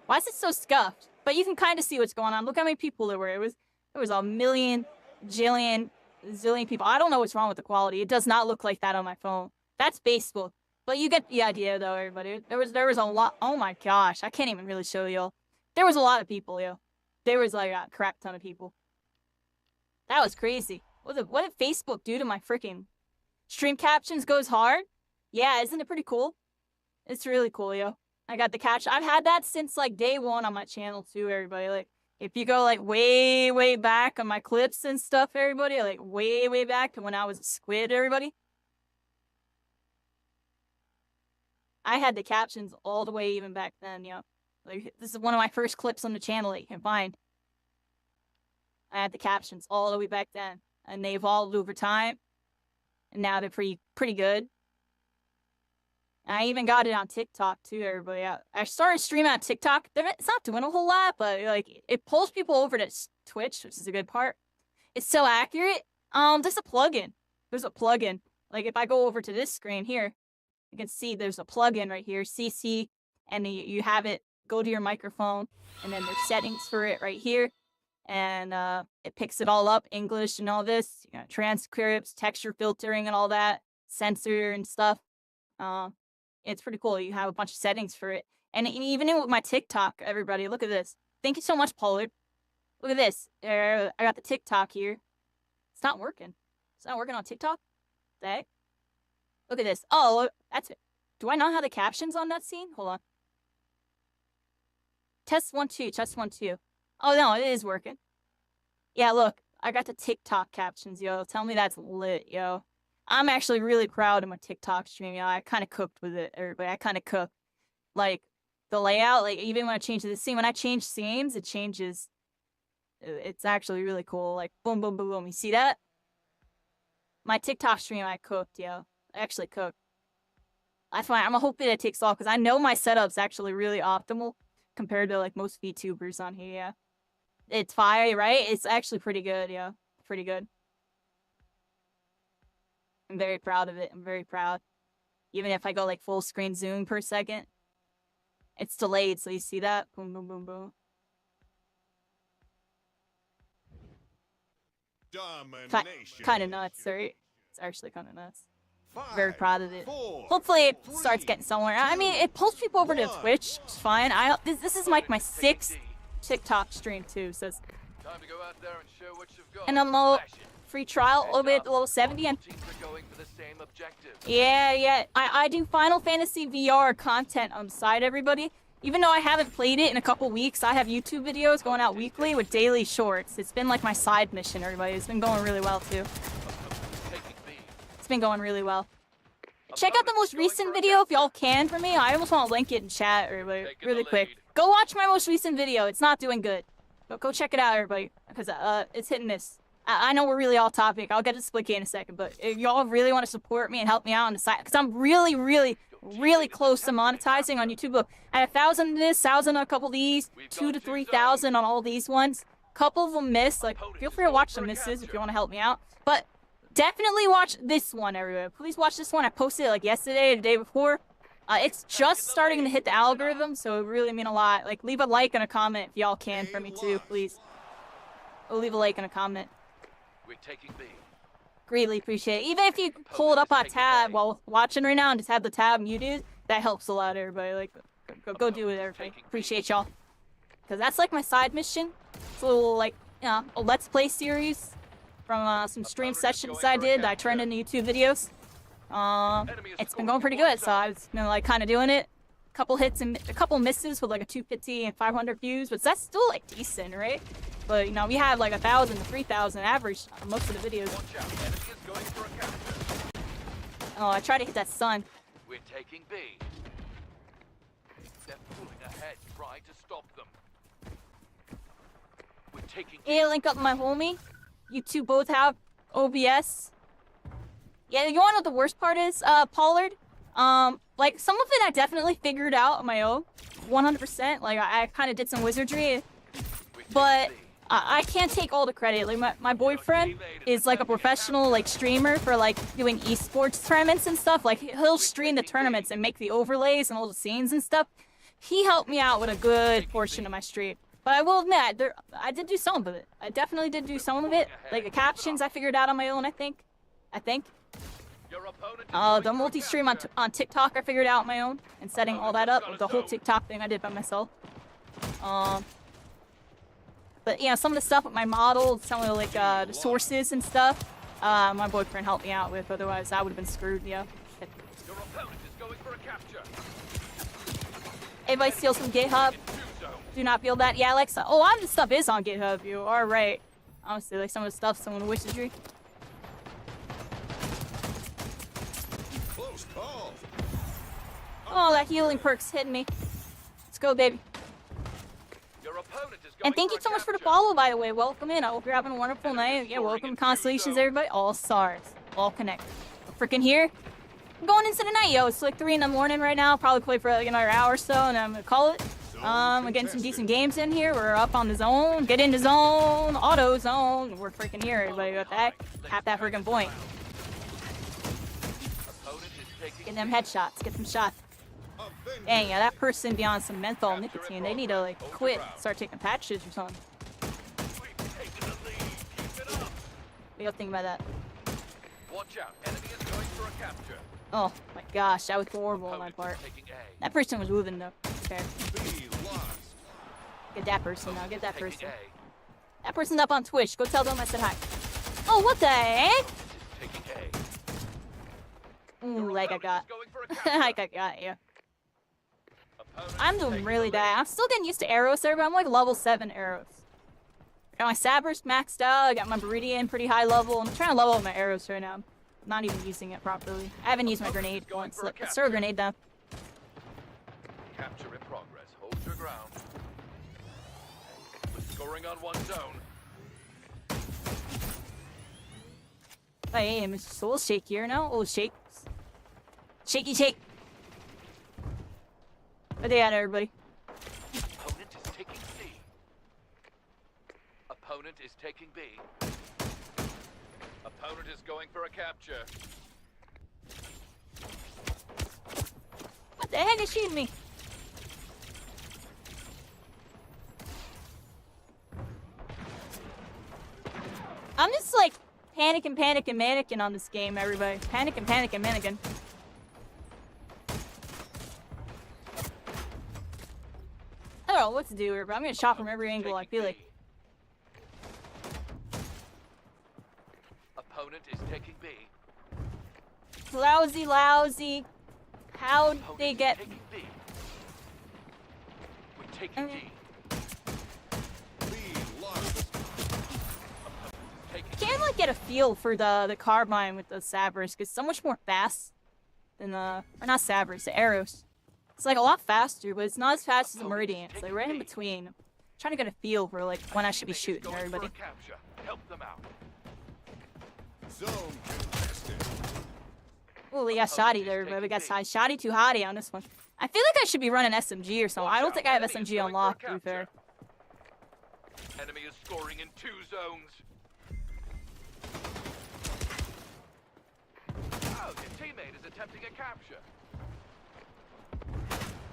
Why is it so scuffed? But you can kind of see what's going on. Look how many people there were. There was a million, jillion, zillion people. I don't know what's wrong with the quality. It does not look like that on my phone. That's Facebook. But you get the idea, though, everybody. There was a lot. Oh my gosh, I can't even really show y'all. There was a lot of people, yo. There was like a crap ton of people. That was crazy. What did Facebook do to my freaking stream captions? Goes hard. Yeah, isn't it pretty cool? It's really cool, yo. I got the caption. I've had that since like day one on my channel too, everybody. Like, if you go like way back on my clips and stuff, everybody, like way back to when I was a squid, everybody. I had the captions all the way even back then, yo. Like, this is one of my first clips on the channel that you can find. I had the captions all the way back then, and they evolved over time, and now they're pretty good. And I even got it on TikTok too, everybody. I started streaming on TikTok. It's not doing a whole lot, but like it pulls people over to Twitch, which is a good part. It's so accurate. There's a plugin. There's a plugin. Like if I go over to this screen here, you can see there's a plugin right here, CC, and you have it go to your microphone, and then there's settings for it right here, and it picks it all up, English and all this, you know, transcripts, texture filtering, and all that, censor and stuff. It's pretty cool. You have a bunch of settings for it. And even with my TikTok, everybody, look at this. Thank you so much, Pollard. Look at this. I got the TikTok here. It's not working. It's not working on TikTok? The heck? Look at this. Oh, that's it. Do I not have the captions on that scene? Hold on. Test 1, 2. Test 1, 2. Oh, no, it is working. Yeah, look. I got the TikTok captions, yo. Tell me that's lit, yo. I'm actually really proud of my TikTok stream, yo. I kind of cooked with it, everybody. I kind of cooked. Like, the layout, like, even when I change the scene, when I change scenes, it changes. It's actually really cool. Like, boom, boom, boom, boom. You see that? My TikTok stream, I cooked, yo. I actually cooked. That's why I'm hoping it takes off, because I know my setup's actually really optimal compared to, like, most VTubers on here, yeah. It's fire, right? It's actually pretty good, yeah. Pretty good. I'm very proud of it. I'm very proud. Even if I go, like, full screen zoom per second. It's delayed, so you see that? Boom, boom, boom, boom. Domination. Kind of nuts, right? It's actually kind of nuts. 5, Very proud of it. 4, Hopefully it 3, starts getting somewhere. I mean, it pulls people over to 1. Twitch. It's fine. This is like my 6th TikTok stream too. So, Time to go out there and show what you've got. and I'm a Smash it. free trial, a little bit, level 70. And Teams are going for the same objective. yeah. I do Final Fantasy VR content on the side, everybody. Even though I haven't played it in a couple weeks, I have YouTube videos going out weekly with daily shorts. It's been like my side mission, everybody. It's been going really well too. Taking B. It's been going really well. Check out the most recent video if y'all can for me. I almost want to link it in chat, everybody, really quick. Go watch my most recent video. It's not doing good. Go check it out, everybody, because it's hit and miss. I know we're really off topic. I'll get to SPLITGATE in a second, but if y'all really want to support me and help me out on the side, because I'm really close to monetizing on YouTube. Look, I had 1,000 this, 1,000 on a couple of these, 2,000 to 3,000 on all these ones. Couple of them missed. Like, feel free to watch some misses if you want to help me out. But definitely watch this one, everybody. Please watch this one. I posted it like yesterday or the day before. It's just starting to hit the algorithm, so it really mean a lot. Like, leave a like and a comment if y'all can for me too, please. Leave a like and a comment. We're taking B. Greatly appreciate it. Even if you pull it up on tab while watching right now and just have the tab muted, that helps a lot, everybody. Like, go do it, everybody. Appreciate y'all. Because that's like my side mission. It's a little, like, you know, a Let's Play series from some stream sessions I did that I turned into YouTube videos. It's been going pretty good, so I've been, like, kind of doing it. A couple hits and a couple misses with, like, a 250 and 500 views, but that's still, like, decent, right? But, you know, we have, like, 1,000 to 3,000 average on most of the videos. Watch out. Enemy is going for a capture. Oh, I try to hit that sun. We're taking B. They're pulling ahead. Try to stop them. We're taking B. Yeah, link up with my homie. You two both have OBS. Yeah, you wanna know what the worst part is, Pollard? like, some of it I definitely figured out on my own, 100%. Like, I kind of did some wizardry, but I can't take all the credit. Like, my boyfriend is, like, a professional, like, streamer for, like, doing esports tournaments and stuff. Like, he'll stream the tournaments and make the overlays and all the scenes and stuff. He helped me out with a good portion of my stream. But I will admit, I did do some of it. I definitely did do some of it. Like, the captions I figured out on my own, I think. The multi-stream on TikTok I figured out on my own. And setting all that up. The whole TikTok thing I did by myself. But, you know, some of the stuff with my model, some of the, like, the sources and stuff, my boyfriend helped me out with. Otherwise, I would have been screwed, yeah. Your opponent is going for a capture. Everybody steals from GitHub. Do not feel that. Yeah, Alexa. Oh, a lot of the stuff is on GitHub, you are right. Honestly, like some of the stuff, someone wizardry. Close call. Oh, that healing perk's hitting me. Let's go, baby. Your opponent is going And thank you so much for the follow, by the way. Welcome in. I hope you're having a wonderful night. Yeah, welcome Constellations, everybody. All stars. All connected. We're freaking here. I'm going into the night, yo. It's like 3 in the morning right now. Probably play for like another hour or so, and I'm gonna call it. We're getting some decent games in here. We're up on the zone. Get in the zone. Auto zone. We're freaking here, everybody. Got that? Tap that freaking point. Get them headshots. Get them shots. Dang, yeah, that person be on some menthol nicotine. They need to, like, quit. Start taking patches or something. What do you think about that? Watch out. Enemy is going for a capture. Oh, my gosh. That was horrible on my part. That person was moving, though. Okay. Get that person now. Get that person. That person's up on Twitch. Go tell them I said hi. Oh, what the heck? Ooh, like I got. Like I got you. I'm doing really bad. I'm still getting used to arrows there, but I'm like level 7 arrows. I got my Saber's maxed out. I got my Meridian pretty high level. I'm trying to level up my arrows right now. I'm not even using it properly. I haven't used my grenade once. Let's throw a grenade down. Capture in progress. Hold your ground. We're scoring on one zone. My aim is just a little shakier now. A little shake. Shaky shake. Where they at, everybody? Opponent is taking C. Opponent is taking B. Opponent is going for a capture. What the heck is shooting me? I'm just like panicking, mannequin on this game, everybody. Panicking, mannequin. I don't know what to do here, but I'm gonna shot from every angle, I feel like. Opponent is taking B. Lousy. How'd they get... Taking B. We're taking D. Can't like get a feel for the carbine with the sabers, because it's so much more fast than the... Or not sabers, the arrows. It's like a lot faster, but it's not as fast as the Meridian. It's like right in between. I'm trying to get a feel for like when I should be shooting everybody. Help them out. Oh, we got shoddy there, but we got shoddy too hottie on this one. I feel like I should be running SMG or something. I don't think I have SMG unlocked, to be fair. Enemy is scoring in 2 zones. Oh, your teammate is attempting a capture.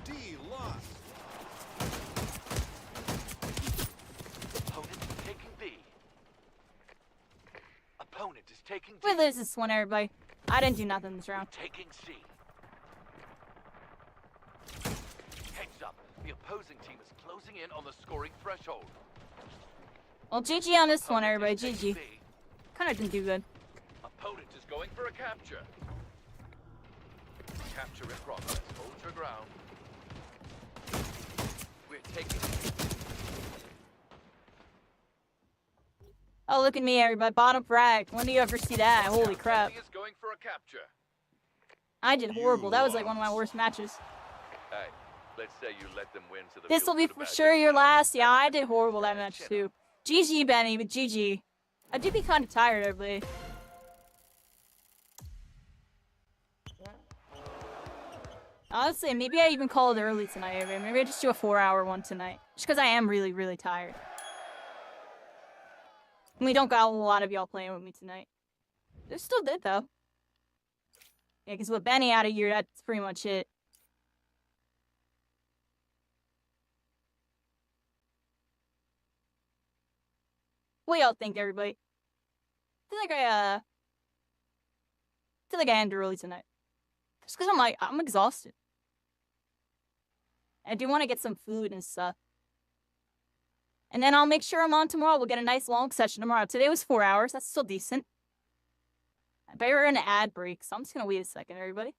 D lost. Opponent is taking B. Opponent is taking D. We lose this one, everybody. I didn't do nothing this round. Taking C. Heads up. The opposing team is closing in on the scoring threshold. Well, GG on this one, everybody. GG. Kinda didn't do good. Opponent is going for a capture. Capture in progress. Hold your ground. We're taking... Oh, look at me, everybody. Bottom frag. When do you ever see that? Holy crap. Is going for a capture. I did horrible. That was like one of my worst matches. Hey, let's say you let them win so This will be for sure your last. Yeah, I did horrible that match too. GG, Benny, but GG. I do be kind of tired, everybody. Honestly, maybe I even call it early tonight. Maybe I just do a 4-hour one tonight. Just because I am really, really tired. And we don't got a lot of y'all playing with me tonight. They're still dead, though. Yeah, because with Benny out of here, that's pretty much it. What y'all think, everybody? I feel like I ended early tonight. Just because I'm exhausted. I do want to get some food and stuff. And then I'll make sure I'm on tomorrow. We'll get a nice long session tomorrow. Today was 4 hours. That's still decent. I bet we're in an ad break, so I'm just going to wait a second, everybody.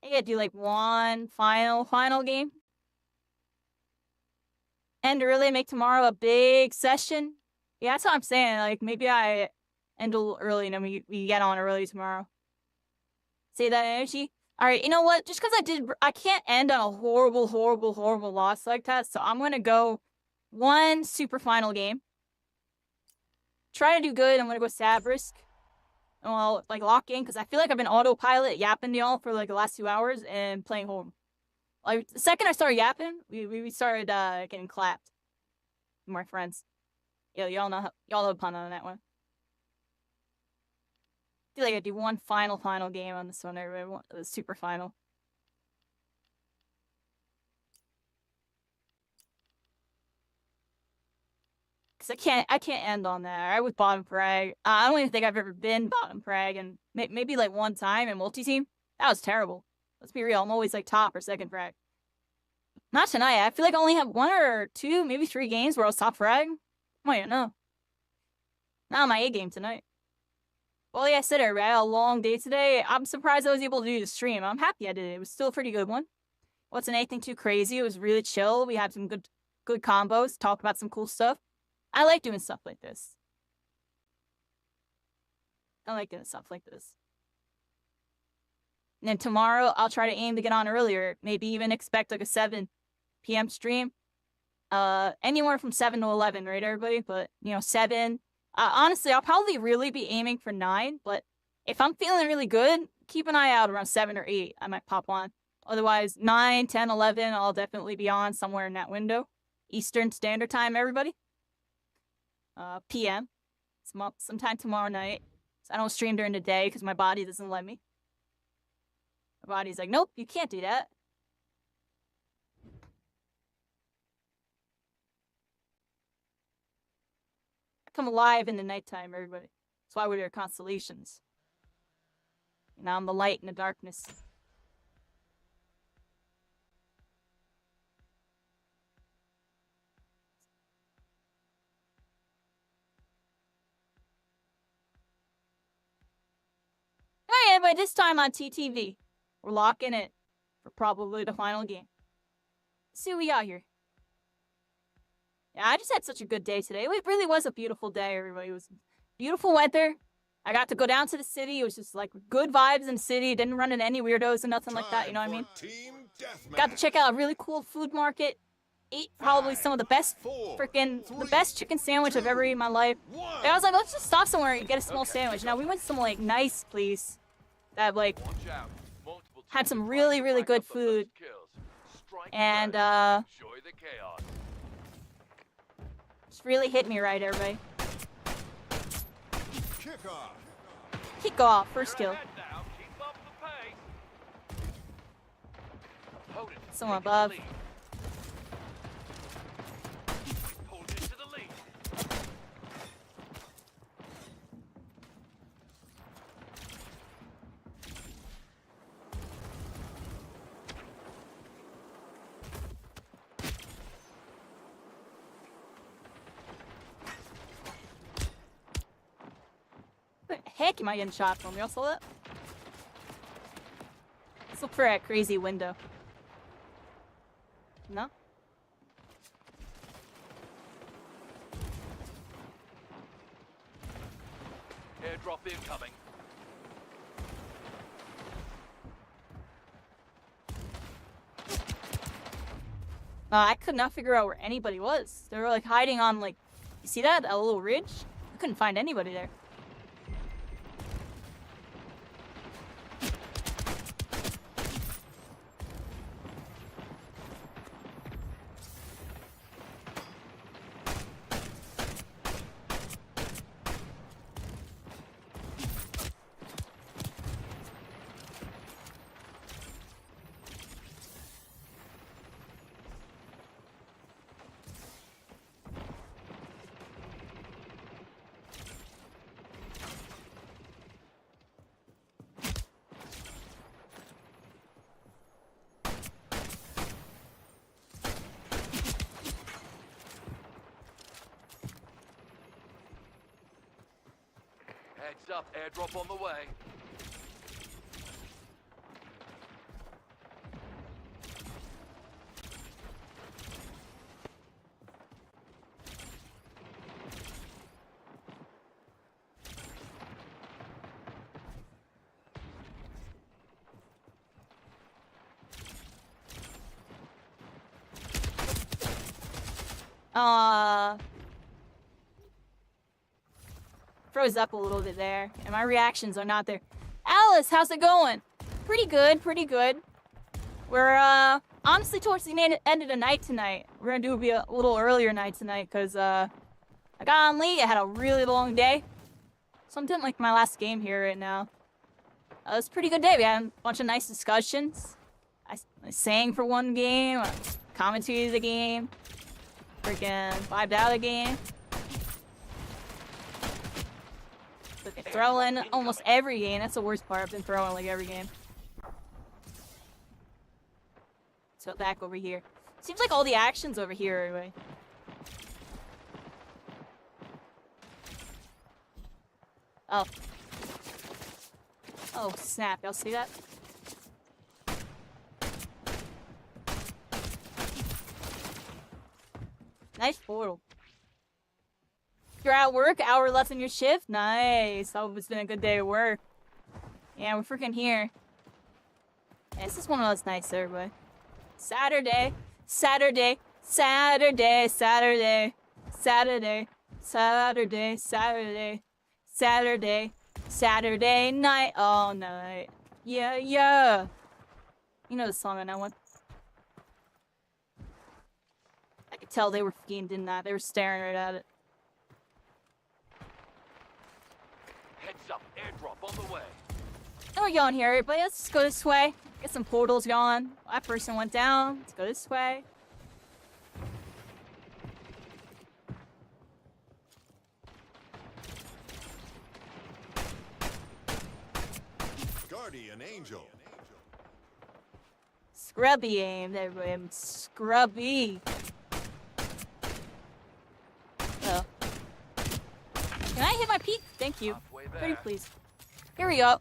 I gotta do like one final game. End early, make tomorrow a big session. Yeah, that's what I'm saying. Like, maybe I end a little early and then we get on early tomorrow. Save that energy. Alright, you know what? Just because I can't end on a horrible loss like that, so I'm gonna go one super final game. Try to do good. I'm gonna go Sabrisk. Well, like lock in, because I feel like I've been autopilot yapping to y'all for like the last 2 hours and playing home. Like, the second I started yapping, we started getting clapped. My friends. Yeah, y'all know the pun on that one. I feel like I do one final game on this one. Everybody, the super final. Cause I can't end on that. I was bottom frag. I don't even think I've ever been bottom frag, and maybe like one time in multi-team. That was terrible. Let's be real. I'm always like top or second frag. Not tonight. I feel like I only have 1 or 2, maybe 3 games where I was top frag. I don't even know. Not on my A game tonight. Well, like I said, I had a long day today. I'm surprised I was able to do the stream. I'm happy I did it. It was still a pretty good one. Wasn't anything too crazy. It was really chill. We had some good combos. Talked about some cool stuff. I like doing stuff like this. I like doing stuff like this. And then tomorrow, I'll try to aim to get on earlier. Maybe even expect like a 7 p.m. stream. Anywhere from 7 to 11, right, everybody? But, you know, 7. Honestly, I'll probably really be aiming for 9. But if I'm feeling really good, keep an eye out around 7 or 8. I might pop on. Otherwise, 9, 10, 11, I'll definitely be on somewhere in that window. Eastern Standard Time, everybody. PM. Sometime tomorrow night. So I don't stream during the day because my body doesn't let me. My body's like, nope, you can't do that. I come alive in the nighttime, everybody. That's why we're constellations. You know, I'm the light in the darkness. Alright, everybody, this time on TTV. We're locking it for probably the final game. Let's see what we got here. Yeah, I just had such a good day today. It really was a beautiful day, everybody. It was beautiful weather. I got to go down to the city. It was just like good vibes in the city. Didn't run into any weirdos and nothing like that, you know what I mean? Got to check out a really cool food market. Ate probably some of the best the best chicken sandwich I've ever eaten in my life. And I was like, let's just stop somewhere and get a small sandwich. Now, we went to some like nice place that like had some really, really good food. And just really hit me right, everybody. Kick off, first kill. Someone above. What the heck am I getting shot from? Y'all saw that? Let's look for a crazy window. No? Airdrop incoming. I could not figure out where anybody was. They were like hiding on like, you see that? A little ridge? I couldn't find anybody there. Heads up, airdrop on the way. Froze up a little bit there, and my reactions are not there. Alice, how's it going? Pretty good, pretty good. We're, honestly towards the end of the night tonight. We're gonna do a little earlier night tonight, because, I got on late, I had a really long day. So I'm doing, like, my last game here right now. It was a pretty good day. We had a bunch of nice discussions. I sang for one game, I commentated the game, freaking vibed out of the game. Throwing almost every game. That's the worst part. I've been throwing like every game. So back over here. Seems like all the action's over here anyway. Oh. Oh, snap. Y'all see that? Nice portal. You're at work, hour left in your shift? Nice. Hope it's been a good day of work. Yeah, we're freaking here. Yeah, this is one of those nights, everybody. Saturday, Saturday, Saturday, Saturday, Saturday, Saturday, Saturday, Saturday, Saturday night, all night. Yeah, yeah. You know the song on that one. I could tell they were fiending that. They were staring right at it. Heads up, airdrop on the way. Oh, we're going here, everybody. Let's just go this way. Get some portals going. That person went down. Let's go this way. Guardian Angel. Scrubby aim, everybody. I'm scrubby. Oh. Can I hit my peak? Thank you. Pretty please. Here we go.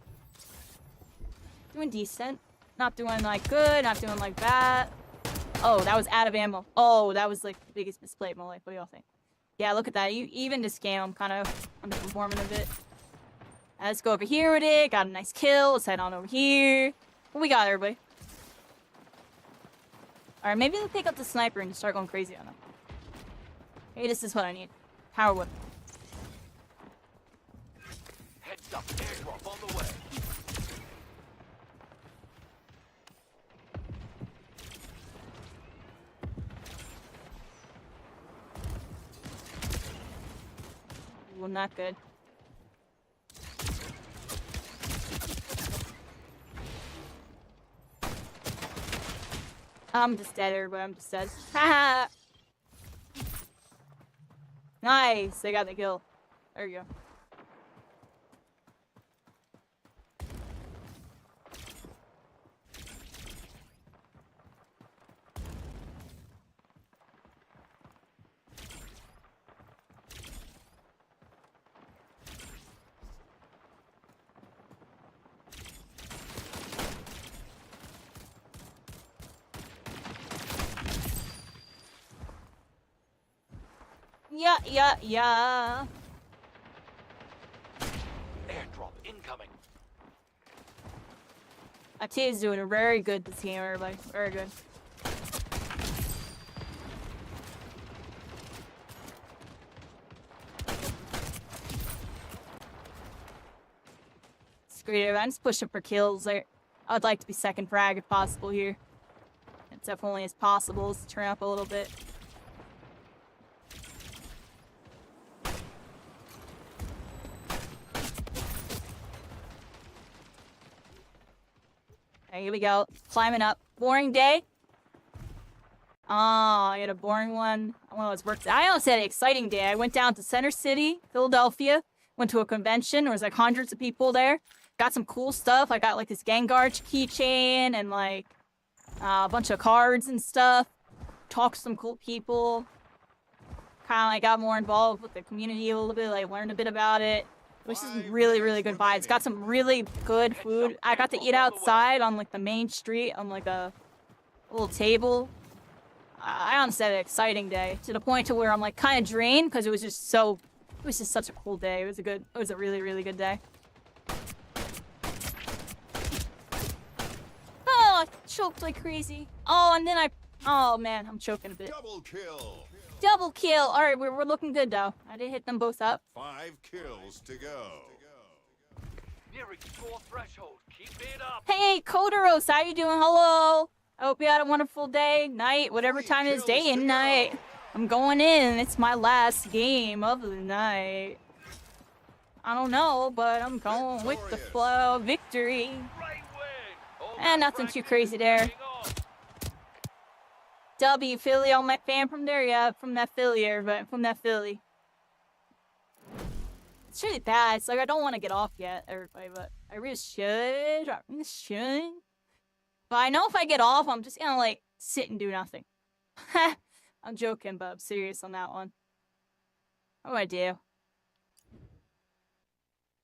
Doing decent. Not doing like good, not doing like bad. Oh, that was out of ammo. Oh, that was like the biggest misplay of my life. What do y'all think? Yeah, look at that. Even this game, I'm kind of underperforming a bit. Let's go over here with it. Got a nice kill. Let's head on over here. What we got, everybody? Alright, maybe we'll pick up the sniper and start going crazy on them. Hey, this is what I need. Power whip. Heads up, airdrop on the way. Well, not good. I'm just dead, everybody. I'm just dead. Haha! Nice! They got the kill. There you go. Yeah. Airdrop incoming. Atia's doing very good this game, everybody. Very good. It's great. I'm just pushing for kills. I would like to be second frag if possible here. It definitely is possible to turn up a little bit. Here we go. Climbing up. Boring day. Oh, I had a boring one. One of those works. I also had an exciting day. I went down to Center City, Philadelphia. Went to a convention. There was like hundreds of people there. Got some cool stuff. I got like this Gengar keychain and like a bunch of cards and stuff. Talked to some cool people. Kind of like got more involved with the community a little bit. Like learned a bit about it. which is really, really good vibe. It's got some really good food. I got to eat outside on like the main street on like a little table. I honestly had an exciting day to the point to where I'm like kind of drained because it was just such a cool day. It was a really, really good day. Oh, I choked like crazy. Oh, and then oh man, I'm choking a bit. Double kill. Double kill. All right, we're looking good though. I did hit them both up. 5 kills to go. Nearing score threshold. Keep it up. Hey, Kodoros, how you doing? Hello. I hope you had a wonderful day, night, whatever 3 time it is, day kills and to night. go. I'm going in. It's my last game of the night. I don't know, but I'm going with the Victorious. flow. Victory. Right wing. All And that nothing too practice crazy is there. paying off. W, Philly, all my fan from there? Yeah, from that Philly, everybody. From that Philly. It's really bad. It's like I don't want to get off yet, everybody, but I really should. I really should. But I know if I get off, I'm just gonna, like, sit and do nothing. I'm joking, but I'm serious on that one. What do I do?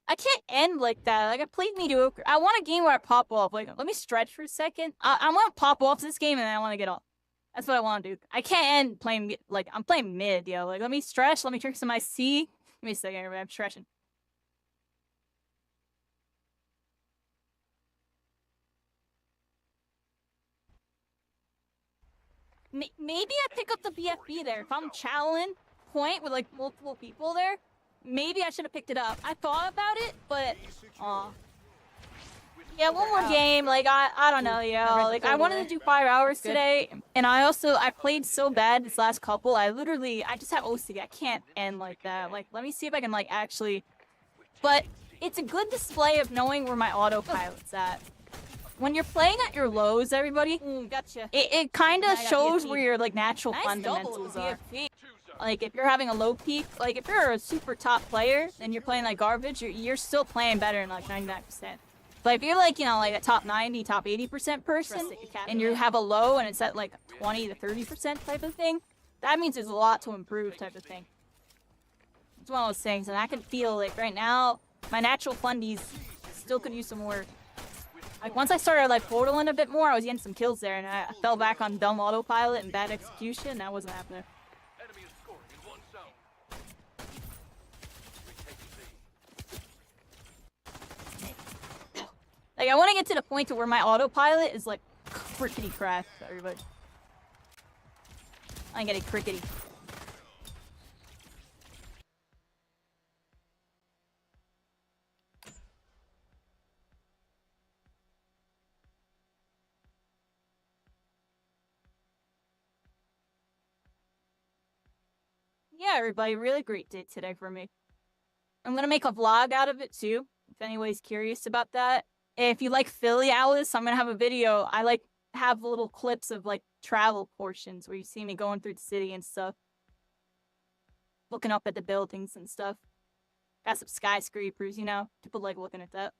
I can't end like that. Like, I played mediocre. I want a game where I pop off. Like, let me stretch for a second. I want to pop off this game, and then I want to get off. That's what I want to do. I can't end playing, like, I'm playing mid, yo. Like, let me stretch. Let me drink some iced tea. Give me a second, everybody. I'm stretching. Maybe I pick up the BFB there. If I'm challenging point with, like, multiple people there, maybe I should have picked it up. I thought about it, but, yeah, one more game. Like, I don't know, yo. Like, I wanted to do 5 hours today, and I played so bad this last couple. I just have OCD. I can't end like that. Like, let me see if I can, like, actually... But it's a good display of knowing where my autopilot's at. When you're playing at your lows, everybody, Gotcha. it kind of I got shows BFP. where your, like, natural Nice fundamentals double are. BFP. Like, if you're having a low peak, like, if you're a super top player and you're playing, like, garbage, you're still playing better than, like, 99%. But if you're, like, you know, like, a top 90, top 80% person, and you have a low and it's at, like, 20 to 30% type of thing, that means there's a lot to improve type of thing. It's one of those things, and I can feel, like, right now, my natural fundies still could use some work. Like, once I started, like, portaling a bit more, I was getting some kills there, and I fell back on dumb autopilot and bad execution. That wasn't happening. Enemy is scoring in one zone. We take the lead. Like, I want to get to the point to where my autopilot is, like, crickety crack, everybody. I'm getting crickety. Yeah, everybody, really great day today for me. I'm gonna make a vlog out of it too, if anybody's curious about that. If you like Philly Alice, I'm gonna have a video. I like have little clips of like travel portions where you see me going through the city and stuff. Looking up at the buildings and stuff. Got some skyscrapers, you know. People like looking at that.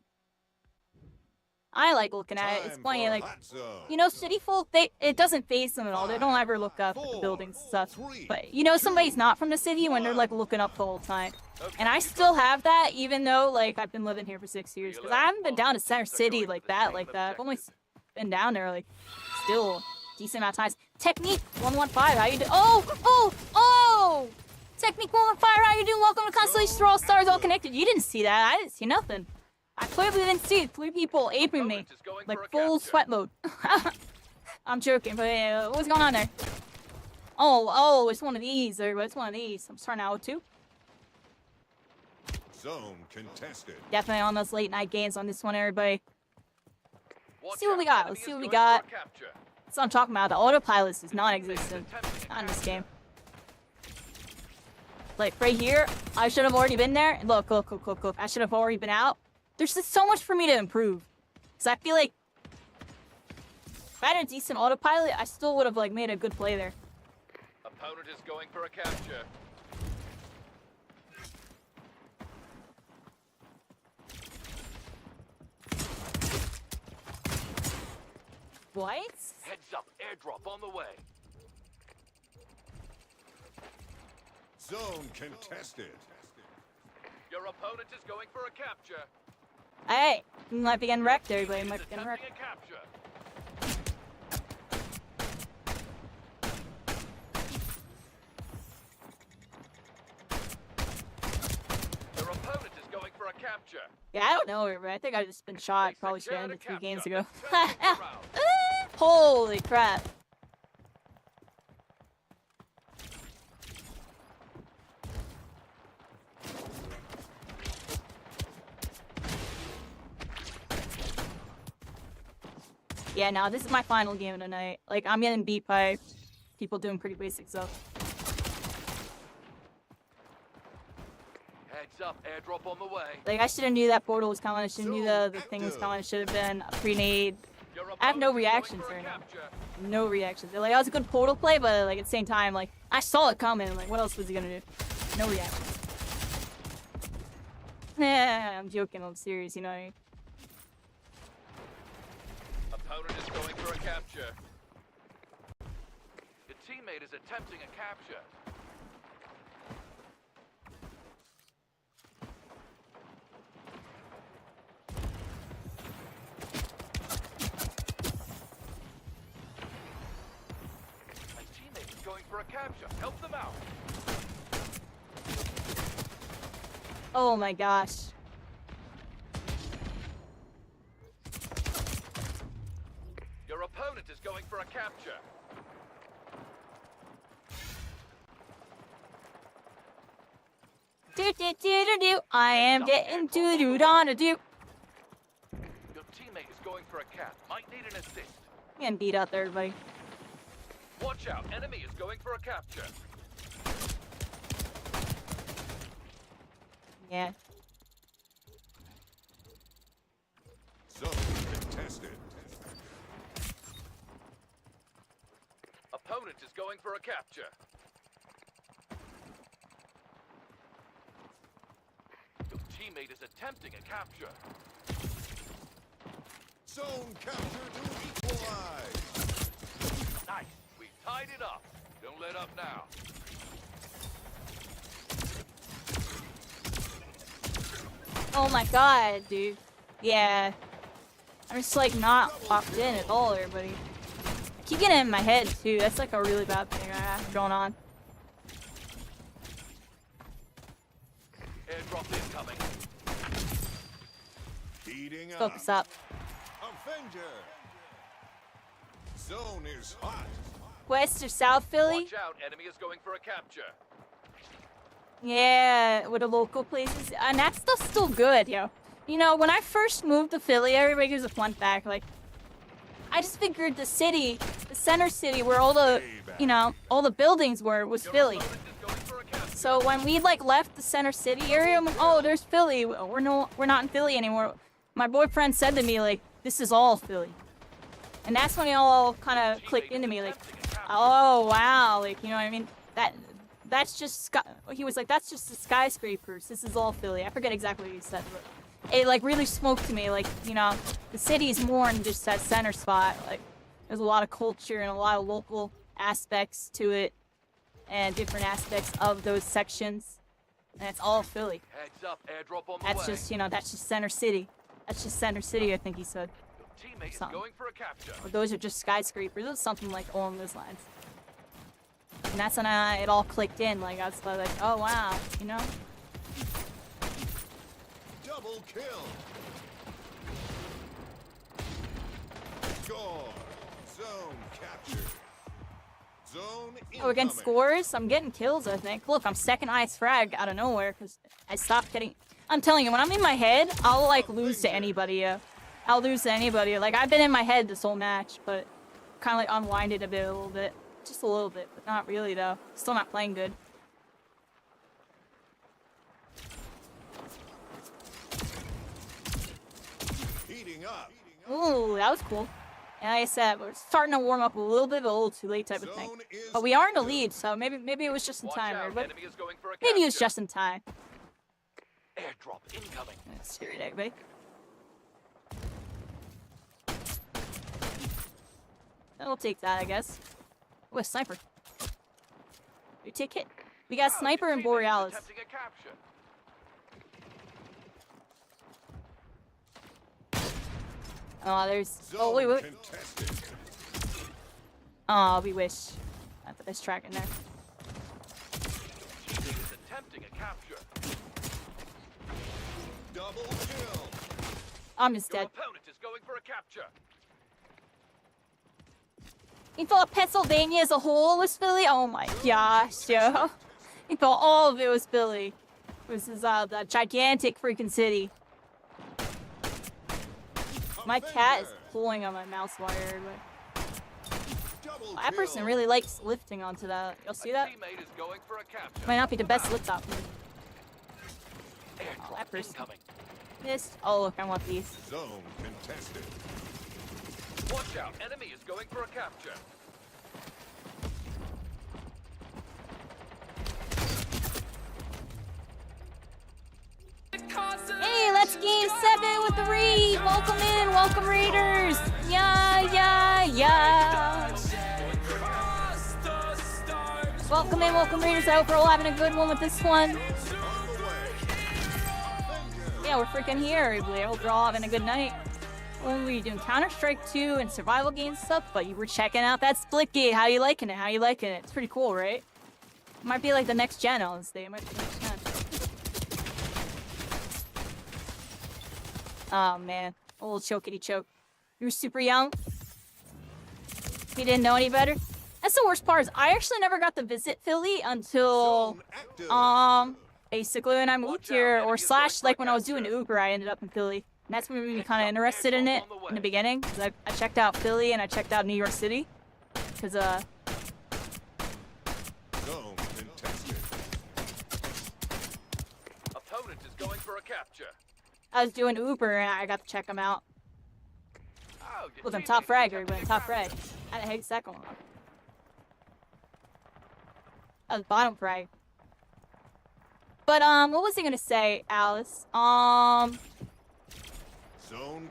I like looking at it. It's Time funny, for like, hot zone. you know, city folk, it doesn't faze them at all. They don't ever look up at the buildings and stuff. But, you know, somebody's not from the city when they're, like, looking up the whole time. And I still have that, even though, like, I've been living here for 6 years. Because I haven't been down to Center City like that. I've only been down there, like, still a decent amount of times. Technique 115, how you doing? Oh! Technique 115, how you doing? Welcome to Constellation for All Stars All Connected. You didn't see that. I didn't see nothing. I clearly didn't see 3 people aping me. Like, full sweat mode. I'm joking, but what's going on there? Oh, it's one of these. It's one of these. I'm starting out with 2. Zone contested. Definitely on those late night games on this one, everybody. Watch See what we out, got. enemy Let's see is what we going got. for a capture. That's what I'm talking about. The autopilot is non-existent. Not in this game. Like, right here, I should have already been there. Look. I should have already been out. There's just so much for me to improve. Because I feel like if I had a decent autopilot, I still would have, like, made a good play there. Opponent is going for a capture. What? Heads up, airdrop on the way. Zone contested. Your opponent is going for a capture. Hey, you might be getting wrecked, everybody. Might be getting Attempting wrecked. a capture. Your opponent is going for a capture. Yeah, I don't know, everybody. I think I've just been shot. Probably should have ended 3 games ago. Turn this around. Holy crap. Yeah, no, this is my final game of the night. Like, I'm getting beat by people doing pretty basic stuff. Heads up, airdrop on the way. Like, I should have knew that portal was coming. I should have knew the thing was coming. It should have been a pre-nade. Your I have no opponent is going reactions for a right now. capture. No reactions. Like, that was a good portal play, but, like, at the same time, like, I saw it coming. Like, what else was he gonna do? No reactions. Yeah, I'm joking. I'm serious, you know what I mean? Opponent is going for a capture. Your teammate is attempting a capture. My teammate is going for a capture. Help them out. Oh my gosh. Your opponent is going for a capture. Do do do do do. I am getting do do da do do. Your teammate is going for a cap. Might need an assist. Getting beat out there, everybody. Watch out, enemy is going for a capture. Yeah. Zone contested. Opponent is going for a capture. Your teammate is attempting a capture. Zone capture to equalize. Nice. We tied it up. Don't let up now. Oh my god, dude. Yeah. I'm just like not locked in at all, everybody. I keep getting in my head too. That's like a really bad thing I have going on. Airdrop incoming. Heating up. Focus up. Avenger. Zone is hot. West or South Philly? Watch out, enemy is going for a capture. Yeah, with the local places. And that stuff's still good, yo. You know, when I first moved to Philly, everybody gives a fun fact. Like, I just figured the city, the center city where all the, you know, all the buildings were, was Your Philly. opponent is going for a capture. So when we like left the center city area, I'm like, oh, there's Philly. We're not in Philly anymore. My boyfriend said to me like, this is all Philly, and that's when it all kind of clicked into me. Like, oh wow, like you know what I mean? That's just he was like, that's just the skyscrapers. This is all Philly. I forget exactly what he said, but it like really spoke to me. Like, you know, the city's more than just that center spot. Like, there's a lot of culture and a lot of local aspects to it, and different aspects of those sections. And it's all Philly. Heads up, airdrop on the That's way. just, you know, that's just center city. That's just center city, I think he said. Your teammate is something. going for a capture. Or those are just skyscrapers. It was something like along those lines. And that's when it all clicked in. Like, I was like, oh wow, you know? Double kill. Score. Zone captured. Zone incoming. Oh, against scores, I'm getting kills, I think. Look, I'm second highest frag out of nowhere because I stopped getting... I'm telling you, when I'm in my head, I'll, like, lose to anybody. I'll lose to anybody. Like, I've been in my head this whole match, but kind of, like, unwinded a little bit. Just a little bit, but not really, though. Still not playing good. Heating up. Ooh, that was cool. And like I said, we're starting to warm up a little bit, but a little too late type of thing. Zone is But we are in the active. lead, so maybe it was just in Watch time. out, But enemy is going for a maybe it was capture. just in time. Airdrop incoming. Let's hear it, everybody. I'll take that, I guess. Oh, a sniper. You take it. We got Wow, sniper your and teammate is Borealis. attempting a capture. Oh, there's. Oh, Zone wait. contested. Oh, we wish. I put this track in there. Teammate is attempting a capture. Double kill. I'm just Your dead. opponent is going for a capture. You thought Pennsylvania as a whole was Philly? Oh my gosh, yo. You thought all of it was Philly. This is the gigantic freaking city. My cat is pulling on my mouse wire. Double That person kill. really likes lifting onto that. You'll see that? Teammate is going for a capture. Might not be the best lift option. Airdrop that person. incoming. Missed. Oh, look, I want these. Zone contested. Watch out, enemy is going for a capture. Hey, let's game 7 with the raid. Welcome in, welcome raiders. Yeah. Welcome raiders. I hope we're all having a good one with this one. On the way. Yeah, we're freaking here, everybody. I hope you're all having a good night. Well, we doing Counter-Strike 2 and survival game stuff, but you were checking out that Splitgate. How you liking it? It's pretty cool, right? Might be like the next gen, honestly. It might be the next gen. Oh, man. A little chokety choke. You were super young. You didn't know any better. That's the worst part is I actually never got to visit Philly until, Zone active. basically when I moved here, or slash, like when I was doing Uber, I ended up in Philly. And that's what made me kind of interested in it in the beginning, because I checked out Philly and I checked out New York City. Because, Zone contested. Opponent is going for a capture. I was doing Uber and I got to check them out. Oh, your Look, I'm teammate top is frag, attempting everybody. a Top capture. frag. How the heck's that going on? That was bottom frag. But, what was I gonna say, Alice? Zone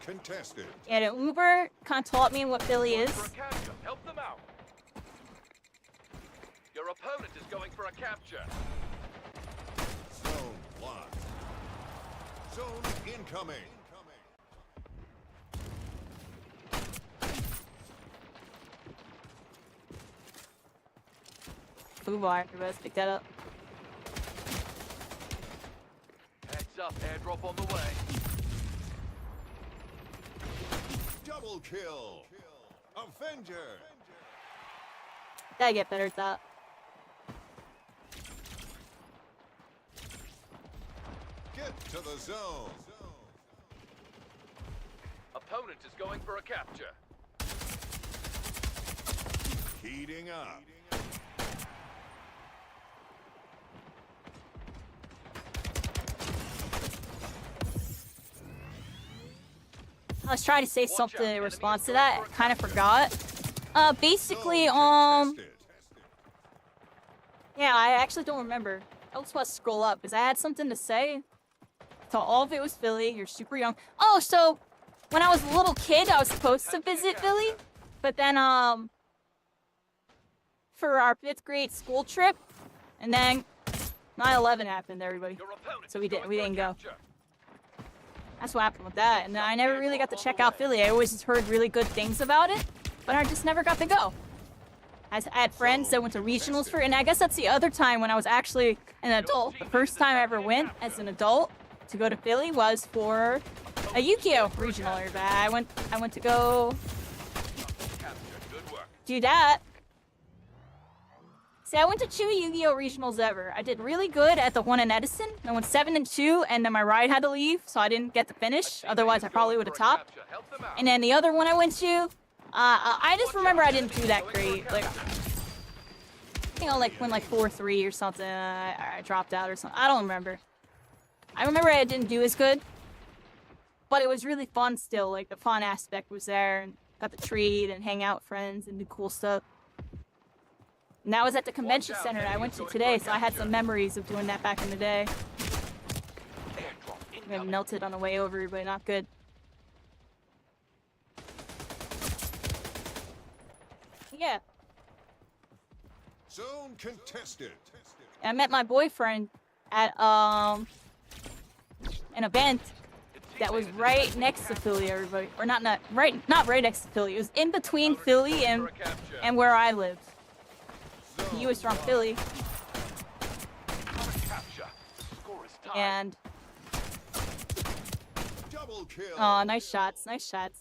contested. Yeah, the Uber kind of taught me what Philly Going is. for a capture. Help them out. Your opponent is going for a capture. Zone locked. Zone incoming. Food bar. Everybody pick that up. Heads up, airdrop on the way. Double kill. Avenger. Gotta get better at that. Get to the zone. Opponent is going for a capture. Heating up. I was trying to say Watch something out, in enemy response is to going that. for a Kind of capture. forgot. Basically, Zone contested. yeah, I actually don't remember. I was supposed to scroll up because I had something to say. So all of it was Philly. You're super young. Oh, so when I was a little kid, I was supposed to visit Philly, but then for our 5th grade school trip, and then 9/11 happened. Everybody. Your opponent So is we going didn't for a go. capture. That's what happened with that. And I never really got to check out Philly. I always just heard really good things about it, but I just never got to go. I had friends that went to regionals for it, and I guess that's the other time when I was actually an adult. The first time I ever went as an adult to go to Philly was for a Yu-Gi-Oh! Regional. I went to go Capture. Good work. do that. See, I went to 2 Yu-Gi-Oh! Regionals ever. I did really good at the one in Edison. I went 7-2, and then my ride had to leave, so I didn't get to finish. Otherwise, I probably would have topped. Help them out. And then the other one I went to, I just remember I didn't do that great. Like, I think I like went like 4-3 or something. I dropped out or something. I don't remember. I remember I didn't do as good, but it was really fun still. Like the fun aspect was there, and got to treat and hang out with friends and do cool stuff. And that was at the convention center I went to today, so I had some memories of doing that back in the day. Airdrop I incoming. melted on the way over, but not good. Yeah, Zone contested. I met my boyfriend at an event, that was right next to Philly, everybody. Or not right next to Philly. It was in between Philly and where I lived. He was from Philly. And Double kill. oh, nice shots, nice shots.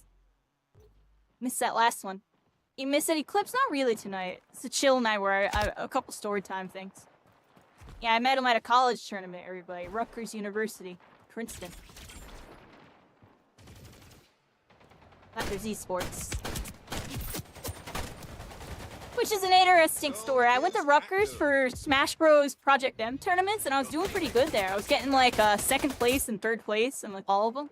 Missed that last one. You missed any clips? Not really tonight. It's a chill night where I a couple story time things. Yeah, I met him at a college tournament, everybody. Rutgers University, Princeton. There's esports. Which is an interesting story. I went to Rutgers for Smash Bros. Project M tournaments, and I was doing pretty good there. I was getting like second place and third place in like all of them.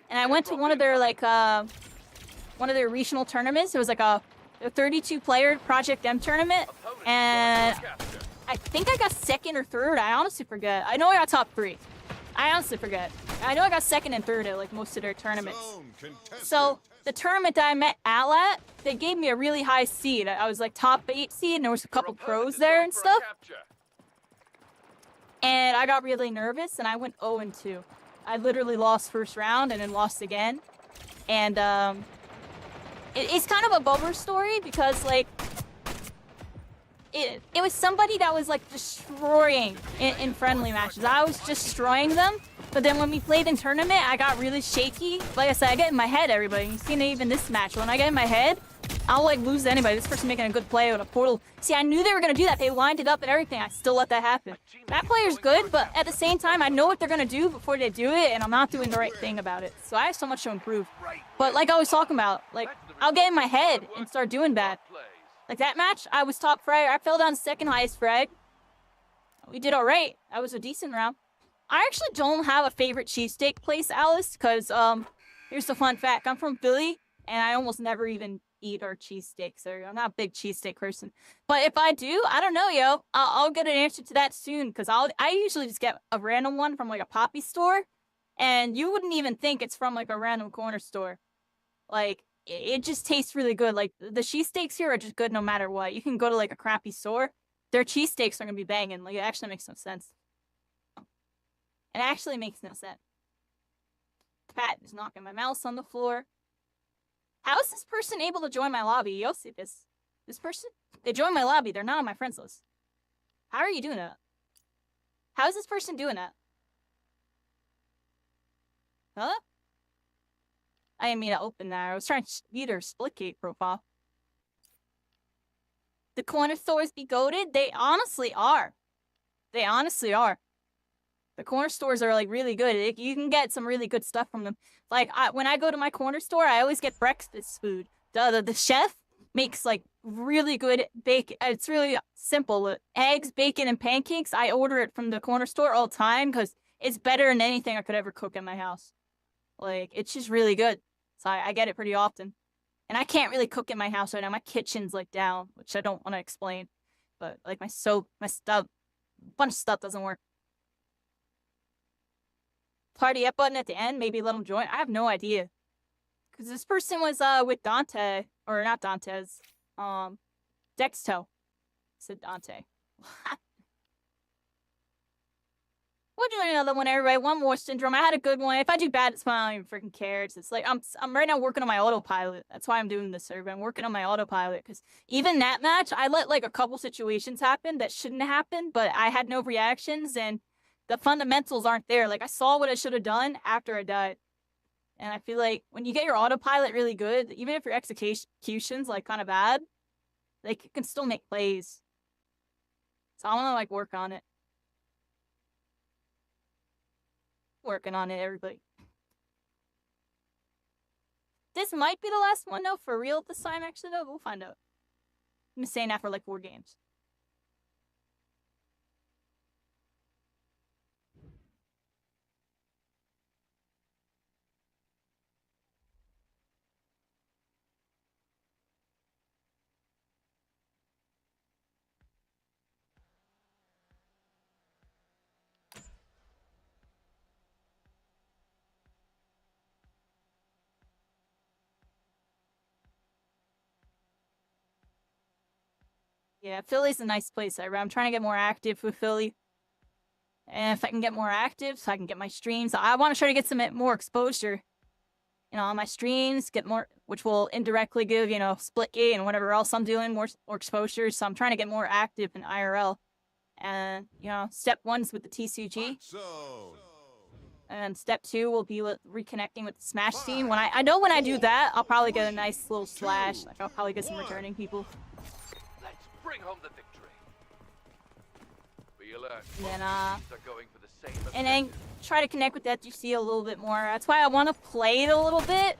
And I went to one of their like one of their regional tournaments. It was like a 32-player Project M tournament, and I think I got second or third. I honestly forget. I know I got top 3. I honestly forget. I know I got second and third at like most of their tournaments. So the tournament that I met Al at, they gave me a really high seed. I was like top 8 seed, and there was a couple pros there and stuff. And I got really nervous, and I went 0-2. I literally lost first round and then lost again. And it's kind of a bummer story because like it was somebody that was like destroying in friendly matches. I was destroying them. But then when we played in tournament, I got really shaky. Like I said, I get in my head, everybody. You've seen it even this match. When I get in my head, I'll like lose to anybody. This person making a good play with a portal. See, I knew they were going to do that. They lined it up and everything. I still let that happen. That player's good, but at the same time, I know what they're going to do before they do it, and I'm not doing the right thing about it. So I have so much to improve. But like I was talking about, like, I'll get in my head and start doing bad. Like that match, I was top frag. I fell down to second highest frag. We did all right. That was a decent round. I actually don't have a favorite cheesesteak place, Alice, because here's the fun fact. I'm from Philly, and I almost never even eat our cheesesteaks. So I'm not a big cheesesteak person. But if I do, I don't know, yo. I'll get an answer to that soon, because I usually just get a random one from like a Poppy store, and you wouldn't even think it's from like a random corner store. Like, it just tastes really good. Like, the cheesesteaks here are just good no matter what. You can go to like a crappy store, their cheesesteaks are going to be banging. Like, it actually makes no sense. It actually makes no sense. Pat is knocking my mouse on the floor. How is this person able to join my lobby? Yosip, this person? They joined my lobby. They're not on my friends list. How are you doing that? How is this person doing that? Huh? I didn't mean to open that. I was trying to view their Splitgate profile. The corner stores be goated? They honestly are. They honestly are. The corner stores are like really good. You can get some really good stuff from them. Like when I go to my corner store, I always get breakfast food. The chef makes like really good bacon. It's really simple. Eggs, bacon, and pancakes. I order it from the corner store all the time because it's better than anything I could ever cook in my house. Like, it's just really good. So I get it pretty often. And I can't really cook in my house right now. My kitchen's like down, which I don't want to explain. But like my soap, my stuff, a bunch of stuff doesn't work. Party up button at the end, maybe let them join. I have no idea. Because this person was with Dante, or not Dante's, Dexto. Said Dante. We'll do another one, everybody. One more syndrome. I had a good one. If I do bad, it's fine. I don't even freaking care. It's like I'm right now working on my autopilot. That's why I'm doing this survey. I'm working on my autopilot because even that match, I let like a couple situations happen that shouldn't happen, but I had no reactions and the fundamentals aren't there. Like I saw what I should have done after I died. And I feel like when you get your autopilot really good, even if your execution's like kind of bad, like you can still make plays. So I want to like work on it. Working on it, everybody. This might be the last one, though, for real this time, actually, though. We'll find out. I'm just saying that for like 4 games. Yeah, Philly's a nice place. I'm trying to get more active with Philly. And if I can get more active, so I can get my streams, I want to try to get some more exposure, you know, on my streams, get more, which will indirectly give, you know, Splitgate and whatever else I'm doing more exposure. So I'm trying to get more active in IRL. And, you know, step 1's with the TCG. And step 2 will be with reconnecting with the Smash scene. When I know when I do that, I'll probably get a nice little slash. Like, I'll probably get some returning people. Let's bring home the victory. Be alert. And then, Are going for the same and then try to connect with that GC a little bit more. That's why I want to play it a little bit.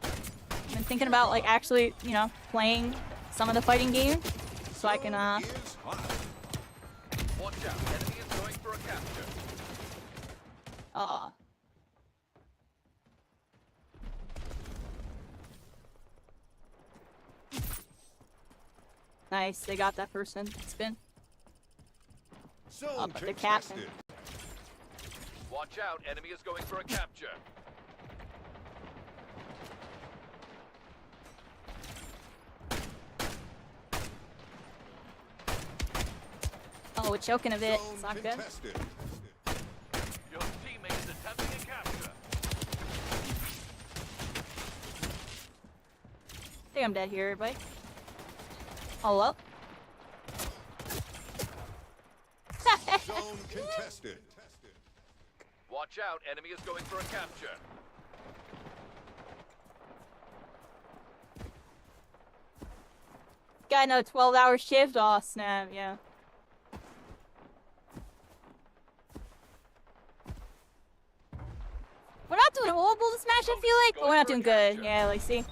I've been thinking about, like, actually, you know, playing some of the fighting games. So I can, Watch out. Enemy is going for a capture. Nice, they got that person. Spin. Zone But the captain. contested. Watch out. Enemy is going for a capture. Oh, we're choking a bit. Zone It's not good. contested. Your teammate is attempting a capture. I think I'm dead here, everybody. Oh, well. Zone contested. Watch out. Enemy is going for a capture. Got another 12-hour shift. Oh, snap, yeah. We're not doing horrible to Smash, I feel like, but we're not doing good. Yeah, like, see?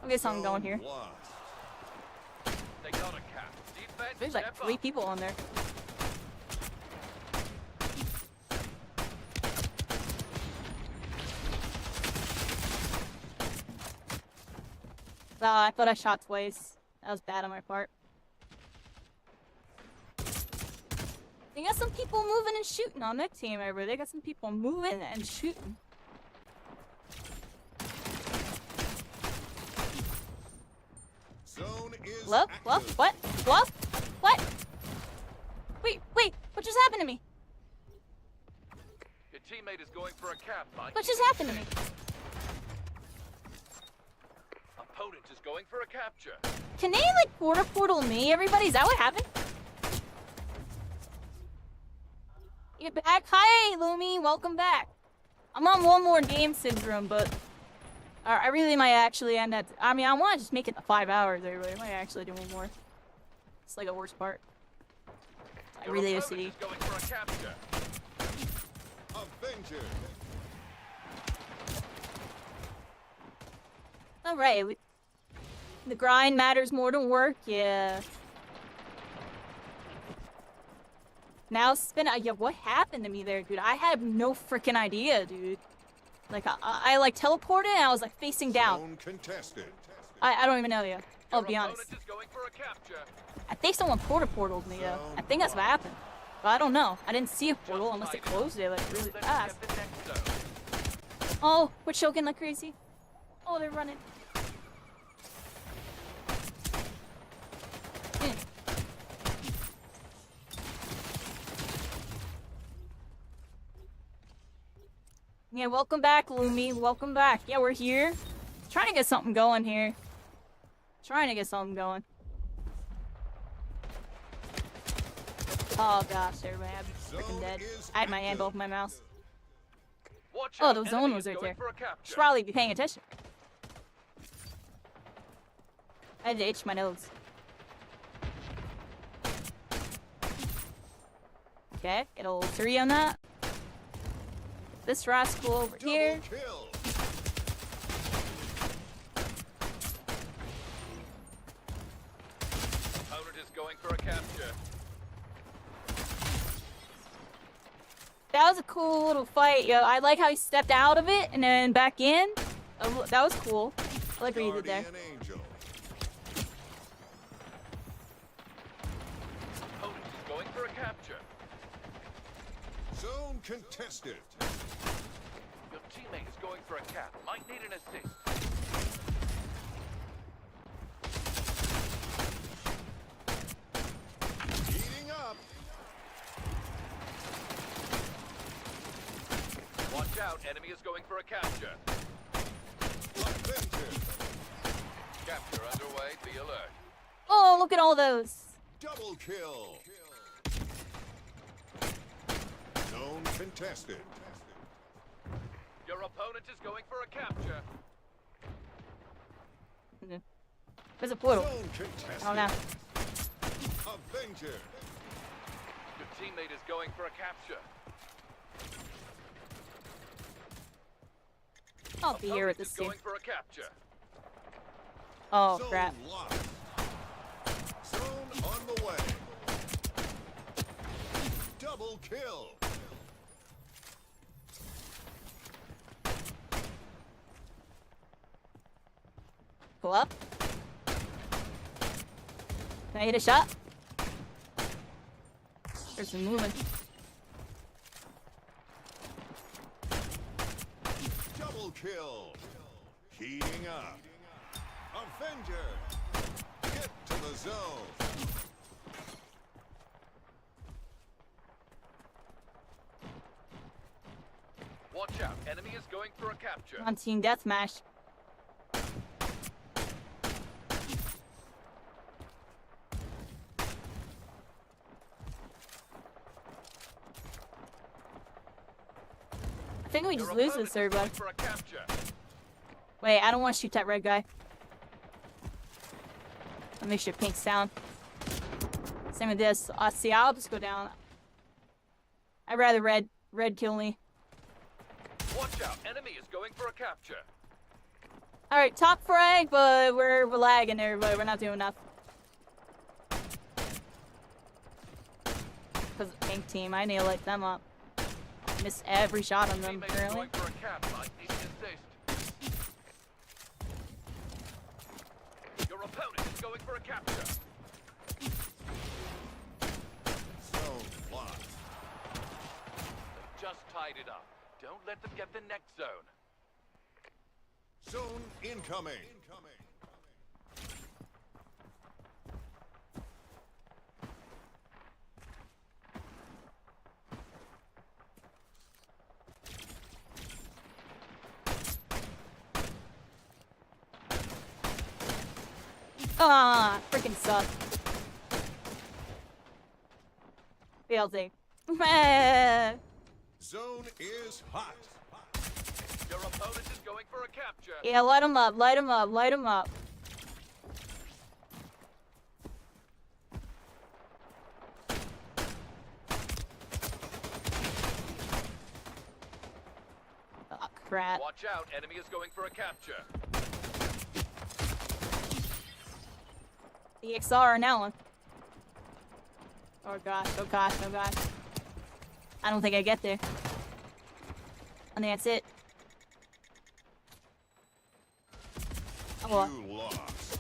I'll get something going here. Zone lost. They got a cap. Defense, There's like step 3 up. people on there. I thought I shot twice. That was bad on my part. They got some people moving and shooting on that team, everybody. They got some people moving and shooting. Zone is Bluff? active. Bluff? What? Bluff? What? Wait, what just happened to me? Your teammate is going for a cap. What just happened to me? Opponent is going for a capture. Can they, like, portal me, everybody? Is that what happened? You're back? Hi, Lumi. Welcome back. I'm on one more game syndrome, but I really might actually end at... I mean, I want to just make it 5 hours, everybody. I might actually do one more. It's like the worst part. I Your really opponent OCD. is going for a capture. Avenger. Alright, the grind matters more than work, yeah. Now spin yeah, what happened to me there, dude? I have no freaking idea, dude. Like, I like teleported and I was like facing down. Zone contested. I don't even know yet. I'll Your be honest. opponent is going for a capture. I think someone portaled me, though. I think that's what happened. But I don't know. I didn't see a portal unless it closed it like really Then fast. get the next zone. Oh, we're choking like crazy. Oh, they're running. Yeah, welcome back, Lumi. Welcome back. Yeah, we're here. Trying to get something going here. Trying to get something going. Oh gosh, everybody, I'm freaking dead. I had my hand over my mouse. Watch Oh, out. the zone Enemy was is right going there. for a capture. Should probably be paying attention. I had to itch my nose. Okay, get a little 3 on that. This rascal over here. Double kill. Opponent is going for a capture. That was a cool little fight, yo. I like how he stepped out of it and then back in. That was cool. I like what he did there. Guardian Angel. Opponent is going for a capture. Zone contested. Your teammate is going for a cap. Might need an assist. Heating up. out, enemy is going for a capture. Offensive. Capture underway, be alert. Oh, look at all those. Double kill. Zone contested. Your opponent is going for a capture. There's a portal. Zone contested. Oh no. Avenger. Your teammate is going for a capture. I'll be here with Opponent this is team. going for a capture. Oh Zone crap. locked. Zone on the way. Double kill. Pull up. Can I hit a shot? There's some movement. Double kill. Heating up. Avenger. Get to the zone. Watch out, enemy is going for a capture. On team deathmatch. I think we just Your lose opponent this, is everybody. going for a capture. Wait, I don't want to shoot that red guy. Let me shoot pink sound. Same with this. See, I'll just go down. I'd rather red kill me. Watch out, enemy is going for a capture. Alright, top frag, but we're lagging, everybody. We're not doing enough. Because pink team, I need to light them up. Miss every shot on them, Teammate is apparently. going for a cap. I need to assist. Your opponent is going for a capture. Zone locked. Just tied it up. Don't let them get the next zone. Zone incoming. Ah, freaking suck. BLZ. Zone is hot. Your opponent is going for a capture. Yeah, light him up, light him up, light him up. Oh, crap. Watch out, enemy is going for a capture. The XR on that one. Oh gosh, oh gosh, oh gosh. I don't think I get there. I think that's it. Oh well. You lost.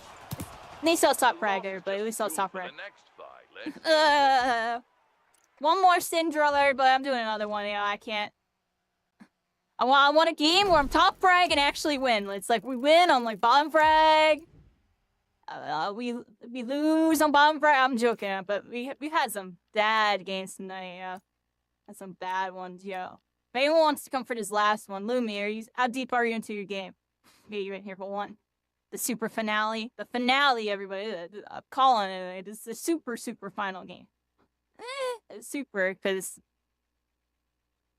At least I'll stop frag, everybody. At least I'll Room stop for frag. the next fight. Let's One more Syndrome, everybody. I'm doing another one. Yeah, I can't. I want a game where I'm top frag and actually win. It's like we win on like bottom frag. We lose on bottom frag. I'm joking, but we had some bad games tonight. Yeah, had some bad ones. Yo, if anyone wants to come for this last one, Lumi, how deep are you into your game? Get you in here for one. The super finale. The finale, everybody. I'm calling it. It's the super final game. Super, because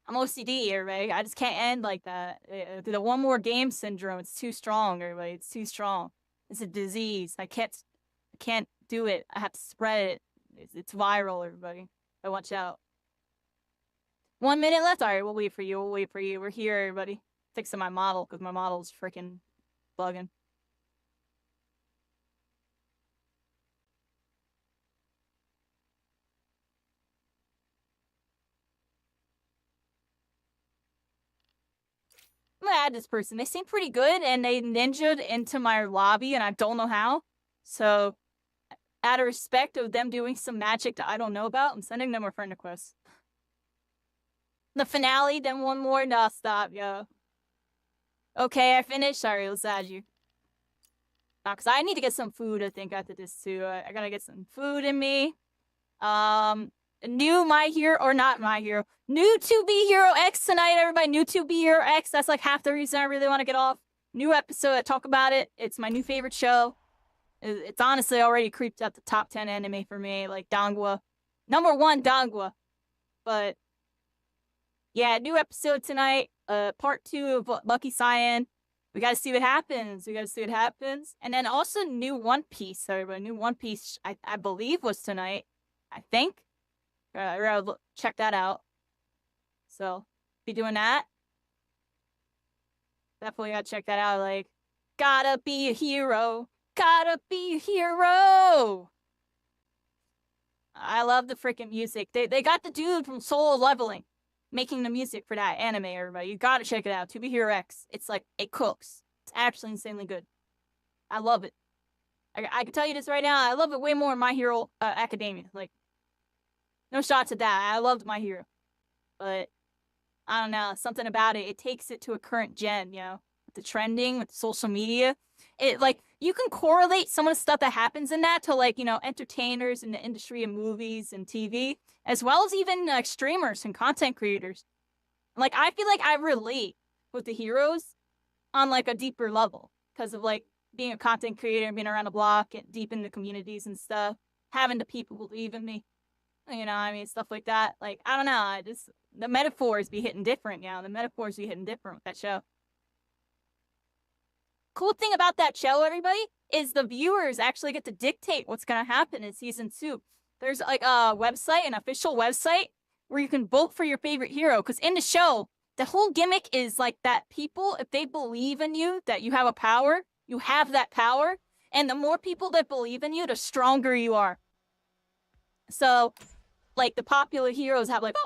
I'm OCD, everybody. I just can't end like that. The one more game syndrome. It's too strong, everybody. It's too strong. It's a disease. I can't do it. I have to spread it. It's viral, everybody. So watch out. 1 minute left. All right, we'll wait for you. We'll wait for you. We're here, everybody. Fixing my model because my model's freaking bugging. I'm gonna add this person. They seem pretty good, and they ninja'd into my lobby, and I don't know how. So, out of respect of them doing some magic that I don't know about, I'm sending them a friend request. The finale, then one more. No, stop, yo. Okay, I finished. Sorry, let's add you. Because I need to get some food, I think, after this, too. I gotta get some food in me. new My Hero, or not My Hero, new 2B Hero X tonight, everybody. New 2B Hero X. That's like half the reason I really want to get off. New episode. I talk about it. It's my new favorite show. It's honestly already creeped up the top 10 anime for me. Like Dongwa. #1 Dongwa. But yeah, new episode tonight. Part 2 of Lucky Cyan. We gotta see what happens. And then also new One Piece. Everybody, new One Piece, I believe was tonight. I think. Check that out. So, be doing that. Definitely gotta check that out. Like, gotta be a hero. Gotta be a hero. I love the freaking music. They got the dude from Solo Leveling making the music for that anime, everybody. You gotta check it out. 2B Hero X. It's like, it cooks. It's actually insanely good. I love it. I can tell you this right now. I love it way more than My Hero Academia. Like, no shots at that. I loved My Hero. But, I don't know. Something about it. It takes it to a current gen, you know? With the trending, with social media. It, like, you can correlate some of the stuff that happens in that to, like, you know, entertainers in the industry of movies and TV. As well as even like streamers and content creators. Like, I feel like I relate with the heroes on like a deeper level because of like being a content creator and being around the block and deep in the communities and stuff, having the people believe in me, you know, I mean, stuff like that. Like, I don't know, the metaphors be hitting different, you know, the metaphors be hitting different with that show. Cool thing about that show, everybody, is the viewers actually get to dictate what's gonna happen in season 2. There's like a website, an official website, where you can vote for your favorite hero. Because in the show, the whole gimmick is like that people, if they believe in you, that you have a power, you have that power. And the more people that believe in you, the stronger you are. So, like, the popular heroes have like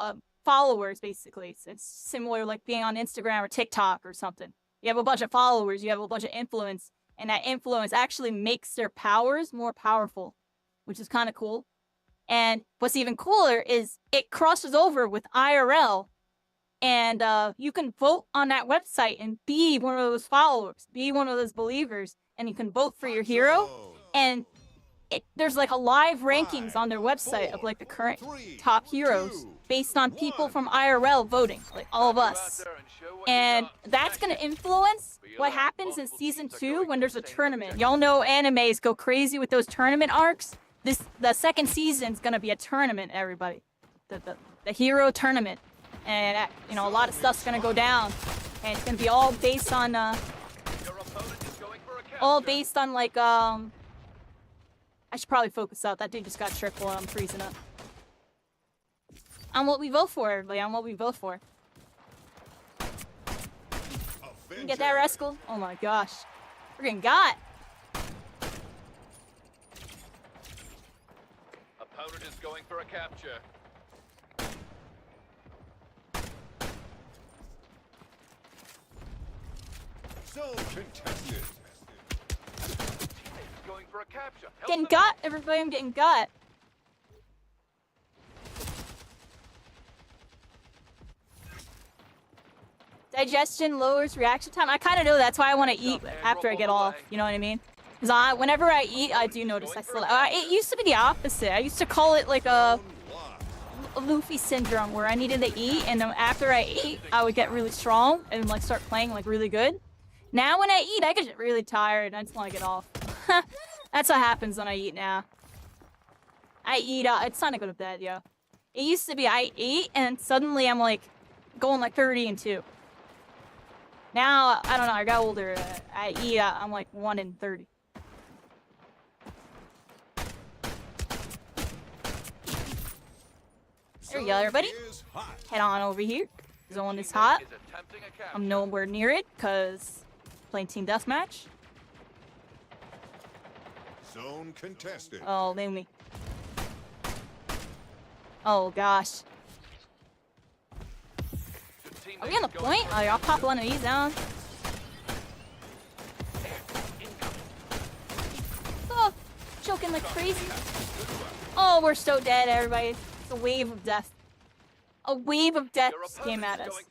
followers, basically. It's similar like being on Instagram or TikTok or something. You have a bunch of followers, you have a bunch of influence. And that influence actually makes their powers more powerful, which is kind of cool. And what's even cooler is it crosses over with IRL. And you can vote on that website and be one of those followers, be one of those believers, and you can vote for your hero. And there's like a live rankings on their website of like the current top heroes based on people from IRL voting, like all of us. And that's going to influence what happens in season 2 when there's a tournament. Y'all know animes go crazy with those tournament arcs. The second season's gonna be a tournament, everybody. The hero tournament, and you know, a lot of stuff's gonna go down, and it's gonna be all based on like I should probably focus out. That dude just got triple and I'm freezing up. On what we vote for, everybody. On what we vote for. You get that, Rascal? Oh my gosh, freaking got. Opponent is going for a capture. Zone contested. Teammates going for a capture. Help Getting them got, everybody. I'm getting got. Digestion lowers reaction time. I kind of know that's why I want to eat after I get off. You know what I mean? Because whenever I eat, I do notice I still. It used to be the opposite. I used to call it like a Luffy syndrome, where I needed to eat, and then after I ate, I would get really strong and like start playing like really good. Now when I eat, I get really tired. I just want to get off. That's what happens when I eat now. I eat. It's time to go to bed, yo. It used to be I eat, and suddenly I'm like going like 30-2. Now I don't know. I got older. I eat. I'm like 1 in 30. There we go, everybody. Head on over here. Zone is hot. I'm nowhere near it because playing team deathmatch. Zone contested. Oh, leave me. Oh gosh. Are we on the point? Oh, I'll pop one of these down. Oh, choking like crazy. Oh, we're so dead, everybody. It's a wave of death. A wave of death just came at us.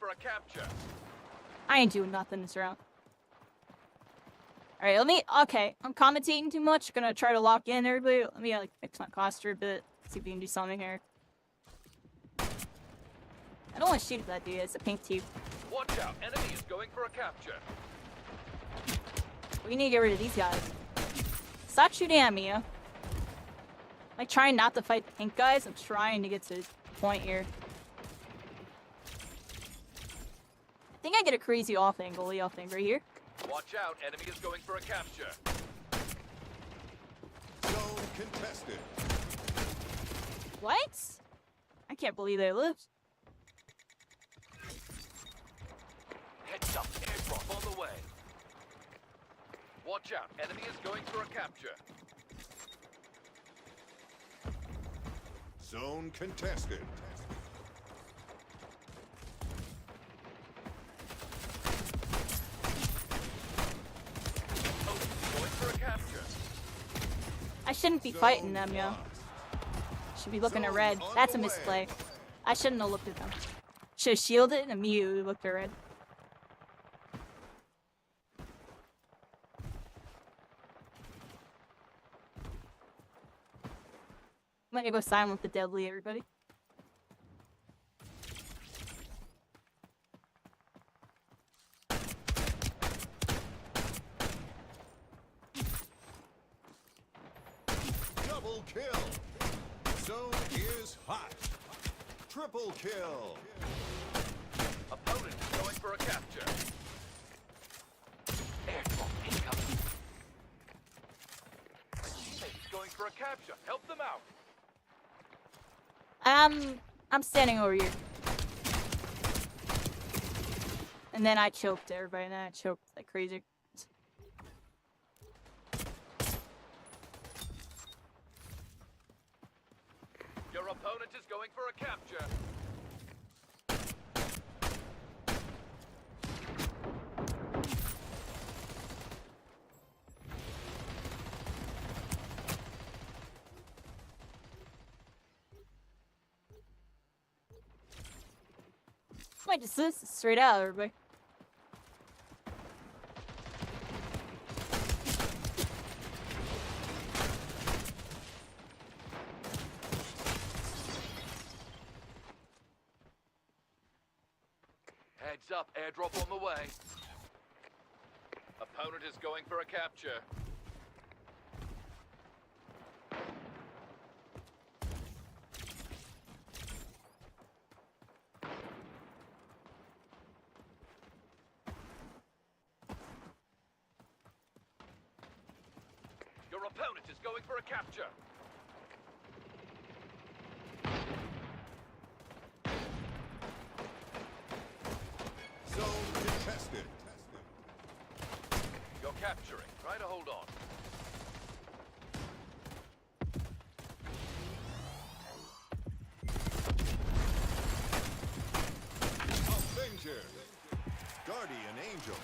I ain't doing nothing this round. Alright, okay, I'm commentating too much. Gonna try to lock in everybody. Let me like fix my posture a bit. See if we can do something here. I don't want to shoot at that dude. It's a pink tube. Watch out, enemy is going for a capture. We need to get rid of these guys. Stop shooting at me, yo. Like, trying not to fight the pink guys. I'm trying to get to the point here. I think I get a crazy off angle right here. Watch out, enemy is going for a capture. Zone contested. What? I can't believe they lived. Heads up, airdrop on the way. Watch out, enemy is going for a capture. Zone contested. Oh, going for a capture. I shouldn't be fighting them, yo. Lost. Should be looking at Zone red. on That's a the way. misplay. I shouldn't have looked at them. Should have shielded and immediately looked at red. I'm gonna go silent the deadly, everybody. Double kill. Zone is hot. Triple kill. Opponent is going for a capture. Airdrop incoming. My teammate is going for a capture. Help them out. I'm standing over here. And then I choked everybody, and then I choked like crazy. Your opponent is going for a capture. Might just lose this straight out, everybody. Heads up, airdrop on the way. Opponent is going for a capture. Your opponent is going for a capture. Zone contested. You're capturing. Try to hold on. Avenger. Guardian Angel.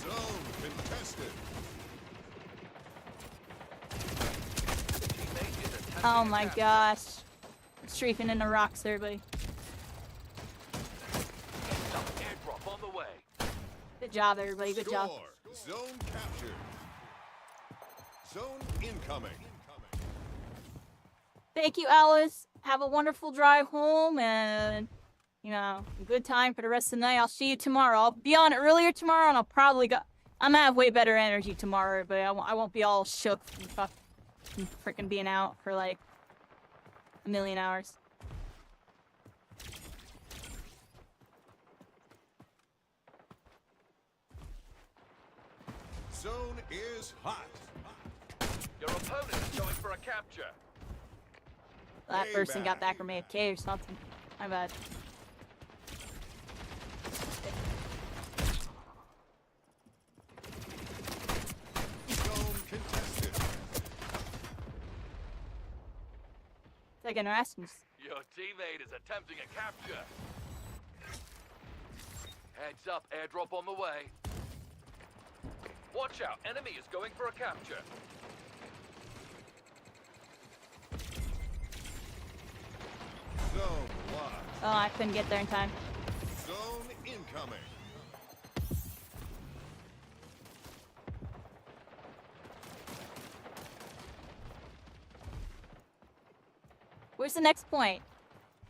Zone contested. Teammate is attempting Oh a my capture. gosh. Strafing in the rocks, everybody. Heads up, airdrop on the way. Good job, everybody. Good job. Score. Zone captured. Zone incoming. Thank you, Alice. Have a wonderful drive home and, you know, a good time for the rest of the night. I'll see you tomorrow. I'll be on earlier tomorrow and I'll probably go. I'm gonna have way better energy tomorrow, but I won't be all shook from freaking being out for like a million hours. Zone is hot. Your opponent is going for a capture. That person got Payback. back from AFK or something. My bad. Zone contested. Second Rasmus. Your teammate is attempting a capture. Heads up, airdrop on the way. Watch out, enemy is going for a capture. Zone lost. Oh, I couldn't get there in time. Zone incoming. Where's the next point?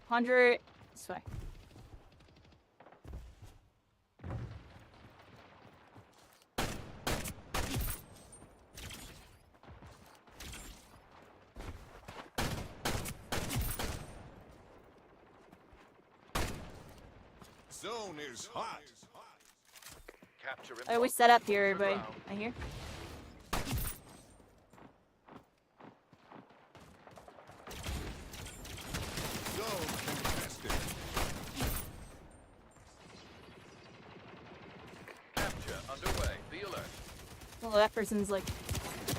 100. This way. Zone is hot. Capture him. Oh, we set up here, everybody. I hear. Zone contested. Capture underway. Be alert. Well, that person's like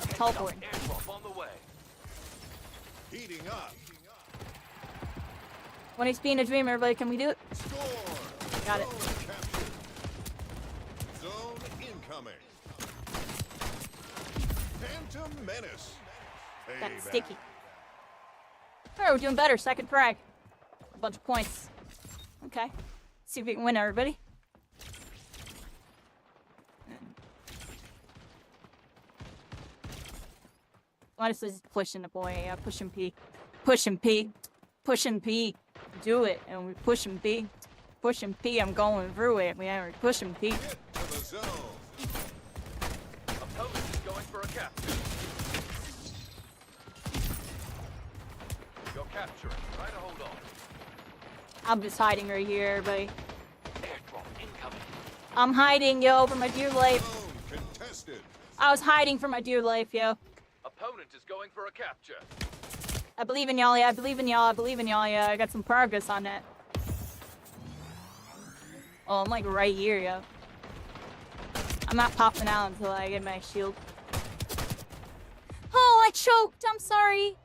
teleporting. Airdrop on the way. Heating up. When he's being a dream, everybody, can we do it? Score. Got it. Zone captured. Zone incoming. Phantom Menace. That's Payback. sticky. Alright, we're doing better. Second frag. A bunch of points. Okay. See if we can win, everybody. Honestly, just pushing the boy. Yeah, pushing P. Pushing P. Pushing P. Do it. And we pushing P. Pushing P. I'm going through it. We are pushing P. Get to the zone. Opponent is going for a capture. You're capturing. Try to hold on. I'm just hiding right here, everybody. Airdrop incoming. I'm hiding, yo, for my dear life. Zone contested. I was hiding for my dear life, yo. Opponent is going for a capture. I believe in y'all, yeah. I believe in y'all. I believe in y'all, yeah. I got some progress on that. Oh, I'm like right here, yo. I'm not popping out until I get my shield. Oh, I choked. I'm sorry.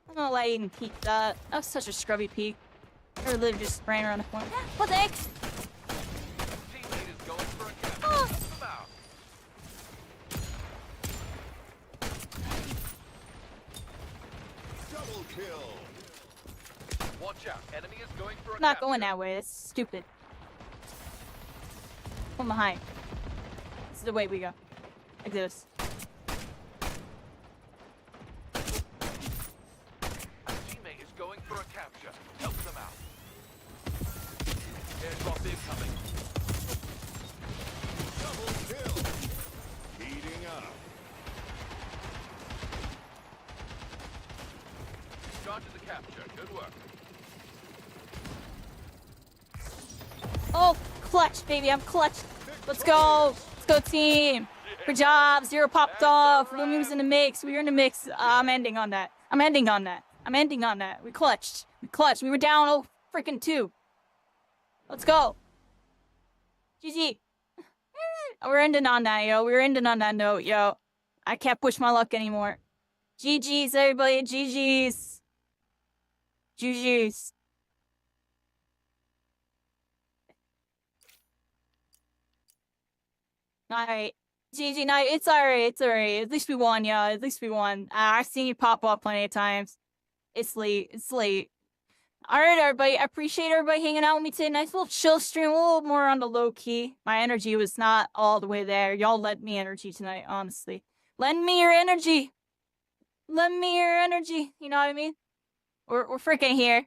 I'm gonna let Aiden peek that. That was such a scrubby peek. I literally just spraying around the corner. What the heck? Teammate is going for a capture. Oh. Help them out. Double kill. Watch out. Enemy is going for a I'm not capture. going that way. That's stupid. From behind. This is the way we go. Like this. Teammate is going for a capture. Help them out. Airdrop incoming. Double kill. Heating up. Started the capture. Good work. Oh, clutch, baby. I'm clutch. Let's go. Let's go, team. Good job. Zero popped off. Lumium's in the mix. We were in the mix. I'm ending on that. I'm ending on that. I'm ending on that. We clutched. We clutched. We were down, oh, freaking 2. Let's go. GG. We're ending on that, yo. We're ending on that note, yo. I can't push my luck anymore. GG's, everybody. GG's. GG's. Alright. GG, no, it's alright, it's alright. At least we won, yeah. At least we won. I've seen you pop up plenty of times. It's late. It's late. Alright, everybody. I appreciate everybody hanging out with me today. Nice little chill stream. A little more on the low key. My energy was not all the way there. Y'all lent me energy tonight, honestly. Lend me your energy. Lend me your energy. You know what I mean? We're freaking here.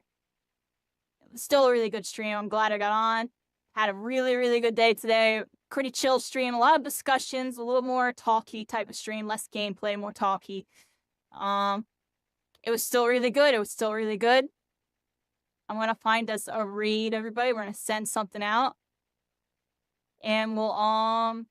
Still a really good stream. I'm glad I got on. Had a really, really good day today. Pretty chill stream. A lot of discussions. A little more talky type of stream. Less gameplay, more talky. It was still really good. It was still really good. I'm going to find us a raid, everybody. We're going to send something out. And we'll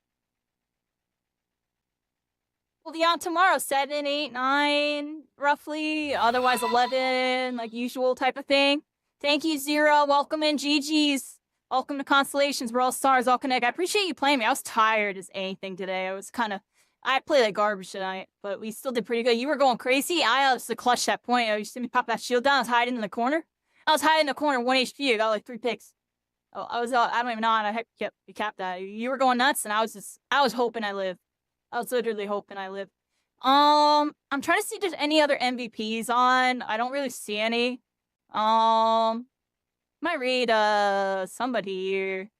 be on tomorrow. 7, 8, 9, roughly. Otherwise 11, like usual type of thing. Thank you, Zero. Welcome in, GG's. Welcome to Constellations. We're all stars, all connect. I appreciate you playing me. I was tired as anything today. I played like garbage tonight, but we still did pretty good. You were going crazy. I was to clutch that point. You see me pop that shield down. I was hiding in the corner. 1 HP. I got like 3 picks. Oh, I don't even know how to you capped that. You were going nuts, and I was hoping I lived. I was literally hoping I lived. I'm trying to see if there's any other MVPs on. I don't really see any. Might read somebody here.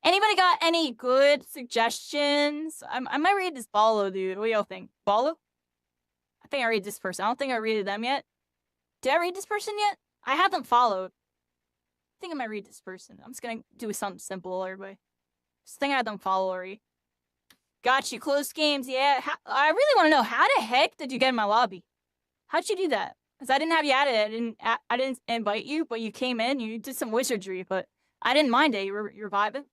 Anybody got any good suggestions? I might read this Balo dude. What do y'all think? Balo? I think I read this person. I don't think I read them yet. Did I read this person yet? I haven't followed. I think I might read this person. I'm just gonna do something simple, everybody. This thing I don't follow already. Got you. Closed games, yeah. I really want to know, how the heck did you get in my lobby? How'd you do that? Because I didn't have you added. I didn't invite you, but you came in. You did some wizardry, but I didn't mind it. You're vibing.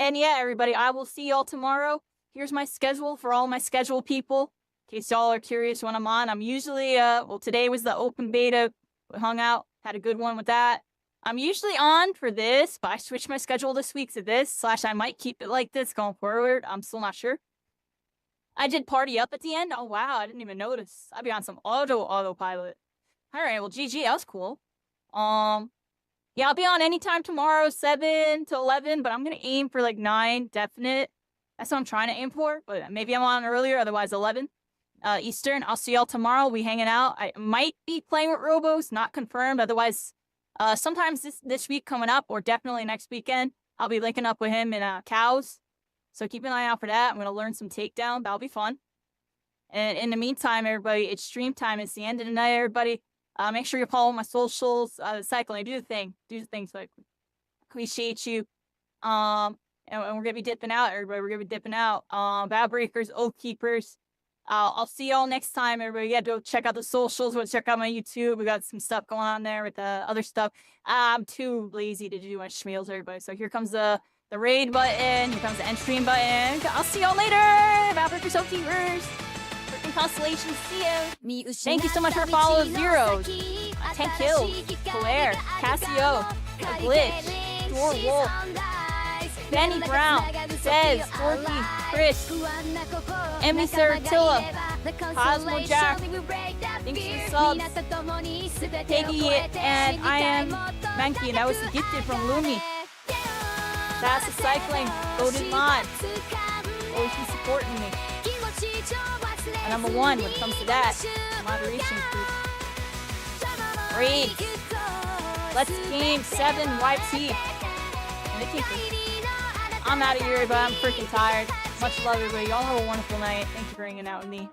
And yeah, everybody, I will see y'all tomorrow. Here's my schedule for all my scheduled people. In case y'all are curious when I'm on. I'm usually, well, today was the open beta. We hung out, had a good one with that. I'm usually on for this, but I switched my schedule this week to this, / I might keep it like this going forward. I'm still not sure. I did party up at the end. Oh, wow, I didn't even notice. I'd be on some autopilot. All right, well, GG, that was cool. Yeah, I'll be on anytime tomorrow, 7 to 11, but I'm going to aim for like 9, definite. That's what I'm trying to aim for, but maybe I'm on earlier, otherwise 11 Eastern. I'll see y'all tomorrow. We hanging out. I might be playing with Robos, not confirmed. Otherwise, sometimes this week coming up, or definitely next weekend, I'll be linking up with him in Cows. So keep an eye out for that. I'm going to learn some takedown. That'll be fun. And in the meantime, everybody, it's stream time. It's the end of the night, everybody. Make sure you follow my socials. Cycling, do the thing. Do the thing, so I appreciate you. And we're going to be dipping out, everybody. We're going to be dipping out. Bow Breakers, Oath Keepers. I'll see y'all next time, everybody. Yeah, go check out the socials. Go check out my YouTube. We got some stuff going on there with other stuff. I'm too lazy to do my schmeals, everybody. So here comes the raid button. Here comes the end stream button. I'll see y'all later. Bow Breakers, Oath Keepers. Freaking constellations. See ya. Thank you so much for following Zeros. 10 kills. Claire. Cassio. Glitch. Dor Wolf. Benny Brown, Dez, Dorky, Chris, Emily Saratilla, Cosmo Jack, thanks for the subs, Peggy, and I am Mankey, and that was gifted from Lumi. That's the cycling, Golden Mon, always be supporting me. And I'm a 1 when it comes to that, moderation crew. Raids, Let's Game 7 YT, and the keeper. I'm out of here, but I'm freaking tired. Much love, everybody. Y'all have a wonderful night. Thank you for hanging out with me.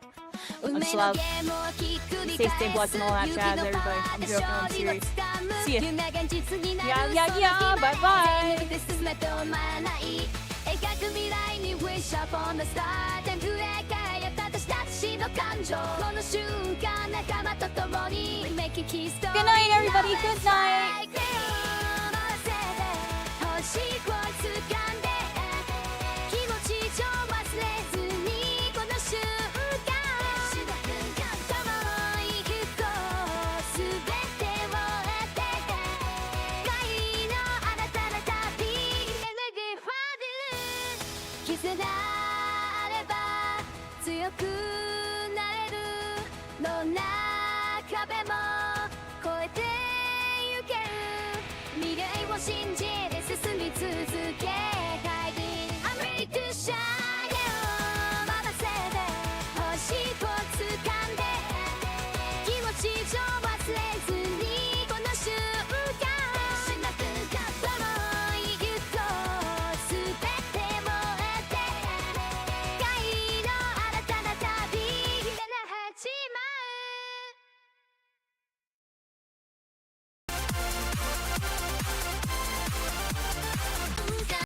Much love. Stay blessed and all that jazz, everybody. I'm joking. I'm serious. See ya. Yeah. Bye-bye. Good night, everybody. Good night.